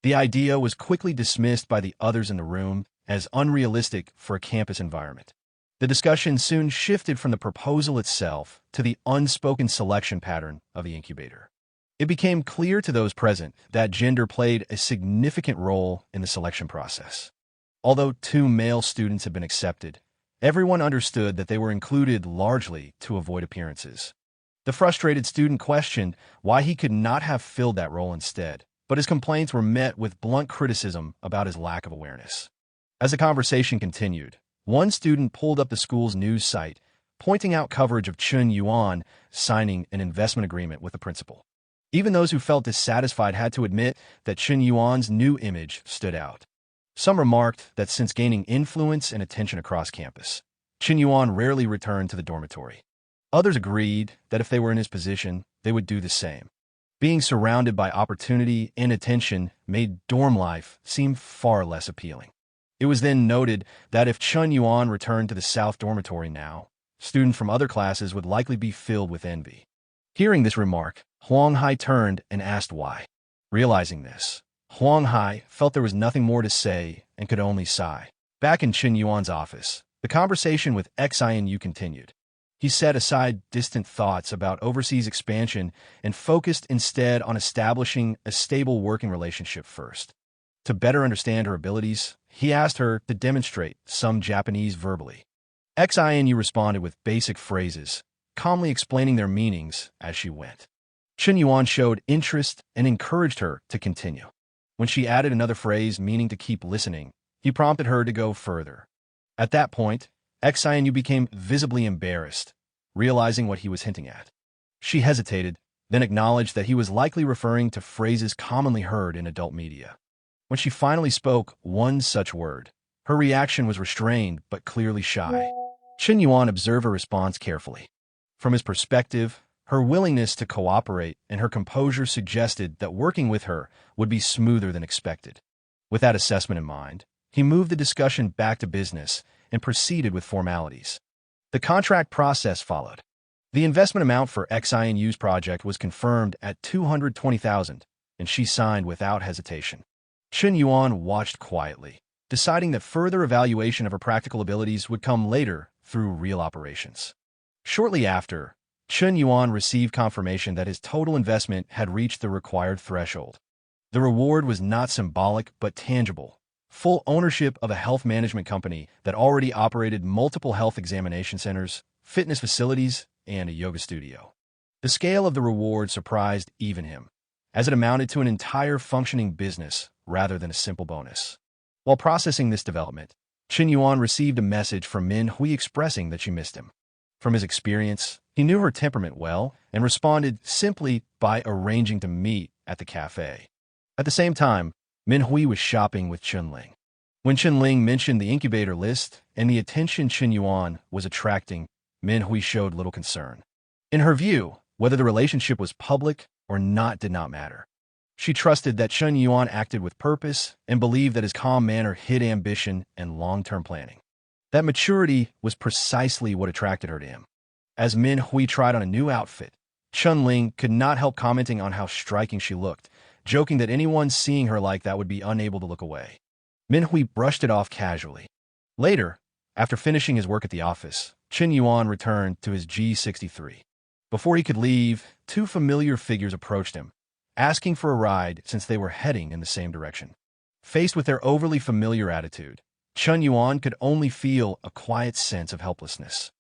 The idea was quickly dismissed by the others in the room as unrealistic for a campus environment. The discussion soon shifted from the proposal itself to the unspoken selection pattern of the incubator. It became clear to those present that gender played a significant role in the selection process. Although 2 male students had been accepted, everyone understood that they were included largely to avoid appearances. The frustrated student questioned why he could not have filled that role instead, but his complaints were met with blunt criticism about his lack of awareness. As the conversation continued, one student pulled up the school's news site, pointing out coverage of Chen Yuan signing an investment agreement with the principal. Even those who felt dissatisfied had to admit that Chen Yuan's new image stood out. Some remarked that since gaining influence and attention across campus, Chen Yuan rarely returned to the dormitory. Others agreed that if they were in his position, they would do the same. Being surrounded by opportunity and attention made dorm life seem far less appealing. It was then noted that if Chen Yuan returned to the South Dormitory now, students from other classes would likely be filled with envy. Hearing this remark, Huang Hai turned and asked why. Realizing this, Huang Hai felt there was nothing more to say and could only sigh. Back in Chen Yuan's office, the conversation with Xianyu continued. He set aside distant thoughts about overseas expansion and focused instead on establishing a stable working relationship first. To better understand her abilities, he asked her to demonstrate some Japanese verbally. Xianyu responded with basic phrases, calmly explaining their meanings as she went. Chen Yuan showed interest and encouraged her to continue. When she added another phrase meaning to keep listening, he prompted her to go further. At that point, Xianyu became visibly embarrassed, realizing what he was hinting at. She hesitated, then acknowledged that he was likely referring to phrases commonly heard in adult media. When she finally spoke one such word, her reaction was restrained but clearly shy. Chen Yuan observed her response carefully. From his perspective, her willingness to cooperate and her composure suggested that working with her would be smoother than expected. With that assessment in mind, he moved the discussion back to business and proceeded with formalities. The contract process followed. The investment amount for Xianyu's project was confirmed at 220,000, and she signed without hesitation. Chen Yuan watched quietly, deciding that further evaluation of her practical abilities would come later through real operations. Shortly after, Chen Yuan received confirmation that his total investment had reached the required threshold. The reward was not symbolic but tangible. Full ownership of a health management company that already operated multiple health examination centers, fitness facilities, and a yoga studio. The scale of the reward surprised even him, as it amounted to an entire functioning business rather than a simple bonus. While processing this development, Chen Yuan received a message from Manhwa expressing that she missed him. From his experience, he knew her temperament well and responded simply by arranging to meet at the cafe. At the same time, Manhwa was shopping with Chunling. When Chunling mentioned the incubator list and the attention Chen Yuan was attracting, Manhwa showed little concern. In her view, whether the relationship was public or not did not matter. She trusted that Chen Yuan acted with purpose and believed that his calm manner hid ambition and long-term planning. That maturity was precisely what attracted her to him. As Manhwa tried on a new outfit, Chunling could not help commenting on how striking she looked, joking that anyone seeing her like that would be unable to look away. Manhwa brushed it off casually. Later, after finishing his work at the office, Chen Yuan returned to his G63. Before he could leave, two familiar figures approached him, asking for a ride since they were heading in the same direction. Faced with their overly familiar attitude, Chen Yuan could only feel a quiet sense of helplessness.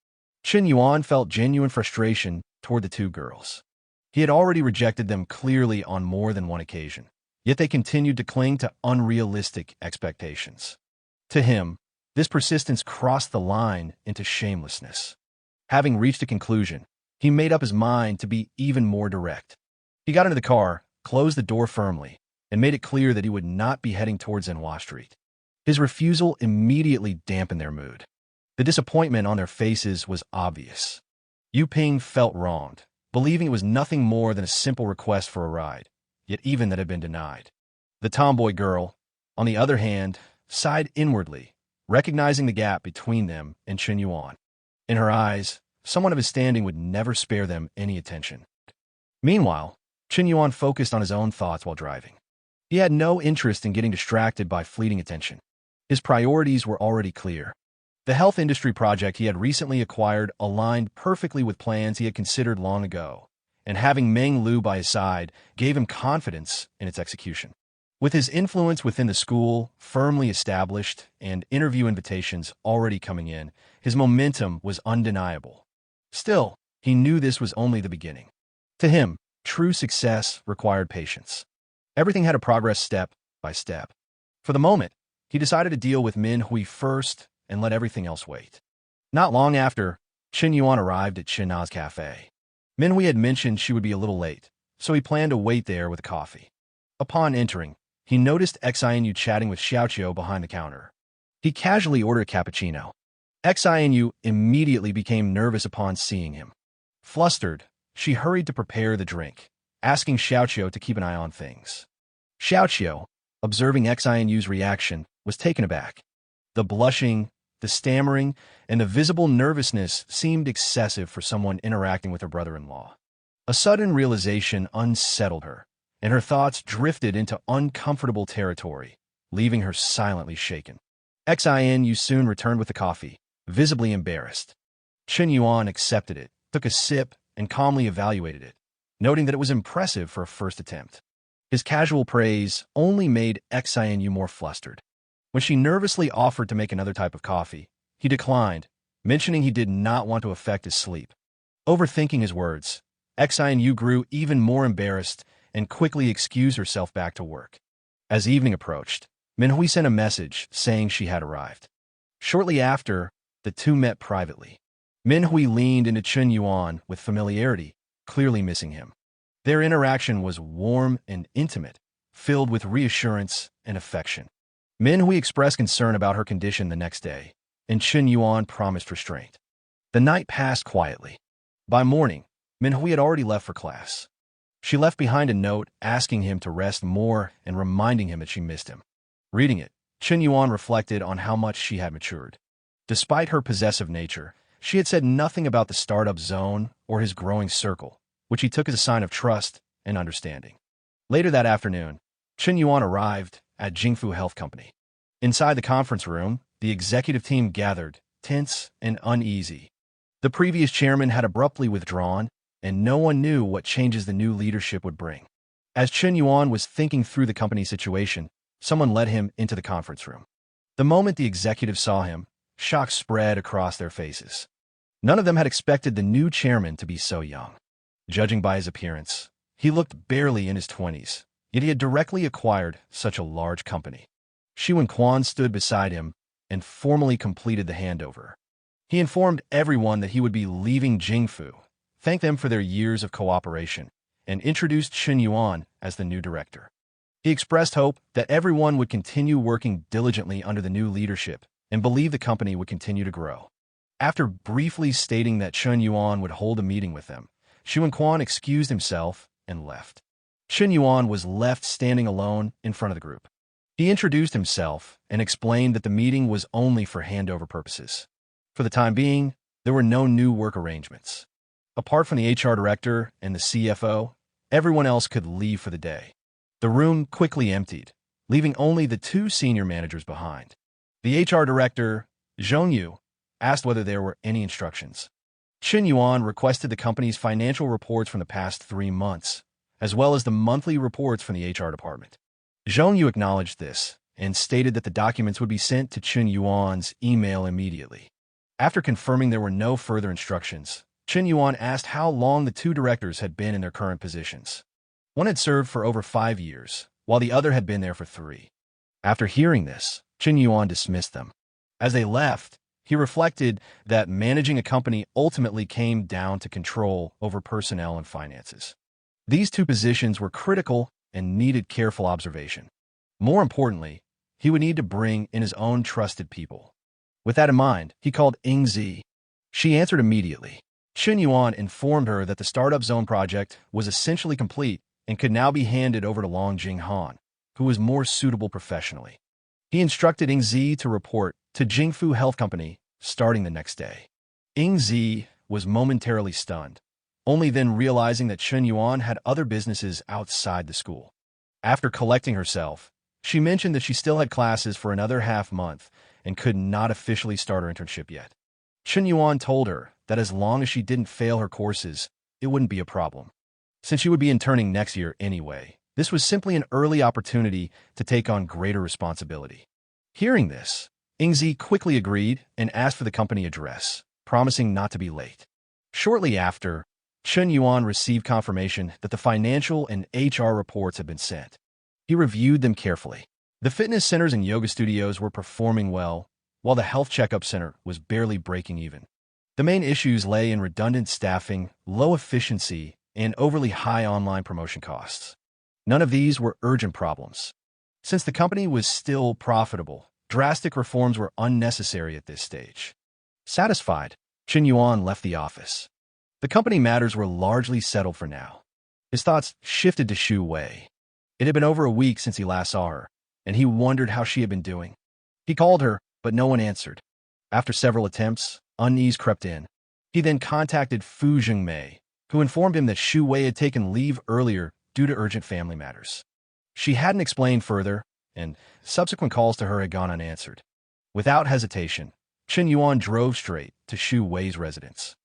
Chen Yuan felt genuine frustration toward the two girls. He had already rejected them clearly on more than one occasion, yet they continued to cling to unrealistic expectations. To him, this persistence crossed the line into shamelessness. Having reached a conclusion, he made up his mind to be even more direct. He got into the car, closed the door firmly, and made it clear that he would not be heading towards Manhwa Street. His refusal immediately dampened their mood. The disappointment on their faces was obvious. Yu Ping felt wronged, believing it was nothing more than a simple request for a ride, yet even that had been denied. The tomboy girl, on the other hand, sighed inwardly, recognizing the gap between them and Chen Yuan. In her eyes, someone of his standing would never spare them any attention. Meanwhile, Chen Yuan focused on his own thoughts while driving. He had no interest in getting distracted by fleeting attention. His priorities were already clear. The health industry project he had recently acquired aligned perfectly with plans he had considered long ago, and having Meng Lu by his side gave him confidence in its execution. With his influence within the school firmly established and interview invitations already coming in, his momentum was undeniable. Still, he knew this was only the beginning. To him, true success required patience. Everything had to progress step by step. For the moment, he decided to deal with Manhwa first and let everything else wait. Not long after, Chen Yuan arrived at Chinna's cafe. Manhwa had mentioned she would be a little late, so he planned to wait there with a coffee. Upon entering, he noticed Xinu chatting with Xiaoqiu behind the counter. He casually ordered a cappuccino. Xinu immediately became nervous upon seeing him. Flustered, she hurried to prepare the drink, asking Xiaoqiu to keep an eye on things. Xiaoqiu, observing Xinu's reaction, was taken aback. The blushing, the stammering, and the visible nervousness seemed excessive for someone interacting with her brother-in-law. A sudden realization unsettled her, and her thoughts drifted into uncomfortable territory, leaving her silently shaken. Xinu soon returned with the coffee, visibly embarrassed. Chen Yuan accepted it, took a sip, and calmly evaluated it, noting that it was impressive for a first attempt. His casual praise only made Xinu more flustered. When she nervously offered to make another type of coffee, he declined, mentioning he did not want to affect his sleep. Overthinking his words, Xinu grew even more embarrassed and quickly excused herself back to work. As evening approached, Manhwa sent a message saying she had arrived. Shortly after, the two met privately. Manhwa leaned into Chen Yuan with familiarity, clearly missing him. Their interaction was warm and intimate, filled with reassurance and affection. Manhwa expressed concern about her condition the next day, and Chen Yuan promised restraint. The night passed quietly. By morning, Manhwa had already left for class. She left behind a note asking him to rest more and reminding him that she missed him. Reading it, Chen Yuan reflected on how much she had matured. Despite her possessive nature, she had said nothing about the startup zone or his growing circle, which he took as a sign of trust and understanding. Later that afternoon, Chen Yuan arrived at Jingfu Health Company. Inside the conference room, the executive team gathered, tense and uneasy. The previous chairman had abruptly withdrawn, and no one knew what changes the new leadership would bring. As Chen Yuan was thinking through the company's situation, someone led him into the conference room. The moment the executives saw him, shock spread across their faces. None of them had expected the new chairman to be so young. Judging by his appearance, he looked barely in his 20s, yet he had directly acquired such a large company. Xu Quan stood beside him and formally completed the handover. He informed everyone that he would be leaving Jingfu, thanked them for their years of cooperation, and introduced Chen Yuan as the new director. He expressed hope that everyone would continue working diligently under the new leadership and believe the company would continue to grow. After briefly stating that Chen Yuan would hold a meeting with them, Xu Quan excused himself and left. Chen Yuan was left standing alone in front of the group. He introduced himself and explained that the meeting was only for handover purposes. For the time being, there were no new work arrangements. Apart from the HR director and the CFO, everyone else could leave for the day. The room quickly emptied, leaving only the two senior managers behind. The HR director, Zhongyu, asked whether there were any instructions. Chen Yuan requested the company's financial reports from the past 3 months, as well as the monthly reports from the HR department. Zhongyu acknowledged this and stated that the documents would be sent to Chen Yuan's email immediately. After confirming there were no further instructions, Chen Yuan asked how long the two directors had been in their current positions. One had served for over 5 years, while the other had been there for 3. After hearing this, Chen Yuan dismissed them. As they left, he reflected that managing a company ultimately came down to control over personnel and finances. These two positions were critical and needed careful observation. More importantly, he would need to bring in his own trusted people. With that in mind, he called Yingzi. She answered immediately. Chen Yuan informed her that the Startup Zone project was essentially complete and could now be handed over to Long Jinghan, who was more suitable professionally. He instructed Yingzi to report to Jingfu Health Company starting the next day. Yingzi was momentarily stunned, only then realizing that Chen Yuan had other businesses outside the school. After collecting herself, she mentioned that she still had classes for another half-month and could not officially start her internship yet. Chen Yuan told her that as long as she didn't fail her courses, it wouldn't be a problem. Since she would be interning next year anyway, this was simply an early opportunity to take on greater responsibility. Hearing this, Yingzi quickly agreed and asked for the company address, promising not to be late. Shortly after, Chen Yuan received confirmation that the financial and HR reports had been sent. He reviewed them carefully. The fitness centers and yoga studios were performing well, while the health checkup center was barely breaking even. The main issues lay in redundant staffing, low efficiency, and overly high online promotion costs. None of these were urgent problems. Since the company was still profitable, drastic reforms were unnecessary at this stage. Satisfied, Chen Yuan left the office. The company matters were largely settled for now. His thoughts shifted to Xu Wei. It had been over a week since he last saw her, and he wondered how she had been doing. He called her, but no one answered. After several attempts, unease crept in. He then contacted Fu Jingmei, who informed him that Xu Wei had taken leave earlier due to urgent family matters. She hadn't explained further, and subsequent calls to her had gone unanswered. Without hesitation, Chen Yuan drove straight to Xu Wei's residence.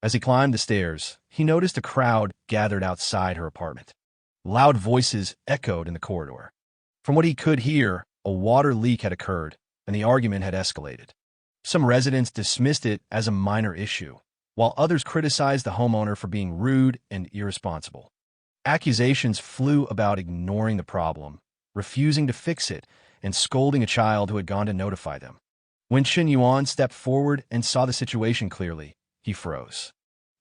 As he climbed the stairs, he noticed a crowd gathered outside her apartment. Loud voices echoed in the corridor. From what he could hear, a water leak had occurred, and the argument had escalated. Some residents dismissed it as a minor issue, while others criticized the homeowner for being rude and irresponsible. Accusations flew about ignoring the problem, refusing to fix it, and scolding a child who had gone to notify them. When Chen Yuan stepped forward and saw the situation clearly, he froze.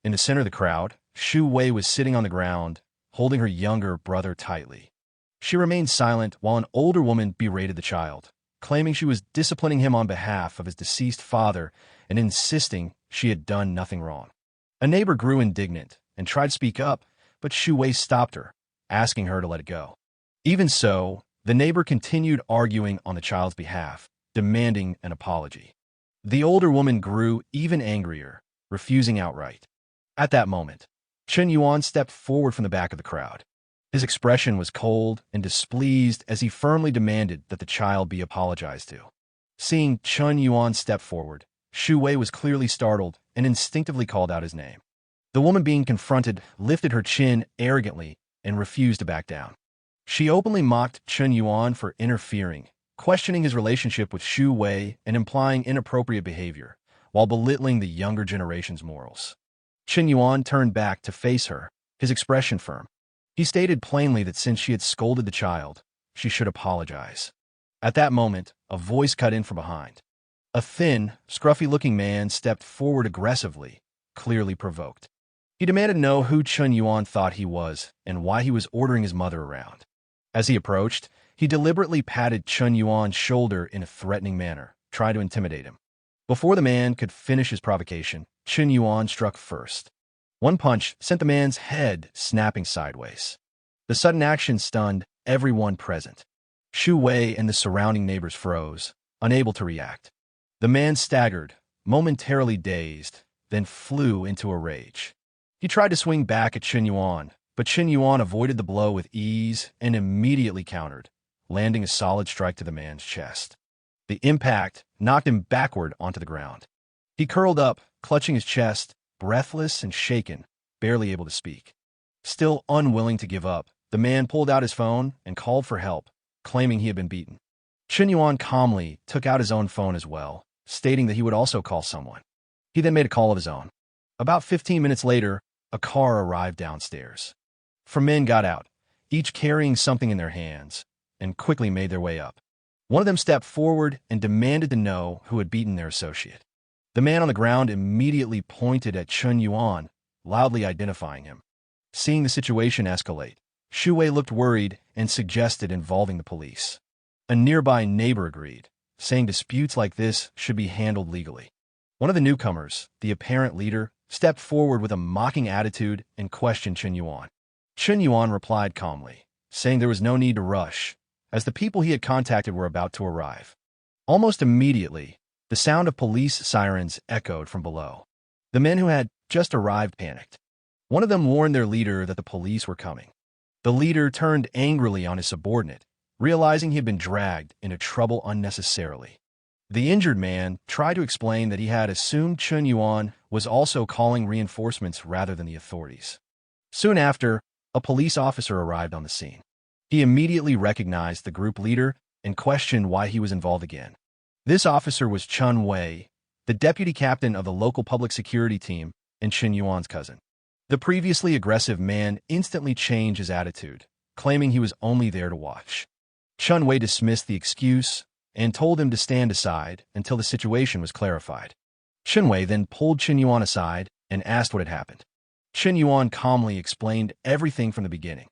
In the center of the crowd, Xu Wei was sitting on the ground, holding her younger brother tightly. She remained silent while an older woman berated the child, claiming she was disciplining him on behalf of his deceased father and insisting she had done nothing wrong. A neighbor grew indignant and tried to speak up, but Xu Wei stopped her, asking her to let it go. Even so, the neighbor continued arguing on the child's behalf, demanding an apology. The older woman grew even angrier, refusing outright. At that moment, Chen Yuan stepped forward from the back of the crowd. His expression was cold and displeased as he firmly demanded that the child be apologized to. Seeing Chen Yuan step forward, Xu Wei was clearly startled and instinctively called out his name. The woman being confronted lifted her chin arrogantly and refused to back down. She openly mocked Chen Yuan for interfering, questioning his relationship with Xu Wei and implying inappropriate behavior, while belittling the younger generation's morals. Chen Yuan turned back to face her, his expression firm. He stated plainly that since she had scolded the child, she should apologize. At that moment, a voice cut in from behind. A thin, scruffy-looking man stepped forward aggressively, clearly provoked. He demanded to know who Chen Yuan thought he was and why he was ordering his mother around. As he approached, he deliberately patted Chen Yuan's shoulder in a threatening manner, trying to intimidate him. Before the man could finish his provocation, Chen Yuan struck first. One punch sent the man's head snapping sideways. The sudden action stunned everyone present. Xu Wei and the surrounding neighbors froze, unable to react. The man staggered, momentarily dazed, then flew into a rage. He tried to swing back at Chen Yuan, but Chen Yuan avoided the blow with ease and immediately countered, landing a solid strike to the man's chest. The impact knocked him backward onto the ground. He curled up, clutching his chest, breathless and shaken, barely able to speak. Still unwilling to give up, the man pulled out his phone and called for help, claiming he had been beaten. Chen Yuan calmly took out his own phone as well, stating that he would also call someone. He then made a call of his own. About 15 minutes later, a car arrived downstairs. 4 men got out, each carrying something in their hands, and quickly made their way up. One of them stepped forward and demanded to know who had beaten their associate. The man on the ground immediately pointed at Chen Yuan, loudly identifying him. Seeing the situation escalate, Xu Wei looked worried and suggested involving the police. A nearby neighbor agreed, saying disputes like this should be handled legally. One of the newcomers, the apparent leader, stepped forward with a mocking attitude and questioned Chen Yuan. Chen Yuan replied calmly, saying there was no need to rush, as the people he had contacted were about to arrive. Almost immediately, the sound of police sirens echoed from below. The men who had just arrived panicked. One of them warned their leader that the police were coming. The leader turned angrily on his subordinate, realizing he had been dragged into trouble unnecessarily. The injured man tried to explain that he had assumed Chen Yuan was also calling reinforcements rather than the authorities. Soon after, a police officer arrived on the scene. He immediately recognized the group leader and questioned why he was involved again. This officer was Chen Wei, the deputy captain of the local public security team and Chen Yuan's cousin. The previously aggressive man instantly changed his attitude, claiming he was only there to watch. Chen Wei dismissed the excuse and told him to stand aside until the situation was clarified. Chen Wei then pulled Chen Yuan aside and asked what had happened. Chen Yuan calmly explained everything from the beginning.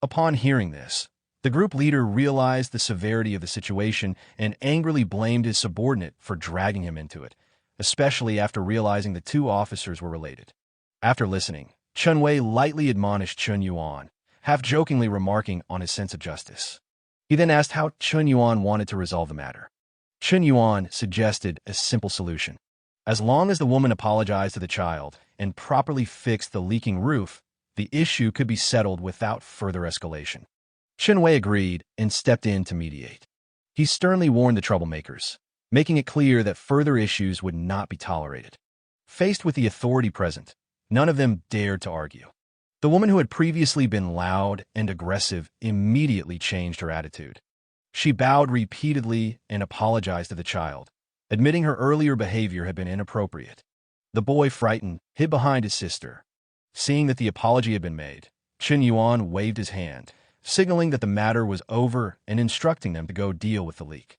Upon hearing this, the group leader realized the severity of the situation and angrily blamed his subordinate for dragging him into it, especially after realizing the two officers were related. After listening, Chen Wei lightly admonished Chen Yuan, half-jokingly remarking on his sense of justice. He then asked how Chen Yuan wanted to resolve the matter. Chen Yuan suggested a simple solution. As long as the woman apologized to the child and properly fixed the leaking roof, the issue could be settled without further escalation. Chen Wei agreed and stepped in to mediate. He sternly warned the troublemakers, making it clear that further issues would not be tolerated. Faced with the authority present, none of them dared to argue. The woman who had previously been loud and aggressive immediately changed her attitude. She bowed repeatedly and apologized to the child, admitting her earlier behavior had been inappropriate. The boy, frightened, hid behind his sister. Seeing that the apology had been made, Chen Yuan waved his hand, signaling that the matter was over and instructing them to go deal with the leak.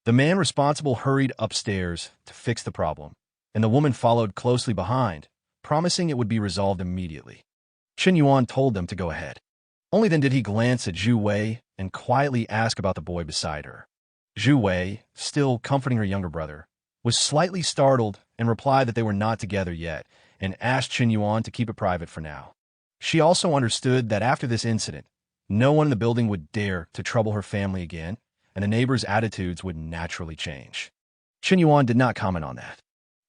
The man responsible hurried upstairs to fix the problem, and the woman followed closely behind, promising it would be resolved immediately. Chen Yuan told them to go ahead. Only then did he glance at Zhu Wei and quietly ask about the boy beside her. Zhu Wei, still comforting her younger brother, was slightly startled and replied that they were not together yet and asked Chen Yuan to keep it private for now. She also understood that after this incident, no one in the building would dare to trouble her family again, and the neighbors' attitudes would naturally change. Chen Yuan did not comment on that.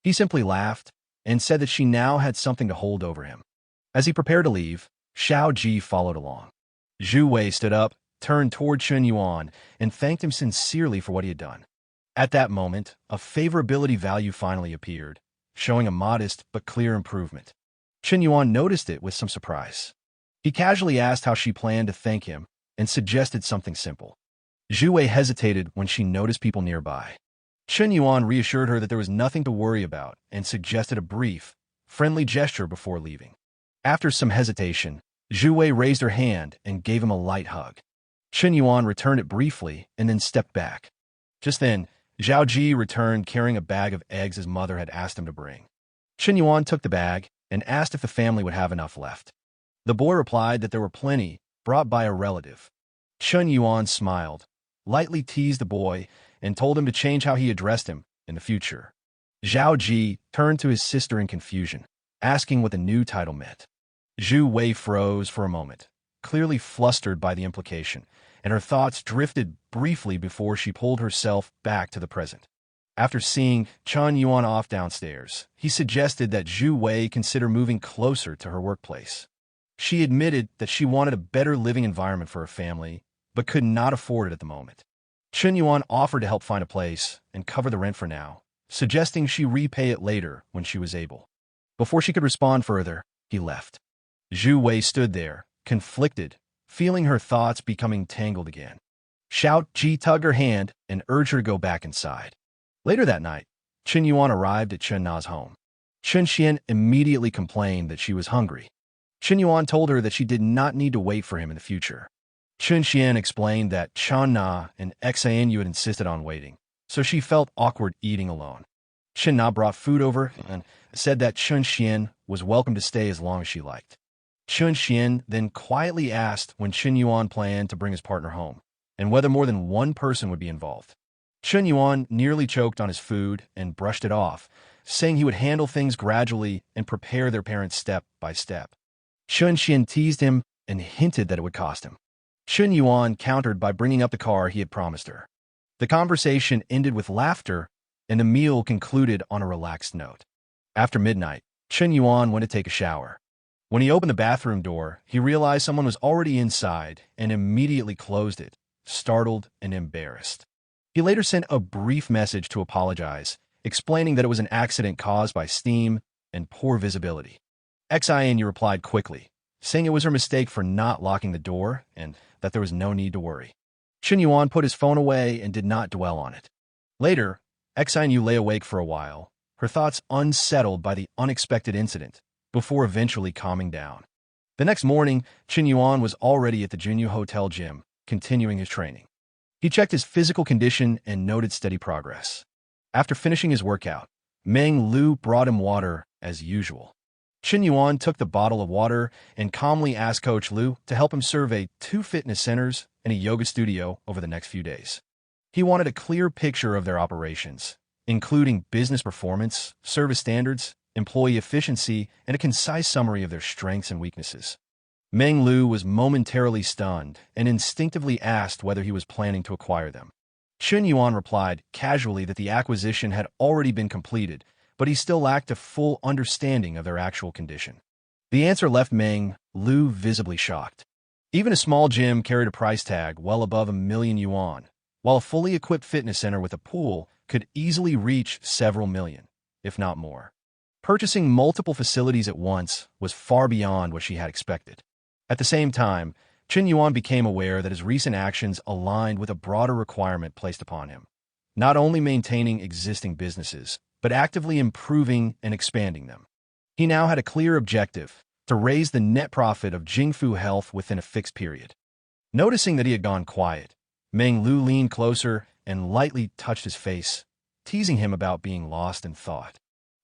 He simply laughed and said that she now had something to hold over him. As he prepared to leave, Xiao Ji followed along. Zhu Wei stood up, turned toward Chen Yuan, and thanked him sincerely for what he had done. At that moment, a favorability value finally appeared, showing a modest but clear improvement. Chen Yuan noticed it with some surprise. He casually asked how she planned to thank him and suggested something simple. Zhu Wei hesitated when she noticed people nearby. Chen Yuan reassured her that there was nothing to worry about and suggested a brief, friendly gesture before leaving. After some hesitation, Zhu Wei raised her hand and gave him a light hug. Chen Yuan returned it briefly and then stepped back. Just then, Zhao Ji returned carrying a bag of eggs his mother had asked him to bring. Chen Yuan took the bag and asked if the family would have enough left. The boy replied that there were plenty, brought by a relative. Chen Yuan smiled, lightly teased the boy, and told him to change how he addressed him in the future. Zhao Ji turned to his sister in confusion, asking what the new title meant. Zhu Wei froze for a moment, clearly flustered by the implication, and her thoughts drifted briefly before she pulled herself back to the present. After seeing Chen Yuan off downstairs, he suggested that Zhu Wei consider moving closer to her workplace. She admitted that she wanted a better living environment for her family, but could not afford it at the moment. Chen Yuan offered to help find a place and cover the rent for now, suggesting she repay it later when she was able. Before she could respond further, he left. Zhu Wei stood there, conflicted, feeling her thoughts becoming tangled again. Xiao Ji tugged her hand and urged her to go back inside. Later that night, Chen Yuan arrived at Chen Na's home. Chen Xian immediately complained that she was hungry. Chen Yuan told her that she did not need to wait for him in the future. Chen Xian explained that Chen Na and Xian Yu had insisted on waiting, so she felt awkward eating alone. Chen Na brought food over and said that Chen Xian was welcome to stay as long as she liked. Chen Xian then quietly asked when Chen Yuan planned to bring his partner home, and whether more than one person would be involved. Chen Yuan nearly choked on his food and brushed it off, saying he would handle things gradually and prepare their parents step by step. Chen Xian teased him and hinted that it would cost him. Chen Yuan countered by bringing up the car he had promised her. The conversation ended with laughter, and the meal concluded on a relaxed note. After midnight, Chen Yuan went to take a shower. When he opened the bathroom door, he realized someone was already inside and immediately closed it, startled and embarrassed. He later sent a brief message to apologize, explaining that it was an accident caused by steam and poor visibility. Xian replied quickly, saying it was her mistake for not locking the door and that there was no need to worry. Chen Yuan put his phone away and did not dwell on it. Later, Xian lay awake for a while, her thoughts unsettled by the unexpected incident, before eventually calming down. The next morning, Chen Yuan was already at the Junyu Hotel gym, continuing his training. He checked his physical condition and noted steady progress. After finishing his workout, Meng Lu brought him water, as usual. Chen Yuan took the bottle of water and calmly asked Coach Lu to help him survey 2 fitness centers and a yoga studio over the next few days. He wanted a clear picture of their operations, including business performance, service standards, employee efficiency, and a concise summary of their strengths and weaknesses. Meng Lu was momentarily stunned and instinctively asked whether he was planning to acquire them. Chen Yuan replied casually that the acquisition had already been completed, but he still lacked a full understanding of their actual condition. The answer left Meng Lu visibly shocked. Even a small gym carried a price tag well above $1,000,000, while a fully equipped fitness center with a pool could easily reach several million, if not more. Purchasing multiple facilities at once was far beyond what she had expected. At the same time, Chen Yuan became aware that his recent actions aligned with a broader requirement placed upon him, not only maintaining existing businesses, but actively improving and expanding them. He now had a clear objective: to raise the net profit of Jingfu Health within a fixed period. Noticing that he had gone quiet, Meng Lu leaned closer and lightly touched his face, teasing him about being lost in thought.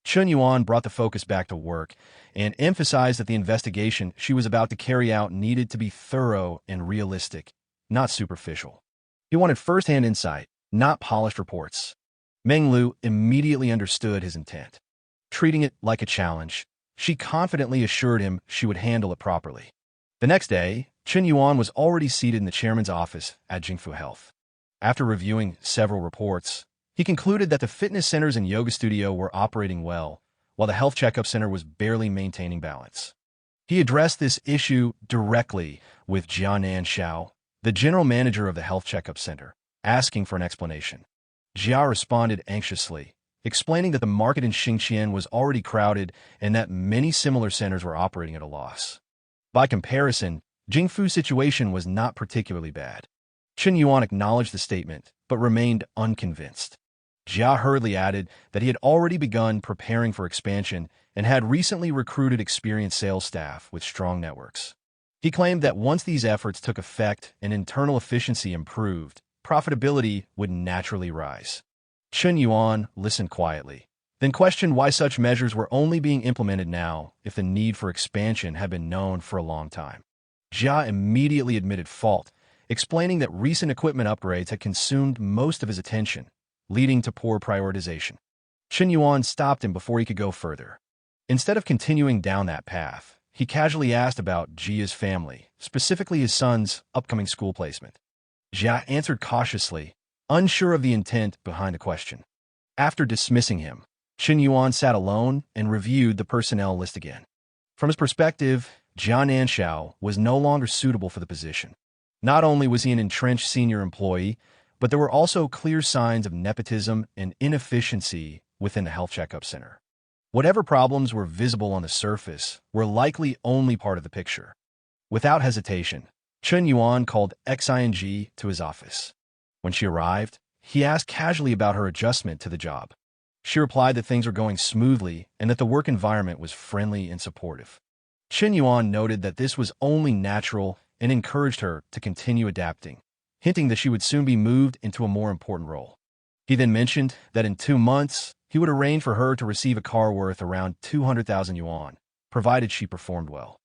Chen Yuan brought the focus back to work and emphasized that the investigation she was about to carry out needed to be thorough and realistic, not superficial. He wanted first-hand insight, not polished reports. Meng Lu immediately understood his intent. Treating it like a challenge, she confidently assured him she would handle it properly. The next day, Chen Yuan was already seated in the chairman's office at Jingfu Health. After reviewing several reports, he concluded that the fitness centers and yoga studio were operating well, while the health checkup center was barely maintaining balance. He addressed this issue directly with Jianan Xiao, the general manager of the health checkup center, asking for an explanation. Jia responded anxiously, explaining that the market in Xingqian was already crowded and that many similar centers were operating at a loss. By comparison, Jingfu's situation was not particularly bad. Chen Yuan acknowledged the statement, but remained unconvinced. Jia hurriedly added that he had already begun preparing for expansion and had recently recruited experienced sales staff with strong networks. He claimed that once these efforts took effect and internal efficiency improved, profitability would naturally rise. Chen Yuan listened quietly, then questioned why such measures were only being implemented now if the need for expansion had been known for a long time. Jia immediately admitted fault, explaining that recent equipment upgrades had consumed most of his attention, leading to poor prioritization. Chen Yuan stopped him before he could go further. Instead of continuing down that path, he casually asked about Jia's family, specifically his son's upcoming school placement. Jia answered cautiously, unsure of the intent behind the question. After dismissing him, Chen Yuan sat alone and reviewed the personnel list again. From his perspective, Jianan Xiao was no longer suitable for the position. Not only was he an entrenched senior employee, but there were also clear signs of nepotism and inefficiency within the health checkup center. Whatever problems were visible on the surface were likely only part of the picture. Without hesitation, Chen Yuan called Xing to his office. When she arrived, he asked casually about her adjustment to the job. She replied that things were going smoothly and that the work environment was friendly and supportive. Chen Yuan noted that this was only natural and encouraged her to continue adapting, hinting that she would soon be moved into a more important role. He then mentioned that in 2 months, he would arrange for her to receive a car worth around 200,000 yuan, provided she performed well.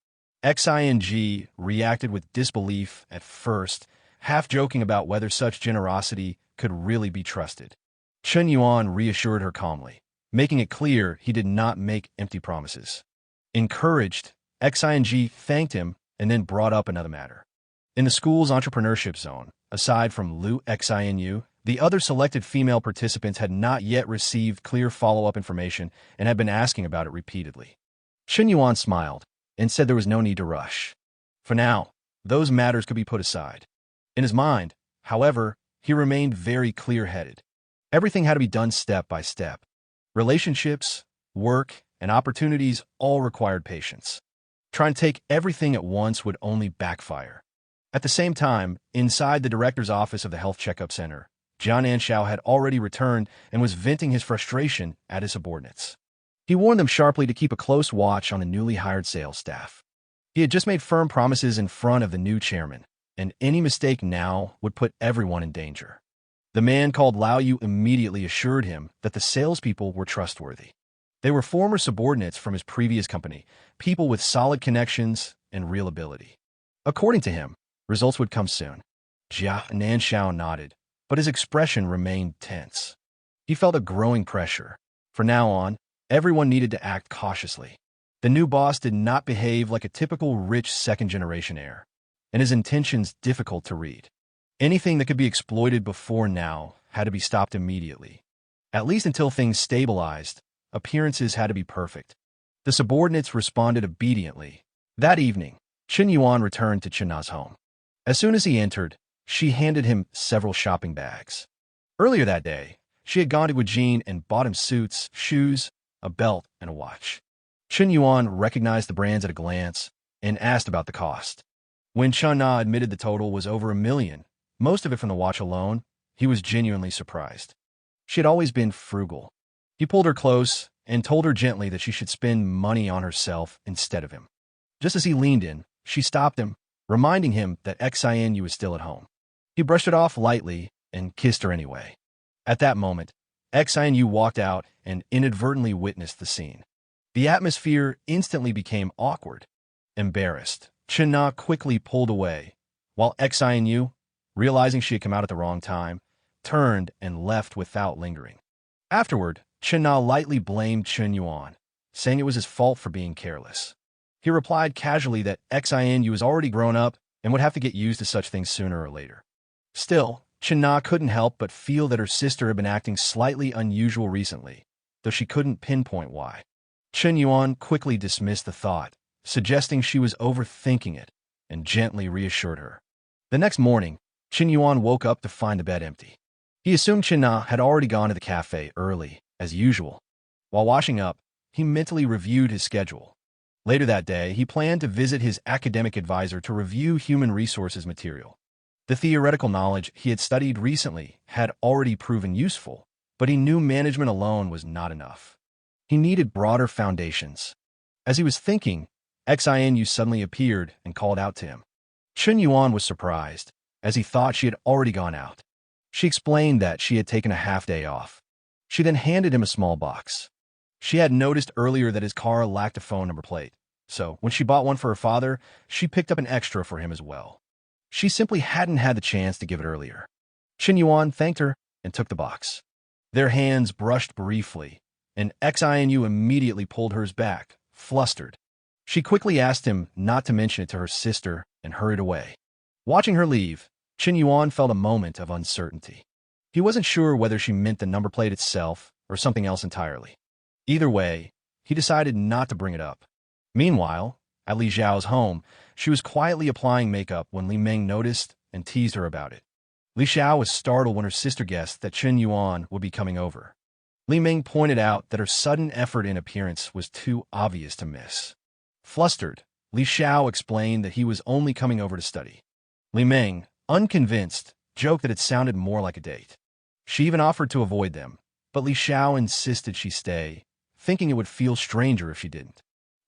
Xing reacted with disbelief at first, half joking about whether such generosity could really be trusted. Chen Yuan reassured her calmly, making it clear he did not make empty promises. Encouraged, Xing thanked him and then brought up another matter. In the school's entrepreneurship zone, aside from Lu Xinyu, the other selected female participants had not yet received clear follow-up information and had been asking about it repeatedly. Chen Yuan smiled and said there was no need to rush. For now, those matters could be put aside. In his mind, however, he remained very clear-headed. Everything had to be done step by step. Relationships, work, and opportunities all required patience. Trying to take everything at once would only backfire. At the same time, inside the director's office of the health checkup center, Jianan Xiao had already returned and was venting his frustration at his subordinates. He warned them sharply to keep a close watch on the newly hired sales staff. He had just made firm promises in front of the new chairman, and any mistake now would put everyone in danger. The man called Lao Yu immediately assured him that the salespeople were trustworthy. They were former subordinates from his previous company, people with solid connections and real ability. According to him, results would come soon. Jia Nanshao nodded, but his expression remained tense. He felt a growing pressure. From now on, everyone needed to act cautiously. The new boss did not behave like a typical rich second-generation heir, and his intentions difficult to read. Anything that could be exploited before now had to be stopped immediately. At least until things stabilized, appearances had to be perfect. The subordinates responded obediently. That evening, Chen Yuan returned to Chen Na's home. As soon as he entered, she handed him several shopping bags. Earlier that day, she had gone to Guijin and bought him suits, shoes, a belt, and a watch. Chen Yuan recognized the brands at a glance and asked about the cost. When Chen Na admitted the total was over $1 million, most of it from the watch alone, he was genuinely surprised. She had always been frugal. He pulled her close and told her gently that she should spend money on herself instead of him. Just as he leaned in, she stopped him, reminding him that Xianyu was still at home. He brushed it off lightly and kissed her anyway. At that moment, Xianyu walked out and inadvertently witnessed the scene. The atmosphere instantly became awkward. Embarrassed, Chen Na quickly pulled away, while Xianyu, realizing she had come out at the wrong time, turned and left without lingering. Afterward, Chen Na lightly blamed Chen Yuan, saying it was his fault for being careless. He replied casually that Xianyu was already grown up and would have to get used to such things sooner or later. Still, Chen Na couldn't help but feel that her sister had been acting slightly unusual recently, though she couldn't pinpoint why. Chen Yuan quickly dismissed the thought, suggesting she was overthinking it, and gently reassured her. The next morning, Chen Yuan woke up to find the bed empty. He assumed Chen Na had already gone to the cafe early, as usual. While washing up, he mentally reviewed his schedule. Later that day, he planned to visit his academic advisor to review human resources material. The theoretical knowledge he had studied recently had already proven useful, but he knew management alone was not enough. He needed broader foundations. As he was thinking, Xianyu suddenly appeared and called out to him. Chen Yuan was surprised, as he thought she had already gone out. She explained that she had taken a half-day off. She then handed him a small box. She had noticed earlier that his car lacked a phone number plate, so when she bought one for her father, she picked up an extra for him as well. She simply hadn't had the chance to give it earlier. Chen Yuan thanked her and took the box. Their hands brushed briefly, and Xianyu immediately pulled hers back, flustered. She quickly asked him not to mention it to her sister and hurried away. Watching her leave, Chen Yuan felt a moment of uncertainty. He wasn't sure whether she meant the number plate itself or something else entirely. Either way, he decided not to bring it up. Meanwhile, at Li Xiao's home, she was quietly applying makeup when Li Meng noticed and teased her about it. Li Xiao was startled when her sister guessed that Chen Yuan would be coming over. Li Meng pointed out that her sudden effort in appearance was too obvious to miss. Flustered, Li Xiao explained that he was only coming over to study. Li Meng, unconvinced, joked that it sounded more like a date. She even offered to avoid them, but Li Xiao insisted she stay, thinking it would feel stranger if she didn't.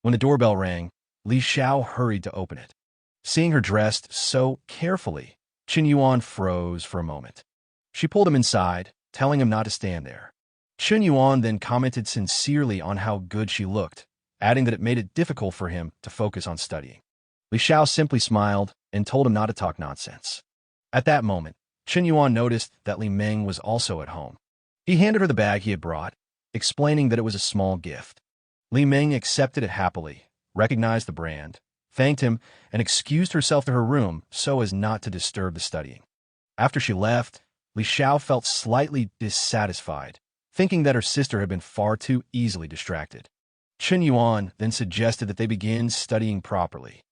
When the doorbell rang, Li Xiao hurried to open it. Seeing her dressed so carefully, Chen Yuan froze for a moment. She pulled him inside, telling him not to stand there. Chen Yuan then commented sincerely on how good she looked, adding that it made it difficult for him to focus on studying. Li Xiao simply smiled and told him not to talk nonsense. At that moment, Chen Yuan noticed that Li Meng was also at home. He handed her the bag he had brought, explaining that it was a small gift. Li Meng accepted it happily, recognized the brand, thanked him, and excused herself to her room so as not to disturb the studying. After she left, Li Xiao felt slightly dissatisfied, thinking that her sister had been far too easily distracted. Chen Yuan then suggested that they begin studying properly.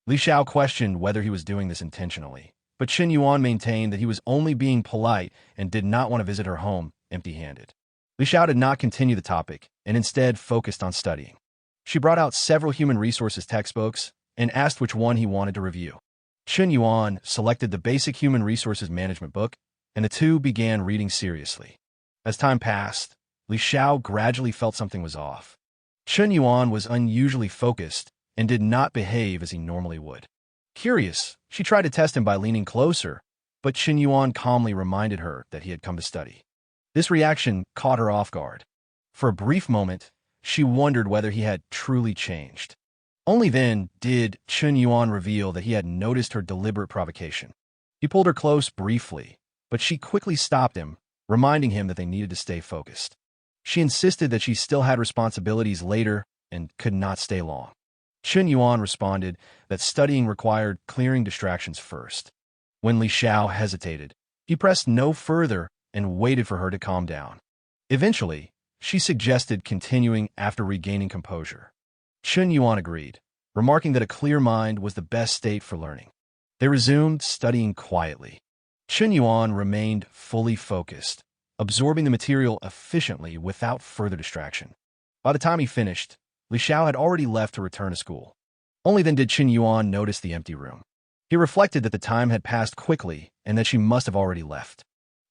Li Xiao questioned whether he was doing this intentionally, but Chen Yuan maintained that he was only being polite and did not want to visit her home empty-handed. Li Xiao did not continue the topic and instead focused on studying. She brought out several human resources textbooks and asked which one he wanted to review. Chen Yuan selected the Basic Human Resources Management book, and the two began reading seriously. As time passed, Li Xiao gradually felt something was off. Chen Yuan was unusually focused and did not behave as he normally would. Curious, she tried to test him by leaning closer but Chen Yuan calmly reminded her that he had come to study. This reaction caught her off guard. For a brief moment, she wondered whether he had truly changed. Only then did Chen Yuan reveal that he had noticed her deliberate provocation. He pulled her close briefly, but she quickly stopped him, reminding him that they needed to stay focused. She insisted that she still had responsibilities later and could not stay long. Chen Yuan responded that studying required clearing distractions first. When Li Xiao hesitated, he pressed no further and waited for her to calm down. Eventually, she suggested continuing after regaining composure. Chen Yuan agreed, remarking that a clear mind was the best state for learning. They resumed studying quietly. Chen Yuan remained fully focused, absorbing the material efficiently without further distraction. By the time he finished, Li Xiao had already left to return to school. Only then did Chen Yuan notice the empty room. He reflected that the time had passed quickly and that she must have already left.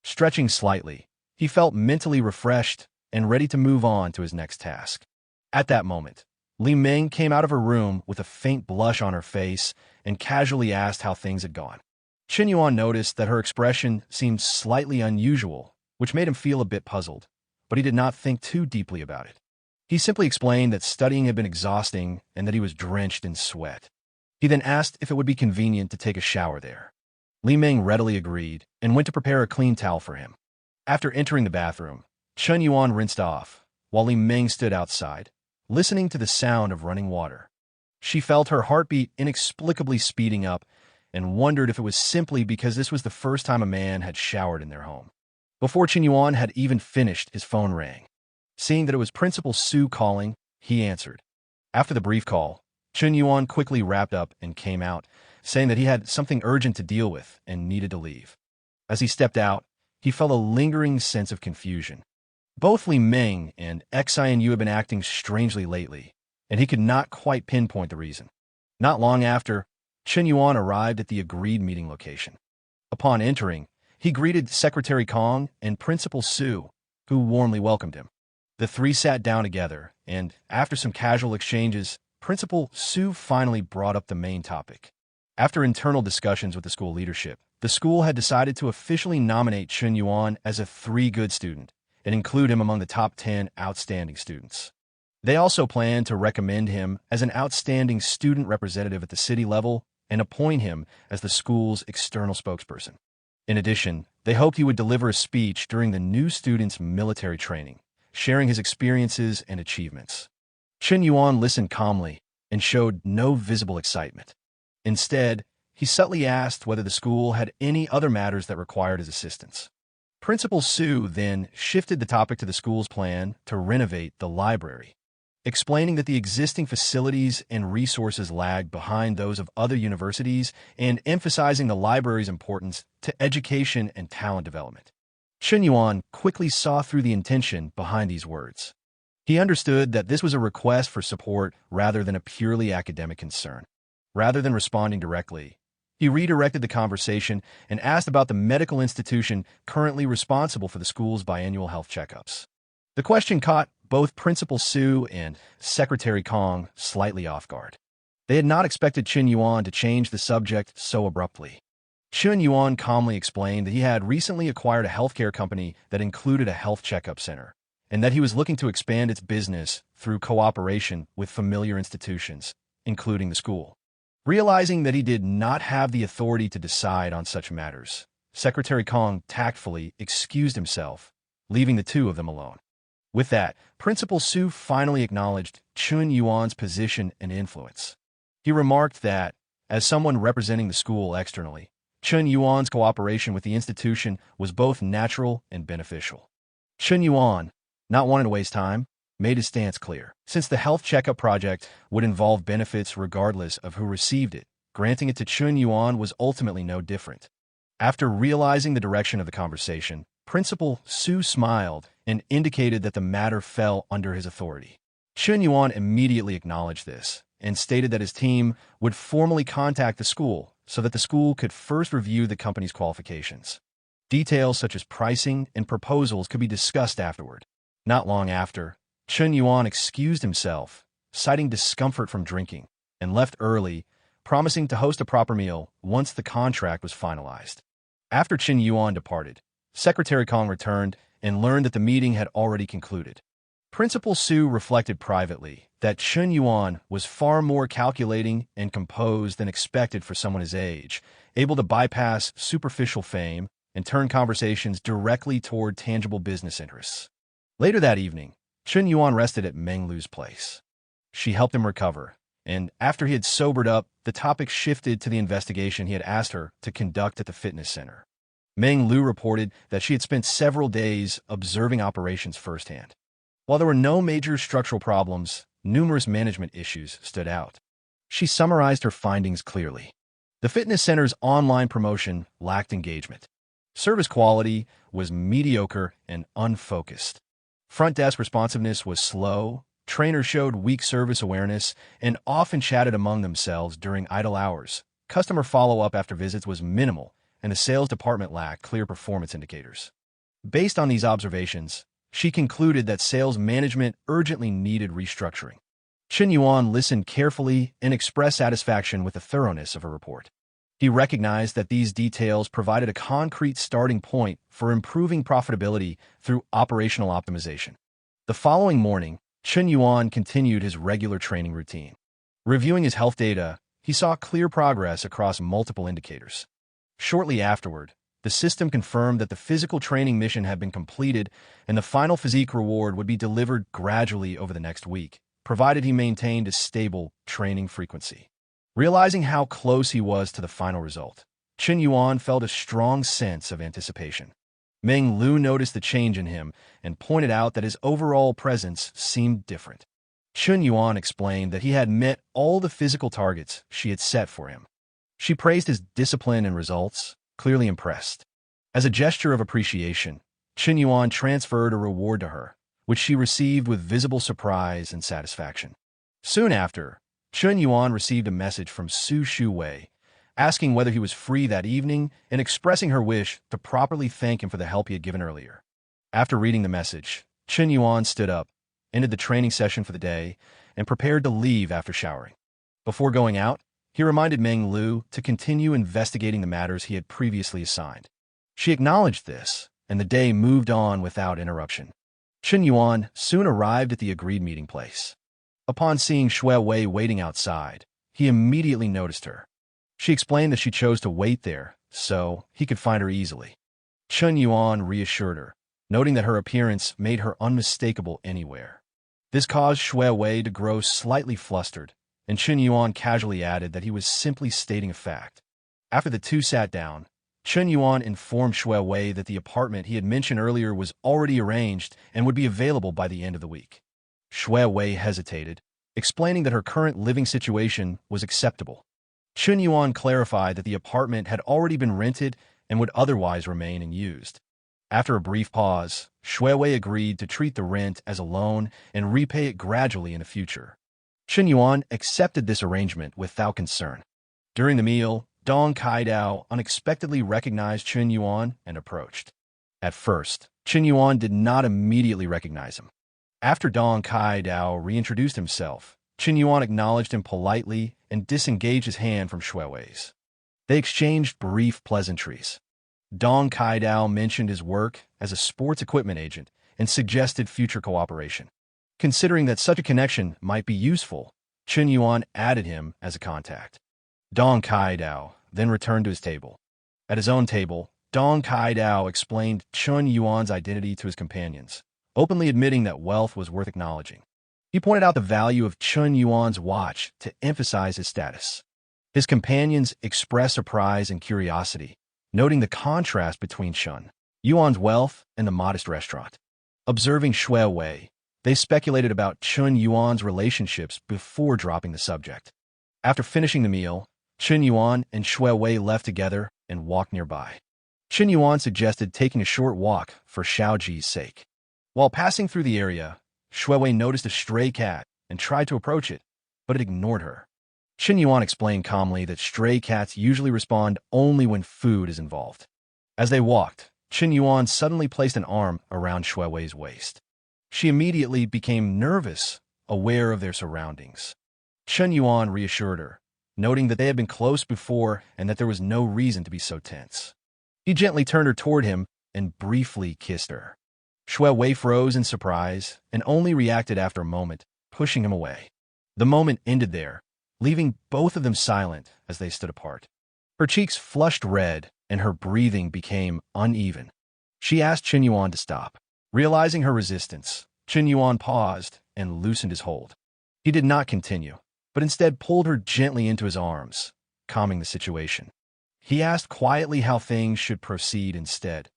Stretching slightly, he felt mentally refreshed and ready to move on to his next task. At that moment, Li Ming came out of her room with a faint blush on her face and casually asked how things had gone. Chen Yuan noticed that her expression seemed slightly unusual, which made him feel a bit puzzled, but he did not think too deeply about it. He simply explained that studying had been exhausting and that he was drenched in sweat. He then asked if it would be convenient to take a shower there. Li Ming readily agreed and went to prepare a clean towel for him. After entering the bathroom, Chen Yuan rinsed off, while Li Ming stood outside, listening to the sound of running water. She felt her heartbeat inexplicably speeding up and wondered if it was simply because this was the first time a man had showered in their home. Before Chen Yuan had even finished, his phone rang. Seeing that it was Principal Su calling, he answered. After the brief call, Chen Yuan quickly wrapped up and came out, saying that he had something urgent to deal with and needed to leave. As he stepped out, he felt a lingering sense of confusion. Both Li Ming and Xianyu had been acting strangely lately, and he could not quite pinpoint the reason. Not long after, Chen Yuan arrived at the agreed meeting location. Upon entering, he greeted Secretary Kong and Principal Su, who warmly welcomed him. The three sat down together, and after some casual exchanges, Principal Su finally brought up the main topic. After internal discussions with the school leadership, the school had decided to officially nominate Chen Yuan as a 3-good student and include him among the top 10 outstanding students. They also planned to recommend him as an outstanding student representative at the city level and appoint him as the school's external spokesperson. In addition, they hoped he would deliver a speech during the new student's military training, sharing his experiences and achievements. Chen Yuan listened calmly and showed no visible excitement. Instead, he subtly asked whether the school had any other matters that required his assistance. Principal Su then shifted the topic to the school's plan to renovate the library, explaining that the existing facilities and resources lagged behind those of other universities and emphasizing the library's importance to education and talent development. Chen Yuan quickly saw through the intention behind these words. He understood that this was a request for support rather than a purely academic concern. Rather than responding directly, he redirected the conversation and asked about the medical institution currently responsible for the school's biannual health checkups. The question caught both Principal Su and Secretary Kong slightly off guard. They had not expected Chen Yuan to change the subject so abruptly. Chen Yuan calmly explained that he had recently acquired a healthcare company that included a health checkup center, and that he was looking to expand its business through cooperation with familiar institutions, including the school. Realizing that he did not have the authority to decide on such matters, Secretary Kong tactfully excused himself, leaving the two of them alone. With that, Principal Su finally acknowledged Chen Yuan's position and influence. He remarked that, as someone representing the school externally, Chen Yuan's cooperation with the institution was both natural and beneficial. Chen Yuan, not wanting to waste time, made his stance clear. Since the health checkup project would involve benefits regardless of who received it, granting it to Chen Yuan was ultimately no different. After realizing the direction of the conversation, Principal Su smiled and indicated that the matter fell under his authority. Chen Yuan immediately acknowledged this and stated that his team would formally contact the school so that the school could first review the company's qualifications. Details such as pricing and proposals could be discussed afterward. Not long after, Chen Yuan excused himself, citing discomfort from drinking, and left early, promising to host a proper meal once the contract was finalized. After Chen Yuan departed, Secretary Kong returned and learned that the meeting had already concluded. Principal Su reflected privately that Chen Yuan was far more calculating and composed than expected for someone his age, able to bypass superficial fame and turn conversations directly toward tangible business interests. Later that evening, Chen Yuan rested at Meng Lu's place. She helped him recover, and after he had sobered up, the topic shifted to the investigation he had asked her to conduct at the fitness center. Meng Lu reported that she had spent several days observing operations firsthand. While there were no major structural problems, numerous management issues stood out. She summarized her findings clearly. The fitness center's online promotion lacked engagement. Service quality was mediocre and unfocused. Front desk responsiveness was slow, trainers showed weak service awareness, and often chatted among themselves during idle hours. Customer follow-up after visits was minimal, and the sales department lacked clear performance indicators. Based on these observations, she concluded that sales management urgently needed restructuring. Chen Yuan listened carefully and expressed satisfaction with the thoroughness of her report. He recognized that these details provided a concrete starting point for improving profitability through operational optimization. The following morning, Chen Yuan continued his regular training routine. Reviewing his health data, he saw clear progress across multiple indicators. Shortly afterward, the system confirmed that the physical training mission had been completed and the final physique reward would be delivered gradually over the next week, provided he maintained a stable training frequency. Realizing how close he was to the final result, Chen Yuan felt a strong sense of anticipation. Meng Lu noticed the change in him and pointed out that his overall presence seemed different. Chen Yuan explained that he had met all the physical targets she had set for him. She praised his discipline and results, clearly impressed. As a gesture of appreciation, Chen Yuan transferred a reward to her, which she received with visible surprise and satisfaction. Soon after, Chen Yuan received a message from Su Shuwei, asking whether he was free that evening and expressing her wish to properly thank him for the help he had given earlier. After reading the message, Chen Yuan stood up, ended the training session for the day, and prepared to leave after showering. Before going out, he reminded Meng Lu to continue investigating the matters he had previously assigned. She acknowledged this, and the day moved on without interruption. Chen Yuan soon arrived at the agreed meeting place. Upon seeing Xue Wei waiting outside, he immediately noticed her. She explained that she chose to wait there, so he could find her easily. Chen Yuan reassured her, noting that her appearance made her unmistakable anywhere. This caused Xue Wei to grow slightly flustered, and Chen Yuan casually added that he was simply stating a fact. After the two sat down, Chen Yuan informed Xue Wei that the apartment he had mentioned earlier was already arranged and would be available by the end of the week. Xue Wei hesitated, explaining that her current living situation was acceptable. Chen Yuan clarified that the apartment had already been rented and would otherwise remain unused. After a brief pause, Xue Wei agreed to treat the rent as a loan and repay it gradually in the future. Chen Yuan accepted this arrangement without concern. During the meal, Dong Kaidao unexpectedly recognized Chen Yuan and approached. At first, Chen Yuan did not immediately recognize him. After Dong Kaidao reintroduced himself, Chen Yuan acknowledged him politely and disengaged his hand from Xue Wei's. They exchanged brief pleasantries. Dong Kaidao mentioned his work as a sports equipment agent and suggested future cooperation. Considering that such a connection might be useful, Chen Yuan added him as a contact. Dong Kaidao then returned to his table. At his own table, Dong Kaidao explained Chen Yuan's identity to his companions, openly admitting that wealth was worth acknowledging. He pointed out the value of Chen Yuan's watch to emphasize his status. His companions expressed surprise and curiosity, noting the contrast between Chen Yuan's wealth and the modest restaurant. Observing Xue Wei, they speculated about Chen Yuan's relationships before dropping the subject. After finishing the meal, Chen Yuan and Xue Wei left together and walked nearby. Chen Yuan suggested taking a short walk for Xiaoji's sake. While passing through the area, Xue Wei noticed a stray cat and tried to approach it, but it ignored her. Chen Yuan explained calmly that stray cats usually respond only when food is involved. As they walked, Chen Yuan suddenly placed an arm around Xue Wei's waist. She immediately became nervous, aware of their surroundings. Chen Yuan reassured her, noting that they had been close before and that there was no reason to be so tense. He gently turned her toward him and briefly kissed her. Chu Wei froze in surprise and only reacted after a moment, pushing him away. The moment ended there, leaving both of them silent as they stood apart. Her cheeks flushed red and her breathing became uneven. She asked Chen Yuan to stop. Realizing her resistance, Chen Yuan paused and loosened his hold. He did not continue, but instead pulled her gently into his arms, calming the situation. He asked quietly how things should proceed instead.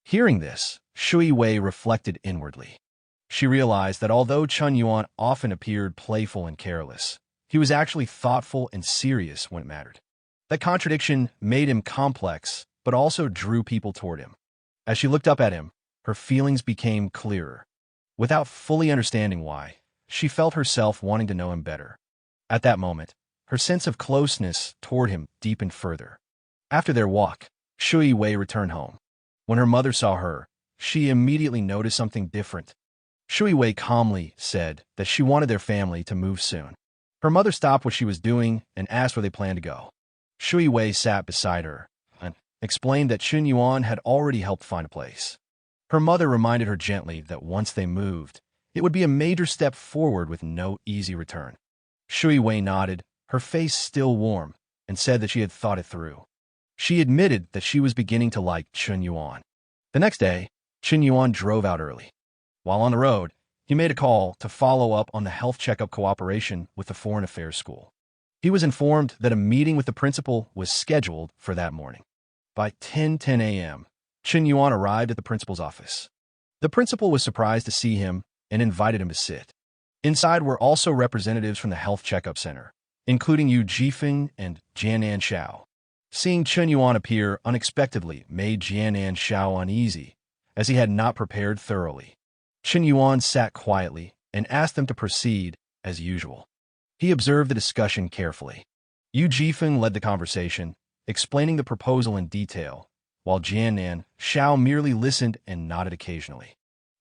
Hearing this, Shui Wei reflected inwardly. She realized that although Chen Yuan often appeared playful and careless, he was actually thoughtful and serious when it mattered. That contradiction made him complex, but also drew people toward him. As she looked up at him, her feelings became clearer. Without fully understanding why, she felt herself wanting to know him better. At that moment, her sense of closeness toward him deepened further. After their walk, Shui Wei returned home. When her mother saw her, she immediately noticed something different. Shui Wei calmly said that she wanted their family to move soon. Her mother stopped what she was doing and asked where they planned to go. Shui Wei sat beside her and explained that Chen Yuan had already helped find a place. Her mother reminded her gently that once they moved, it would be a major step forward with no easy return. Shui Wei nodded, her face still warm, and said that she had thought it through. She admitted that she was beginning to like Chen Yuan. The next day, Chen Yuan drove out early. While on the road, he made a call to follow up on the health checkup cooperation with the Foreign Affairs School. He was informed that a meeting with the principal was scheduled for that morning. By 10:10 a.m., Chen Yuan arrived at the principal's office. The principal was surprised to see him and invited him to sit. Inside were also representatives from the health checkup center, including Yu Jifeng and Jianan Xiao. Seeing Chen Yuan appear unexpectedly made Jianan Xiao uneasy, as he had not prepared thoroughly. Chen Yuan sat quietly and asked them to proceed as usual. He observed the discussion carefully. Yu Jifeng led the conversation, explaining the proposal in detail, while Jianan Xiao merely listened and nodded occasionally.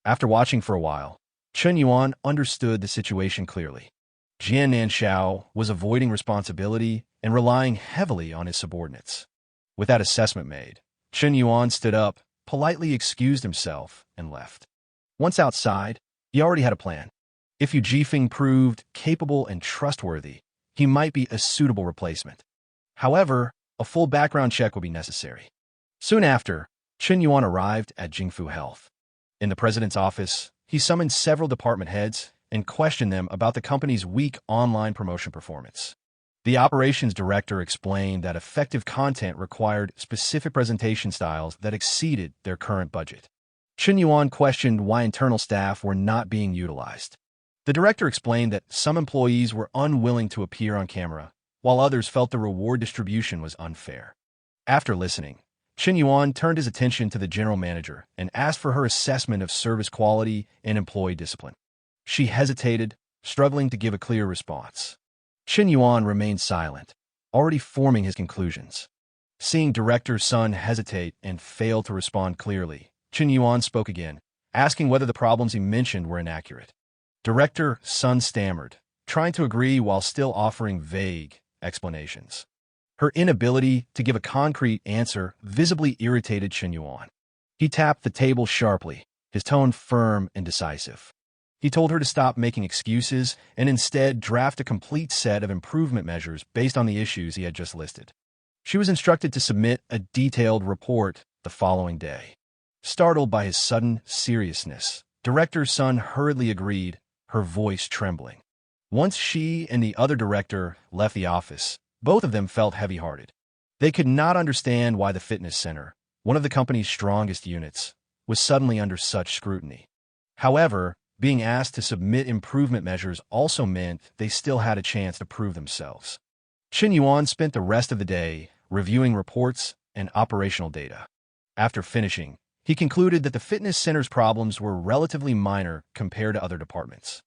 After watching for a while, Chen Yuan understood the situation clearly. Jianan Xiao was avoiding responsibility and relying heavily on his subordinates. With that assessment made, Chen Yuan stood up, politely excused himself, and left. Once outside, he already had a plan. If Yu Jifeng proved capable and trustworthy, he might be a suitable replacement. However, a full background check would be necessary. Soon after, Chen Yuan arrived at Jingfu Health. In the president's office, he summoned several department heads and questioned them about the company's weak online promotion performance. The operations director explained that effective content required specific presentation styles that exceeded their current budget. Chen Yuan questioned why internal staff were not being utilized. The director explained that some employees were unwilling to appear on camera, while others felt the reward distribution was unfair. After listening, Chen Yuan turned his attention to the general manager and asked for her assessment of service quality and employee discipline. She hesitated, struggling to give a clear response. Chen Yuan remained silent, already forming his conclusions. Seeing Director Sun hesitate and fail to respond clearly, Chen Yuan spoke again, asking whether the problems he mentioned were inaccurate. Director Sun stammered, trying to agree while still offering vague explanations. Her inability to give a concrete answer visibly irritated Chen Yuan. He tapped the table sharply, his tone firm and decisive. He told her to stop making excuses and instead draft a complete set of improvement measures based on the issues he had just listed. She was instructed to submit a detailed report the following day. Startled by his sudden seriousness, Director Sun hurriedly agreed, her voice trembling. Once she and the other director left the office, both of them felt heavy-hearted. They could not understand why the fitness center, one of the company's strongest units, was suddenly under such scrutiny. However, being asked to submit improvement measures also meant they still had a chance to prove themselves. Chen Yuan spent the rest of the day reviewing reports and operational data. After finishing, he concluded that the fitness center's problems were relatively minor compared to other departments.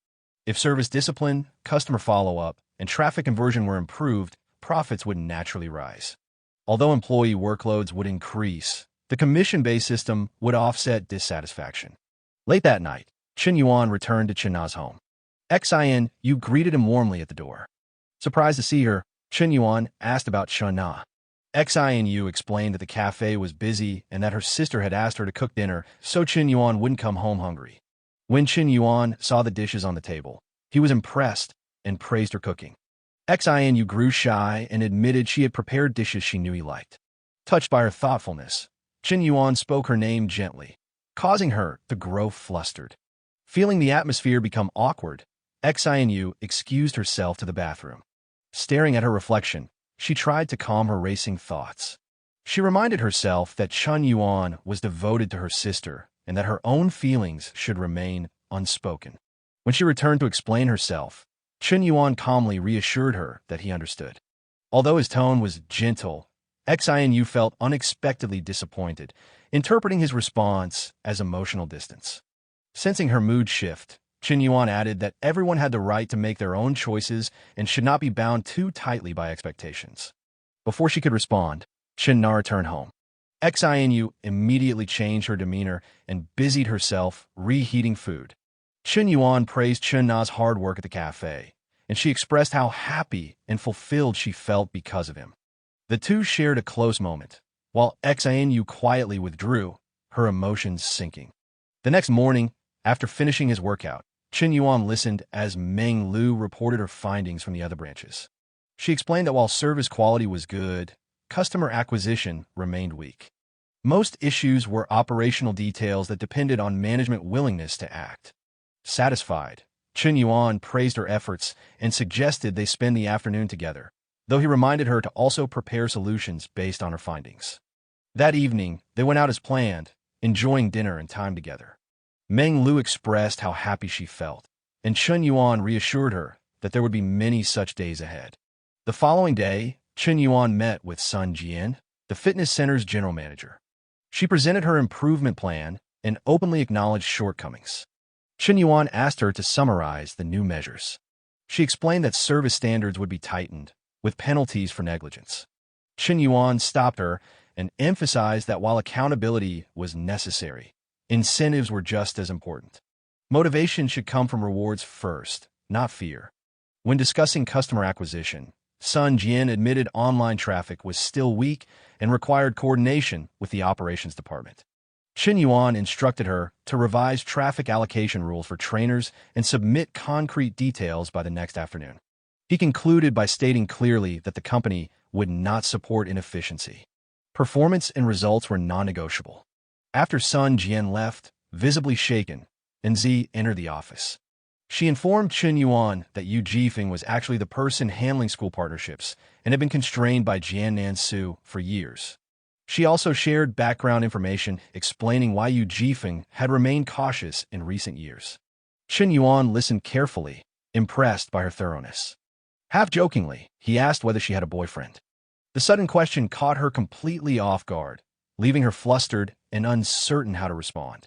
If service discipline, customer follow-up, and traffic conversion were improved, profits would naturally rise. Although employee workloads would increase, the commission-based system would offset dissatisfaction. Late that night, Chen Yuan returned to Chen Na's home. Xin Yu greeted him warmly at the door. Surprised to see her, Chen Yuan asked about Chen Na. Xinu explained that the cafe was busy and that her sister had asked her to cook dinner so Chen Yuan wouldn't come home hungry. When Chen Yuan saw the dishes on the table, he was impressed and praised her cooking. Xinu grew shy and admitted she had prepared dishes she knew he liked. Touched by her thoughtfulness, Chen Yuan spoke her name gently, causing her to grow flustered. Feeling the atmosphere become awkward, Xinu excused herself to the bathroom. Staring at her reflection, she tried to calm her racing thoughts. She reminded herself that Chen Yuan was devoted to her sister and that her own feelings should remain unspoken. When she returned to explain herself, Chen Yuan calmly reassured her that he understood. Although his tone was gentle, Xinu felt unexpectedly disappointed, interpreting his response as emotional distance. Sensing her mood shift, Chen Yuan added that everyone had the right to make their own choices and should not be bound too tightly by expectations. Before she could respond, Chen Na returned home. Xinu immediately changed her demeanor and busied herself reheating food. Chen Yuan praised Chen Na's hard work at the cafe, and she expressed how happy and fulfilled she felt because of him. The two shared a close moment, while Xinu quietly withdrew, her emotions sinking. The next morning, after finishing his workout, Chen Yuan listened as Meng Lu reported her findings from the other branches. She explained that while service quality was good, customer acquisition remained weak. Most issues were operational details that depended on management willingness to act. Satisfied, Chen Yuan praised her efforts and suggested they spend the afternoon together, though he reminded her to also prepare solutions based on her findings. That evening, they went out as planned, enjoying dinner and time together. Meng Lu expressed how happy she felt, and Chen Yuan reassured her that there would be many such days ahead. The following day, Chen Yuan met with Sun Jian, the fitness center's general manager. She presented her improvement plan and openly acknowledged shortcomings. Chen Yuan asked her to summarize the new measures. She explained that service standards would be tightened, with penalties for negligence. Chen Yuan stopped her and emphasized that while accountability was necessary, incentives were just as important. Motivation should come from rewards first, not fear. When discussing customer acquisition, Sun Jian admitted online traffic was still weak and required coordination with the operations department. Chen Yuan instructed her to revise traffic allocation rules for trainers and submit concrete details by the next afternoon. He concluded by stating clearly that the company would not support inefficiency. Performance and results were non-negotiable. After Sun Jian left, visibly shaken, Enzi entered the office. She informed Chen Yuan that Yu Jifeng was actually the person handling school partnerships and had been constrained by Jiannan Su for years. She also shared background information explaining why Yu Jifeng had remained cautious in recent years. Chen Yuan listened carefully, impressed by her thoroughness. Half-jokingly, he asked whether she had a boyfriend. The sudden question caught her completely off guard, leaving her flustered and uncertain how to respond.